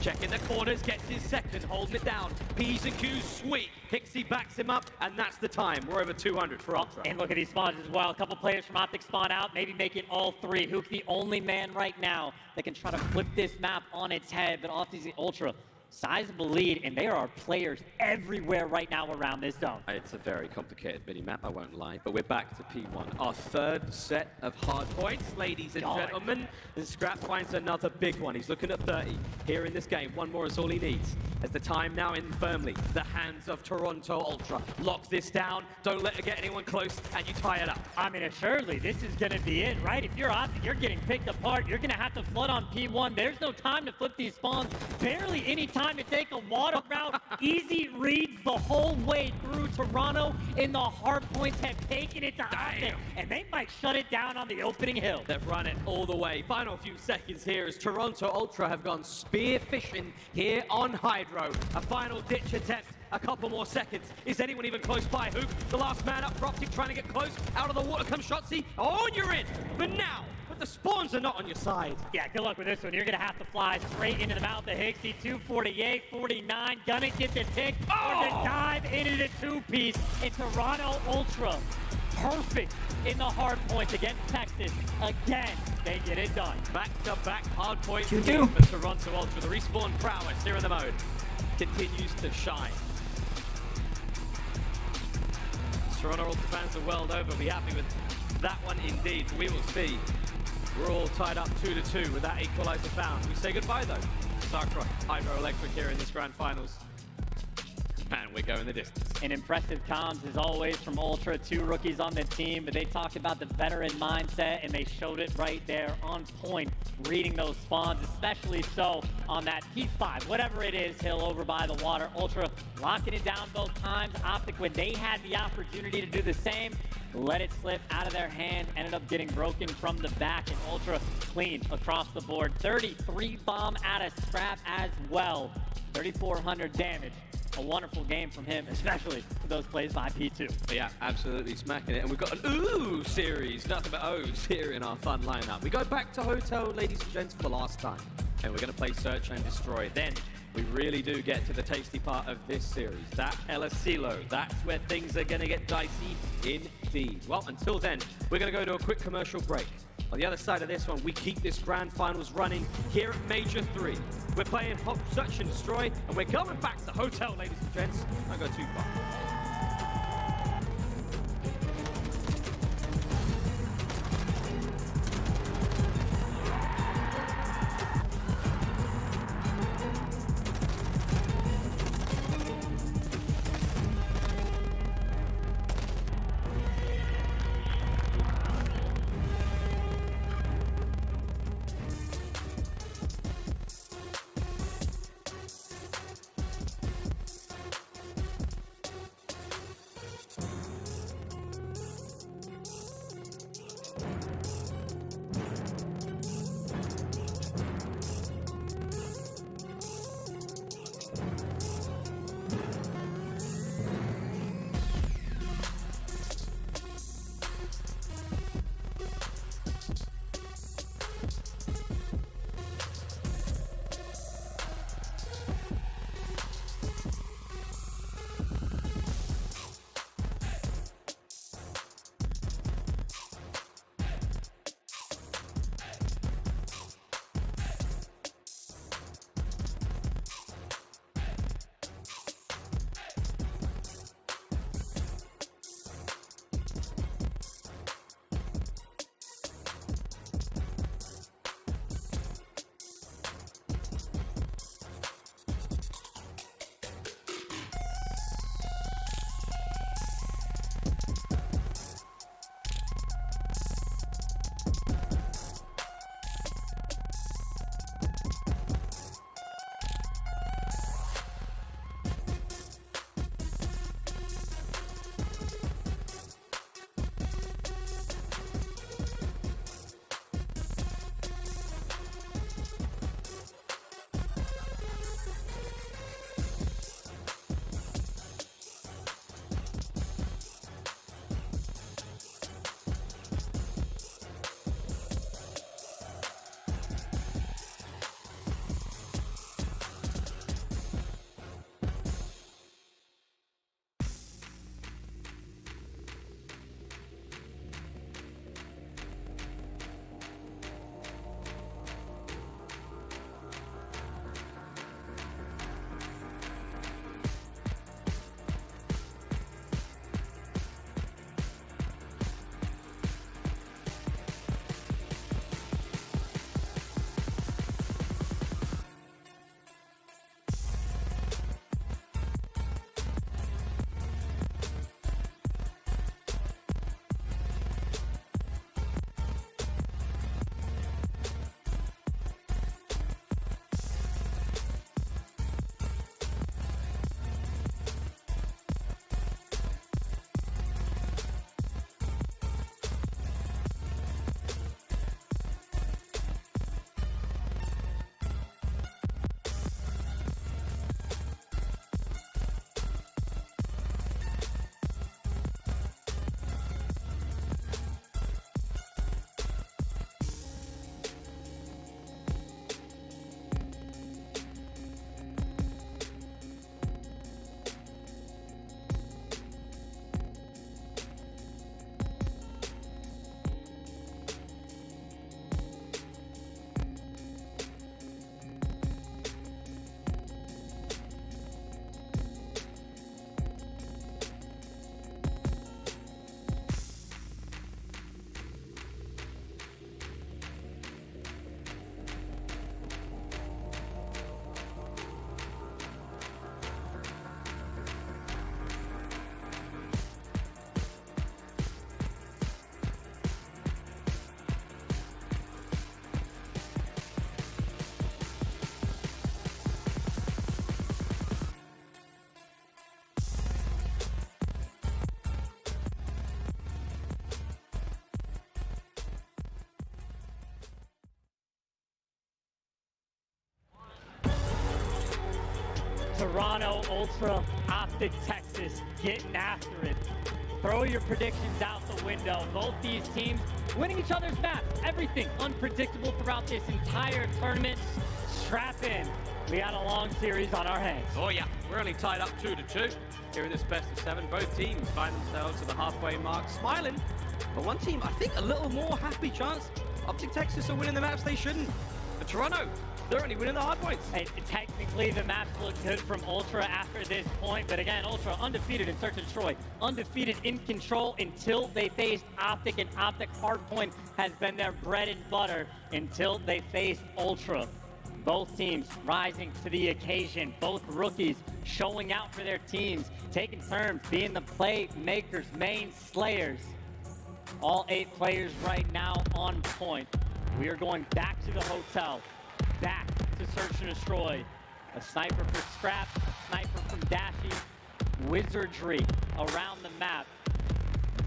Checking the corners, gets his second, holding it down. P's and Q's, sweet. Pixie backs him up, and that's the time. We're over 200 for Ultra. And look at these spawns as well. A couple players from Optic spawn out, maybe make it all 3. Hook the only man right now that can try to flip this map on its head, but obviously Ultra, sizable lead, and there are players everywhere right now around this zone. It's a very complicated mini-map, I won't lie, but we're back to P1. Our third set of hard points, ladies and gentlemen. And Scrap finds another big one. He's looking at 30 here in this game. One more is all he needs. As the time now in firmly the hands of Toronto Ultra. Lock this down, don't let it get anyone close, and you tie it up. I mean, assuredly, this is going to be it, right? If you're Optic, you're getting picked apart. You're going to have to flood on P1. There's no time to flip these spawns. Barely any time to take a water route. Easy reads the whole way through. Toronto in the hard points have taken it to Optic, and they might shut it down on the opening hill. They've run it all the way. Final few seconds here as Toronto Ultra have gone spear fishing here on Hydro. A final ditch attempt. A couple more seconds. Is anyone even close by? Hook, the last man up for Optic, trying to get close. Out of the water comes Shotzzy. Oh, and you're in. But now, the spawns are not on your side. Yeah, good luck with this one. You're going to have to fly straight into the mouth of Hixie. 248, 49. Gonna get the tick or to dive into the 2-piece. And Toronto Ultra, perfect in the hard points against Texas. Again, they get it done. Back-to-back hard points for Toronto Ultra. The respawn prowess here in the mode continues to shine. Toronto Ultra fans the world over be happy with that one indeed. We will see. We're all tied up 2-2 with that equalizer found. We say goodbye though. Sakura, Hydroelectric here in this grand finals. And we're going the distance. An impressive comms as always from Ultra. 2 rookies on the team, but they talked about the veteran mindset and they showed it right there on point, reading those spawns, especially so on that P5, whatever it is, hill over by the water. Ultra locking it down both times. Optic, when they had the opportunity to do the same, let it slip out of their hand, ended up getting broken from the back, and Ultra clean across the board. 33 bomb out of Scrap as well. 3,400 damage. A wonderful game from him, especially for those plays by P2. Yeah, absolutely smacking it. And we've got an ooh series, nothing but O's here in our fun lineup. We go back to Hotel, ladies and gents, for the last time. And we're going to play Search and Destroy. Then we really do get to the tasty part of this series. That El Asilo, that's where things are going to get dicey indeed. Well, until then, we're going to go to a quick commercial break. On the other side of this one, we keep this grand finals running here at Major 3. We're playing Pop Search and Destroy, and we're going back to Hotel, ladies and gents. Don't go too far. Toronto Ultra, Optic Texas, getting after it. Throw your predictions out the window. Both these teams winning each other's maps. Everything unpredictable throughout this entire tournament. Strap in. We got a long series on our hands. Oh yeah, we're only tied up 2-2 here in this best of 7. Both teams find themselves at the halfway mark, smiling. But one team, I think, a little more happy chance. Optic Texas are winning the maps they shouldn't. But Toronto, they're only winning the hard points. Hey, technically, the maps look good from Ultra after this point, but again, Ultra undefeated in Search and Destroy, undefeated in Control until they faced Optic, and Optic Hardpoint has been their bread and butter until they faced Ultra. Both teams rising to the occasion, both rookies showing out for their teams, taking turns being the playmakers, main slayers. All 8 players right now on point. We are going back to the hotel, back to Search and Destroy. A sniper for Scrap, a sniper from Dashy, wizardry around the map.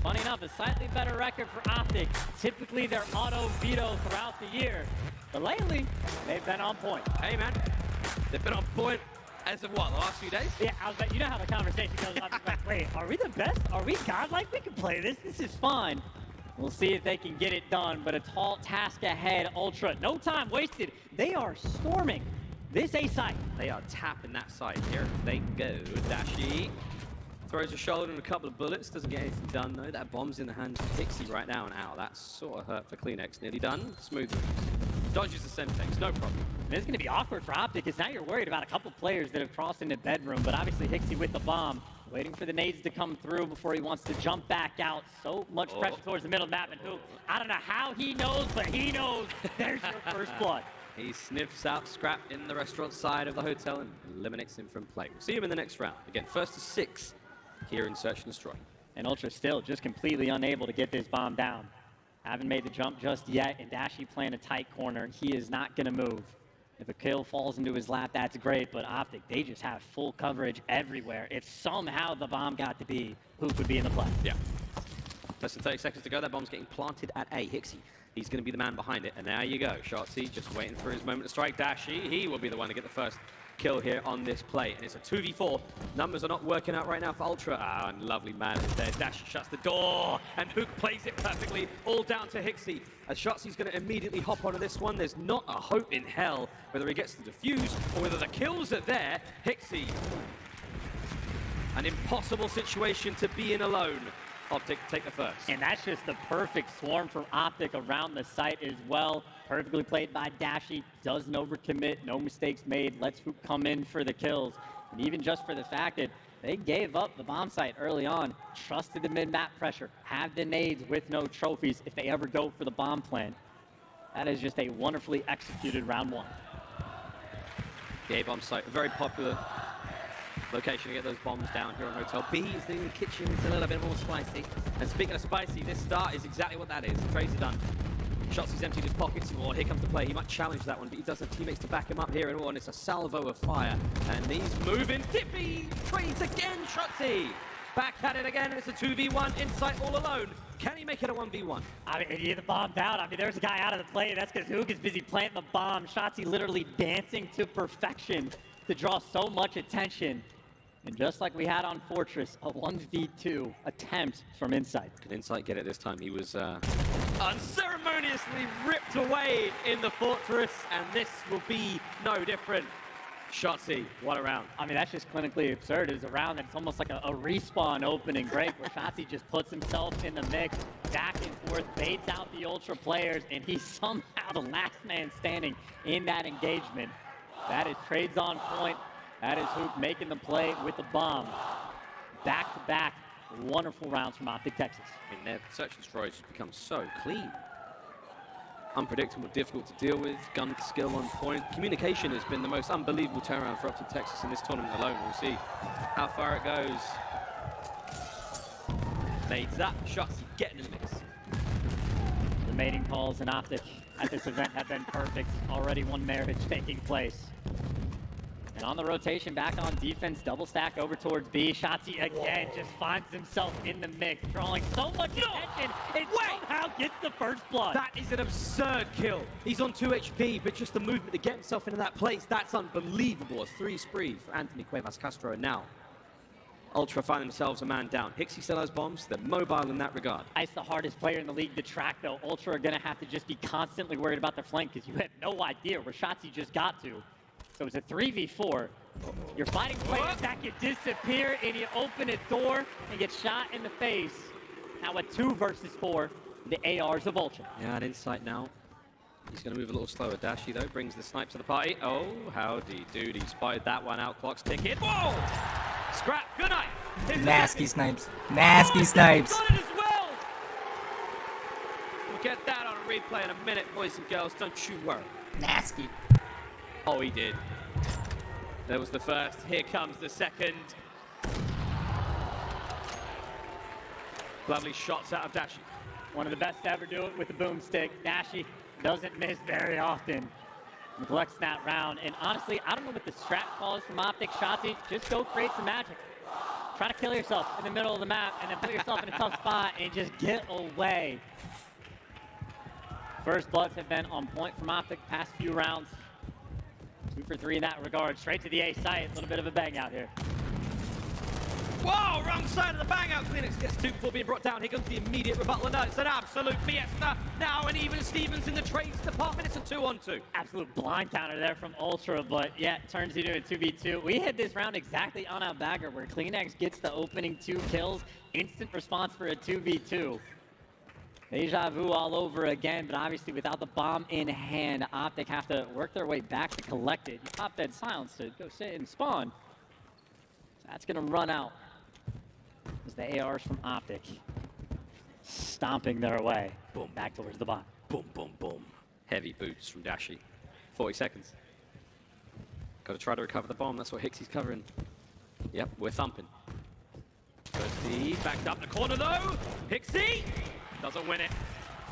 Funny enough, a slightly better record for Optic. Typically, they're auto veto throughout the year. But lately, they've been on point. Hey, man, they've been on point as of what, the last few days? Yeah, I was like, you know how the conversation goes. I'm just like, wait, are we the best? Are we godlike? We can play this. This is fun. We'll see if they can get it done, but a tall task ahead, Ultra. No time wasted. They are storming this A site. They are tapping that site. Here they go. Dashy throws a shoulder and a couple of bullets. Doesn't get anything done, though. That bomb's in the hands of Pixie right now, and ow, that's sort of hurt for Kleenex. Nearly done. Smooth moves. Dodges the Semtex, no problem. This is going to be awkward for Optic, because now you're worried about a couple players that have crossed into bedroom, but obviously Hixie with the bomb, waiting for the nades to come through before he wants to jump back out. So much pressure towards the middle of the map, and who, I don't know how he knows, but he knows there's your first blood. He sniffs out Scrap in the restaurant side of the hotel and eliminates him from play. We'll see him in the next round. Again, first to 6 here in Search and Destroy. And Ultra still just completely unable to get this bomb down. Haven't made the jump just yet, and Dashy playing a tight corner. He is not going to move. If a kill falls into his lap, that's great, but Optic, they just have full coverage everywhere. If somehow the bomb got to be, Hoop would be in the play. Yeah. Less than 30 seconds to go. That bomb's getting planted at A. Hixie, he's going to be the man behind it, and there you go. Shotzi just waiting for his moment to strike. Dashy, he will be the one to get the first kill here on this play, and it's a 2v4. Numbers are not working out right now for Ultra. Ah, and lovely man is there. Dashy shuts the door, and Hook plays it perfectly, all down to Hixie. As Shotzi's going to immediately hop onto this one, there's not a hope in hell whether he gets the defuse or whether the kills are there. Hixie, an impossible situation to be in alone. Optic take the first. And that's just the perfect swarm from Optic around the site as well. Perfectly played by Dashy. Doesn't overcommit, no mistakes made. Lets Hoop come in for the kills. And even just for the fact that they gave up the bomb site early on, trusted the mid-map pressure, have the nades with no trophies if they ever go for the bomb plant. That is just a wonderfully executed round 1. The A-bomb site, a very popular location to get those bombs down here on Hotel B. Is in the kitchen, it's a little bit more spicy. And speaking of spicy, this start is exactly what that is. The trades are done. Shotzi's emptied his pockets. Oh, here comes the play. He might challenge that one, but he does have teammates to back him up here and it's a salvo of fire. And he's moving. Dippy trades again, Shotzi. Back at it again, and it's a 2v1 inside all alone. Can he make it a 1v1? I mean, he hit the bomb down. I mean, there's a guy out of the play. That's because Hook is busy planting the bomb. Shotzi literally dancing to perfection to draw so much attention. And just like we had on Fortress, a 1v2 attempt from Insight. Can Insight get it this time? He was unceremoniously ripped away in the Fortress, and this will be no different. Shotzi, what a round. I mean, that's just clinically absurd. It's a round that's almost like a respawn opening break where Shotzi just puts himself in the mix, back and forth, baits out the Ultra players, and he's somehow the last man standing in that engagement. That is trades on point. That is Hoop making the play with the bomb. Back-to-back wonderful rounds from Optic Texas. I mean, their Search and Destroy just become so clean. Unpredictable, difficult to deal with, gun skill on point. Communication has been the most unbelievable turnaround for Optic Texas in this tournament alone. We'll see how far it goes. Nades up, Shotzi getting in the mix. The mating calls in Optic at this event have been perfect. Already one marriage taking place. And on the rotation, back on defense, double stack over towards B. Shotzzy again just finds himself in the mix, drawing so much attention, and somehow gets the first blood. That is an absurd kill. He's on 2 HP, but just the movement to get himself into that place, that's unbelievable. A 3 spree for Anthony Cuevas Castro, and now Ultra find themselves a man down. Hixie still has bombs. They're mobile in that regard. Ice, the hardest player in the league to track, though. Ultra are going to have to just be constantly worried about their flank because you have no idea where Shotzzy just got to. So it's a 3v4. You're fighting players that can disappear, and you open a door and get shot in the face. Now a 2 versus 4, the ARs of Ultra. Yeah, at Insight now. He's going to move a little slower. Dashy, though, brings the snipe to the party. Oh, howdy doody. Spotted that one out. Clock's ticking. Whoa! Scrap, good night. Nasty snipes. Nasty snipes. Got it as well. We'll get that on a replay in a minute, boys and girls. Don't you worry. Nasty. Oh, he did. There was the first. Here comes the second. Lovely shots out of Dashy. One of the best to ever do it with the boomstick. Dashy doesn't miss very often. Neglects that round. And honestly, I don't know what the strat calls from Optic. Shotzzy, just go create some magic. Try to kill yourself in the middle of the map and then put yourself in a tough spot and just get away. First bloods have been on point from Optic past few rounds. 2 for 3 in that regard. Straight to the A site. A little bit of a bang out here. Whoa, wrong side of the bang out. Phoenix gets 2 before being brought down. Here comes the immediate rebuttal. And it's an absolute fiesta. Now and even Stevens in the trades department. It's a 2-on-2. Absolute blind counter there from Ultra, but yeah, it turns into a 2v2. We hit this round exactly on our bagger where Kleenex gets the opening 2 kills. Instant response for a 2v2. Deja vu all over again, but obviously without the bomb in hand, Optic have to work their way back to collect it. You pop that silence to go sit and spawn. So that's gonna run out. As the ARs from Optic stomping their way boom back towards the bot. Boom, boom, boom. Heavy boots from Dashy. 40 seconds. Got to try to recover the bomb. That's what Hixie's covering. Yep, we're thumping. Goes D, backed up the corner though. Hixie doesn't win it.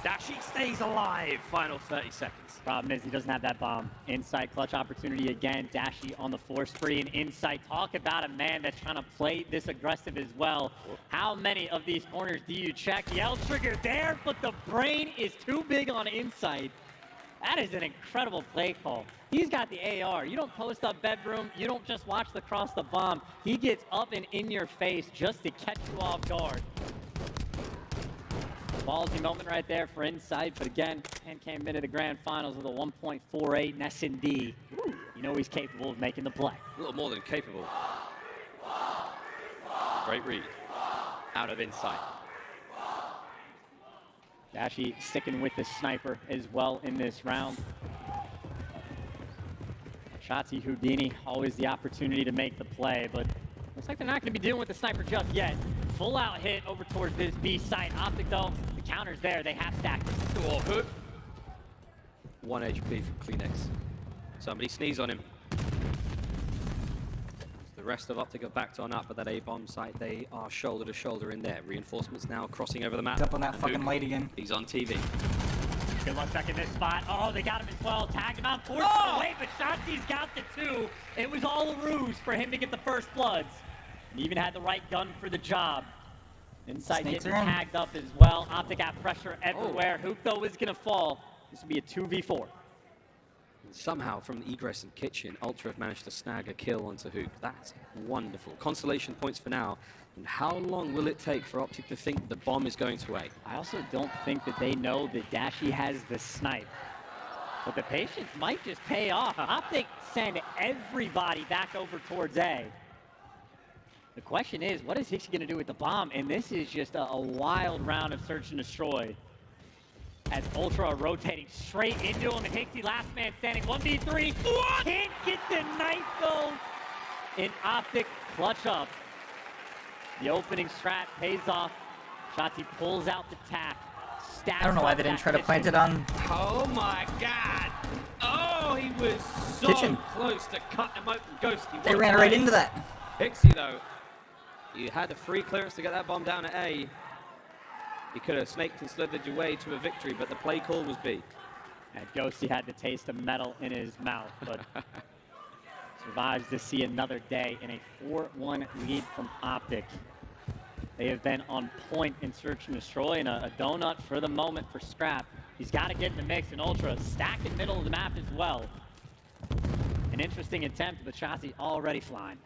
Dashy stays alive. Final 30 seconds. Problem is he doesn't have that bomb. Insight clutch opportunity again. Dashy on the 4 spree, and Insight, talk about a man that's trying to play this aggressive as well. How many of these corners do you check? The L trigger there, but the brain is too big on Insight. That is an incredible play call. He's got the AR. You don't post up bedroom. You don't just watch the cross the bomb. He gets up and in your face just to catch you off guard. Ballsy moment right there for Insight, but again, and came into the grand finals with a 1.48 in S&D. You know he's capable of making the play. A little more than capable. Great read. Out of Insight. Dashy sticking with the sniper as well in this round. Shotzzy, Houdini, always the opportunity to make the play, but looks like they're not going to be dealing with the sniper just yet. Full out hit over towards this B site. Optic though, the counter's there. They have stacked. Oh, hook. 1 HP from Kleenex. Somebody sneeze on him. The rest of Optic are backed on up at that A-bomb site. They are shoulder to shoulder in there. Reinforcements now crossing over the map. Up on that and fucking Hook, light again. He's on TV. Good luck back in this spot. Oh, they got him as well. Tagged him out, forced him away, but Shotzzy's got the 2. It was all a ruse for him to get the first bloods. He even had the right gun for the job. Insight getting tagged up as well. Optic got pressure everywhere. Hook, though, is going to fall. This will be a 2v4. Somehow, from the egress and kitchen, Ultra have managed to snag a kill onto Hook. That's wonderful. Consolation points for now. And how long will it take for Optic to think the bomb is going to A? I also don't think that they know that Dashy has the snipe. But the patience might just pay off. Optic send everybody back over towards A. The question is, what is Hixie going to do with the bomb? And this is just a wild round of search and destroy. As Ultra are rotating straight into him, and Hixie, last man standing, 1v3. What? Can't get the knife though. And Optic clutch up. The opening strat pays off. Shotzzy pulls out the tack. I don't know why they didn't try to plant it on. Oh my god! Oh, he was so kitchen. Close to cutting him open. Ghosty. They ran right into that. Hixie though, you had the free clearance to get that bomb down at A. You could have snaked and slithered your way to a victory, but the play call was B. And Ghosty had the taste of metal in his mouth, but survives to see another day in a 4-1 lead from Optic. They have been on point in search and destroy, and a donut for the moment for Scrap. He's got to get in the mix, and Ultra stacked in the middle of the map as well. An interesting attempt, but Shotzi already flying.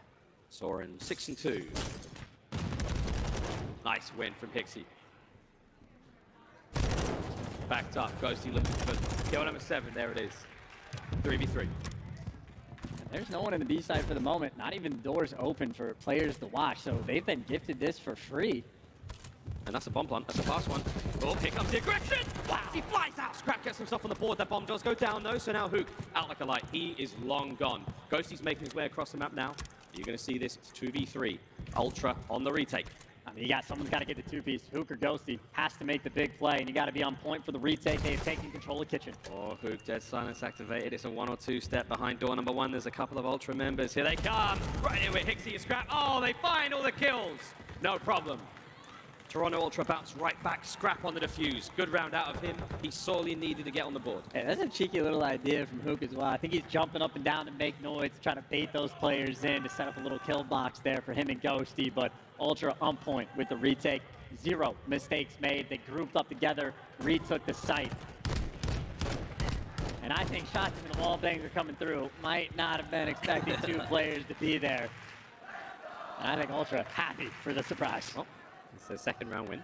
Soren 6-2. Nice win from Hixie. Backed up, Ghosty looking for kill number 7, there it is. 3v3. There's no one in the B side for the moment, not even doors open for players to watch, so they've been gifted this for free. And that's a bomb plant, that's a fast one. Oh, here comes the aggression! Wow, he flies out! Scrap gets himself on the board, that bomb does go down though, so now Hook out like a light. He is long gone. Ghosty's making his way across the map now. You're gonna see this 2v3. Ultra on the retake. I mean, someone's got to get the two-piece. Hook or Ghosty has to make the big play, and you got to be on point for the retake. They have taken control of Kitchen. Oh, Hook, dead silence activated. It's a 1 or 2 step behind door number 1. There's a couple of Ultra members. Here they come. Right in with Hixie and Scrap. Oh, they find all the kills. No problem. Toronto Ultra bounce right back. Scrap on the defuse. Good round out of him. He sorely needed to get on the board. Hey, that's a cheeky little idea from Hook as well. I think he's jumping up and down to make noise, trying to bait those players in to set up a little kill box there for him and Ghosty, but Ultra on point with the retake. 0 mistakes made. They grouped up together, retook the site. And I think shots into the wall bangs are coming through. Might not have been expecting 2 players to be there. And I think Ultra happy for the surprise. Oh, it's their second round win.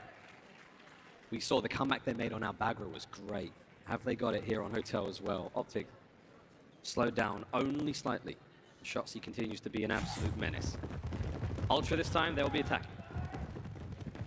We saw the comeback they made on Albagra was great. Have they got it here on Hotel as well? Optic slowed down only slightly. Shotzi continues to be an absolute menace. Ultra this time, they'll be attacking.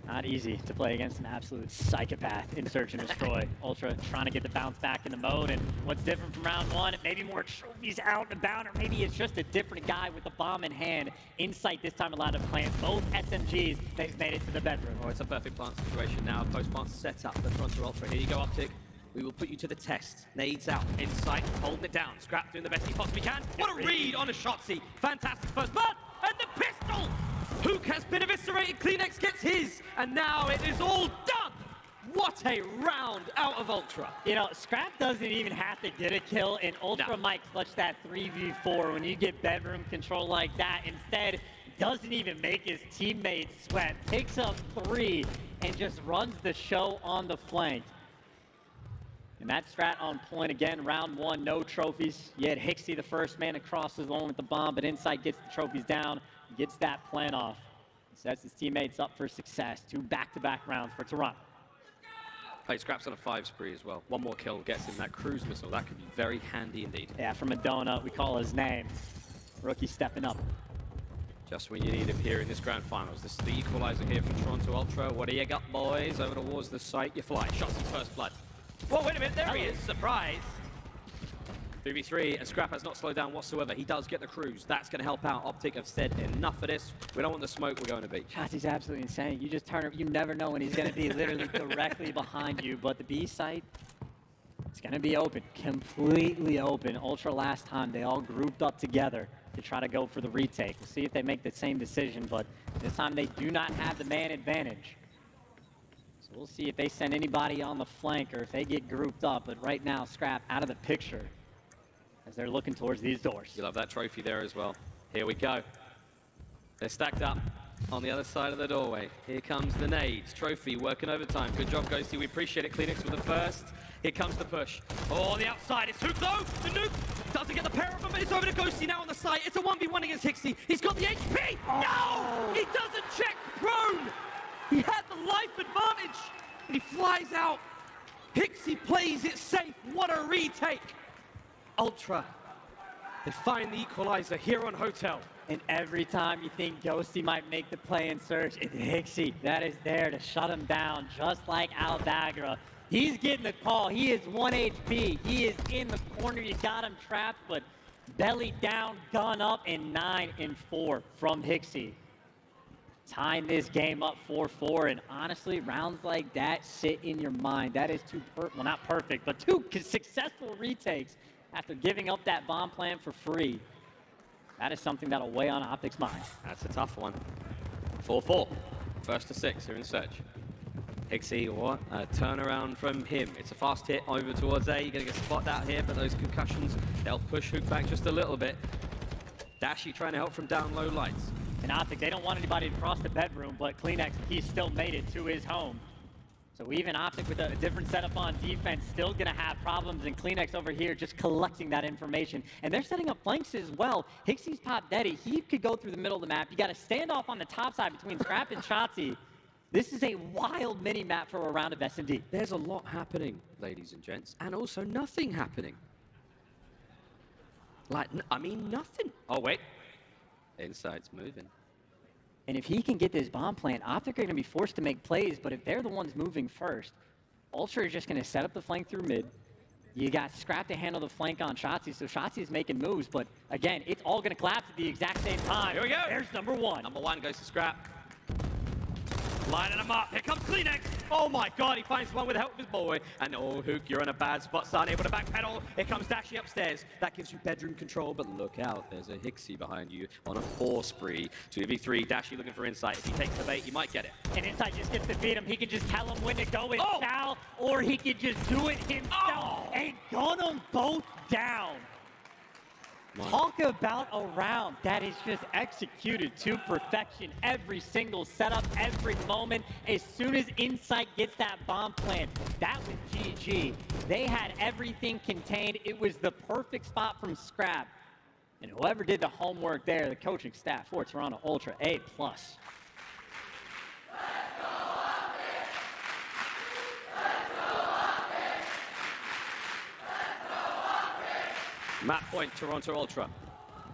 Not easy to play against an absolute psychopath in search and destroy. Ultra trying to get the bounce back in the mode, and what's different from round 1, maybe more trophies out and about, or maybe it's just a different guy with the bomb in hand. Insight this time allowed to plant both SMGs. They've made it to the bedroom. Oh, it's a perfect plant situation now. Post-plant set up the front of Ultra. Here you go, Optic. We will put you to the test. Nades out, Insight, holding it down. Scrap doing the best he possibly can. What a read on a Shotzi. Fantastic first blood, and the pistol! Hook has been eviscerated, Kleenex gets his, and now it is all done! What a round out of Ultra. You know, Scrap doesn't even have to get a kill, and Ultra might clutch that 3v4 when you get bedroom control like that. Instead, doesn't even make his teammates sweat, picks up 3, and just runs the show on the flank. And that strat on point again, round 1, no trophies. You had Hixie, the first man across the zone with the bomb, but Insight gets the trophies down, gets that plan off. Sets his teammates up for success. 2 back-to-back rounds for Toronto. Hey, Scrap's on a 5 spree as well. 1 more kill gets him that cruise missile. That could be very handy indeed. Yeah, from a donut, we call his name. Rookie stepping up. Just when you need him here in this grand finals. This is the equalizer here from Toronto Ultra. What do you got, boys? Over towards the site, you fly. Shots in first blood. Whoa, wait a minute, there he is. Surprise. 3v3, and Scrap has not slowed down whatsoever. He does get the cruise. That's going to help out. Optic have said enough of this. We don't want the smoke. We're going to B. Shotzi's absolutely insane. You just turn, you never know when he's going to be literally directly behind you. But the B site, it's going to be open, completely open. Ultra last time, they all grouped up together to try to go for the retake. We'll see if they make the same decision, but this time they do not have the man advantage. So we'll see if they send anybody on the flank or if they get grouped up. But right now, Scrap out of the picture as they're looking towards these doors. You love that trophy there as well. Here we go. They're stacked up on the other side of the doorway. Here comes the nades. Trophy working overtime. Good job, Ghosty. We appreciate it. Kleenex with the first. Here comes the push. Oh, on the outside. It's Hook, though. The nuke doesn't get the pair of them, but it's over to Ghosty now on the side. It's a 1v1 against Hixie. He's got the HP. No! He doesn't check prone. He had the life advantage, and he flies out. Hixie plays it safe. What a retake. Ultra, they find the equalizer here on Hotel. And every time you think Ghosty might make the play in search, it's Hixie that is there to shut him down, just like Albagra. He's getting the call. He is 1 HP. He is in the corner. You got him trapped, but belly down, gun up, and 9 and 4 from Hixie. Tying this game up 4-4, and honestly, rounds like that sit in your mind. That is well, not perfect, but 2 successful retakes after giving up that bomb plan for free. That is something that'll weigh on Optic's mind. That's a tough one. 4-4. First to 6 here in search. Hixie, what a turnaround from him. It's a fast hit over towards A. You're going to get spotted out here, but those concussions, they'll push Hook back just a little bit. Dashy trying to help from down low lights. And Optic, they don't want anybody to cross the bedroom, but Kleenex, he still made it to his home. So even Optic with a different setup on defense, still gonna have problems, and Kleenex over here just collecting that information. And they're setting up flanks as well. Hixie's pop Daddy, he could go through the middle of the map. You got a standoff on the top side between Scrap and Shotzi. This is a wild mini-map for a round of S&D. There's a lot happening, ladies and gents, and also nothing happening. Like, I mean, nothing. Oh, wait. Inside's moving. And if he can get this bomb plant, Optic are going to be forced to make plays, but if they're the ones moving first, Ultra is just going to set up the flank through mid. You got Scrap to handle the flank on Shotzi, so Shotzi is making moves, but again, it's all going to collapse at the exact same time. Here we go. There's number one. Number one goes to Scrap. Lining him up. Here comes Kleenex. Oh my god, he finds one with the help of his boy. And oh, Hook, you're in a bad spot, son. Able to backpedal. Here comes Dashy upstairs. That gives you bedroom control, but look out. There's a Hixie behind you on a 4 spree. 2v3, Dashy looking for Insight. If he takes the bait, he might get it. And Insight just gets to beat him. He can just tell him when to go and foul, or he can just do it himself and gun them both down. Talk about a round that is just executed to perfection. Every single setup, every moment. As soon as Insight gets that bomb plant, that was GG. They had everything contained. It was the perfect spot from Scrap. And whoever did the homework there, the coaching staff for Toronto Ultra, A+. Map point, Toronto Ultra.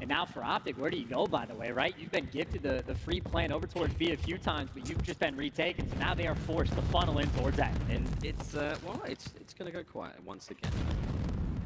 And now for Optic, where do you go, by the way, right? You've been gifted the free plan over towards B a few times, but you've just been retaken, so now they are forced to funnel in towards that. And it's, well, it's going to go quiet once again.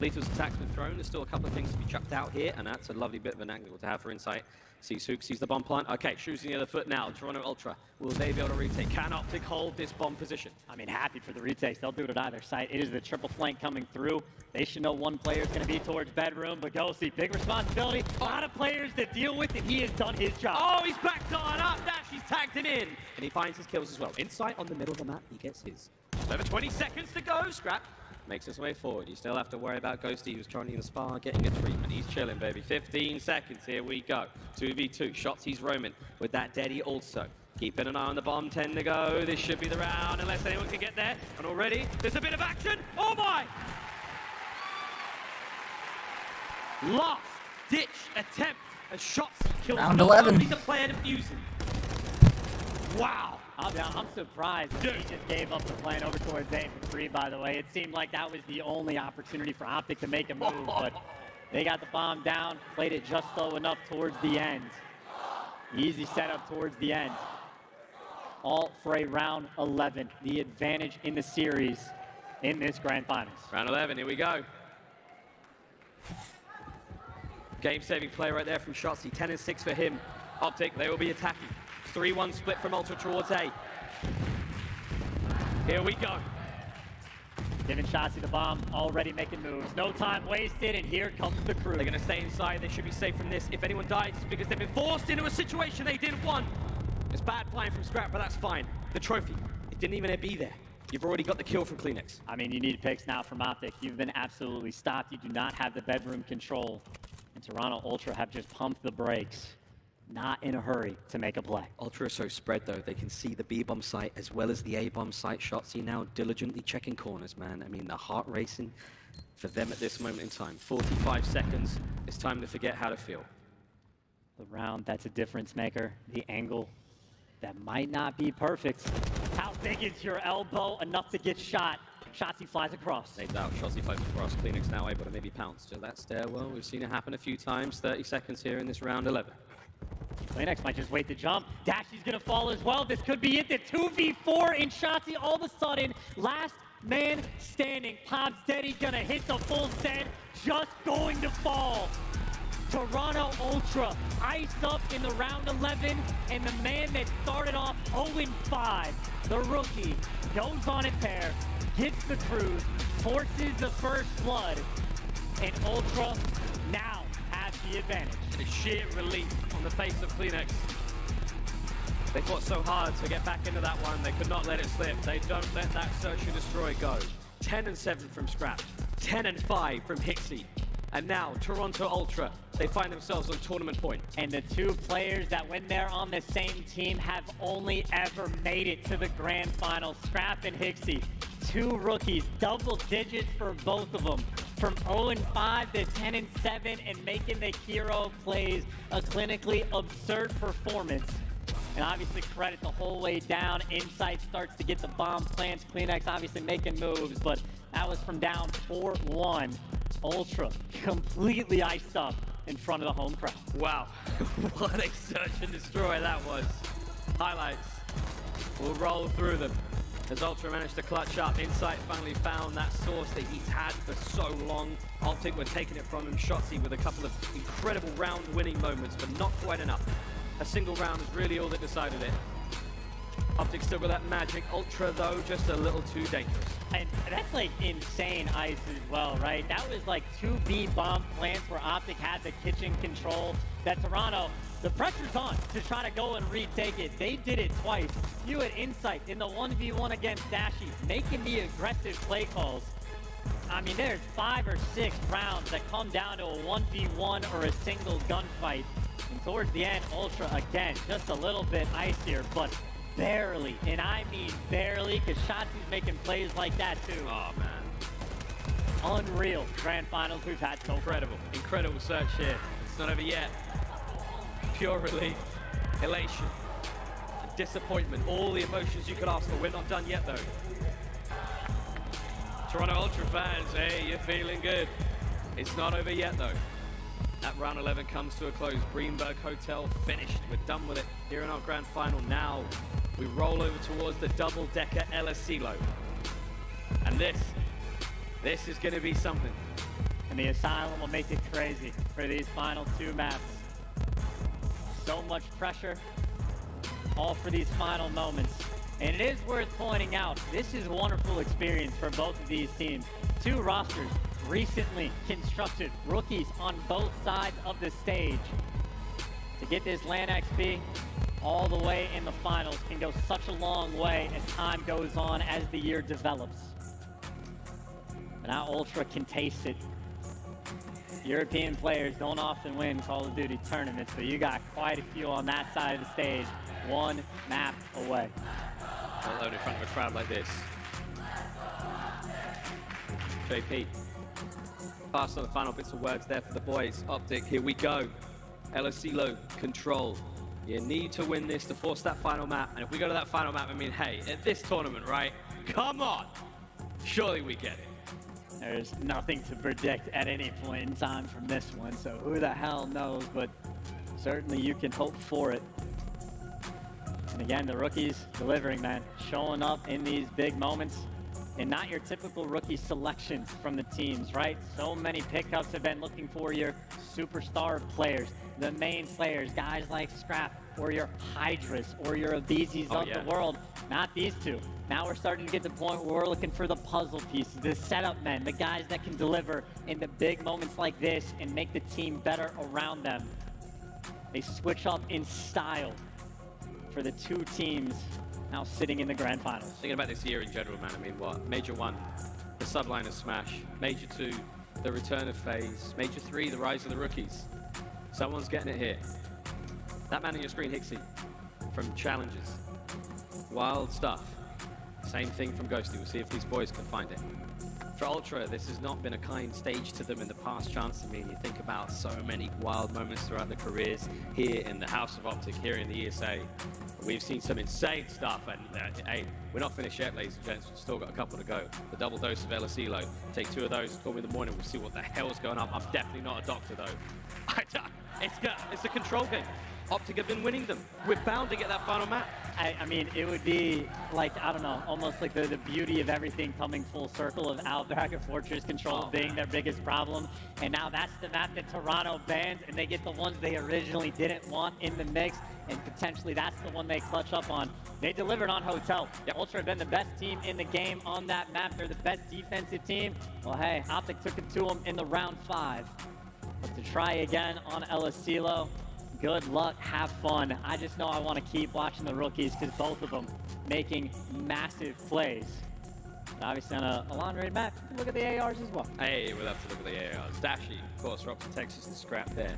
Lethal's attack's been thrown. There's still a couple of things to be chucked out here, and that's a lovely bit of an angle to have for Insight. Sees Hook, sees the bomb plant. Okay, shooting the other foot now. Toronto Ultra. Will they be able to retake? Can Optic hold this bomb position? I mean, happy for the retakes. They'll do it at either side. It is the triple flank coming through. They should know one player is going to be towards bedroom, but go see big responsibility. A lot of players to deal with, and he has done his job. Oh, he's backed on up. Dashy's tagged him in. And he finds his kills as well. Insight on the middle of the map. He gets his. Just over 20 seconds to go. Scrap makes his way forward. You still have to worry about Ghosty, who's trying to spar, getting a treatment. He's chilling, baby. 15 seconds. Here we go. 2v2. Shots he's roaming with that Daddy also. Keeping an eye on the bomb. 10 to go. This should be the round, unless anyone can get there. And already, there's a bit of action. Oh my! Last ditch attempt. A shot kills round 11. Only the player defusing. Wow. I'm surprised that he just gave up the plan over towards A for free, by the way. It seemed like that was the only opportunity for Optic to make a move, but they got the bomb down, played it just slow enough towards the end. Easy setup towards the end. All for a round 11, the advantage in the series in this grand finals. Round 11, here we go. Game-saving play right there from Shotzi. 10 and 6 for him. Optic, they will be attacking. 3-1 split from Ultra towards A. Here we go. Giving Shotzi the bomb, already making moves. No time wasted, and here comes the crew. They're going to stay inside. They should be safe from this. If anyone dies, it's because they've been forced into a situation they didn't want. It's bad playing from Scrap, but that's fine. The trophy, it didn't even be there. You've already got the kill from Kleenex. I mean, you need picks now from Optic. You've been absolutely stopped. You do not have the bedroom control. And Toronto Ultra have just pumped the brakes. Not in a hurry to make a play. Ultra is so spread, though. They can see the B-bomb site as well as the A-bomb site. Shotzi now diligently checking corners, man. I mean, the heart racing for them at this moment in time. 45 seconds. It's time to forget how to feel. The round, that's a difference maker. The angle, that might not be perfect. How big is your elbow? Enough to get shot. Shotzi flies across. No doubt, Shotzi flies across. Kleenex now able to maybe pounce to that stairwell. We've seen it happen a few times. 30 seconds here in this round 11. Kleenex might just wait to jump. Dashy's gonna fall as well. This could be it. The 2v4 in Shotzi all of a sudden. Last man standing. Pop's Daddy gonna hit the full send. Just going to fall. Toronto Ultra ice up in the round 11, and the man that started off 0-5, the rookie, goes on a tear, gets the cruise, forces the first blood, and Ultra now has the advantage. A sheer relief on the face of Kleenex. They fought so hard to get back into that one. They could not let it slip. They don't let that search and destroy go. 10 and 7 from Scrap. 10 and 5 from Hixie. And now, Toronto Ultra, they find themselves on tournament point. And the two players that, when they're on the same team, have only ever made it to the grand final. Scrap and Hixie, two rookies, double digits for both of them. From 0-5 to 10-7 and making the hero plays a clinically absurd performance. And obviously credit the whole way down. Insight starts to get the bomb plants. Kleenex obviously making moves, but that was from down 4-1. Ultra completely iced up in front of the home crowd. Wow, what a search and destroy that was. Highlights, we'll roll through them. As Ultra managed to clutch up, Insight finally found that source that he's had for so long. Optic were taking it from him. Shotzzy with a couple of incredible round-winning moments, but not quite enough. A single round is really all that decided it. Optic still got that magic. Ultra, though, just a little too dangerous. And that's like insane ice as well, right? That was like 2B bomb plants where Optic had the kitchen control. That Toronto, the pressure's on to try to go and retake it. They did it twice. You had Insight in the 1v1 against Dashy, making the aggressive play calls. I mean, there's 5 or 6 rounds that come down to a 1v1 or a single gunfight. And towards the end, Ultra, again, just a little bit icier, but barely, and I mean barely, because Shotzzy's making plays like that too. Oh, man. Unreal grand finals we've had so incredible. Incredible search here. It's not over yet. Pure relief, elation, disappointment, all the emotions you could ask for. We're not done yet, though. Toronto Ultra fans, hey, you're feeling good. It's not over yet, though. That round 11 comes to a close. Greenberg Hotel finished. We're done with it here in our grand final. Now we roll over towards the double-decker El Asilo. And this is going to be something. And the Asylum will make it crazy for these final 2 maps. So much pressure, all for these final moments. And it is worth pointing out, this is a wonderful experience for both of these teams. 2 rosters, recently constructed, rookies on both sides of the stage. To get this LAN XP all the way in the finals can go such a long way as time goes on, as the year develops. But now Ultra can taste it. European players don't often win Call of Duty tournaments, but you got quite a few on that side of the stage, 1 map away. Alone in front of a crowd like this. JP. Pass on the final bits of words there for the boys. Optic, here we go. El Asilo, control. You need to win this to force that final map. And if we go to that final map, I mean, hey, at this tournament, right? Come on! Surely we get it. There's nothing to predict at any point in time from this one, so who the hell knows, but certainly you can hope for it. And again, the rookies delivering, man, showing up in these big moments. And not your typical rookie selections from the teams, right? So many pickups have been looking for your superstar players, the main players, guys like Scrap, or your Hydras, or your Abeezys of the world. Not these two. Now we're starting to get to the point where we're looking for the puzzle pieces, the setup men, the guys that can deliver in the big moments like this and make the team better around them. They switch up in style for the 2 teams now sitting in the grand finals. Thinking about this year in general, man, I mean, what? Major 1, the subliner smash. Major 2, the return of FaZe. Major 3, the rise of the rookies. Someone's getting it here. That man on your screen, Hixie, from Challenges. Wild stuff. Same thing from Ghosty. We'll see if these boys can find it. For Ultra, this has not been a kind stage to them in the past, Chance. I mean, you think about so many wild moments throughout their careers here in the House of Optic, here in the ESA. We've seen some insane stuff, and hey, we're not finished yet, ladies and gents. We've still got a couple to go. The double dose of El Asilo. Take 2 of those, call me in the morning, we'll see what the hell's going on. I'm definitely not a doctor, though. It's a control game. Optic have been winning them. We're bound to get that final map. I mean, it would be like, I don't know, almost like the beauty of everything coming full circle of Outback Fortress control being their biggest problem. And now that's the map that Toronto bans, and they get the ones they originally didn't want in the mix, and potentially that's the one they clutch up on. They delivered on Hotel. Ultra have been the best team in the game on that map. They're the best defensive team. Well, hey, Optic took it to them in the round 5. But to try again on El Asilo, good luck, have fun. I just know I want to keep watching the rookies because both of them making massive plays. Obviously on a long-range map, look at the ARs as well. Hey, we'll have to look at the ARs. Dashy, of course, for Optic Texas, the scrap there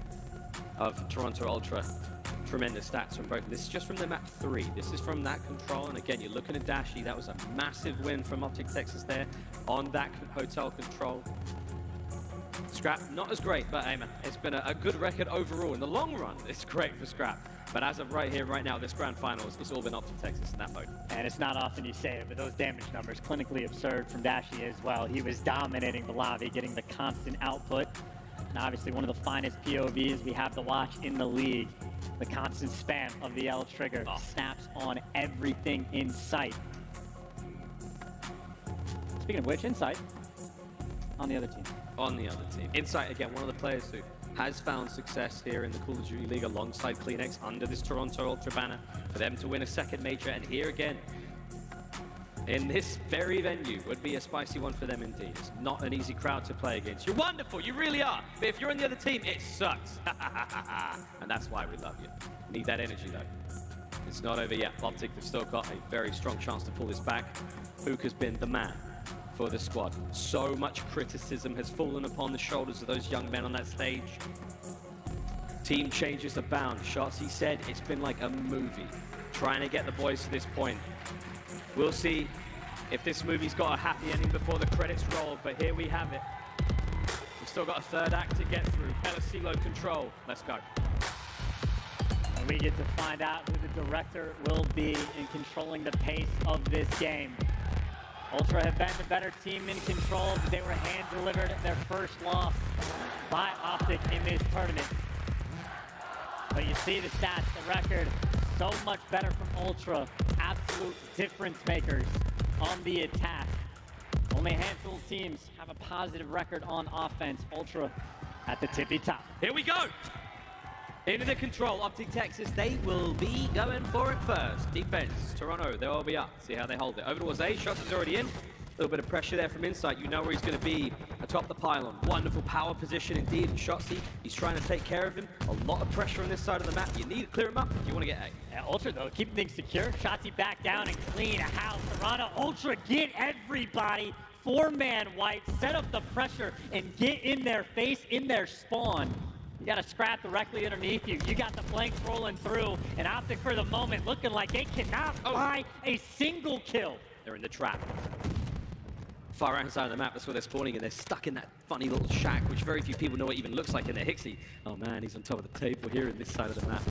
of Toronto Ultra. Tremendous stats from both. This is just from the map 3. This is from that control. And again, you're looking at Dashy. That was a massive win from Optic Texas there on that hotel control. Scrap, not as great, but hey man, it's been a good record overall. In the long run, it's great for Scrap. But as of right here, right now, this grand finals, it's all been Optic Texas in that mode. And it's not often you say it, but those damage numbers, clinically absurd from Dashy as well. He was dominating the lobby, getting the constant output. And obviously one of the finest POVs we have to watch in the league. The constant spam of the L trigger. Snaps on everything in sight. Speaking of which, Insight on the other team. On the other team. Insight, again, one of the players who has found success here in the Call of Duty League alongside CleanX under this Toronto Ultra banner for them to win a second major. And here again, in this very venue, would be a spicy one for them indeed. It's not an easy crowd to play against. You're wonderful, you really are. But if you're on the other team, it sucks. And that's why we love you. Need that energy though. It's not over yet. Optic have still got a very strong chance to pull this back. Hook has been the man for the squad. So much criticism has fallen upon the shoulders of those young men on that stage. Team changes abound. Shotzzy said it's been like a movie, trying to get the boys to this point. We'll see if this movie's got a happy ending before the credits roll, but here we have it. We've still got a third act to get through. Pelosilo control. Let's go. And we get to find out who the director will be in controlling the pace of this game. Ultra have been the better team in control, but they were hand-delivered their first loss by Optic in this tournament. But you see the stats, the record, so much better from Ultra. Absolute difference makers on the attack. Only a handful of teams have a positive record on offense. Ultra at the tippy top. Here we go. Into the control, Optic Texas, they will be going for it first. Defense, Toronto, they will be up. See how they hold it. Over towards A, Shots is already in. A little bit of pressure there from Insight. You know where he's going to be atop the pylon. Wonderful power position indeed. And Shotzzy, he's trying to take care of him. A lot of pressure on this side of the map. You need to clear him up if you want to get A. Yeah, Ultra, though, keeping things secure. Shotzzy back down and clean a house. Toronto, Ultra, get everybody. Four-man wipe, set up the pressure, and get in their face, in their spawn. You got a Scrap directly underneath you. You got the flanks rolling through, and Optic for the moment looking like they cannot buy a single kill. They're in the trap. Far right side of the map, that's where they're spawning, and they're stuck in that funny little shack, which very few people know what even looks like in their Hixie. Oh man, he's on top of the table here in this side of the map.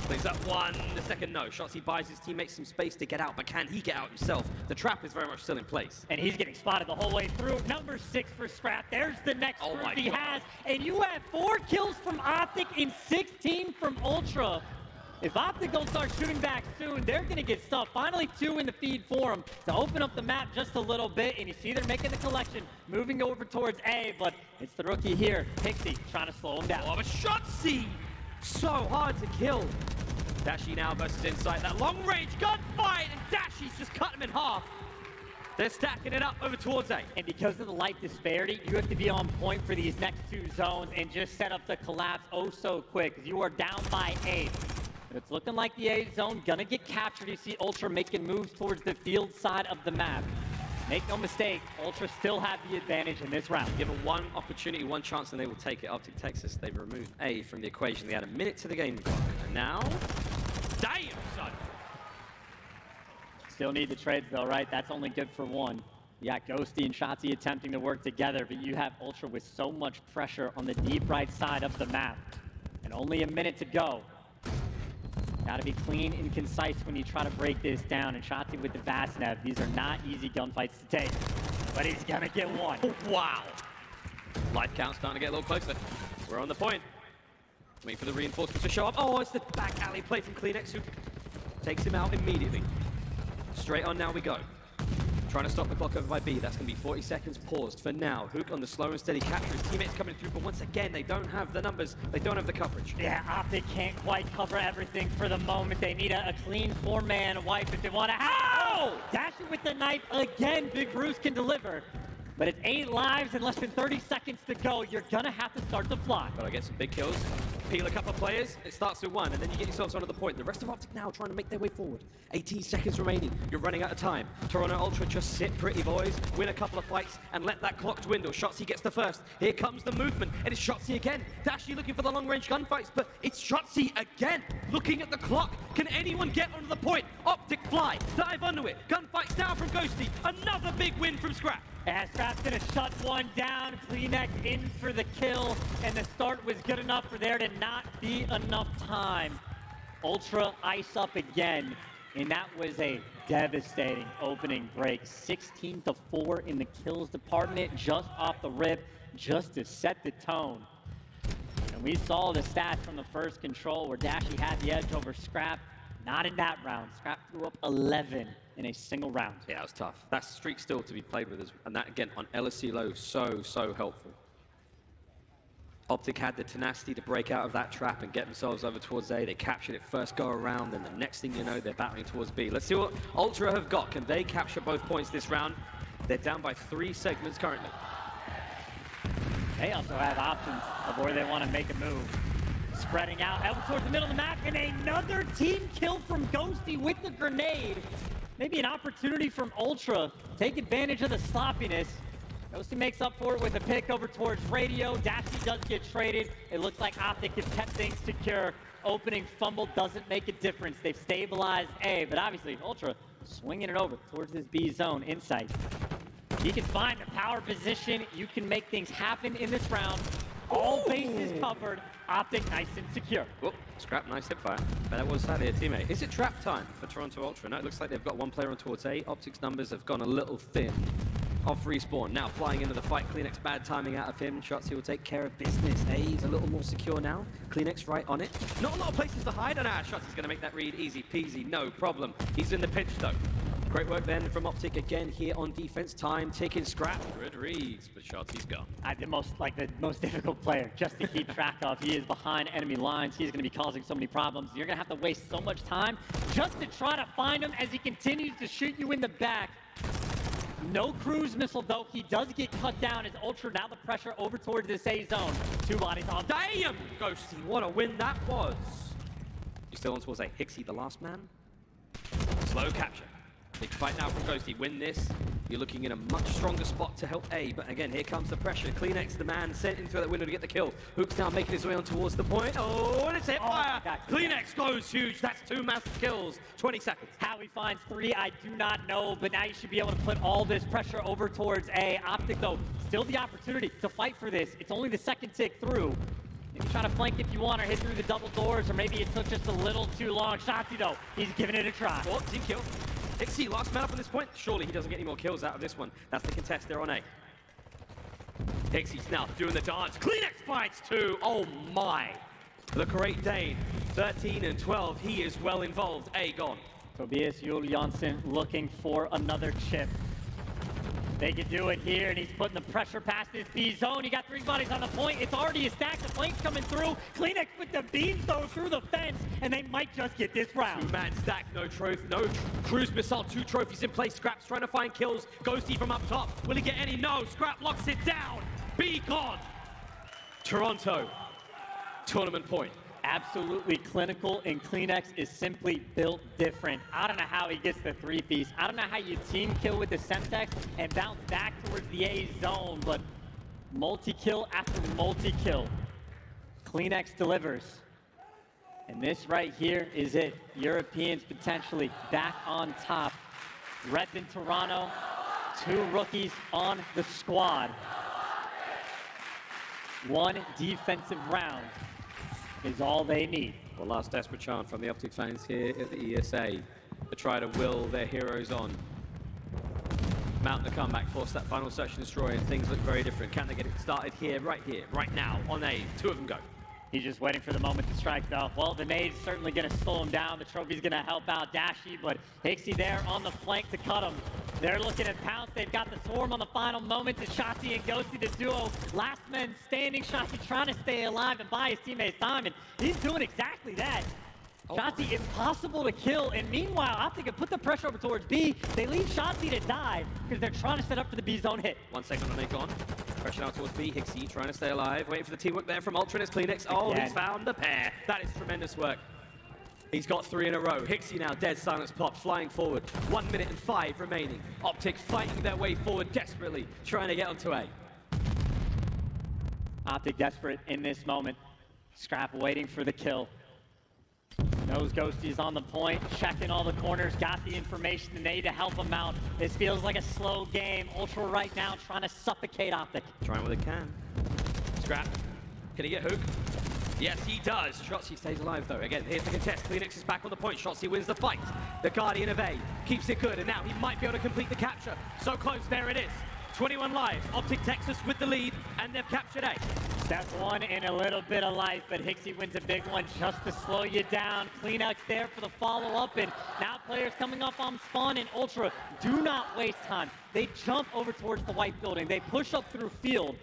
Plays up one, the second no. Shotzzy buys his teammates some space to get out, but can he get out himself? The trap is very much still in place. And he's getting spotted the whole way through. Number 6 for Scrap. There's the next group he has. And you have 4 kills from Optic and 16 from Ultra. If Optic don't start shooting back soon, they're going to get stuffed. Finally 2 in the feed for them to open up the map just a little bit. And you see they're making the collection, moving over towards A, but it's the rookie here, Pixie, trying to slow him down. Oh, but Shotzzy! So hard to kill. Dashy now versus Insight. That long-range gunfight, and Dashy's just cut him in half. They're stacking it up over towards A. And because of the light disparity, you have to be on point for these next 2 zones and just set up the collapse oh so quick. You are down by 8. It's looking like the A zone gonna get captured. You see Ultra making moves towards the field side of the map. Make no mistake, Ultra still have the advantage in this round. Give them one opportunity, one chance, and they will take it. Optic Texas, they've removed A from the equation. They had a minute to the game clock. And now, damn, son. Still need the trades though, right? That's only good for one. You got Ghosty and Shotzzy attempting to work together, but you have Ultra with so much pressure on the deep right side of the map. And only a minute to go. Gotta be clean and concise when you try to break this down. And Shotzzy with the Vastnev. These are not easy gunfights to take. But he's gonna get one. Wow. Life count starting to get a little closer. We're on the point. Wait for the reinforcements to show up. Oh, it's the back alley play from CleanX who takes him out immediately. Straight on now we go. Trying to stop the clock over by B. That's going to be 40 seconds paused for now. Hook on the slow and steady capture. His teammates coming through, but once again, they don't have the numbers. They don't have the coverage. Yeah, Optic can't quite cover everything for the moment. They need a clean 4-man wipe if they want to have... Oh! Dashing with the knife again. Big Bruce can deliver. But it's 8 lives and less than 30 seconds to go. You're going to have to start to fly. Gotta get some big kills. Peel a couple of players, it starts with one, and then you get yourselves onto the point. The rest of Optic now trying to make their way forward. 18 seconds remaining, you're running out of time. Toronto Ultra just sit pretty, boys, win a couple of fights, and let that clock dwindle. Shotzzy gets the first. Here comes the movement, and it's Shotzzy again. Dashy looking for the long-range gunfights, but it's Shotzzy again, looking at the clock. Can anyone get onto the point? Optic fly, dive onto it. Gunfights down from Ghosty. Another big win from Scrap. Yeah, Scrap's gonna shut one down. Kleenex in for the kill, and the start was good enough for there to not be enough time. Ultra ice up again, and that was a devastating opening break. 16-4 in the kills department, just off the rip, just to set the tone. And we saw the stats from the first control where Dashy had the edge over Scrap. Not in that round. Scrap threw up 11 in a single round. Yeah, it was tough. That streak still to be played with, and that again on LSC low, so helpful. Optic had the tenacity to break out of that trap and get themselves over towards A. They captured it first go around, and the next thing you know, they're battling towards B. Let's see what Ultra have got. Can they capture both points this round? They're down by 3 segments currently. They also have options of where they want to make a move. Spreading out towards the middle of the map, and another team kill from Ghosty with the grenade. Maybe an opportunity from Ultra. Take advantage of the sloppiness. Ghosty makes up for it with a pick over towards Radio. Dashy does get traded. It looks like Optic has kept things secure. Opening fumble doesn't make a difference. They've stabilized A, but obviously Ultra swinging it over towards this B zone inside. You can find the power position. You can make things happen in this round. All bases covered. Optic nice and secure. Whoop, Scrap, nice hipfire. But that was sadly a teammate. Is it trap time for Toronto Ultra? No, it looks like they've got one player on towards A. Optic's numbers have gone a little thin. Off respawn, now flying into the fight. Kleenex, bad timing out of him. Shotzzy will take care of business. A, he's a little more secure now. Kleenex right on it. Not a lot of places to hide. And Shotzzy's going to make that read easy peasy, no problem. He's in the pinch though. Great work then from Optic again here on defense. Time ticking. Scrap. Good reads, but Shotzzy's gone. The most difficult player just to keep track of. He is behind enemy lines. He's going to be causing so many problems. You're going to have to waste so much time just to try to find him as he continues to shoot you in the back. No cruise missile though. He does get cut down as Ultra now the pressure over towards this A zone. 2 bodies on. Damn! Ghosty, what a win that was. You still on towards A. Hixie, the last man. Slow capture. Big fight now from Ghosty. Win this, you're looking in a much stronger spot to help A. But again, here comes the pressure. Kleenex, the man, sent in through that window to get the kill. Hook's now making his way on towards the point. Oh, and it's hit fire. Kleenex goes huge. That's 2 massive kills. 20 seconds. How he finds 3, I do not know. But now you should be able to put all this pressure over towards A. Optic, though, still the opportunity to fight for this. It's only the second tick through. Maybe try to flank if you want, or hit through the double doors, or maybe it took just a little too long. Shotzzy, though, he's giving it a try. Oh, team kill. Hixie, last man up on this point. Surely he doesn't get any more kills out of this one. That's the contest there on A. Hixie's now doing the dance. Kleenex fights too. Oh my. The Great Dane. 13 and 12. He is well involved. A gone. Tobias Juhl Janssen looking for another chip. They can do it here, and he's putting the pressure past this B zone. You got 3 bodies on the point. It's already a stack. The flank's coming through. Kleenex with the beams, though, through the fence, and they might just get this round. 2-man stack, no trophy, no cruise missile, 2 trophies in place. Scrap's trying to find kills. Ghosty from up top. Will he get any? No. Scrap locks it down. B gone. Toronto. Tournament point. Absolutely clinical, and Kleenex is simply built different. I don't know how he gets the 3-piece. I don't know how you team kill with the Semtex and bounce back towards the A zone, but multi-kill after multi-kill. Kleenex delivers. And this right here is it. Europeans potentially back on top. Repping Toronto, 2 rookies on the squad. 1 defensive round is all they need. Well, last desperate chant from the Optic fans here at the ESA to try to will their heroes on. Mount the comeback, force that final search and destroy, and things look very different. Can they get it started here, right now, on A? 2 of them go. He's just waiting for the moment to strike, though. Well, the nade's certainly going to slow him down. The trophy's going to help out Dashy, but Hixie there on the flank to cut him. They're looking at Pounce. They've got the swarm on the final moment to Shotzzy and Ghosty, the duo. Last man standing. Shotzzy trying to stay alive and buy his teammates time, and he's doing exactly that. Shotzi impossible to kill, and meanwhile, Optic have put the pressure over towards B. They leave Shotzi to die because they're trying to set up for the B zone hit. 1 second on Akon. Pressure now towards B. Hixie trying to stay alive. Waiting for the teamwork there from Ultra and his Kleenex. Oh, he's found the pair. That is tremendous work. He's got 3 in a row. Hixie now dead silence pop, flying forward. 1 minute and 5 remaining. Optic fighting their way forward desperately, trying to get onto A. Optic desperate in this moment. Scrap waiting for the kill. Knows Ghosty's on the point, checking all the corners, got the information they need to help him out. This feels like a slow game. Ultra right now trying to suffocate Optic. Trying what they can. Scrap. Can he get Hook? Yes, he does. Shotzi stays alive, though. Again, here's the contest. Kleenex is back on the point. Shotzi wins the fight. The Guardian of A keeps it good, and now he might be able to complete the capture. So close, there it is. 21 lives. Optic Texas with the lead, and they've captured A. Step 1 in a little bit of life, but Hixie wins a big one just to slow you down. Kleenex there for the follow-up, and now players coming up on spawn, and Ultra do not waste time. They jump over towards the white building. They push up through field.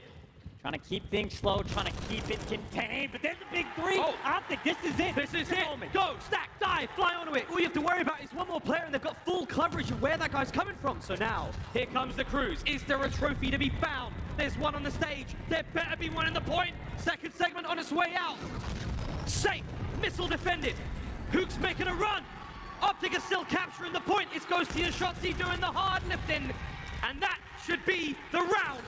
Trying to keep things slow, trying to keep it contained, but there's a big 3. Oh. Optic, this is it. This is it. Go, stack, dive, fly onto it. All you have to worry about is one more player, and they've got full coverage of where that guy's coming from. So now, here comes the cruise. Is there a trophy to be found? There's one on the stage. There better be one in the point. Second segment on its way out. Safe. Missile defended. Hook's making a run. Optic is still capturing the point. It's Ghosty and Shotzi doing the hard lifting. And that should be the round.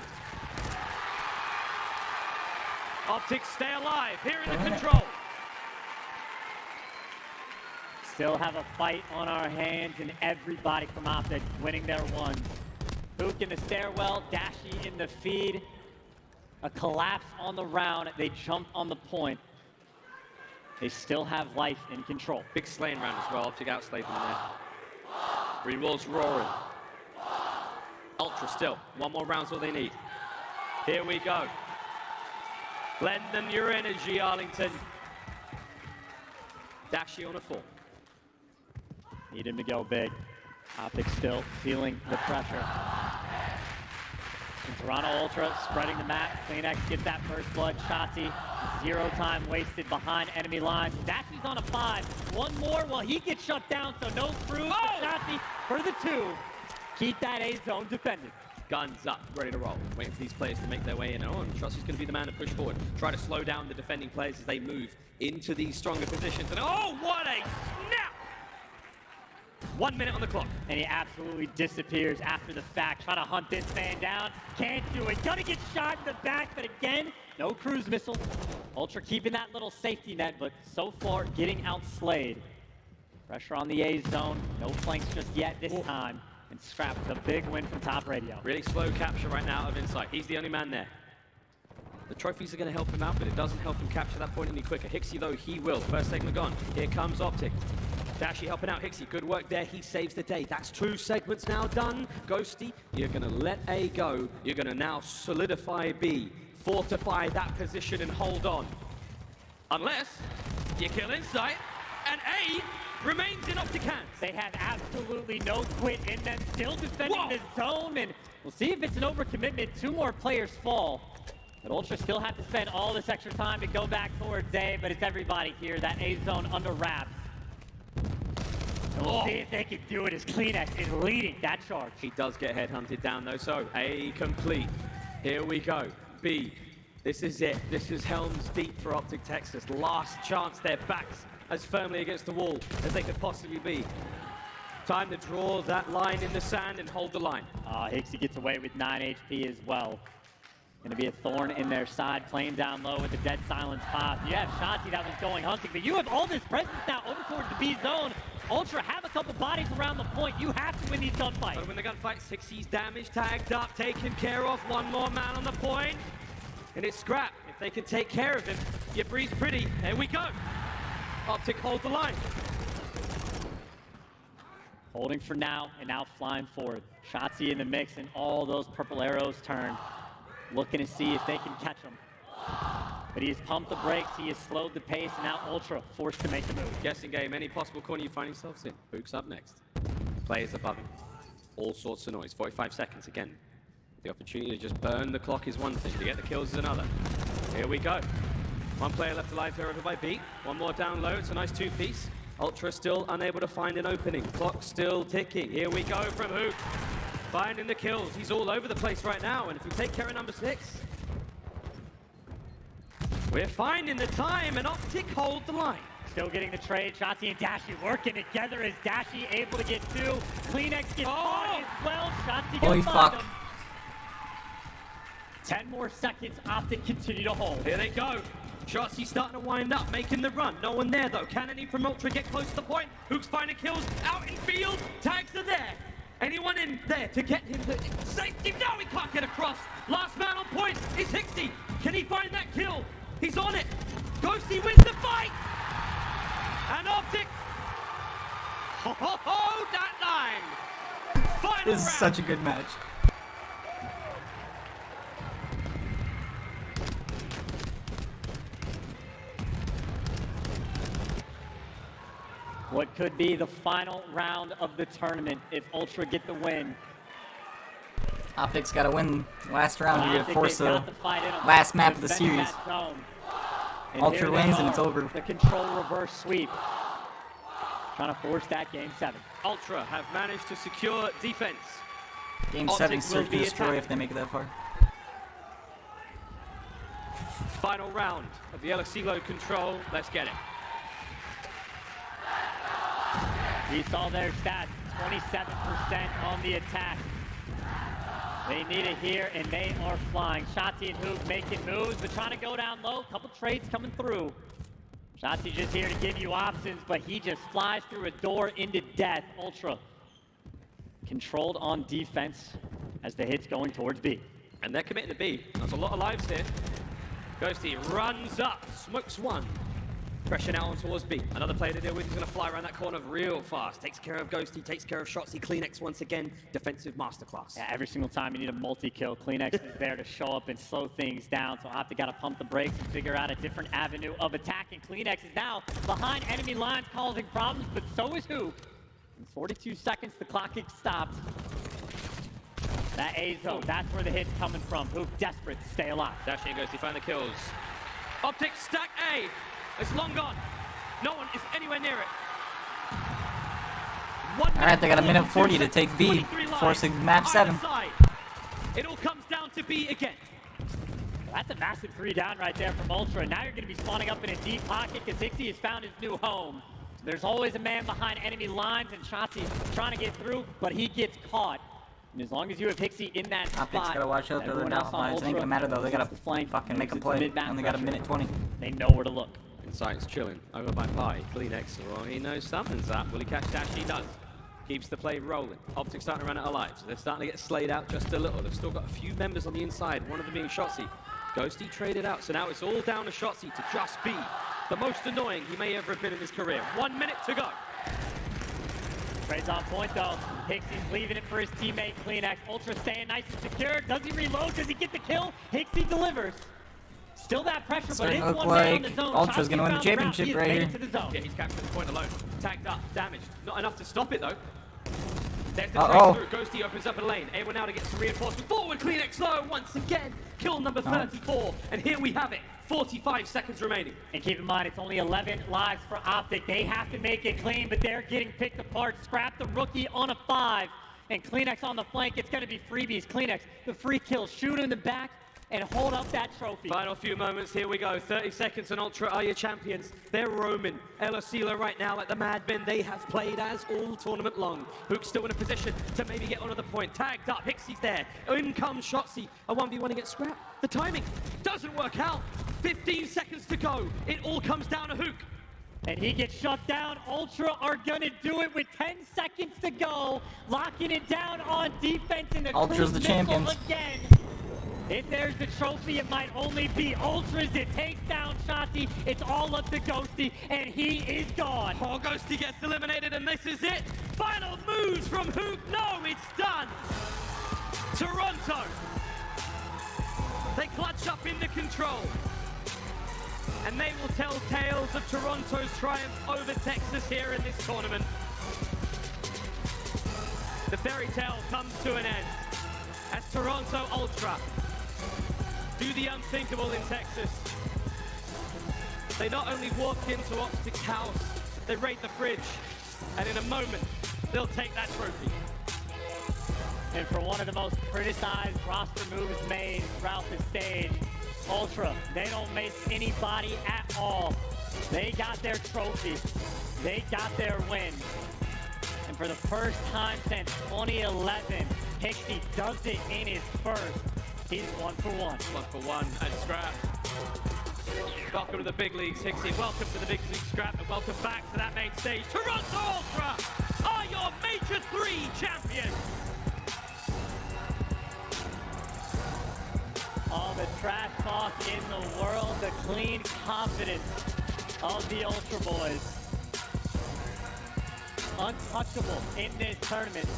Optic stay alive here in the control. Still have a fight on our hands, and everybody from Optic winning their ones. Hook in the stairwell, Dashi in the feed. A collapse on the round. They jump on the point. They still have life in control. Big slaying round as well. Optic outslayed them there. Rewalls roaring. Ultra still. One more round's all they need. Here we go. Lend them your energy, Arlington. Dashi on a 4. Need him to go big. Optic still feeling the pressure. And Toronto Ultra spreading the map. Kleenex gets that first blood. Shotzi, 0 time wasted behind enemy lines. Dashi's on a 5. One more while he gets shut down, so no crew. Shotzi for the 2. Keep that A zone defended. Guns up, ready to roll. Waiting for these players to make their way in. Oh, and Shotzi's going to be the man to push forward. Try to slow down the defending players as they move into these stronger positions. And oh, what a snap! 1 minute on the clock. And he absolutely disappears after the fact. Trying to hunt this man down. Can't do it. Gonna get shot in the back, but again, no cruise missile. Ultra keeping that little safety net, but so far getting outslayed. Pressure on the A zone. No flanks just yet this time. And Scrap with a big win from Top Radio. Really slow capture right now of Insight. He's the only man there. The trophies are going to help him out, but it doesn't help him capture that point any quicker. Hixie, though, he will. First segment gone. Here comes Optic. Dashi helping out Hixie. Good work there. He saves the day. That's 2 segments now done. Ghosty, you're going to let A go. You're going to now solidify B. Fortify that position and hold on. Unless you kill Insight and A remains in Optic hands. They have absolutely no quit in them, still defending the zone, and we'll see if it's an overcommitment. 2 more players fall. But Ultra still have to spend all this extra time to go back towards A, but it's everybody here. That A zone under wraps. And we'll see if they can do it as Kleenex is leading that charge. He does get headhunted down though, so A complete. Here we go. B. This is it. This is Helms Deep for Optic Texas. Last chance. Their backs as firmly against the wall as they could possibly be. Time to draw that line in the sand and hold the line. Hixie gets away with 9 HP as well. Gonna be a thorn in their side, playing down low with the dead silence pop. You have Shotzi that was going hunting, but you have all this presence now over towards the B zone. Ultra have a couple bodies around the point. You have to win these gunfights. Gotta win the gunfight. Hixie's damage tagged up, taken care of. One more man on the point. And it's Scrap. If they can take care of him, you breathe pretty. There we go. Optic hold the line. Holding for now, and now flying forward. Shotzi in the mix, and all those purple arrows turn. Looking to see if they can catch him. But he has pumped the brakes, he has slowed the pace, and now Ultra forced to make the move. Guessing game, any possible corner you find yourselves in. Book's up next. Players above him. All sorts of noise. 45 seconds again. The opportunity to just burn the clock is one thing, to get the kills is another. Here we go. One player left alive here over by B. One more down low, it's a nice 2-piece. Ultra still unable to find an opening. Clock still ticking. Here we go from Hook. Finding the kills. He's all over the place right now. And if we take care of number 6, we're finding the time, and Optic hold the line. Still getting the trade. Shotzi and Dashi working together as Dashi able to get 2. Kleenex gets caught as well. Shotzi Holy gonna fuck. find him. 10 more seconds. Optic continue to hold. Here they go. Shotzi starting to wind up, making the run. No one there though. Can any from Ultra get close to the point? Hook's finding kills out in field. Tags are there. Anyone in there to get him to safety? No, he can't get across. Last man on point is Hixie. Can he find that kill? He's on it. Ghosty wins the fight. And Optic. Oh, that line. Final This is round. such a good match. What could be the final round of the tournament if Ultra get the win. Optic's got to win last round here to Optic, force they've the got the fight in 'em. last map of the Defend series. that zone. And Ultra here they wins go. and it's over. The control reverse sweep. Trying to force that game 7. Ultra have managed to secure defense. Game Optic 7, will search to be destroy attacked. if they make it that far. Final round of the LSCLO control. Let's get it. We saw their stats, 27% on the attack. They need it here, and they are flying. Shotzi and Hook making moves, but trying to go down low. Couple trades coming through. Shotzi just here to give you options, but he just flies through a door into death. Ultra controlled on defense as the hit's going towards B. And they're committing to B. There's a lot of lives here. Ghosty runs up, smokes one. Pressure now on towards B. Another player to deal with. He's going to fly around that corner real fast. Takes care of Ghosty, takes care of Shotzi. Kleenex once again, defensive masterclass. Yeah, every single time you need a multi-kill, Kleenex is there to show up and slow things down. So Optic got to pump the brakes and figure out a different avenue of attack. And Kleenex is now behind enemy lines causing problems, but so is Hoop. In 42 seconds, the clock gets stopped. That A zone, that's where the hit's coming from. Hoop desperate to stay alive. Dashi and Ghosty find the kills. Optic stack A. It's long gone. No one is anywhere near it. Alright, they got a minute 40 to take B, forcing map 7. It all comes down to B again. That's a massive 3 down right there from Ultra. Now you're going to be spawning up in a deep pocket because Hixie has found his new home. There's always a man behind enemy lines, and Shotzi trying to get through, but he gets caught. And as long as you have Hixie in that spot, Optic's gotta watch out, they're everyone else on down. It ain't Ultra gonna matter though, they gotta gets the flank, fucking make a uses play. the mid-map They only got a pressure. minute 20. They know where to look. Insight's chilling over by Pi. Kleenex, well, he knows something's up. Will he catch Dash? He does. Keeps the play rolling. Optic starting to run out of lives. They're starting to get slayed out just a little. They've still got a few members on the inside, one of them being Shotzi. Ghosty traded out, so now it's all down to Shotzi to just be the most annoying he may ever have been in his career. 1 minute to go. Trade's on point though. Hixie's leaving it for his teammate Kleenex. Ultra staying nice and secure. Does he reload? Does he get the kill? Hixie delivers. Still that pressure, but it's Look one man on like the zone. Ultra's Shotzi gonna win the found the route. championship He has right made here. it to the zone. Yeah, he's captured the point alone. Tagged up, damaged. Not enough to stop it though. There's the Uh-oh. trade through. Ghosty opens up a lane. Able now to get some reinforcement. Forward, Kleenex low once again. Kill number 34. And here we have it. 45 seconds remaining. And keep in mind, it's only 11 lives for Optic. They have to make it clean, but they're getting picked apart. Scrap the rookie on a 5. And Kleenex on the flank. It's going to be freebies. Kleenex, the free kill. Shoot in the back and hold up that trophy. Final few moments, here we go. 30 seconds and Ultra are your champions. They're roaming LSCLO right now like the madmen they have played as all tournament long. Hook's still in a position to maybe get onto the point. Tagged up, Hixie's there. In comes Shotzi. A 1v1 against Scrap. The timing doesn't work out. 15 seconds to go. It all comes down to Hook. And he gets shut down. Ultra are gonna do it with 10 seconds to go. Locking it down on defense in the Ultra's cruise the missile champions. again. If there's the trophy, it might only be Ultra's. It takes down Shotzi. It's all up to Ghosty, and he is gone. Oh, Ghosty gets eliminated, and this is it. Final moves from Hook. No, it's done. Toronto. They clutch up into control. And they will tell tales of Toronto's triumph over Texas here in this tournament. The fairy tale comes to an end as Toronto Ultra do the unthinkable in Texas. They not only walk into Optic's house, they raid the fridge, and in a moment, they'll take that trophy. And for one of the most criticized roster moves made throughout the stage, Ultra, they don't miss anybody at all. They got their trophy. They got their win. And for the first time since 2011, Pixie does it in his first. He's 1 for 1. 1 for 1, and Scrap. Welcome to the big leagues, Hixie. Welcome to the big league, Scrap, and welcome back to that main stage. Toronto Ultra are your Major 3 champions. All the trash talk in the world, the clean confidence of the Ultra Boys. Untouchable in this tournament.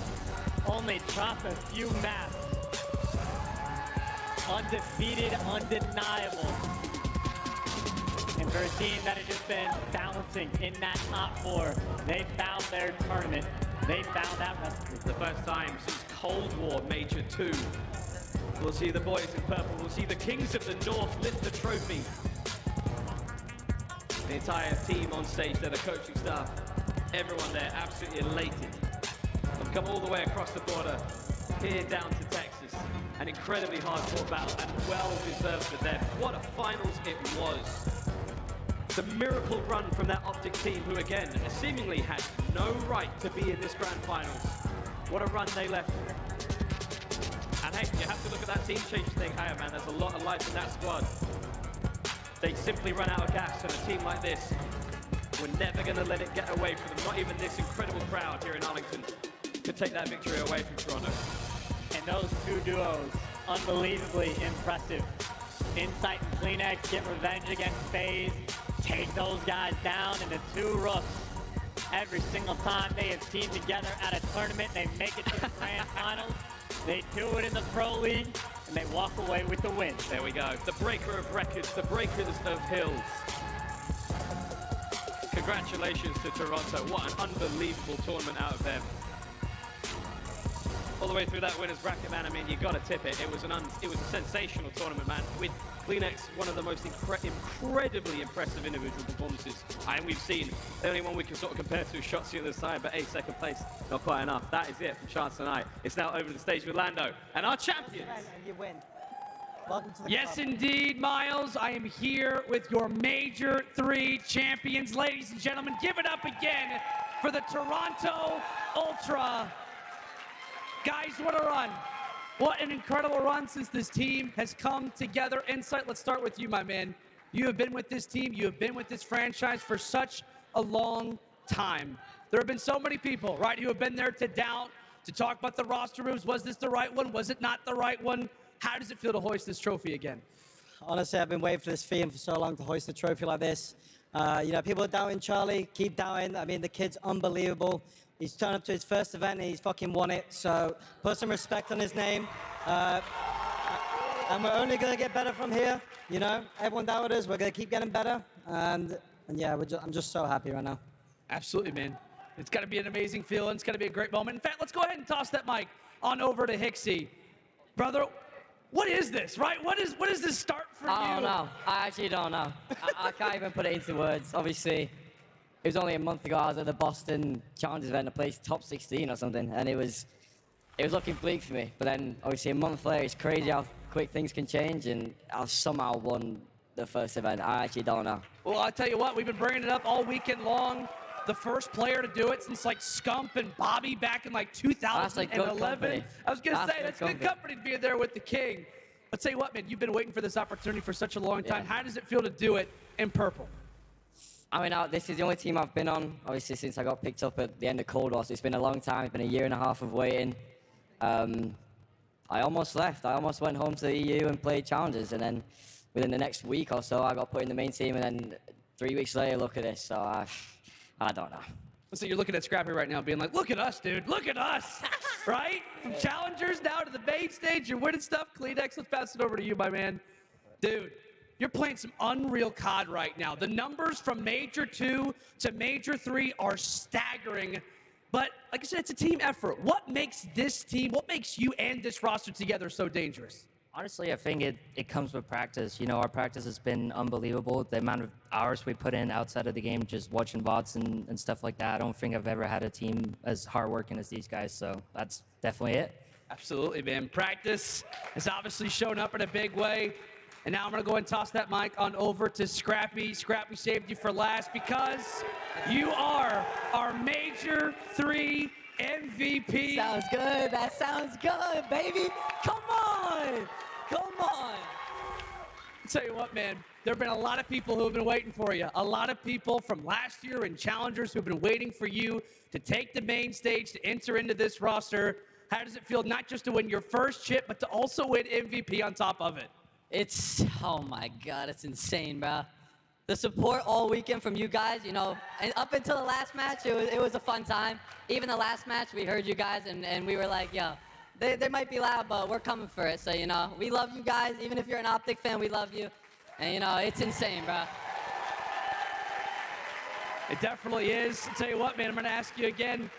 Only dropped a few maps. Undefeated, undeniable. And for a team that had just been bouncing in that top 4, they found their tournament. They found that recipe. The first time since Cold War Major 2. We'll see the boys in purple. We'll see the Kings of the North lift the trophy. The entire team on stage there, the coaching staff, everyone there absolutely elated. They've come all the way across the border, here down to Texas. An incredibly hard-fought battle and well-deserved for them. What a finals it was. The miracle run from that Optic team who, again, seemingly had no right to be in this grand finals. What a run they left. And hey, you have to look at that team change thing. Hey man, there's a lot of life in that squad. They simply run out of gas, and a team like this, we're never going to let it get away from them. Not even this incredible crowd here in Arlington could take that victory away from Toronto. And those two duos, unbelievably impressive. Insight and Kleenex get revenge against FaZe, take those guys down into 2 roofs. Every single time they have teamed together at a tournament, they make it to the grand finals. They do it in the Pro League, and they walk away with the win. There we go. The breaker of records, the breakers of hills. Congratulations to Toronto. What an unbelievable tournament out of them. All the way through that winner's bracket, man. I mean, you got to tip it. It was a sensational tournament, man. With Kleenex, one of the most incredibly impressive individual performances we've seen. The only one we can sort of compare to is Shotzi at this time, but hey, second place, not quite enough. That is it from Chance tonight. It's now over to the stage with Lando and our champions. You win. Welcome to the Yes, club. indeed, Miles. I am here with your Major 3 champions. Ladies and gentlemen, give it up again for the Toronto Ultra. Guys, what a run. What an incredible run since this team has come together. Insight, let's start with you, my man. You have been with this team, you have been with this franchise for such a long time. There have been so many people, right, who have been there to doubt, to talk about the roster moves. Was this the right one? Was it not the right one? How does it feel to hoist this trophy again? Honestly, I've been waiting for this feeling for so long to hoist a trophy like this. People are doubting Charlie, keep doubting. I mean, the kid's unbelievable. He's turned up to his first event and he's fucking won it. So put some respect on his name. And we're only going to get better from here. You know, everyone doubted us. We're going to keep getting better. And yeah, I'm just so happy right now. Absolutely, man. It's got to be an amazing feeling. It's got to be a great moment. In fact, let's go ahead and toss that mic on over to Hixie. Brother, what is this, right? What is this start for you? I don't know. I actually don't know. I can't even put it into words. Obviously, it was only a month ago I was at the Boston Challenge event. I placed top 16 or something, and it was looking bleak for me. But then, obviously, a month later, it's crazy how quick things can change, and I've somehow won the first event. I actually don't know. Well, I'll tell you what, we've been bringing it up all weekend long. The first player to do it since like Scump and Bobby back in like 2011. I was going to say, that's good company to be there with the king. I'll tell you what, man, you've been waiting for this opportunity for such a long time. How does it feel to do it in purple? I mean, this is the only team I've been on, obviously, since I got picked up at the end of Cold War. So it's been a long time. It's been a year and a half of waiting. I almost left. I almost went home to the EU and played challenges. And then within the next week or so, I got put in the main team. And then 3 weeks later, look at this. So I don't know. So you're looking at Scrappy right now being like, look at us, dude. Look at us. Right? From challengers down to the main stage. You're winning stuff. Kleenex, let's pass it over to you, my man. Dude, you're playing some unreal COD right now. The numbers from Major 2 to Major 3 are staggering. But like I said, it's a team effort. What makes this team, what makes you and this roster together so dangerous? Honestly, I think it comes with practice. You know, our practice has been unbelievable. The amount of hours we put in outside of the game, just watching VODs and stuff like that. I don't think I've ever had a team as hardworking as these guys, so that's definitely it. Absolutely, man. Practice has obviously shown up in a big way. And now I'm going to go and toss that mic on over to Scrappy. Scrappy saved you for last because you are our Major 3 MVP. Sounds good. That sounds good, baby. Come on. Come on. I'll tell you what, man. There have been a lot of people who have been waiting for you. A lot of people from last year and challengers who have been waiting for you to take the main stage, to enter into this roster. How does it feel not just to win your first chip, but to also win MVP on top of it? It's, oh my God, it's insane, bro. The support all weekend from you guys, you know, and up until the last match, it was a fun time. Even the last match, we heard you guys, and we were like, yo, they might be loud, but we're coming for it. So, you know, we love you guys. Even if you're an Optic fan, we love you. And, you know, it's insane, bro. It definitely is. I'll tell you what, man, I'm going to ask you again.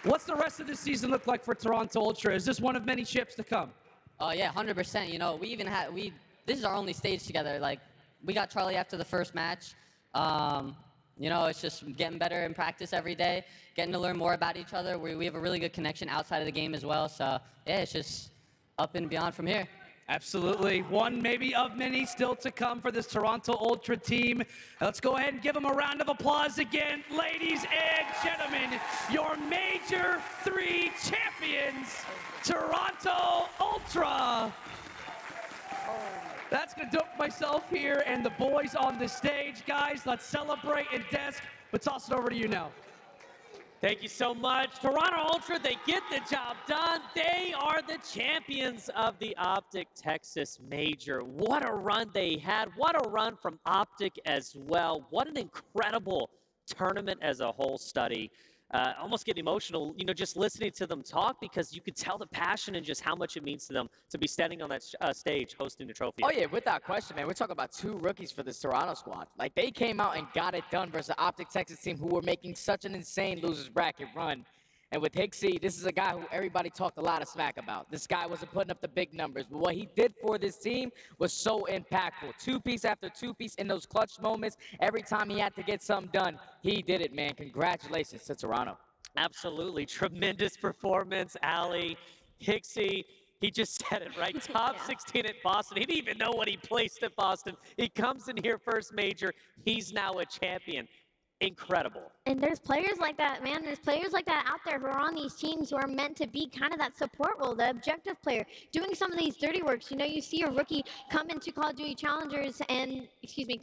What's the rest of the season look like for Toronto Ultra? Is this one of many chips to come? Oh, yeah, 100%. You know, this is our only stage together. Like, we got Charlie after the first match. You know, it's just getting better in practice every day, getting to learn more about each other. We have a really good connection outside of the game as well. So, yeah, it's just up and beyond from here. Absolutely. One maybe of many still to come for this Toronto Ultra team. Let's go ahead and give them a round of applause again. Ladies and gentlemen, your Major 3 champions, Toronto Ultra. That's going to do it for myself here and the boys on the stage. Guys, let's celebrate and desk, but toss it over to you now. Thank you so much. Toronto Ultra, they get the job done. They are the champions of the Optic Texas Major. What a run they had. What a run from Optic as well. What an incredible tournament as a whole study. Almost get emotional, you know, just listening to them talk because you could tell the passion and just how much it means to them to be standing on that stage hosting the trophy. Oh, yeah, without question, man. We're talking about 2 rookies for this Toronto squad. Like, they came out and got it done versus the Optic Texas team who were making such an insane losers bracket run. And with Hixie, this is a guy who everybody talked a lot of smack about. This guy wasn't putting up the big numbers, but what he did for this team was so impactful. 2-piece after 2-piece in those clutch moments. Every time he had to get something done, he did it, man. Congratulations to Toronto. Absolutely. Tremendous performance, Ali. Hixie, he just said it, right? Top 16 at Boston. He didn't even know what he placed at Boston. He comes in here first major. He's now a champion. Incredible. And there's players like that, man. There's players like that out there who are on these teams who are meant to be kind of that support role, the objective player, doing some of these dirty works. You know, you see a rookie come into Call of Duty Challengers and,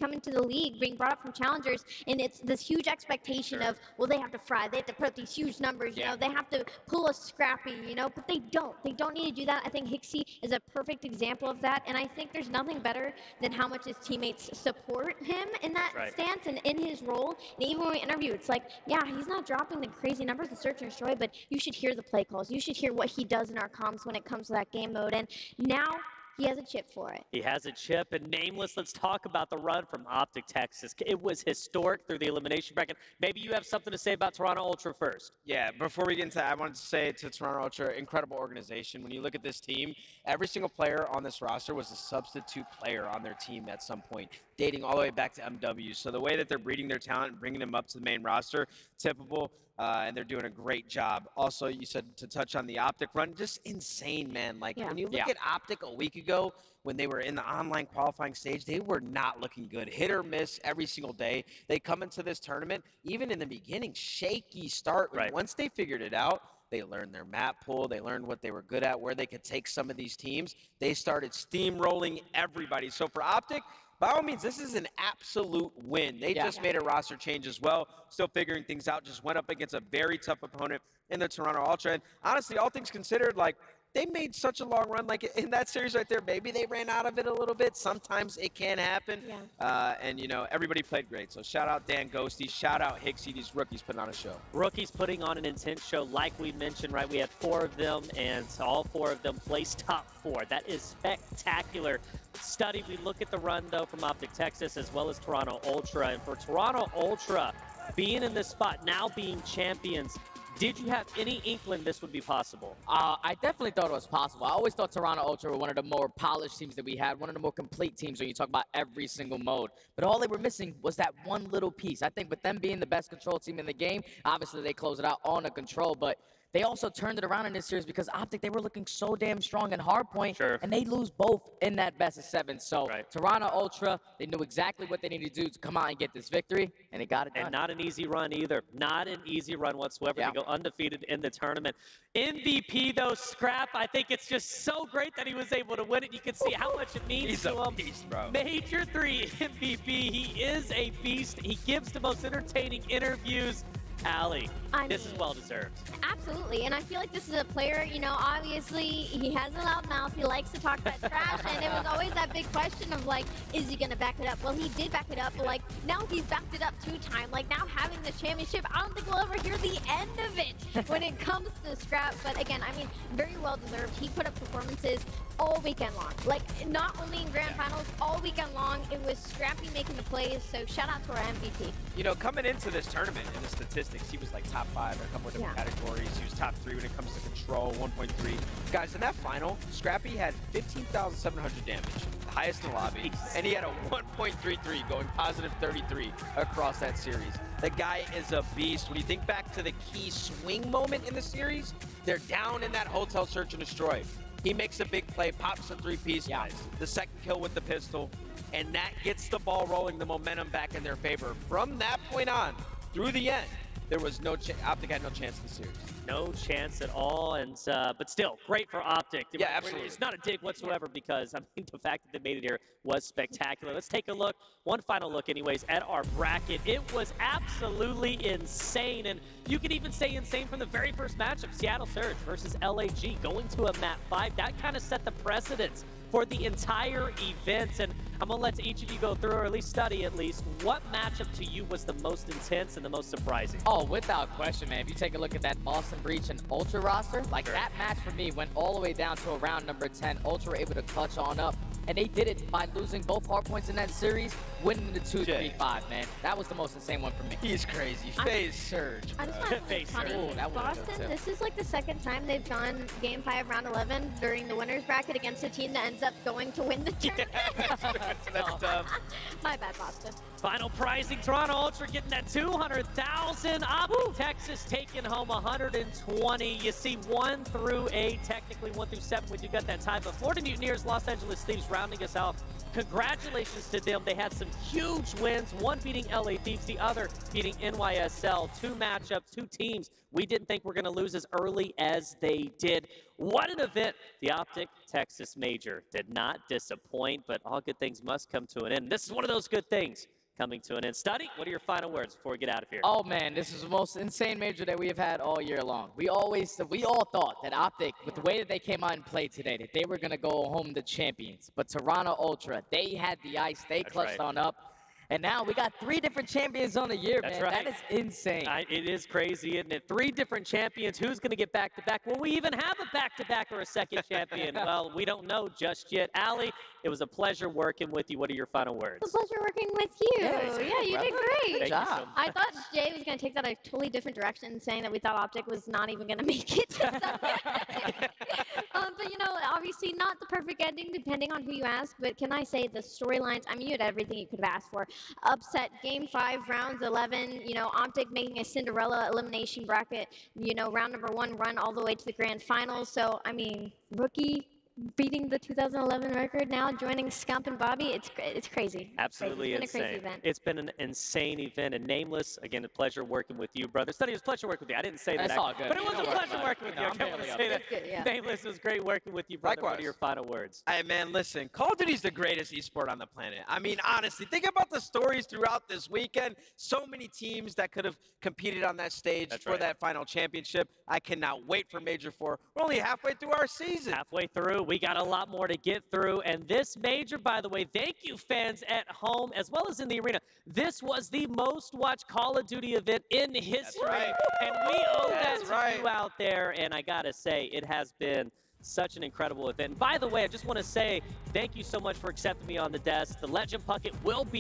come into the league, being brought up from Challengers, and it's this huge expectation of, well, they have to fry, they have to put up these huge numbers, you know, they have to pull a Scrappy, you know, but they don't. They don't need to do that. I think Hixie is a perfect example of that, and I think there's nothing better than how much his teammates support him in that stance and in his role. And even when we interview, it's like, yeah, he's not dropping the crazy numbers in Search and Destroy, but you should hear the play calls. You should hear what he does in our comms when it comes to that game mode. And now he has a chip for it. He has a chip. And Nameless, let's talk about the run from Optic Texas. It was historic through the elimination bracket. Maybe you have something to say about Toronto Ultra first. Yeah, before we get into that, I wanted to say to Toronto Ultra, incredible organization. When you look at this team, every single player on this roster was a substitute player on their team at some point, dating all the way back to MW. So the way that they're breeding their talent and bringing them up to the main roster, typical, and they're doing a great job. Also, you said to touch on the Optic run, just insane, man. Like, when you look at Optic a week ago, when they were in the online qualifying stage, they were not looking good. Hit or miss every single day. They come into this tournament, even in the beginning, shaky start. Once they figured it out, they learned their map pool. They learned what they were good at, where they could take some of these teams. They started steamrolling everybody. So for Optic, by all means, this is an absolute win. They just made a roster change as well. Still figuring things out. Just went up against a very tough opponent in the Toronto Ultra. And honestly, all things considered, like, they made such a long run. Like, in that series right there, maybe they ran out of it a little bit. Sometimes it can happen. And, you know, everybody played great. So shout out Dan Ghosty. Shout out Hixie. These rookies putting on a show. Rookies putting on an intense show like we mentioned, right? We had 4 of them, and all 4 of them placed top 4. That is spectacular. Study, we look at the run, though, from Optic Texas as well as Toronto Ultra. And for Toronto Ultra, being in this spot, now being champions, Did you have any inkling this would be possible? I definitely thought it was possible. I always thought Toronto Ultra were one of the more polished teams that we had, one of the more complete teams when you talk about every single mode. But all they were missing was that one little piece. I think with them being the best control team in the game, obviously they close it out on a control, but they also turned it around in this series because Optic, they were looking so damn strong in hardpoint, and they lose both in that best of 7. So Toronto Ultra, they knew exactly what they needed to do to come out and get this victory, and they got it done. And not an easy run either. Not an easy run whatsoever to go undefeated in the tournament. MVP, though, Scrap, I think it's just so great that he was able to win it. You can see how much it means to him. Beast, bro. Major 3 MVP. He is a beast. He gives the most entertaining interviews. Allie, this is well-deserved. Absolutely, and I feel like this is a player, you know, obviously he has a loud mouth, he likes to talk that trash, and it was always that big question of like, is he gonna back it up? Well, he did back it up, but like, now he's backed it up 2 times. Like, now having the championship, I don't think we'll ever hear the end of it when it comes to Scrap, but again, I mean, very well-deserved. He put up performances all weekend long. Like, not only in grand finals, all weekend long, it was Scrappy making the plays, so shout out to our MVP. You know, coming into this tournament in the statistics, he was like top 5 in a couple of different categories. He was top 3 when it comes to control, 1.3. Guys, in that final, Scrappy had 15,700 damage, the highest in the lobby, and he had a 1.33 going positive 33 across that series. The guy is a beast. When you think back to the key swing moment in the series, they're down in that hotel search and destroy. He makes a big play, pops a 3-piece, the second kill with the pistol, and that gets the ball rolling, the momentum back in their favor. From that point on, through the end, there was no Optic had no chance in the series. No chance at all, and but still, great for Optic. Yeah, absolutely. It's not a dig whatsoever because, I mean, the fact that they made it here was spectacular. Let's take a look, one final look anyways, at our bracket. It was absolutely insane, and you could even say insane from the very first matchup, Seattle Surge versus LAG, going to a map 5. That kind of set the precedence for the entire event, and I'm gonna let each of you go through, or at least study at least, what matchup to you was the most intense and the most surprising? Oh, without question, man. If you take a look at that Boston Breach and Ultra roster, like that match for me went all the way down to around number 10. Ultra were able to clutch on up, and they did it by losing both hard points in that series, winning the 2-3-5, man. That was the most insane one for me. He's crazy. FaZe Surge. I just want to say, funny, Boston, this is like the second time they've gone Game 5, Round 11 during the winner's bracket against a team that ends up going to win the tournament. That's tough. My bad, Boston. Final pricing, Toronto Ultra getting that 200,000. Optic Texas taking home 120. You see 1 through 8, technically 1 through 7 when you got that tie. But Florida Mutineers, Los Angeles Thieves rounding us out. Congratulations to them. They had some huge wins, one beating LA Thieves, the other beating NYSL. 2 matchups, 2 teams we didn't think were going to lose as early as they did. What an event. The Optic Texas Major did not disappoint, but all good things must come to an end. This is one of those good things coming to an end. Study, what are your final words before we get out of here? Oh man, this is the most insane major that we have had all year long. We all thought that Optic, with the way that they came out and played today, that they were gonna go home the champions. But Toronto Ultra, they had the ice, they clutched on up. And now we got 3 different champions on the year, man. Right. That is insane. It is crazy, isn't it? 3 different champions. Who's going to get back-to-back? Will we even have a back-to-back or a second champion? Well, we don't know just yet. Allie, it was a pleasure working with you. What are your final words? It's a pleasure working with you. Yeah, you did great. Good job. I thought Jay was going to take that a totally different direction, saying that we thought Optic was not even going to make it. But, you know, obviously not the perfect ending, depending on who you ask. But can I say the storylines, I mean, you had everything you could have asked for. Upset Game 5, rounds 11, you know, Optic making a Cinderella elimination bracket, you know, round number 1 run all the way to the grand finals. So, I mean, rookie beating the 2011 record, now joining Scump and Bobby, it's crazy. Absolutely It's been a crazy event. It's been an insane event. And Nameless, again, a pleasure working with you, brother. Study, it was a pleasure working with you. I didn't say that. That's all good. But it was a pleasure working with you. I don't want to say that. Good, yeah. Nameless, it was great working with you, brother. Likewise. What are your final words? Hey, man, listen, Call of Duty's the greatest esport on the planet. I mean, honestly, think about the stories throughout this weekend. So many teams that could have competed on that stage for that final championship. I cannot wait for Major 4. We're only halfway through our season. Halfway through. We got a lot more to get through. And this major, by the way, thank you fans at home as well as in the arena. This was the most watched Call of Duty event in history. That's right. And we owe that to you out there. And I got to say, it has been such an incredible event. By the way, I just want to say thank you so much for accepting me on the desk. The Legend Pucket will be